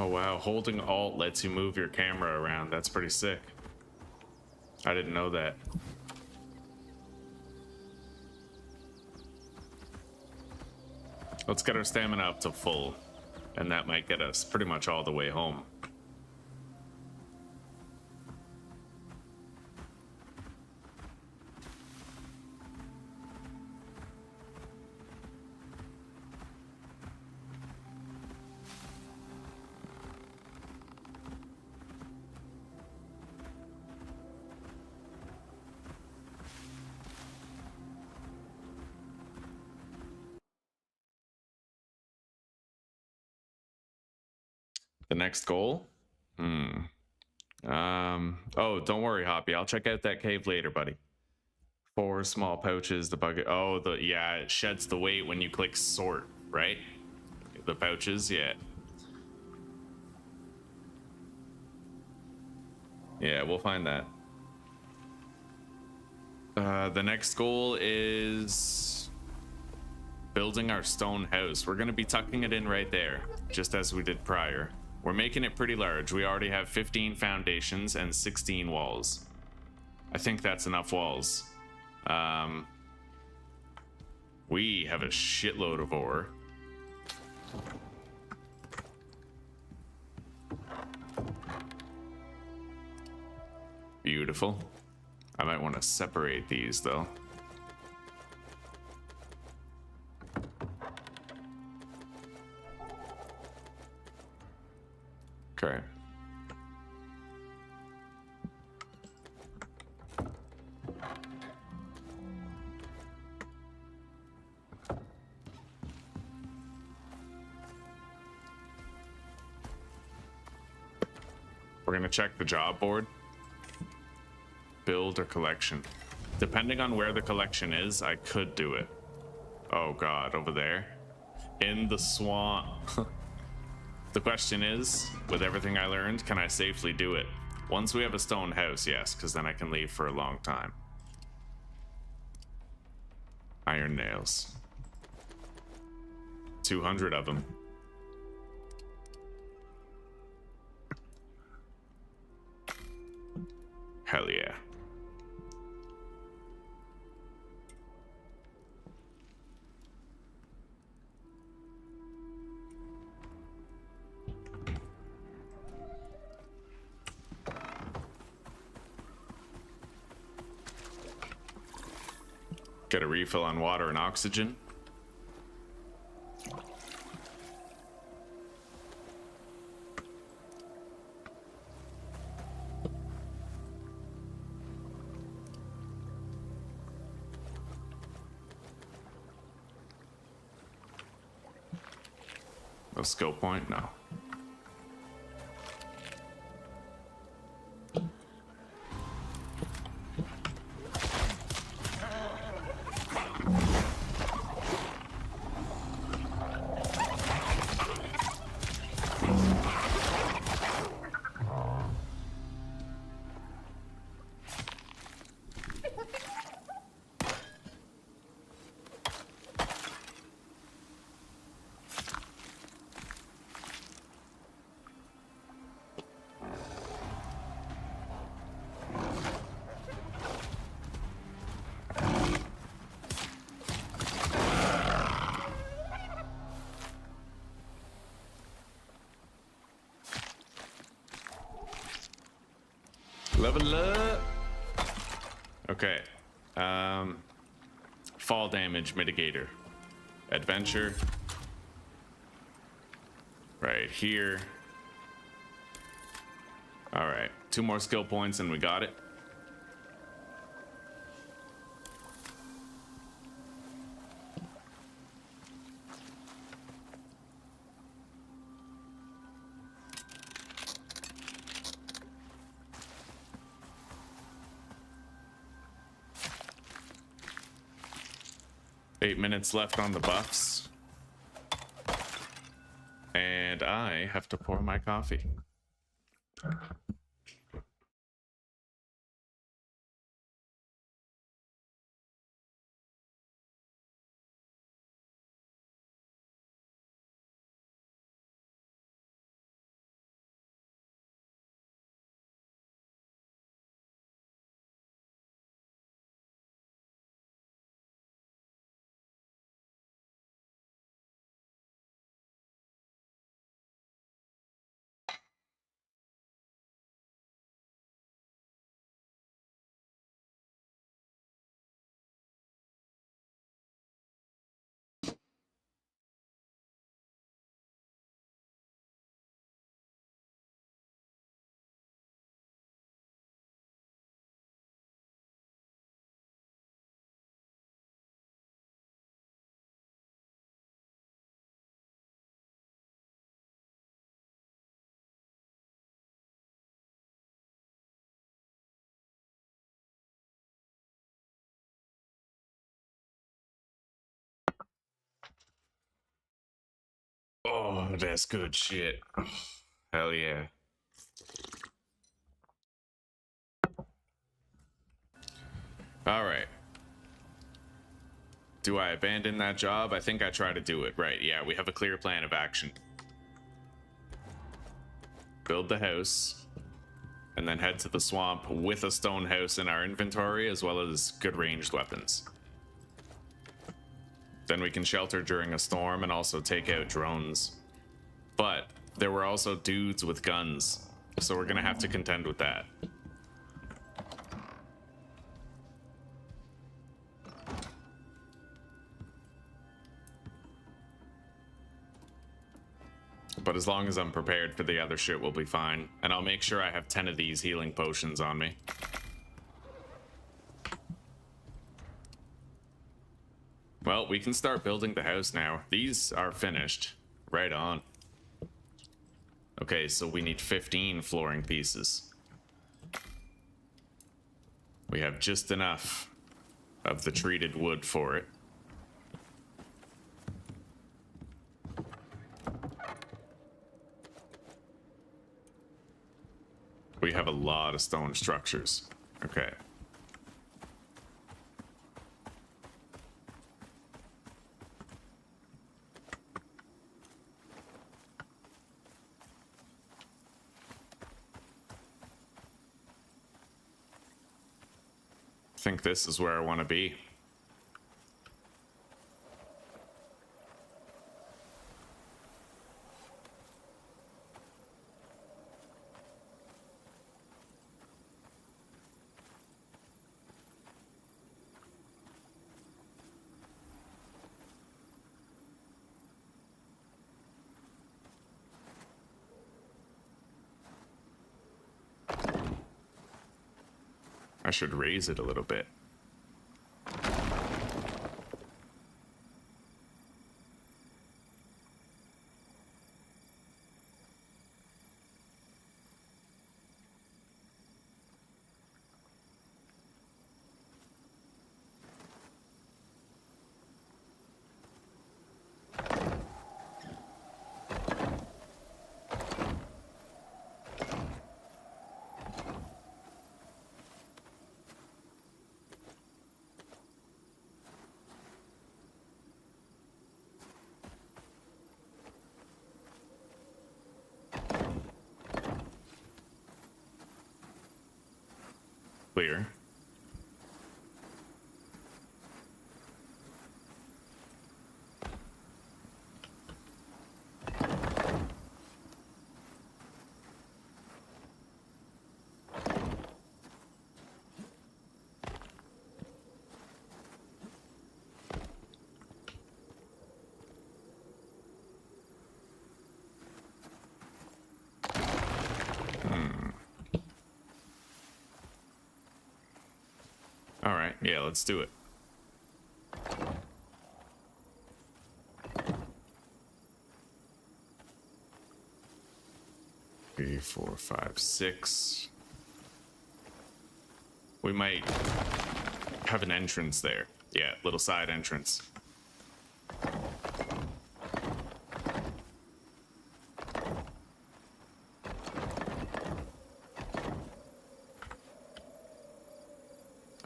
Oh wow, holding Alt lets you move your camera around. That's pretty sick. I didn't know that. Let's get our stamina up to full, and that might get us pretty much all the way home. The next goal? Oh, don't worry, Hoppy. I'll check out that cave later, buddy. 4 small pouches, the bucket. Oh, yeah, it sheds the weight when you click sort, right? The pouches, yeah. Yeah, we'll find that. The next goal is building our stone house. We're gonna be tucking it in right there, just as we did prior. We're making it pretty large. We already have 15 foundations and 16 walls. I think that's enough walls. We have a shitload of ore. Beautiful. I might want to separate these though. Okay. We're gonna check the job board. Build a collection. Depending on where the collection is, I could do it. Oh god, over there. In the swamp. The question is, with everything I learned, can I safely do it? Once we have a stone house, yes, because then I can leave for a long time. Iron nails. 200 of them. Hell yeah. Get a refill on water and oxygen. A skill point? No. Level up. Okay. Fall damage mitigator. Adventure. Right here. All right. 2 more skill points and we got it. Eight minutes left on the buffs. And I have to pour my coffee. Oh, that's good shit. Oh, hell yeah. All right. Do I abandon that job? I think I try to do it. Right, yeah, we have a clear plan of action. Build the house, and then head to the swamp with a stone house in our inventory, as well as good ranged weapons. Then we can shelter during a storm and also take out drones. But there were also dudes with guns, so we're gonna have to contend with that. But as long as I'm prepared for the other shit, we'll be fine. And I'll make sure I have 10 of these healing potions on me. Well, we can start building the house now. These are finished. Right on. Okay, so we need 15 flooring pieces. We have just enough of the treated wood for it. We have a lot of stone structures. Okay. I think this is where I want to be. I should raise it a little bit. Clear. All right, yeah, let's do it. Three, 4, 5, 6. We might have an entrance there. Yeah, little side entrance.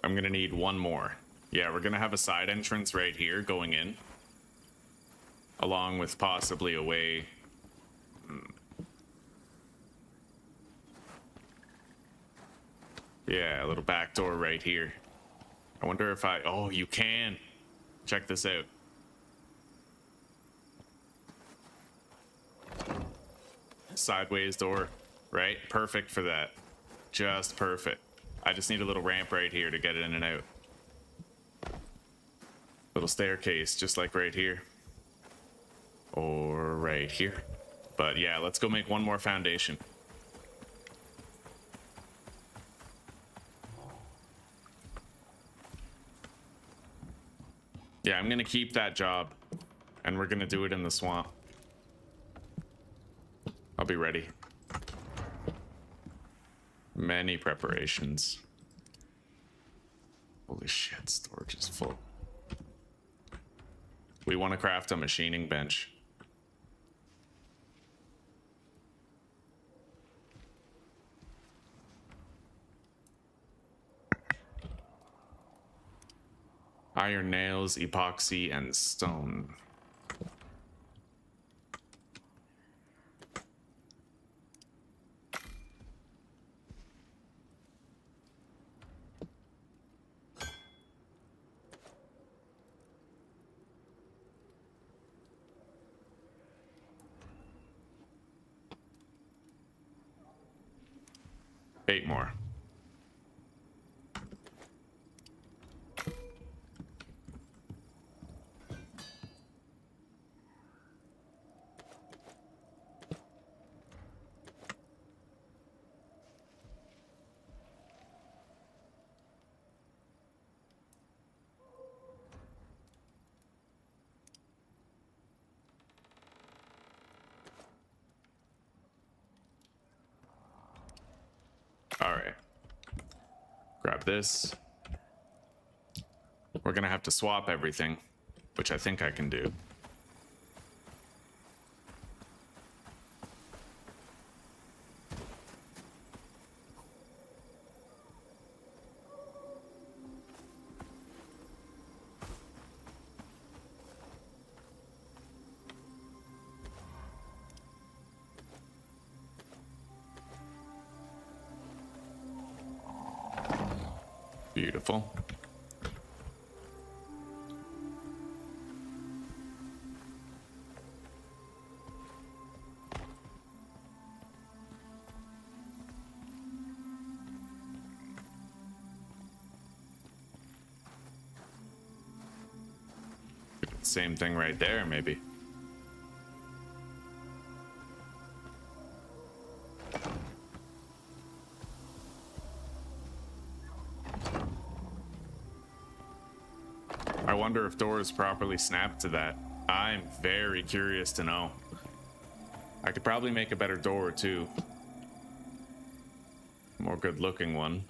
I'm gonna need one more. Yeah, we're gonna have a side entrance right here going in, along with possibly a way. Yeah, a little back door right here. I wonder if oh, you can. Check this out. Sideways door, right? Perfect for that. Just perfect. I just need a little ramp right here to get it in and out. Little staircase, just like right here. Or right here. But yeah, let's go make one more foundation. Yeah, I'm gonna keep that job. And we're gonna do it in the swamp. I'll be ready. Many preparations. Holy shit, storage is full. We want to craft a machining bench. Iron nails, epoxy, and stone. Eight more. All right. Grab this. We're gonna have to swap everything, which I think I can do. Beautiful. Same thing right there, maybe. I wonder if doors properly snap to that. I'm very curious to know. I could probably make a better door too. More good looking one.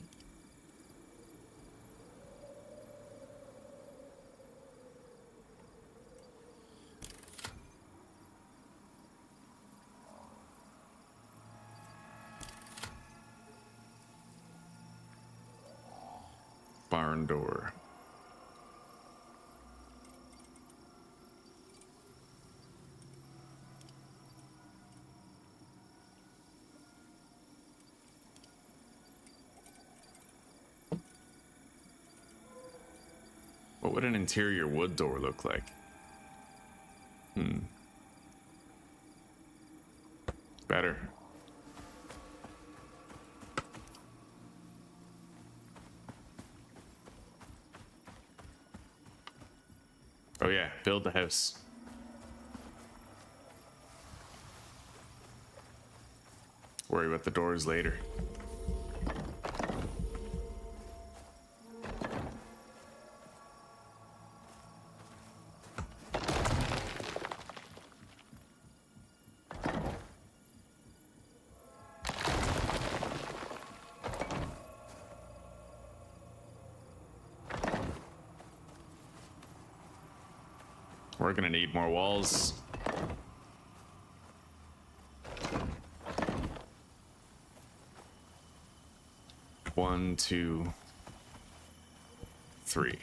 Barn door. What would an interior wood door look like? Better. Oh yeah, build the house. Worry about the doors later. We're gonna need more walls. One, two, three.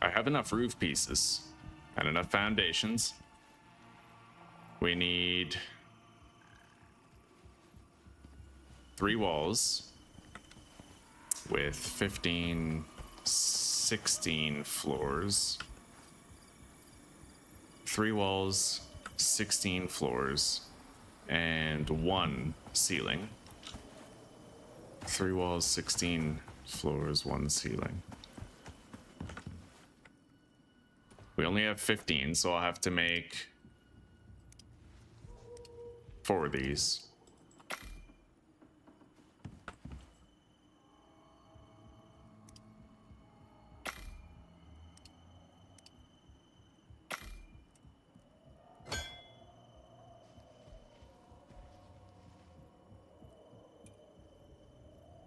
I have enough roof pieces and enough foundations. We need 3 walls with 15, 16 floors. 3 walls, 16 floors, and 1 ceiling. 3 walls, 16 floors, 1 ceiling. We only have 15, so I'll have to make 4 of these.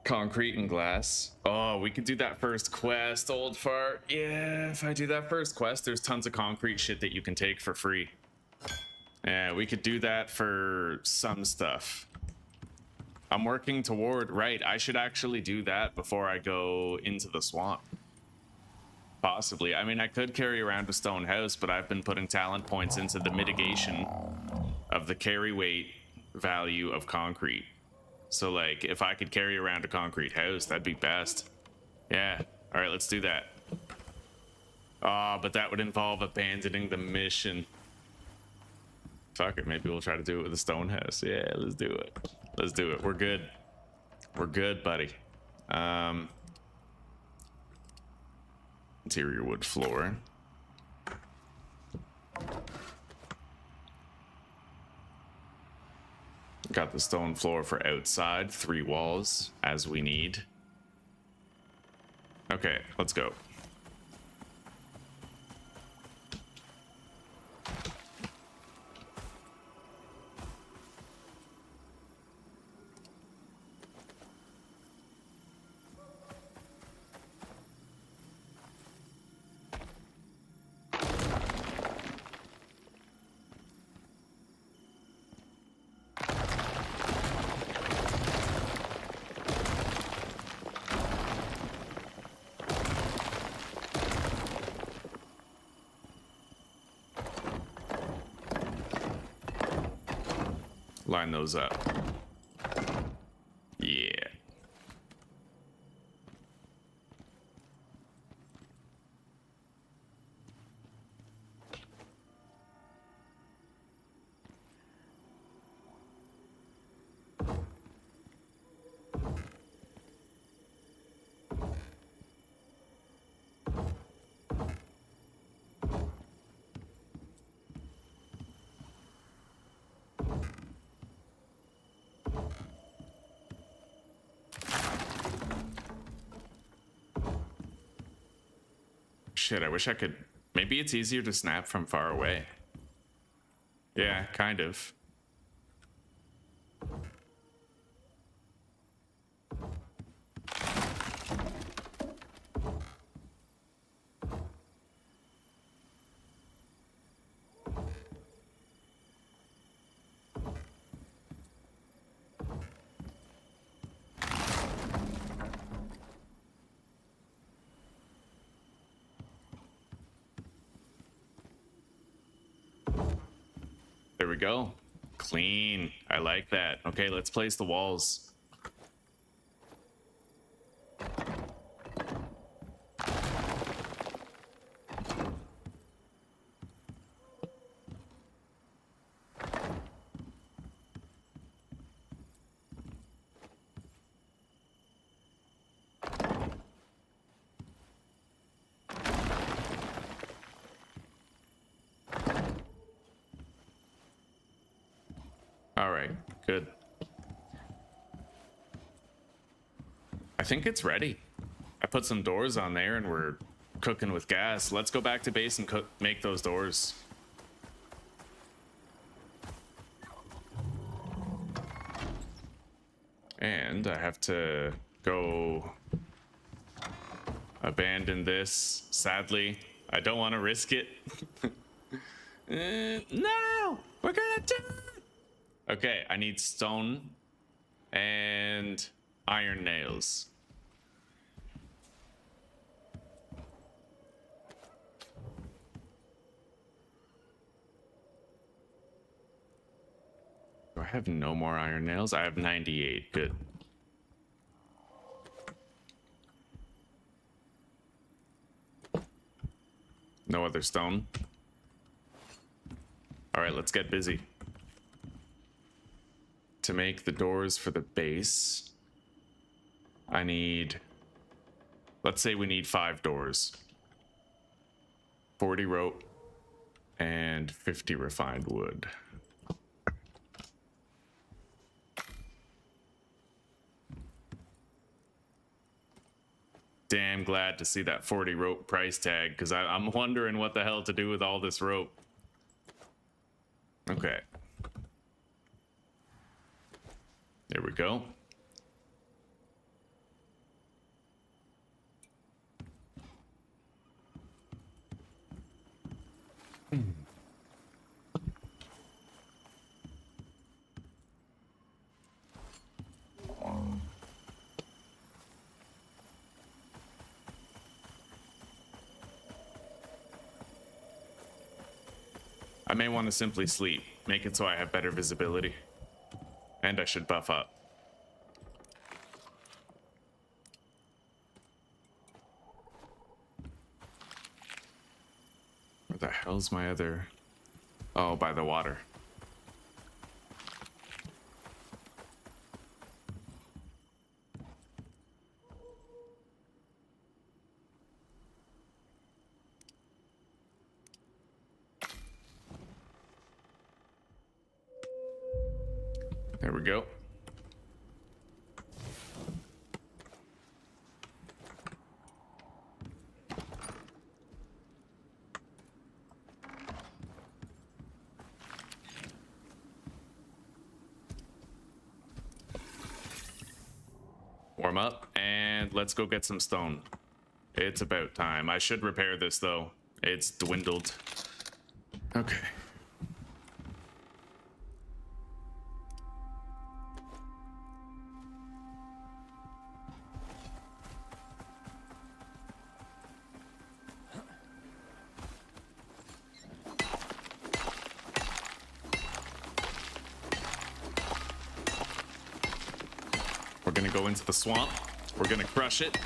Concrete and glass. Oh, we could do that first quest, old fart. Yeah, if I do that first quest, there's tons of concrete shit that you can take for free. Yeah, we could do that for some stuff. I'm working toward, right, I should actually do that before I go into the swamp. Possibly. I mean, I could carry around a stone house, but I've been putting talent points into the mitigation of the carry weight value of concrete. So, like, if I could carry around a concrete house, that'd be best. Yeah. All right, let's do that. But that would involve abandoning the mission. Fuck it, maybe we'll try to do it with a stone house. Yeah, let's do it. Let's do it. We're good. We're good, buddy. Interior wood floor. Got the stone floor for outside, 3 walls, as we need. Okay, let's go. Line those up. Yeah. Shit, I wish I could. Maybe it's easier to snap from far away. Yeah, kind of. There we go. Clean. I like that. Okay, let's place the walls. All right, good. I think it's ready. I put some doors on there and we're cooking with gas. Let's go back to base and make those doors. And I have to go abandon this, sadly. I don't want to risk it. No! We're gonna do it! Okay, I need stone and iron nails. Do I have no more iron nails? I have 98. Good. No other stone. All right, let's get busy. To make the doors for the base, I need, let's say we need 5 doors. 40 rope and 50 refined wood. Damn glad to see that 40 rope price tag, because I'm wondering what the hell to do with all this rope. Okay. There we go. I may want to simply sleep, make it so I have better visibility. And I should buff up. Where the hell's my other... Oh, by the water. There we go. Warm up, and let's go get some stone. It's about time. I should repair this, though. It's dwindled. Okay. We're gonna go into the swamp. We're gonna crush it.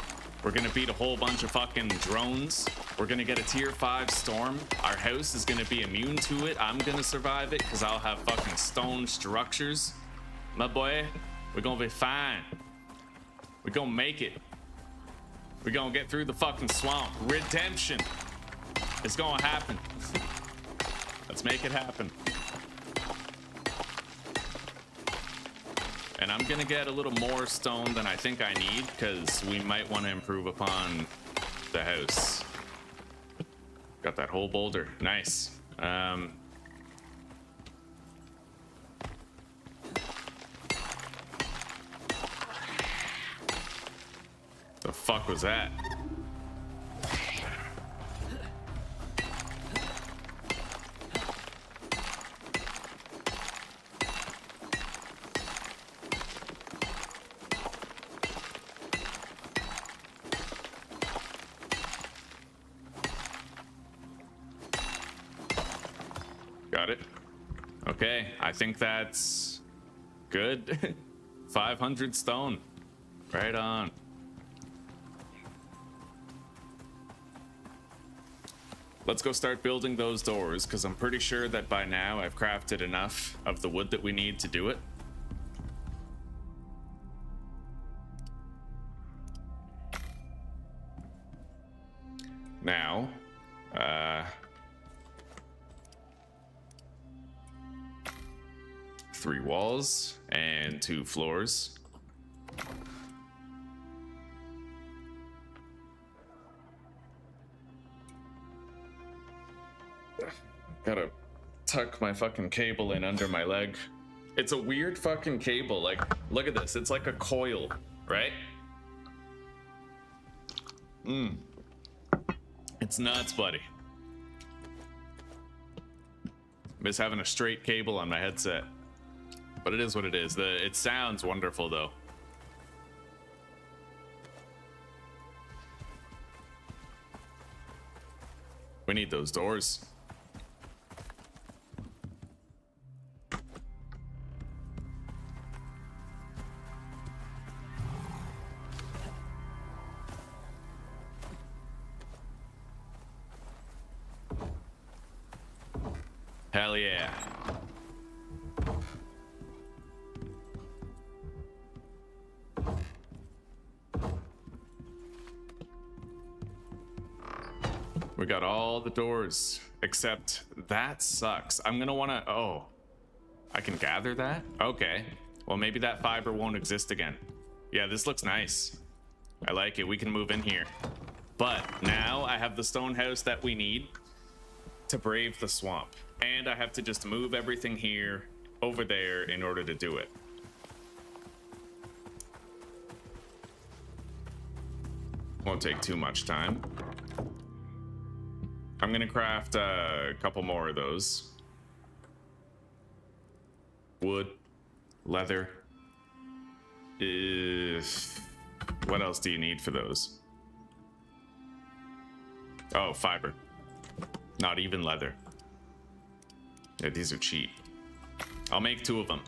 We're gonna beat a whole bunch of fucking drones. We're gonna get a tier 5 storm. Our house is gonna be immune to it. I'm gonna survive it because I'll have fucking stone structures. My boy, we're gonna be fine. We're gonna make it. We're gonna get through the fucking swamp. Redemption. It's gonna happen. Let's make it happen. And I'm gonna get a little more stone than I think I need because we might want to improve upon the house. Got that whole boulder. Nice. The fuck was that? Got it. Okay, I think that's good. 500 stone. Right on. Let's go start building those doors, because I'm pretty sure that by now I've crafted enough of the wood that we need to do it. Now, 3 walls and 2 floors. Gotta tuck my fucking cable in under my leg. It's a weird fucking cable. Like, look at this. It's like a coil, right? It's nuts, buddy. Miss having a straight cable on my headset. But it is what it is. It sounds wonderful, though. We need those doors. Hell yeah. We got all the doors, except that sucks. I'm gonna wanna, oh, I can gather that? Okay. Well, maybe that fiber won't exist again. Yeah, this looks nice. I like it. We can move in here. But now I have the stone house that we need to brave the swamp. And I have to just move everything here over there in order to do it. Won't take too much time. I'm gonna craft a couple more of those. Wood, leather. What else do you need for those? Oh, fiber. Not even leather. Yeah, these are cheap. I'll make 2 of them.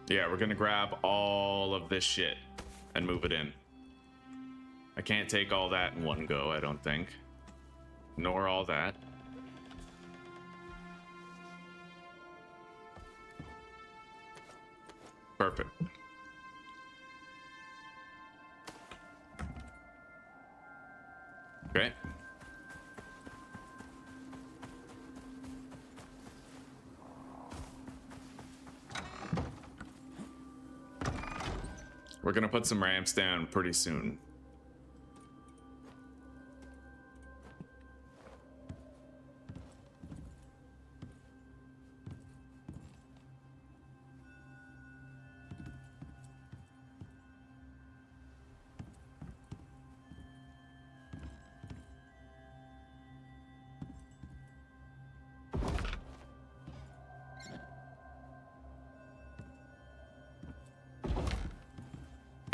Yeah, we're gonna grab all of this shit and move it in. I can't take all that in one go, I don't think. Nor all that. Perfect. Okay. We're gonna put some ramps down pretty soon.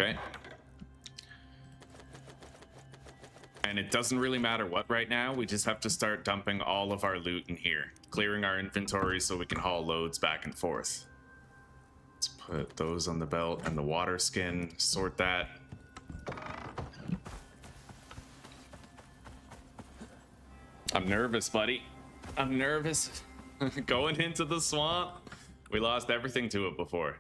Okay. And it doesn't really matter what right now. We just have to start dumping all of our loot in here, clearing our inventory so we can haul loads back and forth. Let's put those on the belt and the water skin, sort that. I'm nervous, buddy. I'm nervous. Going into the swamp. We lost everything to it before.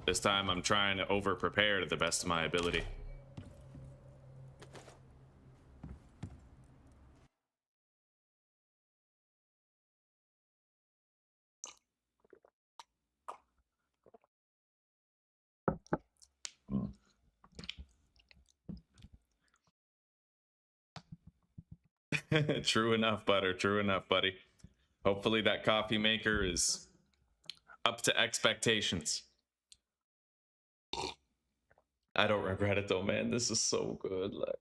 This time I'm trying to over-prepare to the best of my ability. True enough, Butter. True enough, buddy. Hopefully that coffee maker is up to expectations. I don't regret it though, man. This is so good. Like,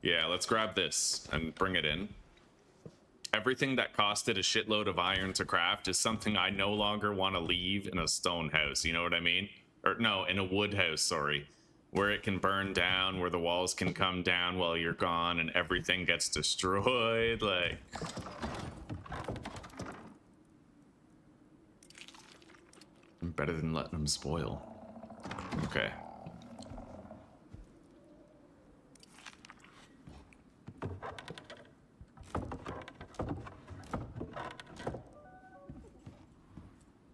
yeah, let's grab this and bring it in. Everything that costed a shitload of iron to craft is something I no longer want to leave in a stone house. You know what I mean? Or no, in a wood house, sorry. Where it can burn down, where the walls can come down while you're gone and everything gets destroyed. Like, better than letting them spoil. Okay.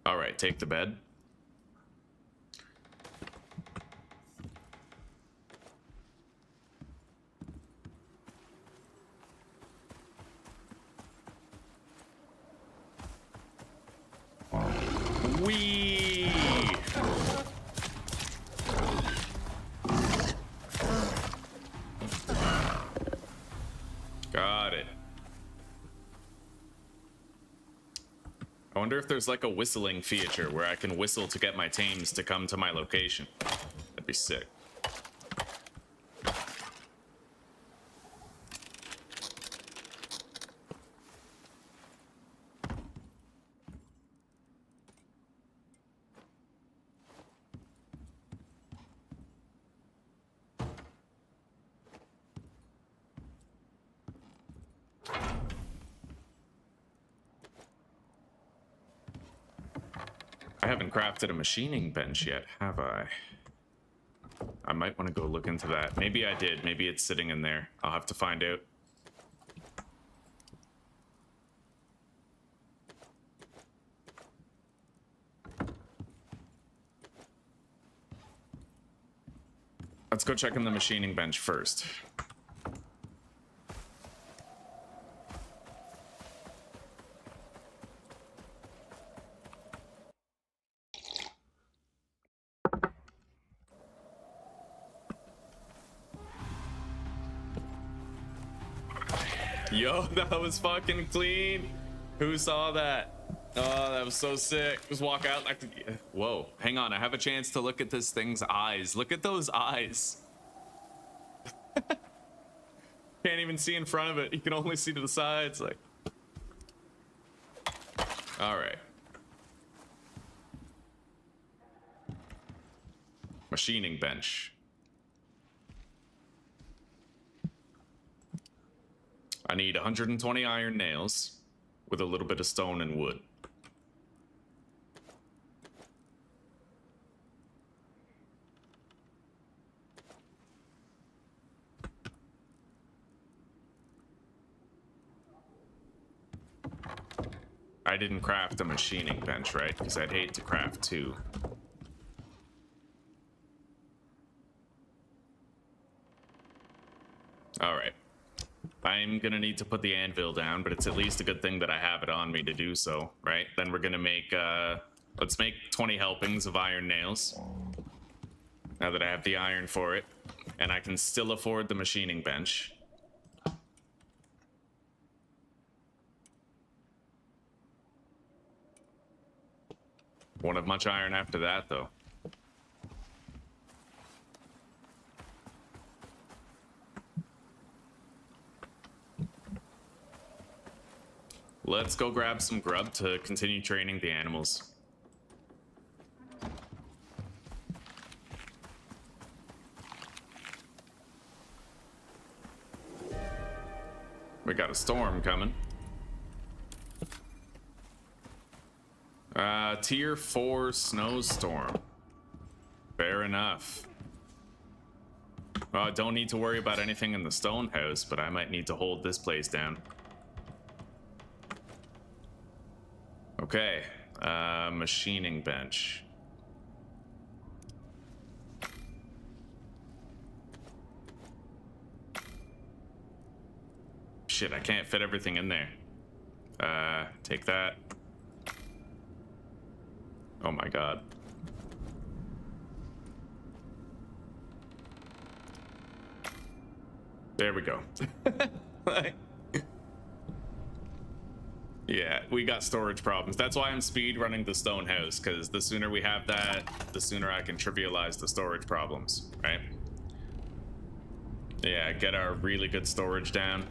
All right, take the bed. Wee! Got it. I wonder if there's like a whistling feature where I can whistle to get my tames to come to my location. That'd be sick. I haven't crafted a machining bench yet, have I? I might want to go look into that. Maybe I did. Maybe it's sitting in there. I'll have to find out. Let's go check on the machining bench first. Yo, that was fucking clean. Who saw that? Oh, that was so sick. Just walk out like, whoa, hang on. I have a chance to look at this thing's eyes. Look at those eyes. Can't even see in front of it. You can only see to the sides. Like, all right. Machining bench. I need 120 iron nails with a little bit of stone and wood. I I didn't craft a machining bench, right? Because I'd hate to craft two. All right. I'm gonna need to put the anvil down, but it's at least a good thing that I have it on me to do so, right? Then we're gonna make, let's make 20 helpings of iron nails. Now that I have the iron for it, and I can still afford the machining bench. Won't have much iron after that, though. Let's go grab some grub to continue training the animals. We got a storm coming. Tier 4 snowstorm. Fair enough. Well, I don't need to worry about anything in the stone house, but I might need to hold this place down. Okay, machining bench. Shit, I can't fit everything in there. Take that. Oh my god. There we go. Yeah, we got storage problems. That's why I'm speed running the stone house, because the sooner we have that, the sooner I can trivialize the storage problems, right? Yeah, get our really good storage down.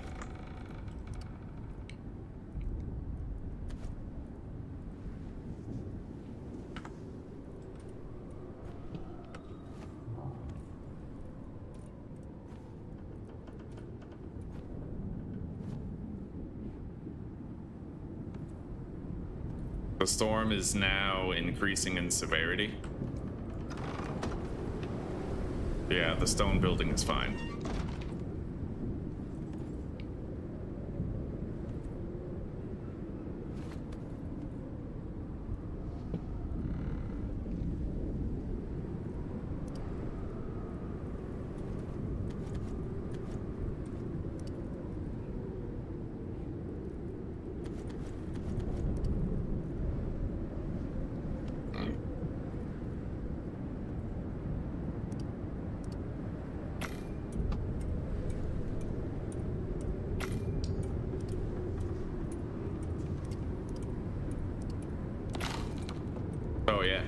The storm is now increasing in severity. Yeah, the stone building is fine. Oh, yeah.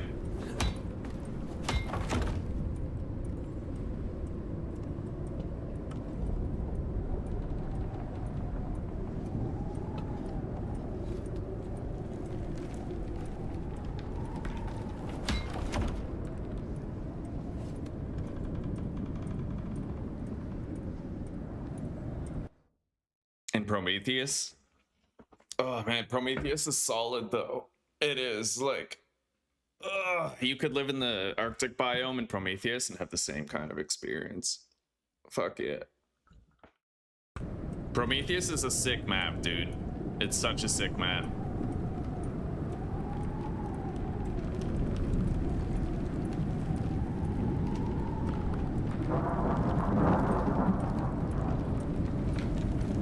And Prometheus? Oh, man, Prometheus is solid, though. It is, like... you could live in the Arctic biome in Prometheus and have the same kind of experience. Fuck yeah. Prometheus is a sick map, dude. It's such a sick map.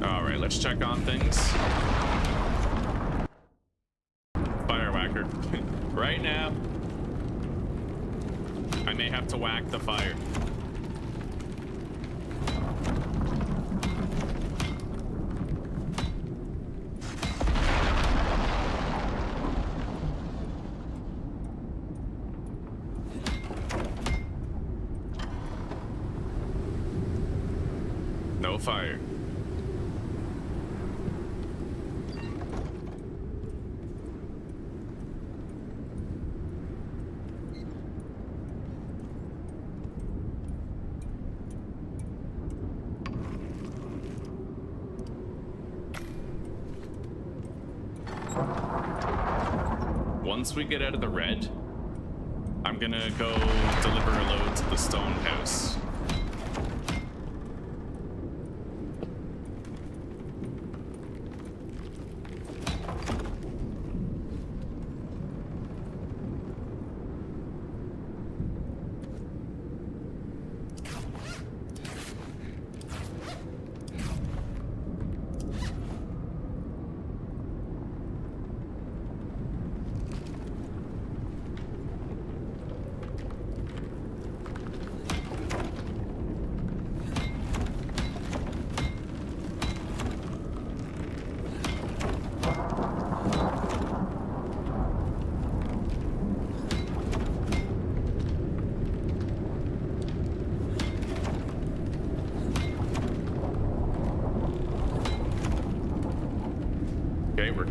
Alright, let's check on things. Firewhacker. Right now, I may have to whack the fire. No fire. Once we get out of the red, I'm gonna go deliver a load to the stone house.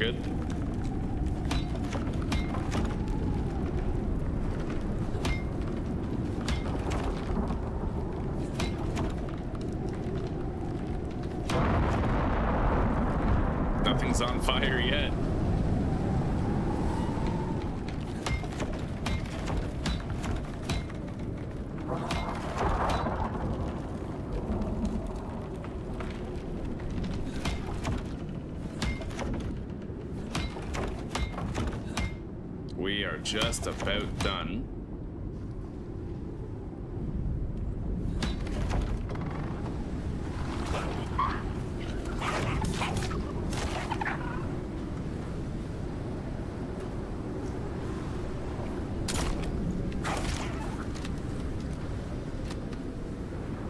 good. Nothing's on fire yet. We are just about done.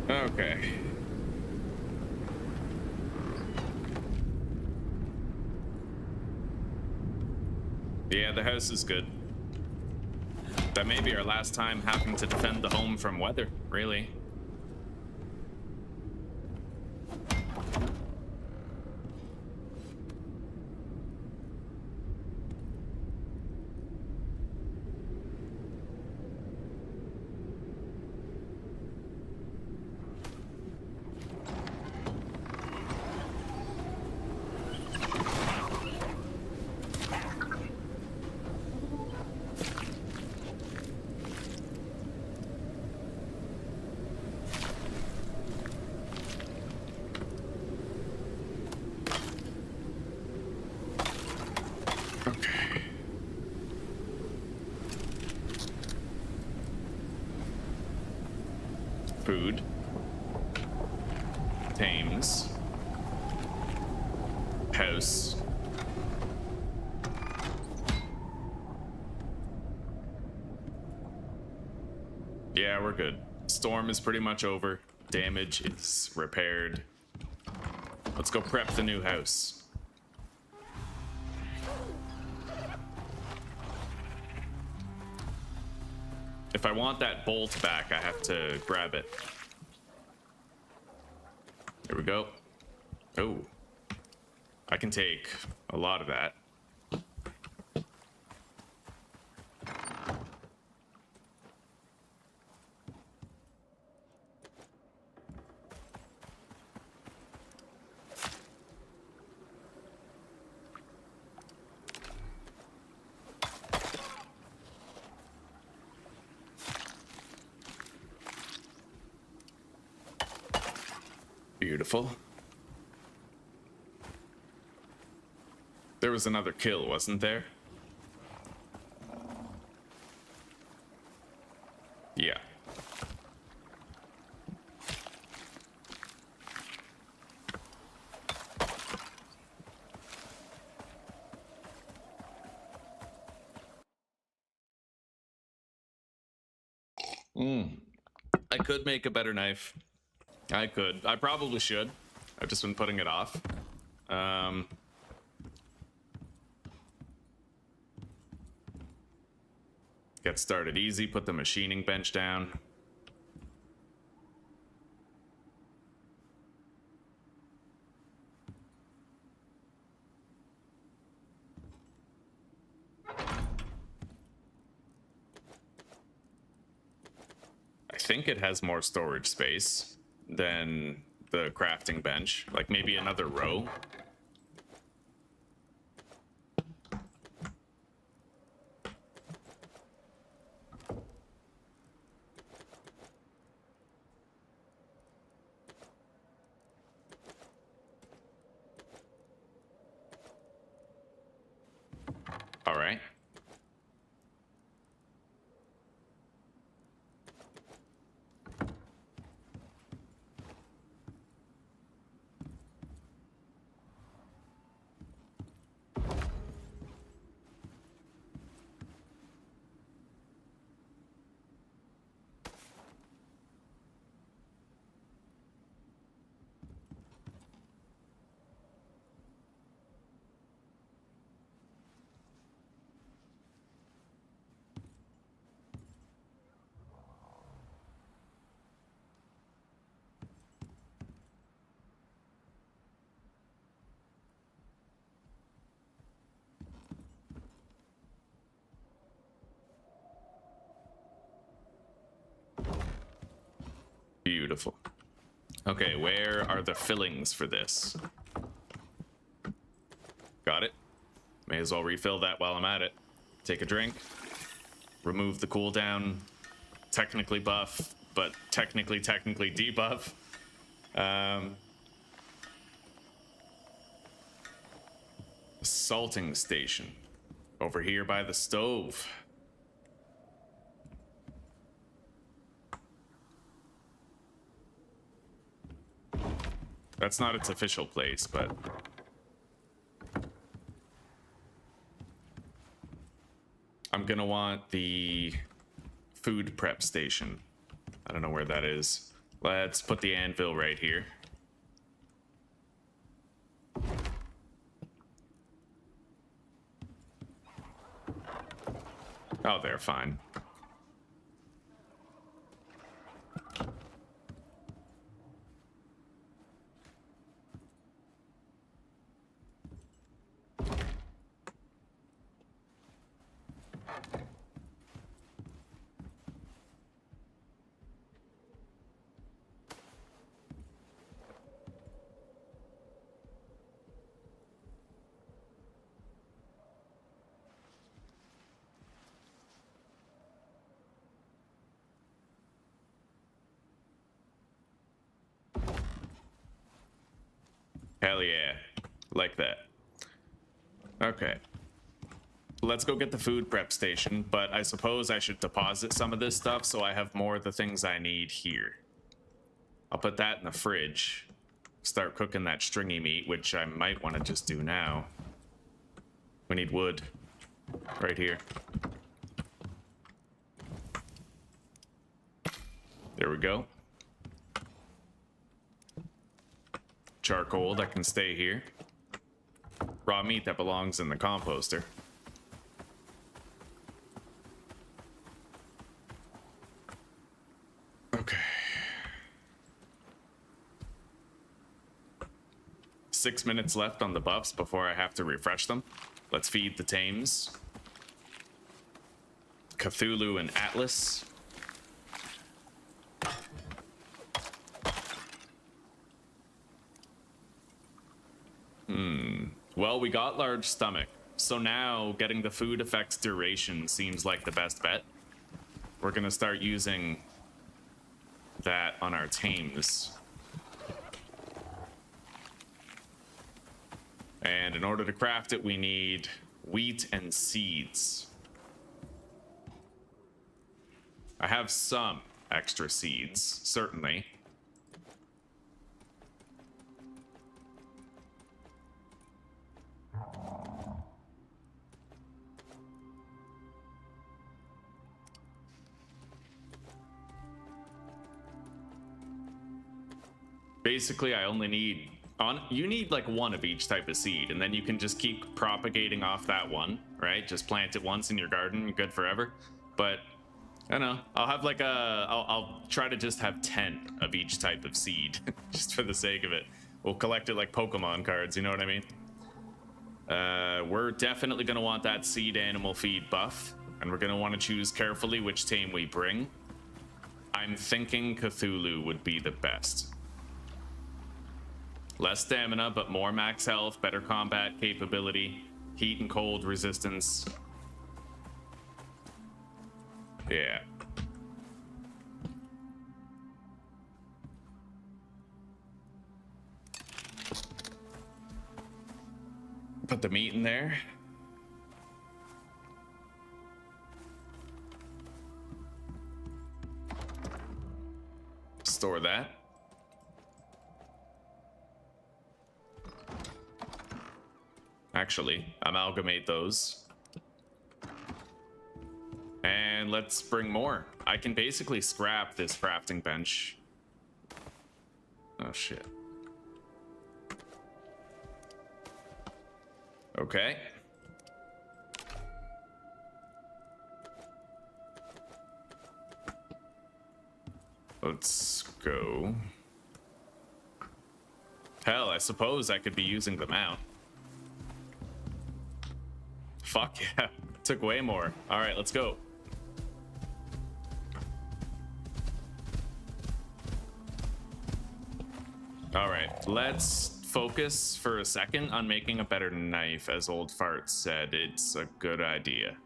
Okay. Yeah, the house is good. That may be our last time having to defend the home from weather, really. Food. Thames. House. Yeah, we're good. Storm is pretty much over. Damage is repaired. Let's go prep the new house. If I want that bolt back, I have to grab it. There we go. Oh. I can take a lot of that. Beautiful. There was another kill, wasn't there? Yeah. I could make a better knife. I could. I probably should. I've just been putting it off. Get started easy, put the machining bench down. I think it has more storage space than the crafting bench, like maybe another row. All right. Beautiful. Okay, where are the fillings for this? Got it. May as well refill that while I'm at it. Take a drink. Remove the cooldown. Technically buff, but technically debuff. Salting station. Over here by the stove. That's not its official place, but... I'm gonna want the food prep station. I don't know where that is. Let's put the anvil right here. Oh, they're fine. Hell yeah. Like that. Okay. Let's go get the food prep station, but I suppose I should deposit some of this stuff so I have more of the things I need here. I'll put that in the fridge. Start cooking that stringy meat, which I might want to just do now. We need wood. Right here. There we go. Charcoal that can stay here. Raw meat that belongs in the composter. Okay. 6 minutes left on the buffs before I have to refresh them. Let's feed the tames. Cthulhu and Atlas. Well, we got large stomach, so now getting the food effects duration seems like the best bet. We're gonna start using that on our tames. And in order to craft it, we need wheat and seeds. I have some extra seeds, certainly. Basically, I only need you need like one of each type of seed, and then you can just keep propagating off that one, right? Just plant it once in your garden, you're good forever. But I don't know, I'll have like I'll try to just have 10 of each type of seed, just for the sake of it. We'll collect it like Pokemon cards, you know what I mean? We're definitely gonna want that seed animal feed buff, and we're gonna want to choose carefully which tame we bring. I'm thinking Cthulhu would be the best. Less stamina, but more max health, better combat capability, heat and cold resistance. Yeah. Put the meat in there. Store that. Actually, amalgamate those. And let's bring more. I can basically scrap this crafting bench. Oh, shit. Okay. Let's go. Hell, I suppose I could be using the mount. Fuck yeah, took way more. All right, let's go. All right, let's focus for a second on making a better knife. As Old Fart said, it's a good idea.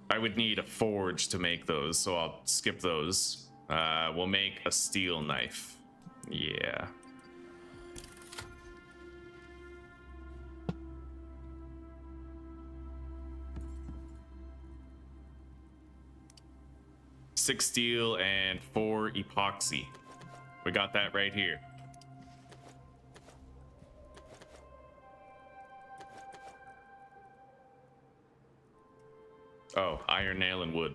I would need a forge to make those, so I'll skip those. We'll make a steel knife. Yeah. Six steel and 4 epoxy. We got that right here. Oh, iron, nail, and wood.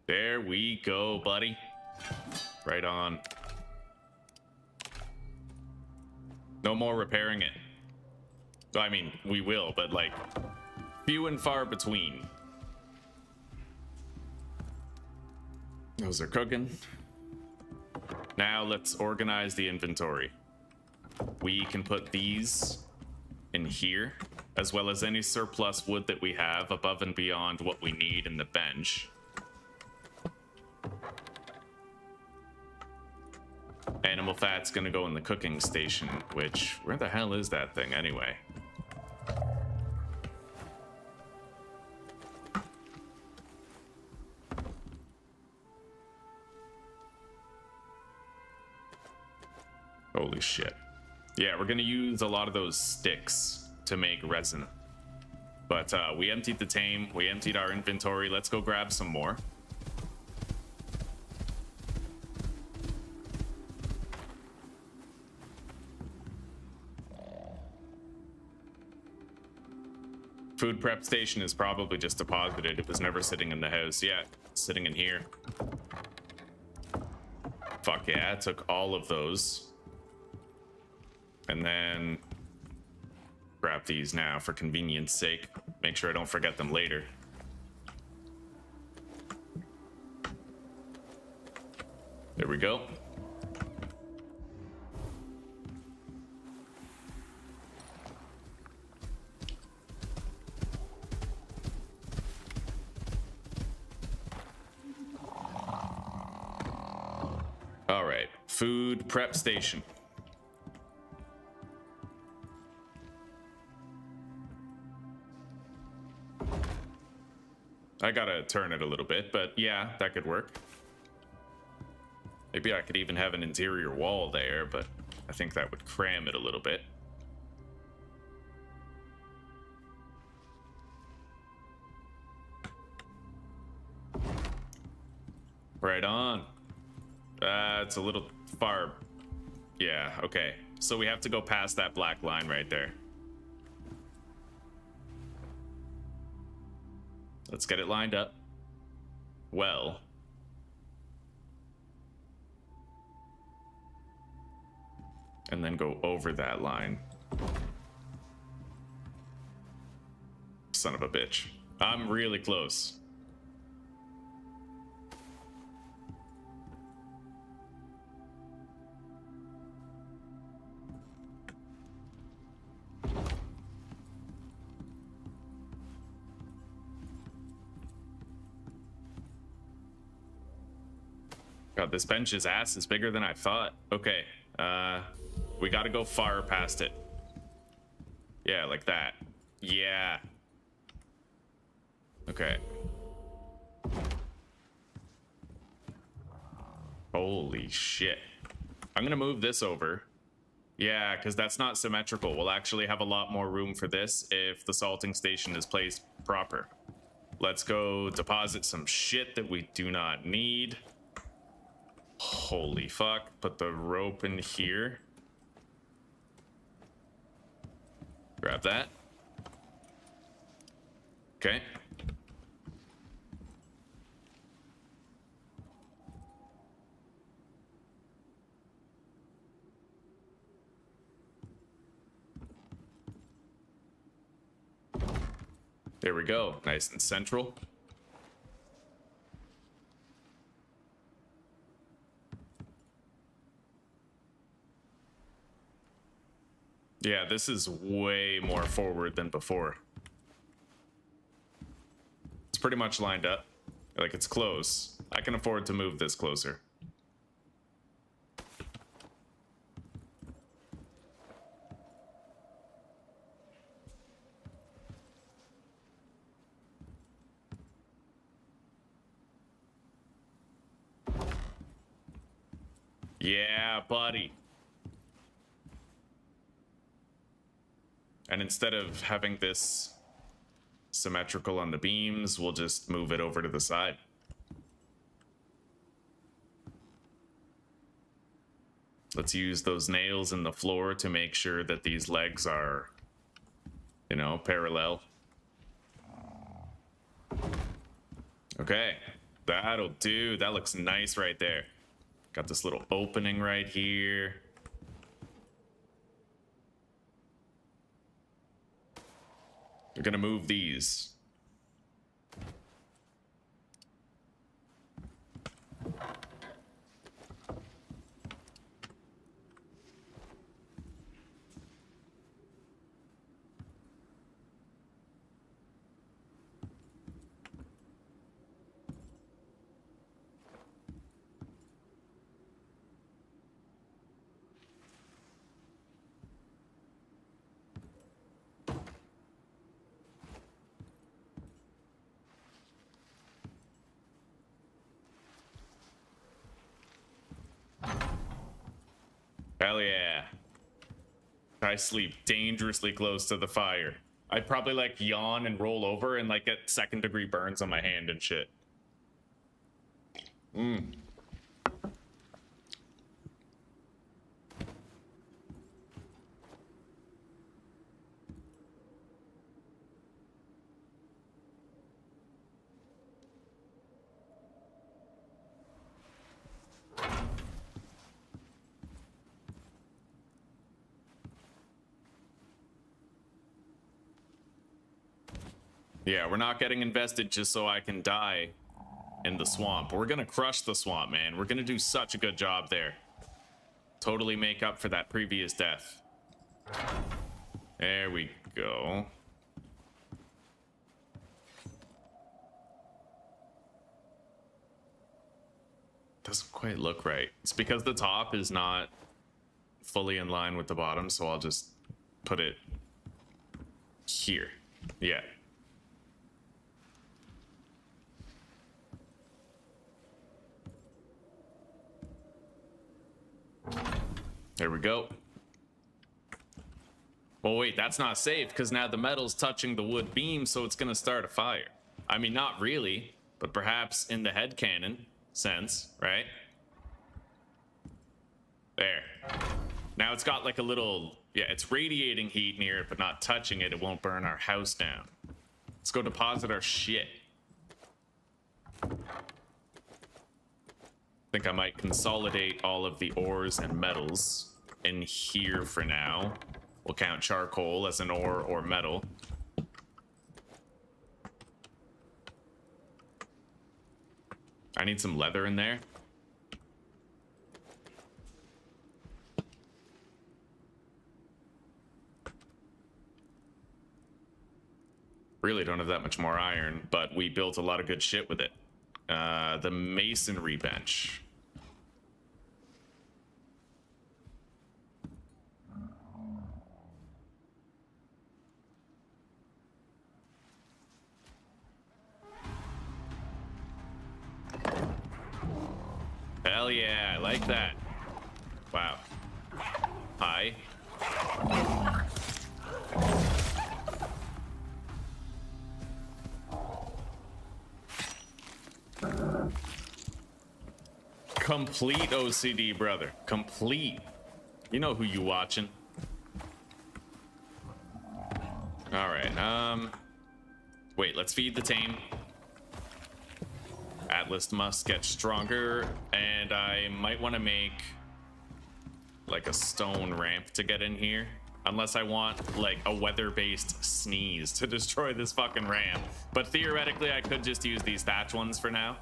There we go, buddy. Right on. No more repairing it. I mean, we will, but like, few and far between. Those are cooking. Now let's organize the inventory. We can put these in here, as well as any surplus wood that we have above and beyond what we need in the bench. Animal fat's gonna go in the cooking station, which, where the hell is that thing anyway? Holy shit. Yeah, we're gonna use a lot of those sticks to make resin. But we emptied the tame, we emptied our inventory. Let's go grab some more. Food prep station is probably just deposited. It was never sitting in the house. Yeah, it's sitting in here. Fuck yeah, I took all of those. And then grab these now for convenience sake. Make sure I don't forget them later. There we go. All right, food prep station. I gotta turn it a little bit, but yeah, that could work. Maybe I could even have an interior wall there, but I think that would cram it a little bit. Right on. It's a little far. Yeah, okay. So we have to go past that black line right there. Let's get it lined up. Well. And then go over that line. Son of a bitch. I'm really close. God, this bench's ass is bigger than I thought. Okay, we gotta go far past it. Yeah, like that. Yeah. Okay. Holy shit. I'm gonna move this over. Yeah, because that's not symmetrical. We'll actually have a lot more room for this if the salting station is placed proper. Let's go deposit some shit that we do not need. Holy fuck. Put the rope in here. Grab that. Okay. There we go. Nice and central. Yeah, this is way more forward than before. It's pretty much lined up. Like, it's close. I can afford to move this closer. Yeah, buddy. And instead of having this symmetrical on the beams, we'll just move it over to the side. Let's use those nails in the floor to make sure that these legs are, you know, parallel. Okay, that'll do. That looks nice right there. Got this little opening right here. We're gonna move these. Hell yeah. I sleep dangerously close to the fire. I'd probably like yawn and roll over and like get second-degree burns on my hand and shit. Yeah, we're not getting invested just so I can die in the swamp. We're gonna crush the swamp, man. We're gonna do such a good job there. Totally make up for that previous death. There we go. Doesn't quite look right. It's because the top is not fully in line with the bottom, so I'll just put it here. Yeah. There we go. Well, wait, that's not safe because now the metal's touching the wood beam, so it's going to start a fire. I mean, not really, but perhaps in the headcanon sense, right? There. Now it's got like a little, yeah, it's radiating heat near it, but not touching it. It won't burn our house down. Let's go deposit our shit. I think I might consolidate all of the ores and metals in here for now. We'll count charcoal as an ore or metal. I need some leather in there. Really don't have that much more iron, but we built a lot of good shit with it. The masonry bench. Hell yeah, I like that. Wow. Hi. Complete OCD, brother. Complete. You know who you watching. All right. Wait, let's feed the tame. Atlas must get stronger, and I might want to make like a stone ramp to get in here. Unless I want like a weather-based sneeze to destroy this fucking ramp. But theoretically, I could just use these thatch ones for now.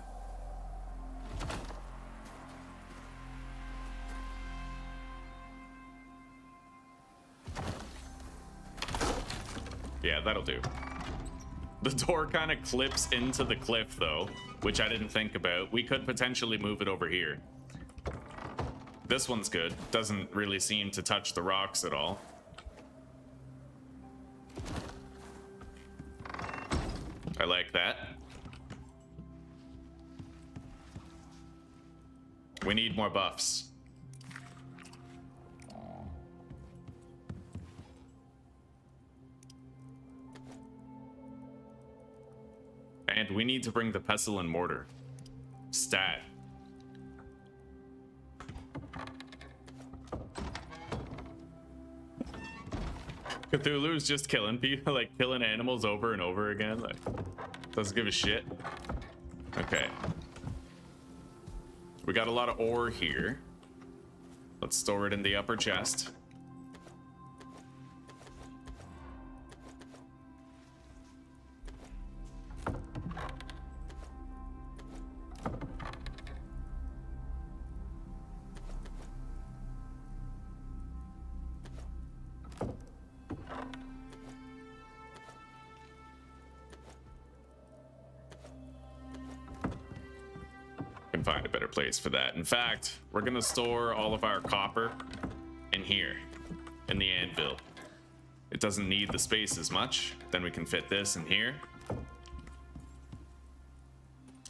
Yeah, that'll do. The door kind of clips into the cliff, though, which I didn't think about. We could potentially move it over here. This one's good. Doesn't really seem to touch the rocks at all. I like that. We need more buffs. And we need to bring the pestle and mortar. Stat. Cthulhu's just killing people, like killing animals over and over again. Like, doesn't give a shit. Okay. We got a lot of ore here. Let's store it in the upper chest. Find a better place for that. In fact, we're gonna store all of our copper in here, in the anvil. It doesn't need the space as much. Then we can fit this in here.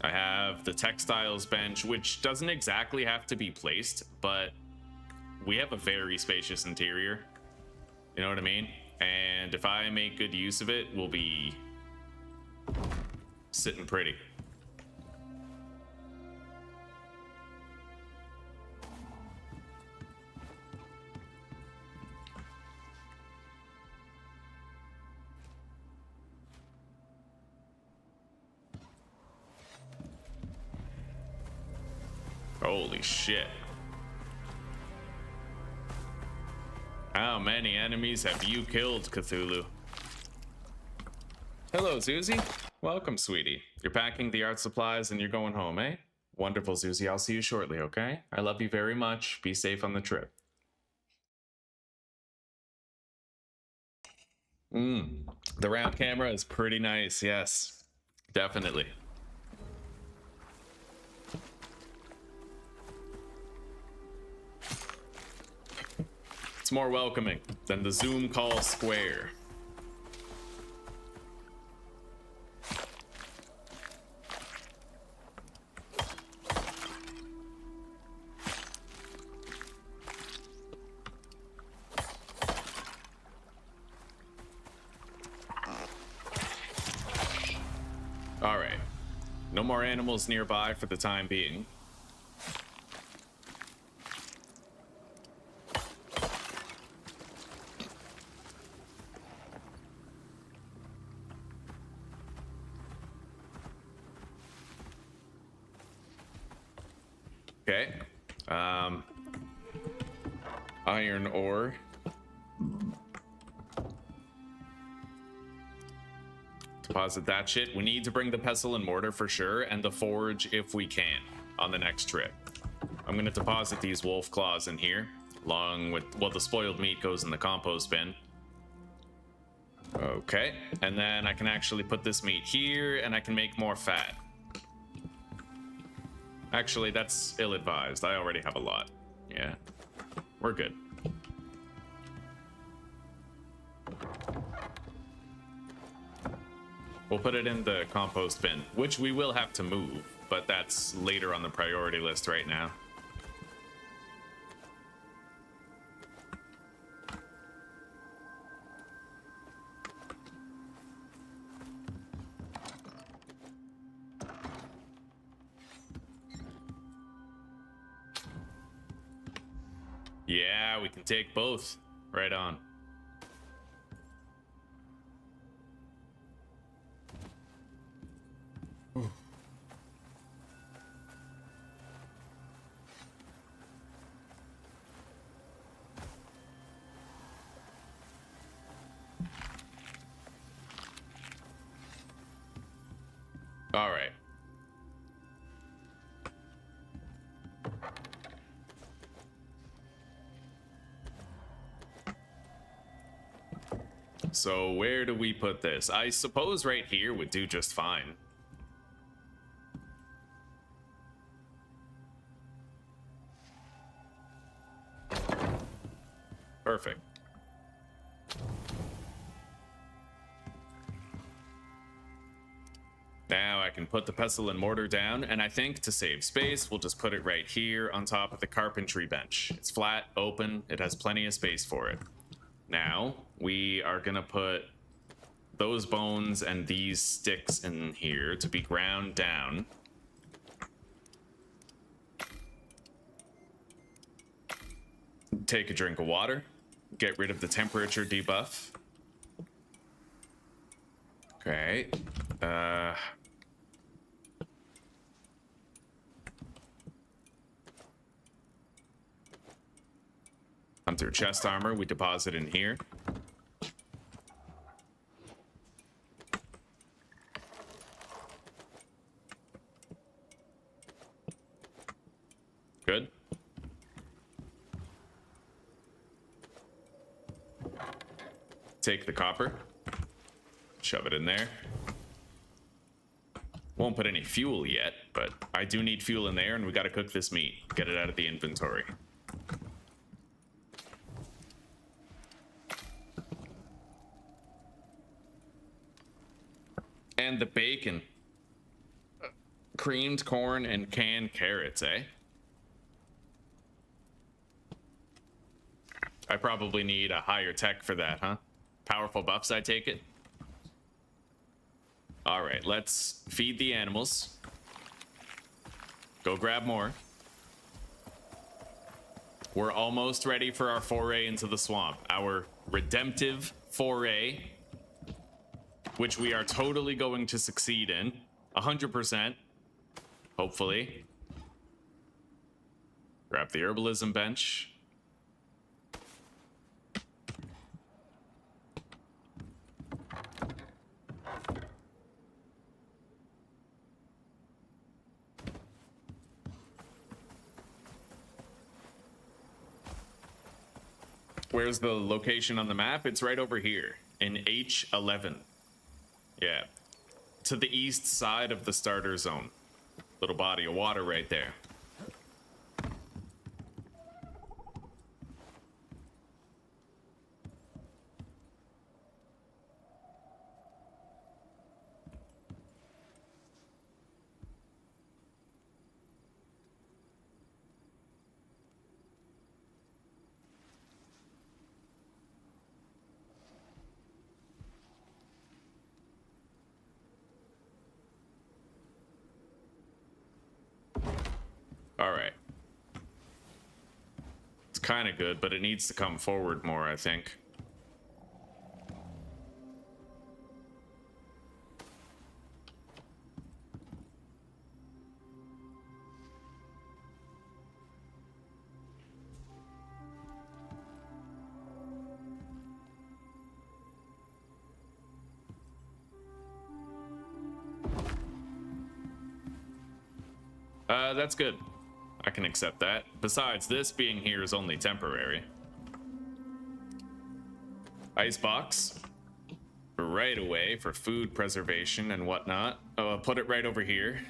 I have the textiles bench, which doesn't exactly have to be placed, but we have a very spacious interior. You know what I mean? And if I make good use of it, we'll be sitting pretty. Holy shit. How many enemies have you killed, Cthulhu? Hello, Susie. Welcome, sweetie. You're packing the art supplies and you're going home, eh? Wonderful, Susie. I'll see you shortly, okay? I love you very much. Be safe on the trip. The round camera is pretty nice, yes. Definitely. It's more welcoming than the Zoom call square. All right. No more animals nearby for the time being. Okay. Iron ore. Deposit that shit. We need to bring the pestle and mortar for sure, and the forge if we can on the next trip. I'm gonna deposit these wolf claws in here, along with, well, the spoiled meat goes in the compost bin. Okay, and then I can actually put this meat here, and I can make more fat. Actually, that's ill-advised. I already have a lot. Yeah, we're good. We'll put it in the compost bin, which we will have to move, but that's later on the priority list right now. Yeah, we can take both. Right on. All right. So where do we put this? I suppose right here would do just fine. Perfect. Now I can put the pestle and mortar down, and I think to save space, we'll just put it right here on top of the carpentry bench. It's flat, open, it has plenty of space for it. Now, we are gonna put those bones and these sticks in here to be ground down. Take a drink of water, get rid of the temperature debuff. Okay. Hunter chest armor, we deposit in here. Good. Take the copper, shove it in there. Won't put any fuel yet, but I do need fuel in there, and we gotta cook this meat. Get it out of the inventory. And the bacon. Creamed corn and canned carrots, eh? I probably need a higher tech for that, huh? Powerful buffs, I take it? Alright, let's feed the animals. Go grab more. We're almost ready for our foray into the swamp. Our redemptive foray, which we are totally going to succeed in. 100%. Hopefully. Grab the herbalism bench. Where's the location on the map? It's right over here in H11. Yeah. To the east side of the starter zone. Little body of water right there. Alright. It's kind of good, but it needs to come forward more, I think. That's good. I can accept that. Besides, this being here is only temporary. Icebox. Right away for food preservation and whatnot. Oh, I'll put it right over here.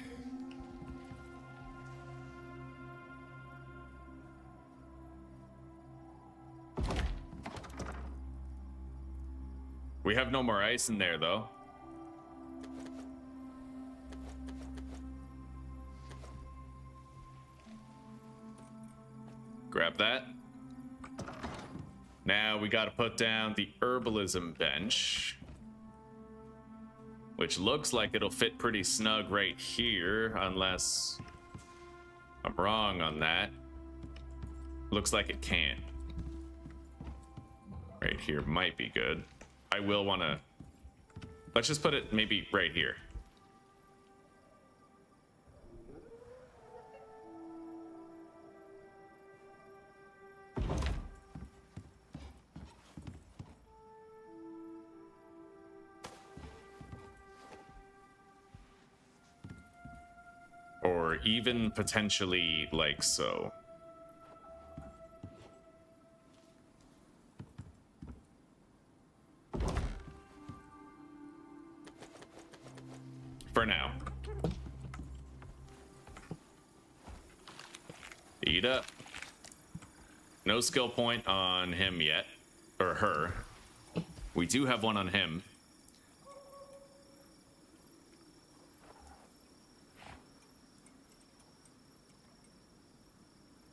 We have no more ice in there, though. Grab that. Now we gotta put down the herbalism bench, which looks like it'll fit pretty snug right here, unless I'm wrong on that. Looks like it can't. Right here might be good. I will wanna... Let's just put it maybe right here. Or even potentially like so. For now. Eat up. No skill point on him yet. Or her. We do have one on him.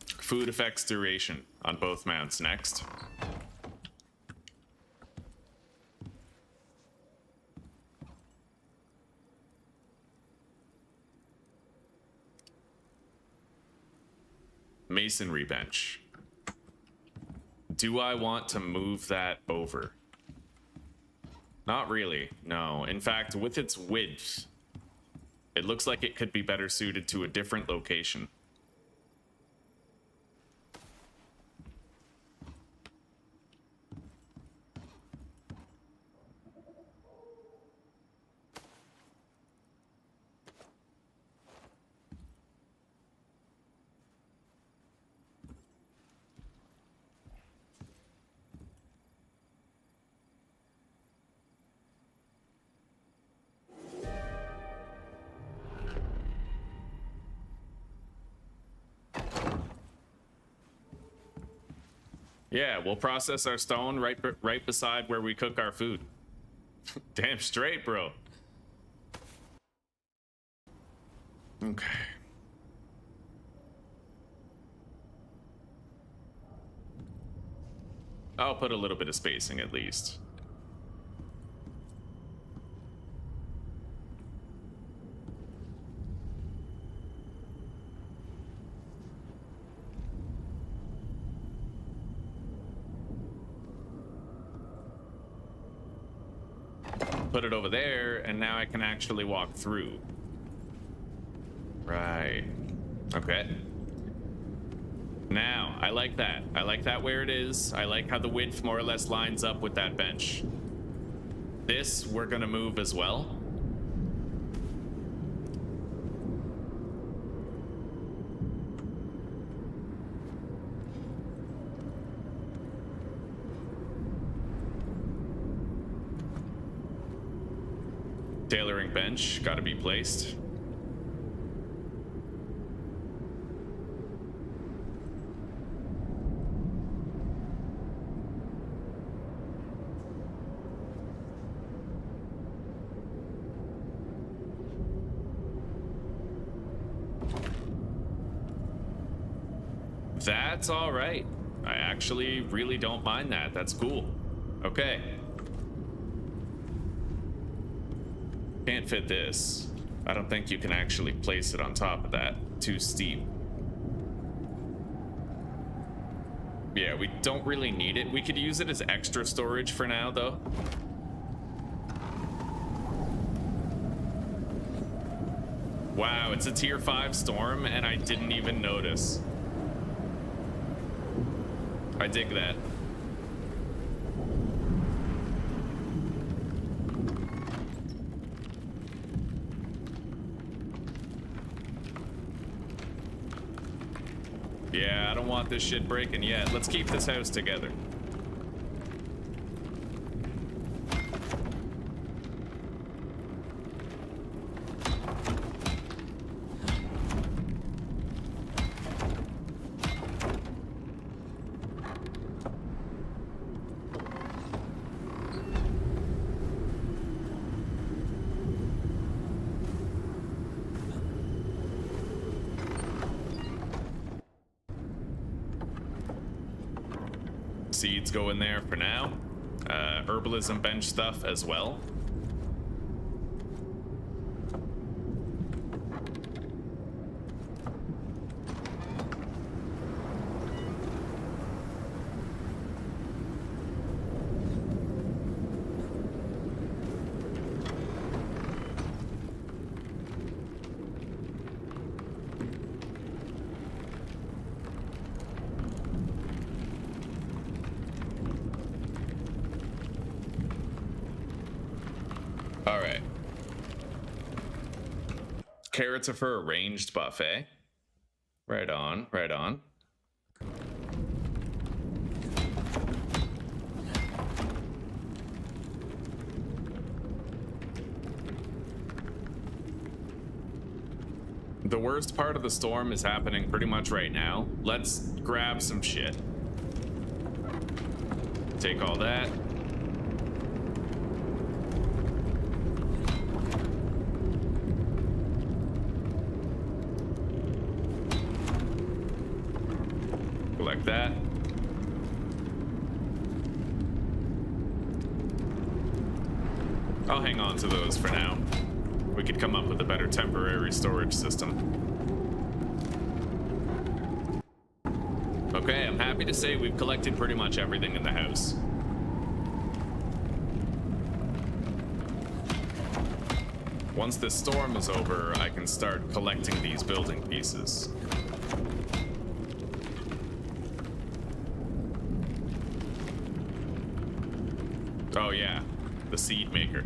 Food effects duration on both mounts next. Masonry bench. Do I want to move that over? Not really, no. In fact, with its width, it looks like it could be better suited to a different location. Yeah, we'll process our stone right beside where we cook our food. Damn straight, bro. Okay. I'll put a little bit of spacing at least. Put it over there, and now I can actually walk through. Right. Okay. Now, I like that. I like that where it is. I like how the width more or less lines up with that bench. This, we're gonna move as well. Tailoring bench, gotta be placed. That's all right. I actually really don't mind that. That's cool. Okay. Can't fit this. I don't think you can actually place it on top of that. Too steep. Yeah, we don't really need it. We could use it as extra storage for now, though. Wow, it's a tier 5 storm, and I didn't even notice. I dig that. Yeah, I don't want this shit breaking yet. Let's keep this house together. Seeds go in there for now. Herbalism bench stuff as well. Carrots are for a ranged buffet. Right on, right on. The worst part of the storm is happening pretty much right now. Let's grab some shit. Take all that. Collect that. I'll hang on to those for now. We could come up with a better temporary storage system. Okay, I'm happy to say we've collected pretty much everything in the house. Once this storm is over, I can start collecting these building pieces. Oh yeah, the seed maker.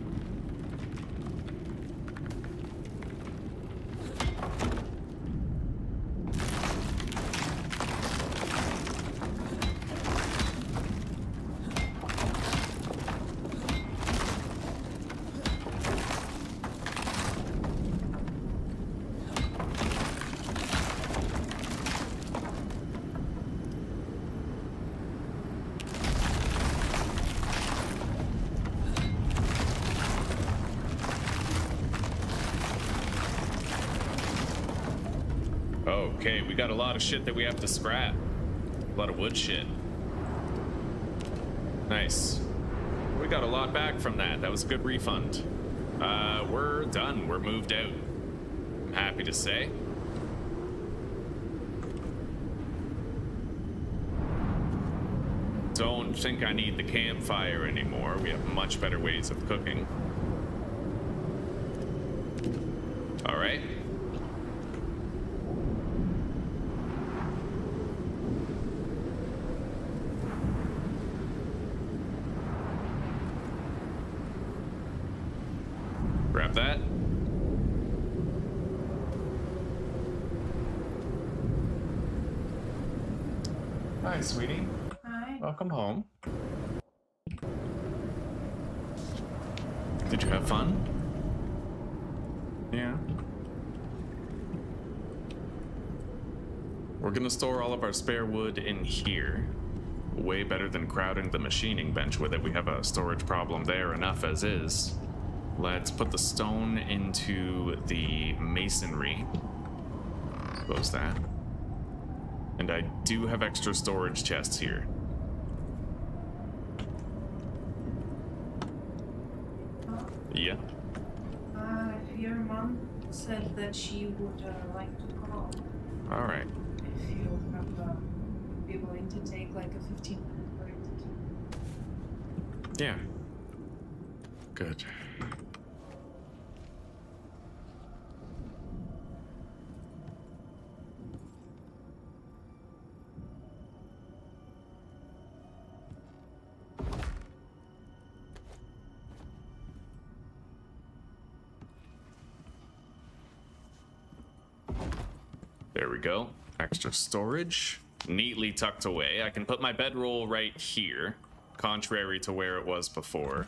Okay, we got a lot of shit that we have to scrap. A lot of wood shit. Nice. We got a lot back from that. That was a good refund. We're done. We're moved out. I'm happy to say. Don't think I need the campfire anymore. We have much better ways of cooking. All right. Grab that. Hi, sweetie. Hi. Welcome home. Did you have fun? Yeah. We're gonna store all of our spare wood in here. Way better than crowding the machining bench with it. We have a storage problem there enough as is. Let's put the stone into the masonry. Close that. And I do have extra storage chests here. Yeah. Your mom said that she would like to call. All right. If you have, be willing to take like a 15-minute break. Yeah. Good. There we go. Extra storage. Neatly tucked away. I can put my bedroll right here, contrary to where it was before.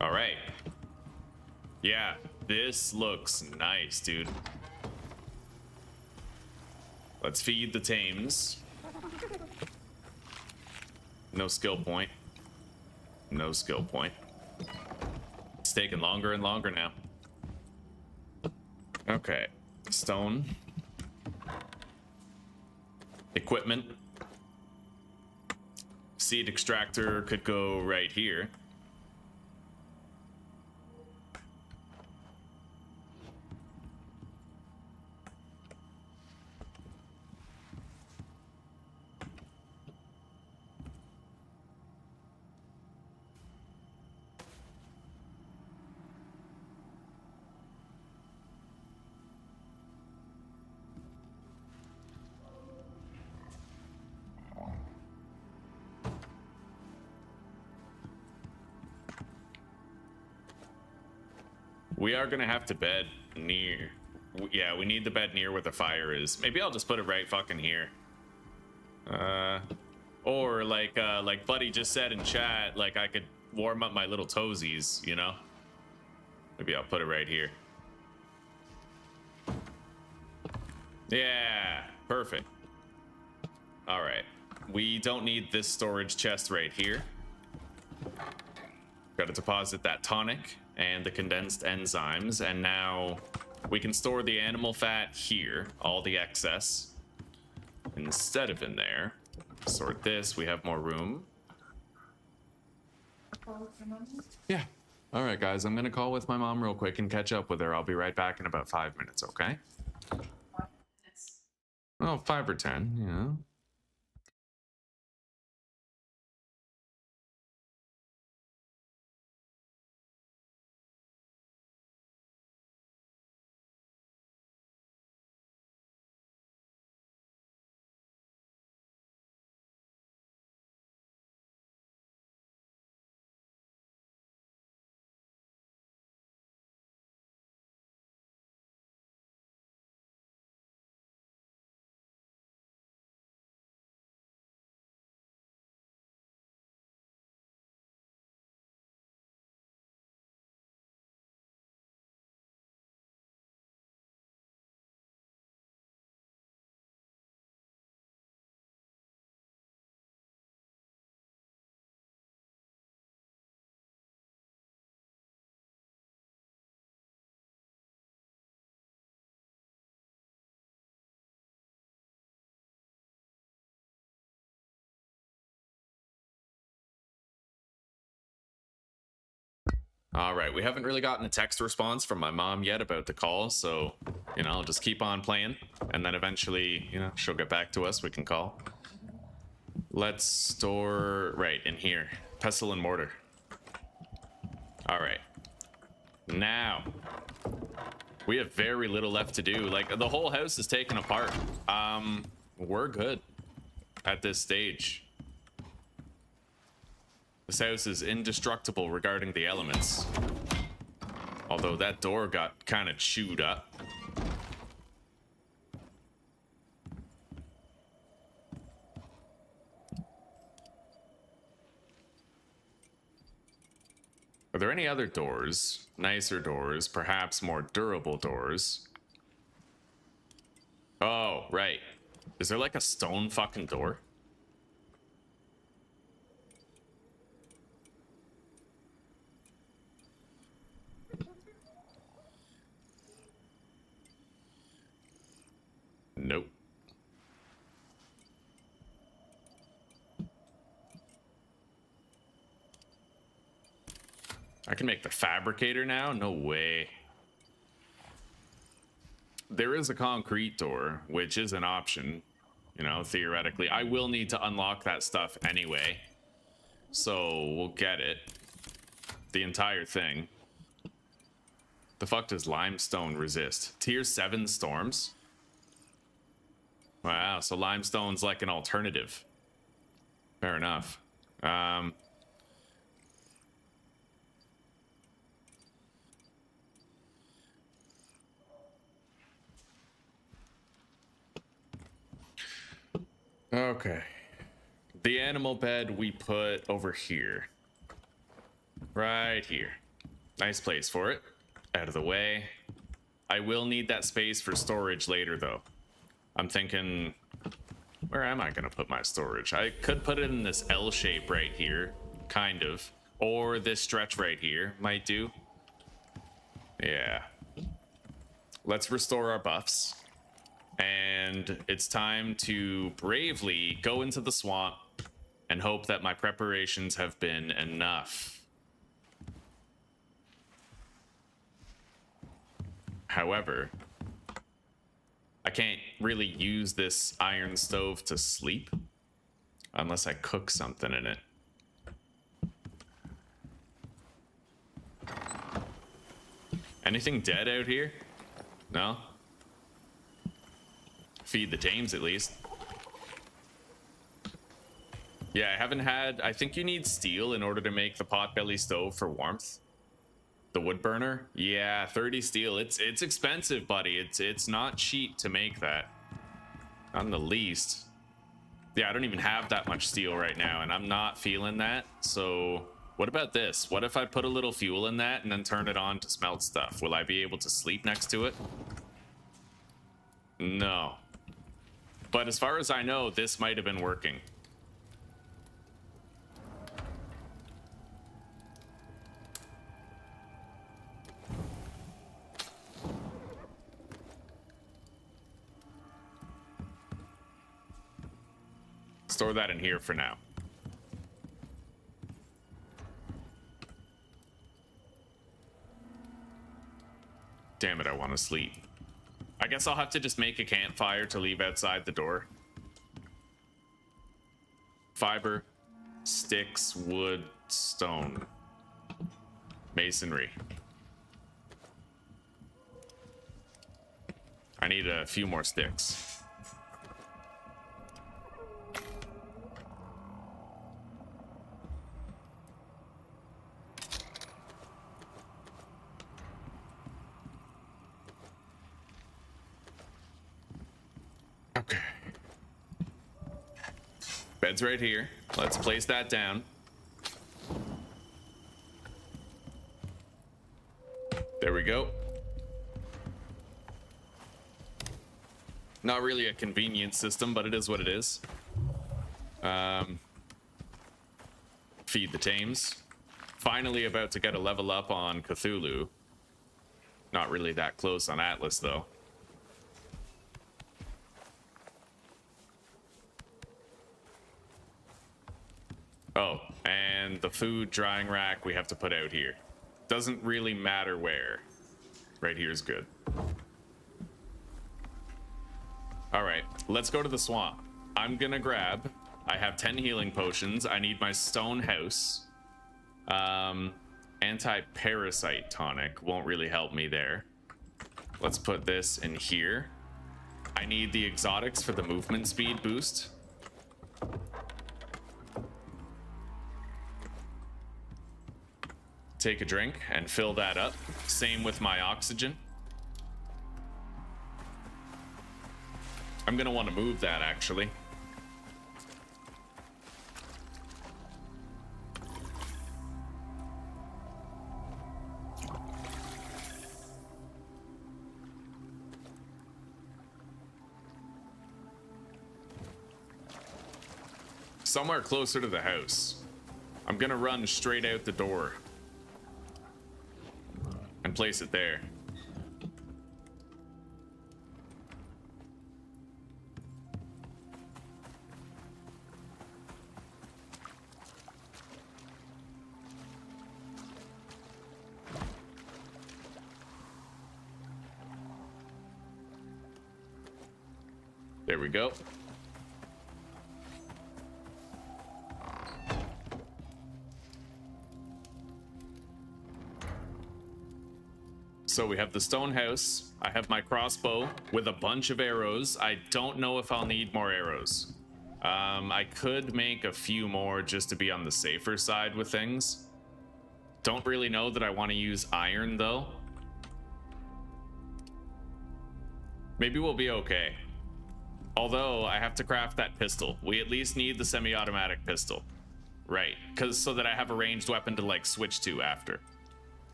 All right. Yeah, this looks nice, dude. Let's feed the tames. No skill point. No skill point. It's taking longer and longer now. Okay. Stone. Equipment. Seed extractor could go right here. We are gonna have to bed near. Yeah, we need the bed near where the fire is. Maybe I'll just put it right fucking here. Or like Buddy just said in chat, like I could warm up my little toesies, you know? Maybe I'll put it right here. Yeah, perfect. All right. We don't need this storage chest right here. Got to deposit that tonic and the condensed enzymes, and now we can store the animal fat here, all the excess, instead of in there. Sort this, we have more room. Yeah. All right, guys, I'm gonna call with my mom real quick and catch up with her. I'll be right back in about 5 minutes, okay? Oh, 5 or 10, you know. All right, we haven't really gotten a text response from my mom yet about the call, so, you know, I'll just keep on playing, and then eventually, you know, she'll get back to us, we can call. Let's store, right, in here, pestle and mortar. All right. Now, we have very little left to do. Like, the whole house is taken apart. We're good at this stage. This house is indestructible regarding the elements. Although that door got kind of chewed up. Are there any other doors? Nicer doors, perhaps more durable doors? Oh, right. Is there like a stone fucking door? Nope. I can make the fabricator now? No way. There is a concrete door, which is an option, you know, theoretically. I will need to unlock that stuff anyway. So we'll get it. The entire thing. The fuck does limestone resist? Tier 7 storms? Wow, so limestone's like an alternative. Fair enough. Okay. The animal bed we put over here. Right here. Nice place for it. Out of the way. I will need that space for storage later, though. I'm thinking, where am I going to put my storage? I could put it in this L shape right here, kind of. Or this stretch right here might do. Yeah. Let's restore our buffs. And it's time to bravely go into the swamp and hope that my preparations have been enough. However, I can't really use this iron stove to sleep unless I cook something in it. Anything dead out here? No? Feed the tames at least. Yeah, I haven't had... I think you need steel in order to make the potbelly stove for warmth. The wood burner? Yeah, 30 steel. It's expensive, buddy. It's not cheap to make that. Not in the least. Yeah, I don't even have that much steel right now, and I'm not feeling that. So what about this? What if I put a little fuel in that and then turn it on to smelt stuff? Will I be able to sleep next to it? No. But as far as I know, this might have been working. Store that in here for now. Damn it, I want to sleep. I guess I'll have to just make a campfire to leave outside the door. Fiber, sticks, wood, stone. Masonry. I need a few more sticks. Okay. Bed's right here. Let's place that down. There we go. Not really a convenient system, but it is what it is. Feed the tames. Finally about to get a level up on Cthulhu. Not really that close on Atlas, though. Oh, and the food drying rack we have to put out here. Doesn't really matter where. Right here is good. All right, let's go to the swamp. I'm gonna grab, I have 10 healing potions. I need my stone house. Anti-parasite tonic won't really help me there. Let's put this in here. I need the exotics for the movement speed boost. Take a drink and fill that up. Same with my oxygen. I'm gonna want to move that actually. Somewhere closer to the house. I'm gonna run straight out the door and place it there. There we go. So we have the stone house. I have my crossbow with a bunch of arrows. I don't know if I'll need more arrows. I could make a few more just to be on the safer side with things. Don't really know that I want to use iron though. Maybe we'll be okay. Although I have to craft that pistol. We at least need the semi-automatic pistol. Right, because so that I have a ranged weapon to like switch to after.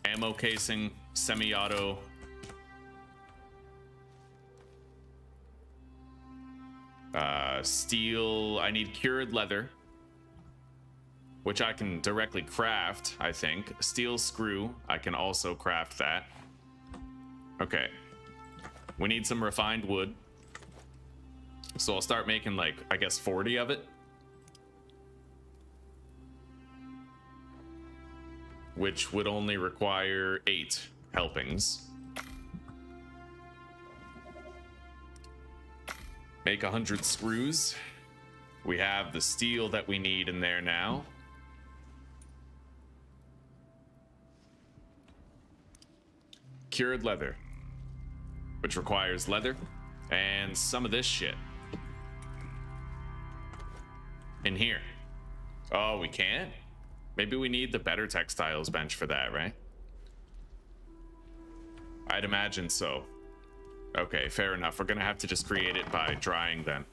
Ammo casing, semi-auto. Steel, I need cured leather, which I can directly craft, I think. Steel screw, I can also craft that. Okay. We need some refined wood. So I'll start making like, I guess 40 of it. Which would only require 8 helpings. Make 100 screws. We have the steel that we need in there now. Cured leather, which requires leather and some of this shit in here. Oh, we can't? Maybe we need the better textiles bench for that, right? I'd imagine so. Okay, fair enough. We're gonna have to just create it by drying then.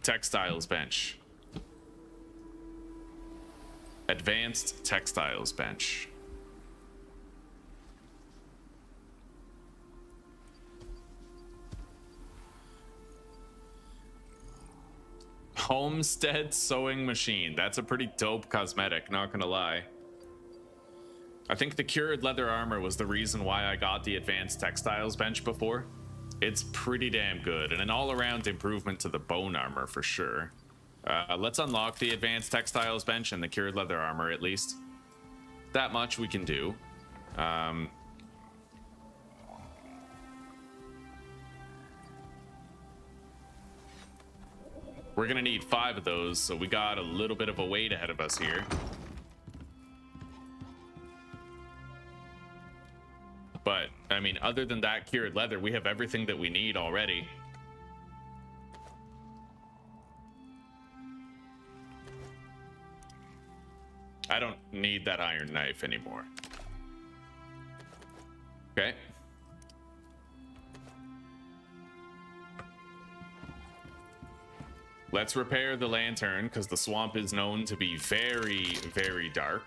textiles bench. Advanced textiles bench. Homestead sewing machine. That's a pretty dope cosmetic, not gonna lie. I think the cured leather armor was the reason why I got the advanced textiles bench before. It's pretty damn good, and an all-around improvement to the bone armor for sure. Let's unlock the advanced textiles bench and the cured leather armor at least. That much we can do. We're gonna need 5 of those, so we got a little bit of a wait ahead of us here. But, I mean, other than that cured leather, we have everything that we need already. I don't need that iron knife anymore. Okay. Let's repair the lantern, because the swamp is known to be very, very dark.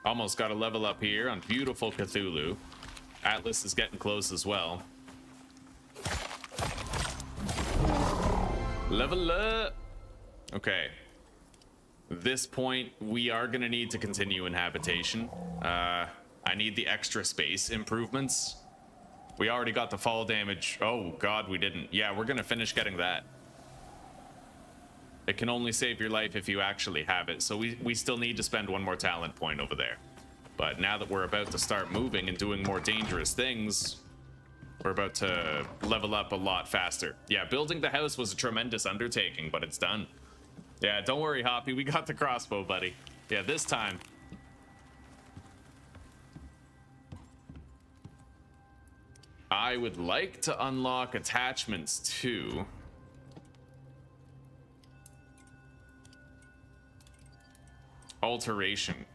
Almost got a level up here on beautiful Cthulhu. Atlas is getting close as well. Level up! Okay. At this point, we are going to need to continue in habitation. I need the extra space improvements. We already got the fall damage. Oh, God, we didn't. Yeah, we're going to finish getting that. It can only save your life if you actually have it, so we still need to spend 1 more talent point over there. But now that we're about to start moving and doing more dangerous things, we're about to level up a lot faster. Yeah, building the house was a tremendous undertaking, but it's done. Yeah, don't worry, Hoppy, we got the crossbow, buddy. Yeah, this time. I would like to unlock attachments too. Alteration.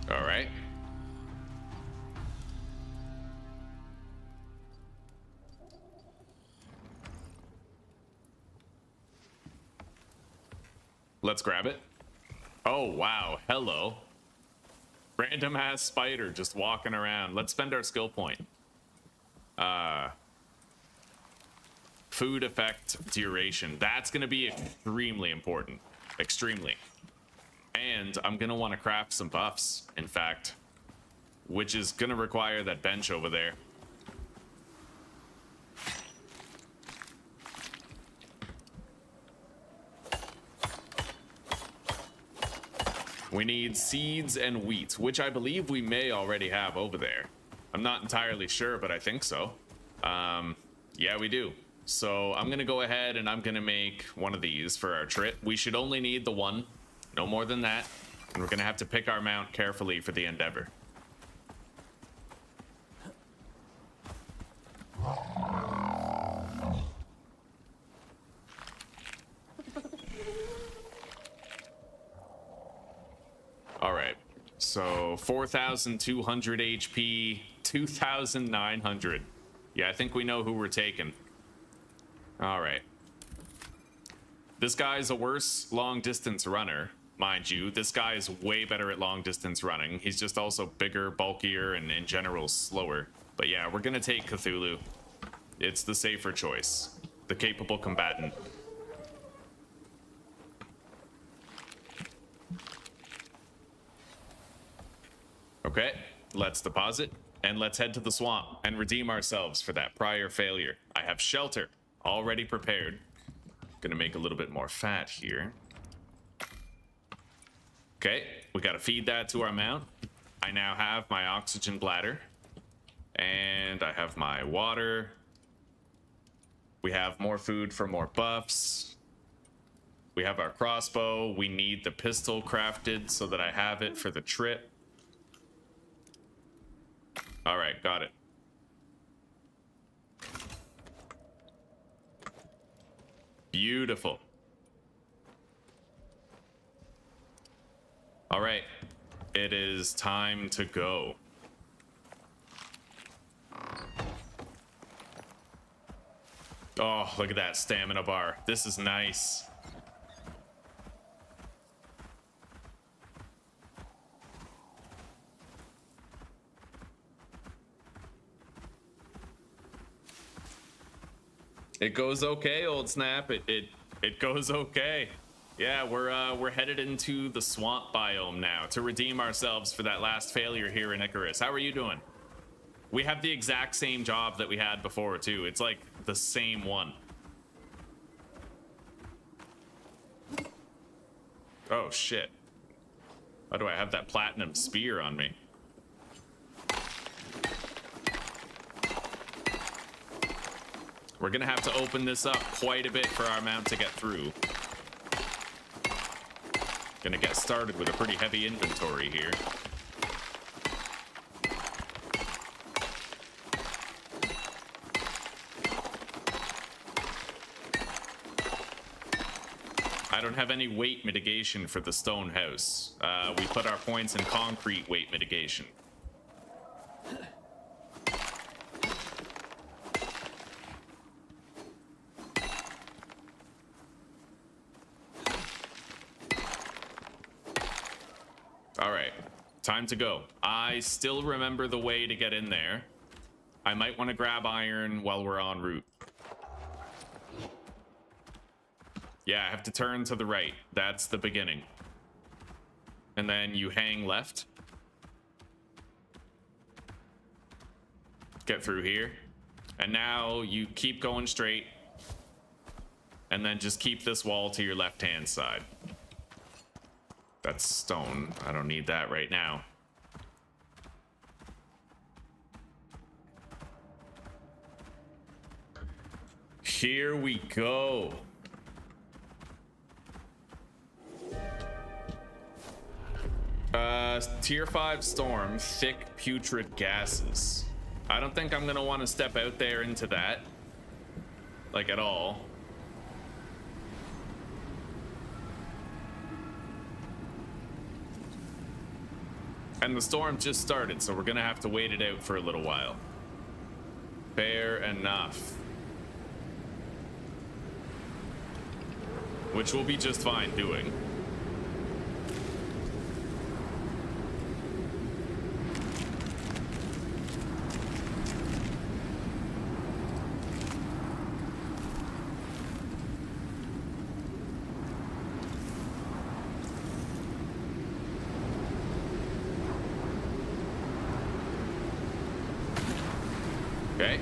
All right. Let's grab it. Oh, wow. Hello. Random ass spider just walking around. Let's spend our skill point. Food effect duration. That's going to be extremely important. Extremely. And I'm going to want to craft some buffs, in fact, which is going to require that bench over there. We need seeds and wheat, which I believe we may already have over there. I'm not entirely sure, but I think so. Yeah, we do. So I'm going to go ahead and I'm going to make one of these for our trip. We should only need the one. No more than that, and we're gonna have to pick our mount carefully for the endeavor. All right, so 4,200 HP, 2,900. Yeah, I think we know who we're taking. All right. This guy's a worse long-distance runner. Mind you, this guy is way better at long-distance running. He's just also bigger, bulkier, and in general slower. But yeah, we're gonna take Cthulhu. It's the safer choice. The capable combatant. Okay, let's deposit, and let's head to the swamp and redeem ourselves for that prior failure. I have shelter already prepared. Gonna make a little bit more fat here. Okay, we gotta feed that to our mount. I now have my oxygen bladder. And I have my water. We have more food for more buffs. We have our crossbow. We need the pistol crafted so that I have it for the trip. All right, got it. Beautiful. All right, it is time to go. Oh, look at that stamina bar. This is nice. It goes okay, old snap. It goes okay. Yeah, we're headed into the swamp biome now to redeem ourselves for that last failure here in Icarus. How are you doing? We have the exact same job that we had before too. It's like the same one. Oh shit. Why do I have that platinum spear on me? We're gonna have to open this up quite a bit for our mount to get through. Gonna get started with a pretty heavy inventory here. I don't have any weight mitigation for the stone house. We put our points in concrete weight mitigation. All right, time to go. I still remember the way to get in there. I might want to grab iron while we're en route. Yeah, I have to turn to the right. That's the beginning. And then you hang left. Get through here. And now you keep going straight. And then just keep this wall to your left-hand side. That's stone. I don't need that right now. Here we go. Tier 5 storm, thick putrid gases. I don't think I'm gonna want to step out there into that. Like at all. And the storm just started, so we're gonna have to wait it out for a little while. Fair enough. Which we'll be just fine doing. Okay.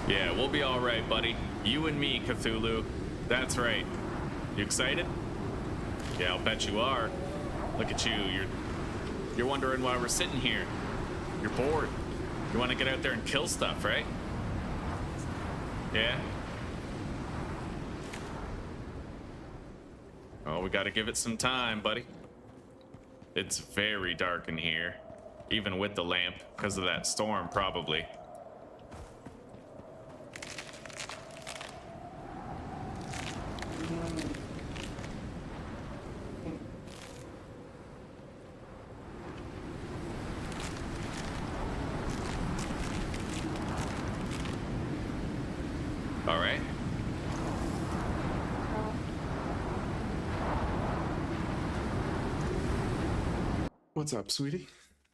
Yeah, we'll be all right, buddy. You and me, Cthulhu. That's right. You excited? Yeah, I'll bet you are. Look at you. You're wondering why we're sitting here. You're bored. You want to get out there and kill stuff, right? Yeah. Oh, we gotta give it some time, buddy. It's very dark in here, even with the lamp, because of that storm, probably. All right. What's up, sweetie?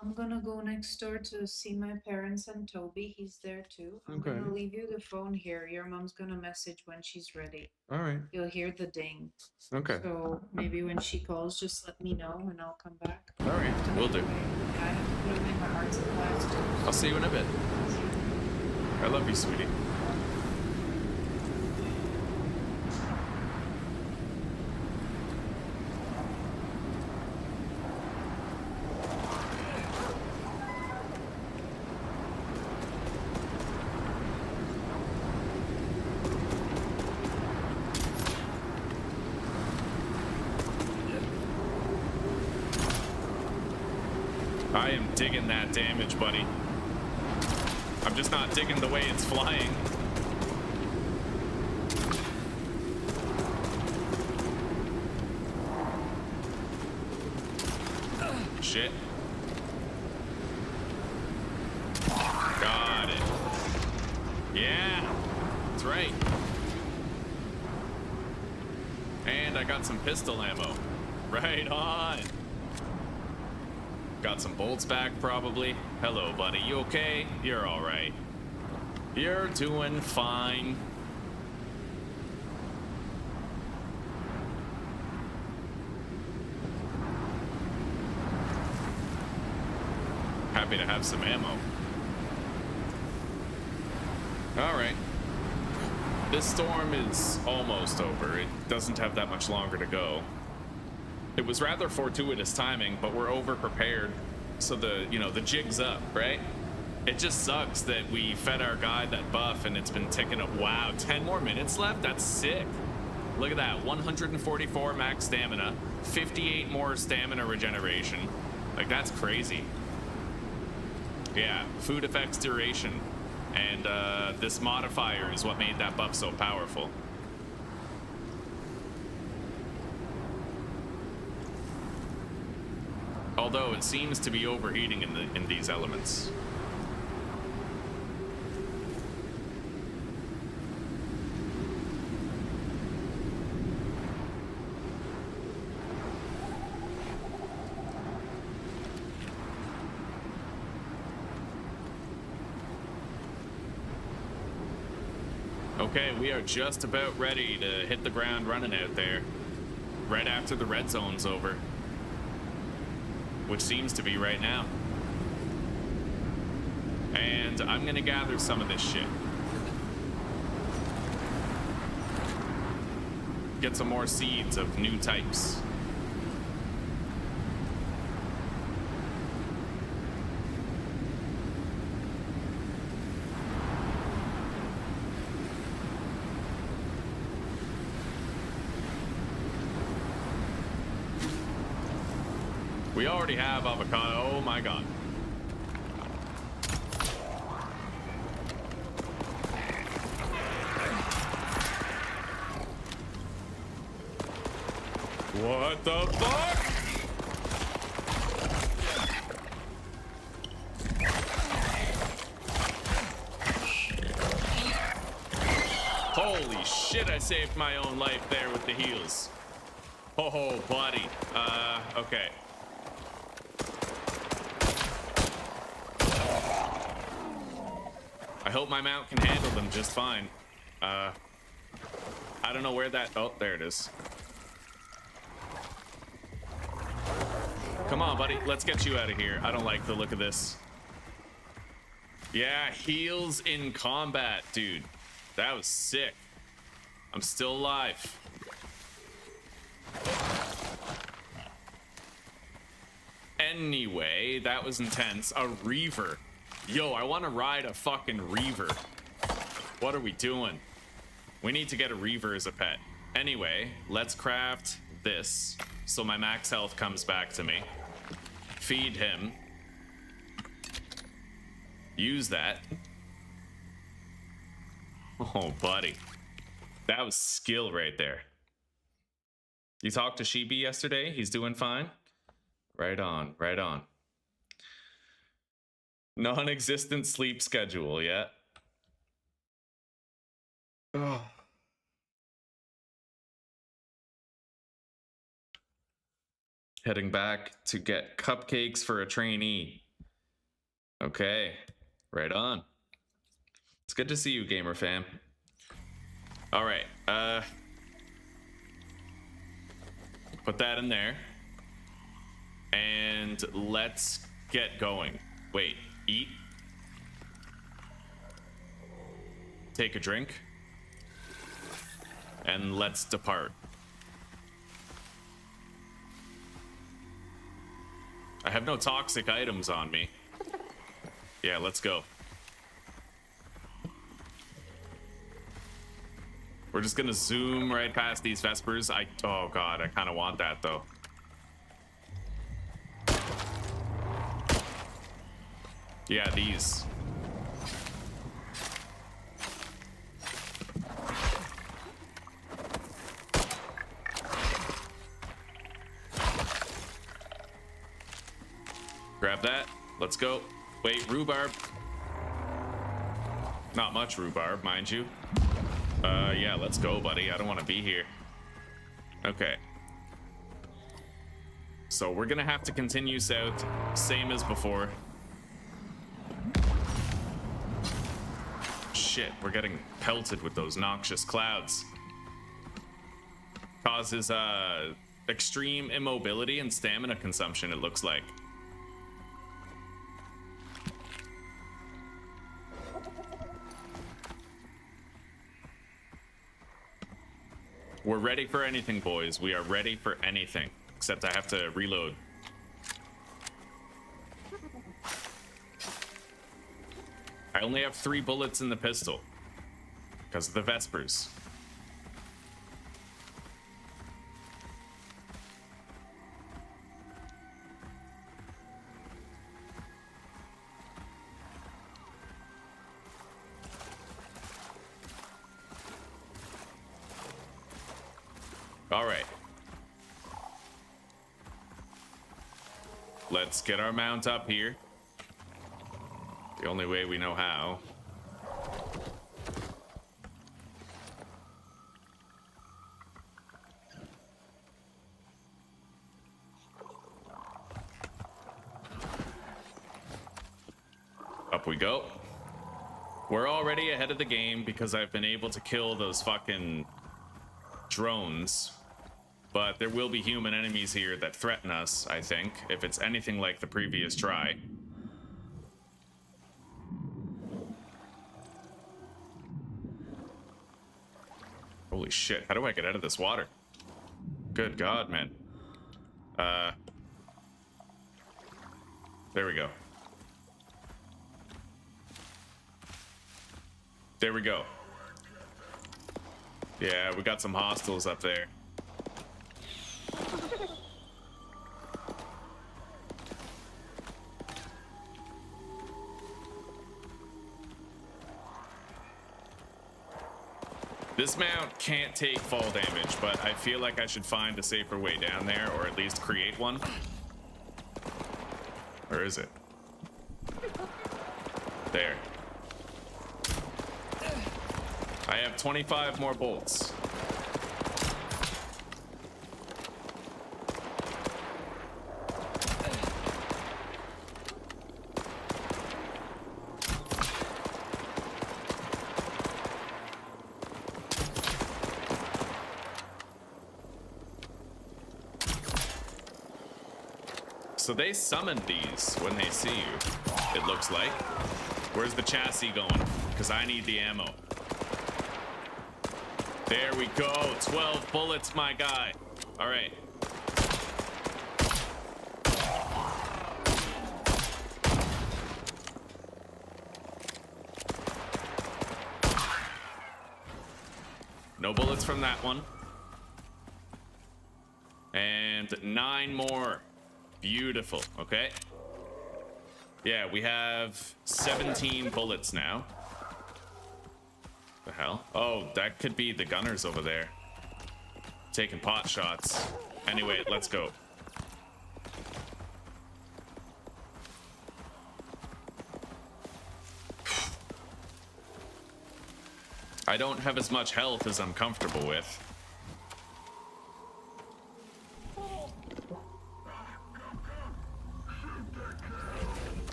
I'm gonna go next door to see my parents and Toby. He's there too. I'm Okay. gonna leave you the phone here. Your mom's gonna message when she's ready. All right. You'll hear the ding. Okay. So maybe when she calls, just let me know and I'll come back. All right. Will do. Yeah, I have to put them in my art supplies too. I'll see you in a bit. I love you, sweetie. digging that damage, buddy. I'm just not digging the way it's flying. Shit. Got it. Yeah, that's right. And I got some pistol ammo. Right on. Got some bolts back, probably. Hello, buddy. You okay? You're all right. You're doing fine. Happy to have some ammo. All right. This storm is almost over. It doesn't have that much longer to go. It was rather fortuitous timing, but we're over-prepared. So the jig's up, right? It just sucks that we fed our guy that buff and it's been ticking up. Wow, 10 more minutes left? That's sick. Look at that, 144 max stamina, 58 more stamina regeneration. Like, that's crazy. Yeah, food effects duration. And this modifier is what made that buff so powerful. Although it seems to be overheating in these elements. Okay, we are just about ready to hit the ground running out there. Right after the red zone's over. Which seems to be right now. And I'm gonna gather some of this shit. Get some more seeds of new types. We already have avocado. Oh my god. What the fuck? Holy shit, I saved my own life there with the heals. Oh, buddy. Okay. I hope my mount can handle them just fine. I don't know where that... Oh, there it is. Come on, buddy. Let's get you out of here. I don't like the look of this. Yeah, heals in combat, dude. That was sick. I'm still alive. Anyway, that was intense. A reaver. Yo, I want to ride a fucking reaver. What are we doing? We need to get a reaver as a pet. Anyway, let's craft this so my max health comes back to me. Feed him. Use that. Oh, buddy. That was skill right there. You talked to Shibi yesterday? He's doing fine? Right on, right on. Non-existent sleep schedule, yeah. Oh. Heading back to get cupcakes for a trainee. Okay, right on. It's good to see you, gamer fam. All right, put that in there. And let's get going. Wait, eat. Take a drink. And let's depart. I have no toxic items on me. Yeah, let's go. We're just gonna zoom right past these Vespers. Oh god, I kind of want that though. Yeah, these. Grab that. Let's go. Wait, rhubarb. Not much rhubarb, mind you. Yeah, let's go, buddy. I don't want to be here. Okay. So we're gonna have to continue south, same as before. Shit, we're getting pelted with those noxious clouds. Causes extreme immobility and stamina consumption, it looks like. We're ready for anything, boys. We are ready for anything. Except I have to reload. I only have 3 bullets in the pistol. Because of the Vespers. All right. Let's get our mount up here. The only way we know how. Up we go. We're already ahead of the game because I've been able to kill those fucking drones. But there will be human enemies here that threaten us, I think, if it's anything like the previous try. Holy shit, how do I get out of this water? Good God, man. There we go. There we go. Yeah, we got some hostiles up there. This mount can't take fall damage, but I feel like I should find a safer way down there, or at least create one. Where is it? There. I have 25 more bolts. So they summoned these when they see you, it looks like. Where's the chassis going? Because I need the ammo. There we go. 12 bullets, my guy. All right. No bullets from that one. And 9 more. Beautiful. Okay. Yeah, we have 17 bullets now. The hell? Oh, that could be the gunners over there. Taking pot shots. Anyway, let's go. I don't have as much health as I'm comfortable with.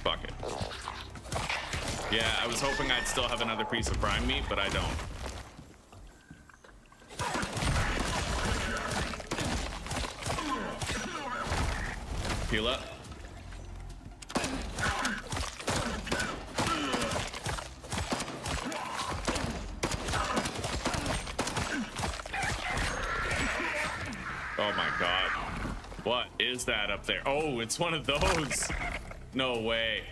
Fuck it. Yeah, I was hoping I'd still have another piece of prime meat, but I don't. Heal up. Oh my God. What is that up there? Oh, it's one of those. No way.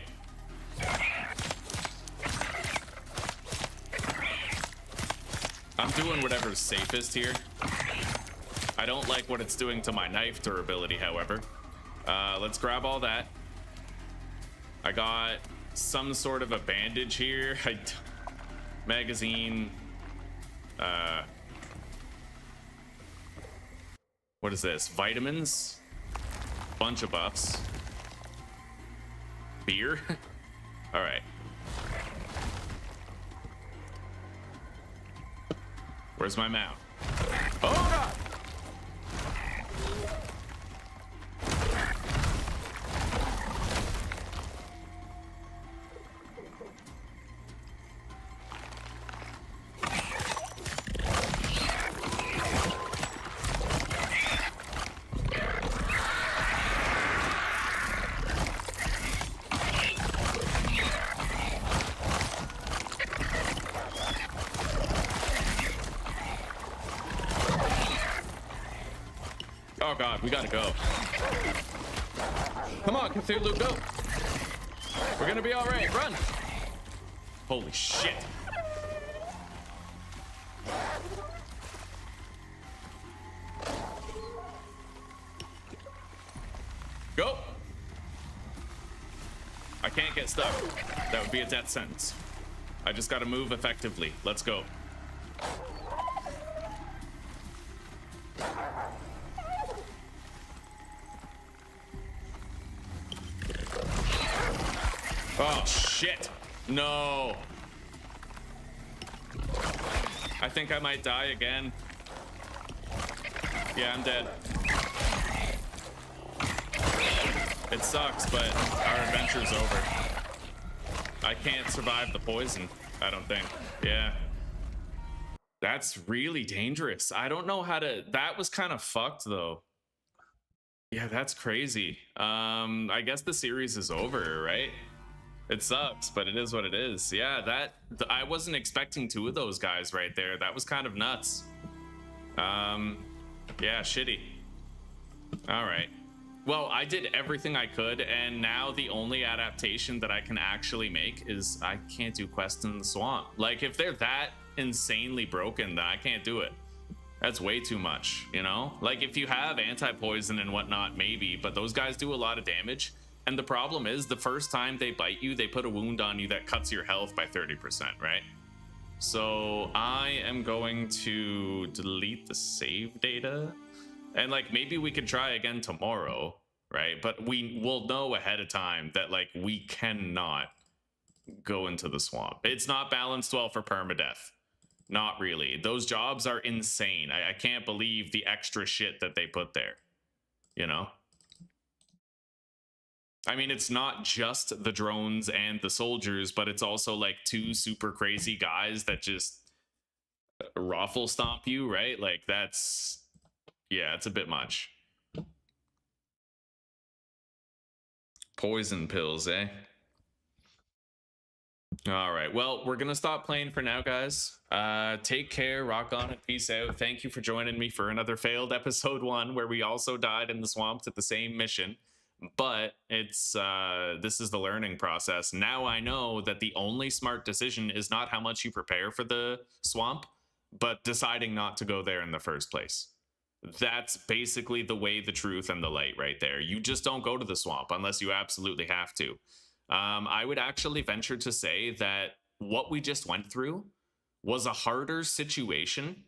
I'm doing whatever's safest here. I don't like what it's doing to my knife durability, however. Let's grab all that. I got some sort of a bandage here. Magazine. What is this? Vitamins. Bunch of buffs. Beer. All right. Where's my mount? Oh god! Oh god, we gotta go. Come on, Cthulhu, go! We're gonna be alright, run! Holy shit. Go! I can't get stuck. That would be a death sentence. I just gotta move effectively. Let's go. Oh, shit. No. I think I might die again. Yeah, I'm dead. It sucks, but our adventure's over. I can't survive the poison, I don't think. Yeah. That's really dangerous. I don't know how to... That was kind of fucked, though. Yeah, that's crazy. I guess the series is over, right? It sucks, but it is what it is. Yeah, I wasn't expecting two of those guys right there. That was kind of nuts. Yeah, shitty. All right. Well, I did everything I could, and now the only adaptation that I can actually make is I can't do quests in the swamp. Like, if they're that insanely broken, then I can't do it. That's way too much, you know? Like, if you have anti-poison and whatnot, maybe, but those guys do a lot of damage. And the problem is, the first time they bite you, they put a wound on you that cuts your health by 30%, right? So I am going to delete the save data. And, like, maybe we could try again tomorrow, right? But we will know ahead of time that, like, we cannot go into the swamp. It's not balanced well for permadeath. Not really. Those jobs are insane. I can't believe the extra shit that they put there, you know? I mean, it's not just the drones and the soldiers, but it's also like two super crazy guys that just raffle stomp you, right? Like, that's... Yeah, it's a bit much. Poison pills, eh? All right, well, we're gonna stop playing for now, guys. Take care, rock on, and peace out. Thank you for joining me for another failed episode 1, where we also died in the swamps at the same mission. But it's this is the learning process. Now I know that the only smart decision is not how much you prepare for the swamp, but deciding not to go there in the first place. That's basically the way, the truth, and the light right there. You just don't go to the swamp unless you absolutely have to. I would actually venture to say that what we just went through was a harder situation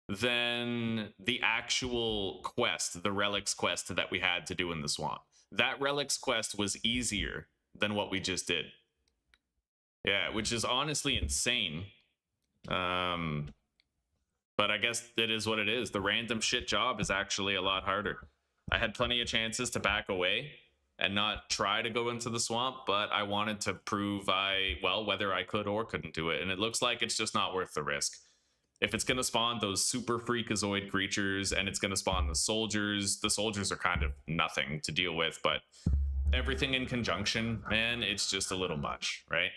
than the actual quest, the relics quest that we had to do in the swamp. That relics quest was easier than what we just did. Yeah, which is honestly insane. But I guess it is what it is. The random shit job is actually a lot harder. I had plenty of chances to back away and not try to go into the swamp, but I wanted to prove whether I could or couldn't do it. And it looks like it's just not worth the risk. If it's going to spawn those super freakazoid creatures and it's going to spawn the soldiers are kind of nothing to deal with, but everything in conjunction, man, it's just a little much, right?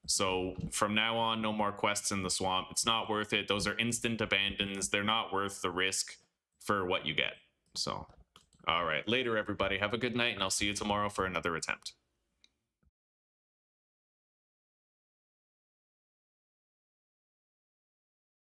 So from now on, no more quests in the swamp. It's not worth it. Those are instant abandons. They're not worth the risk for what you get. So, all right. Later, everybody. Have a good night, and I'll see you tomorrow for another attempt.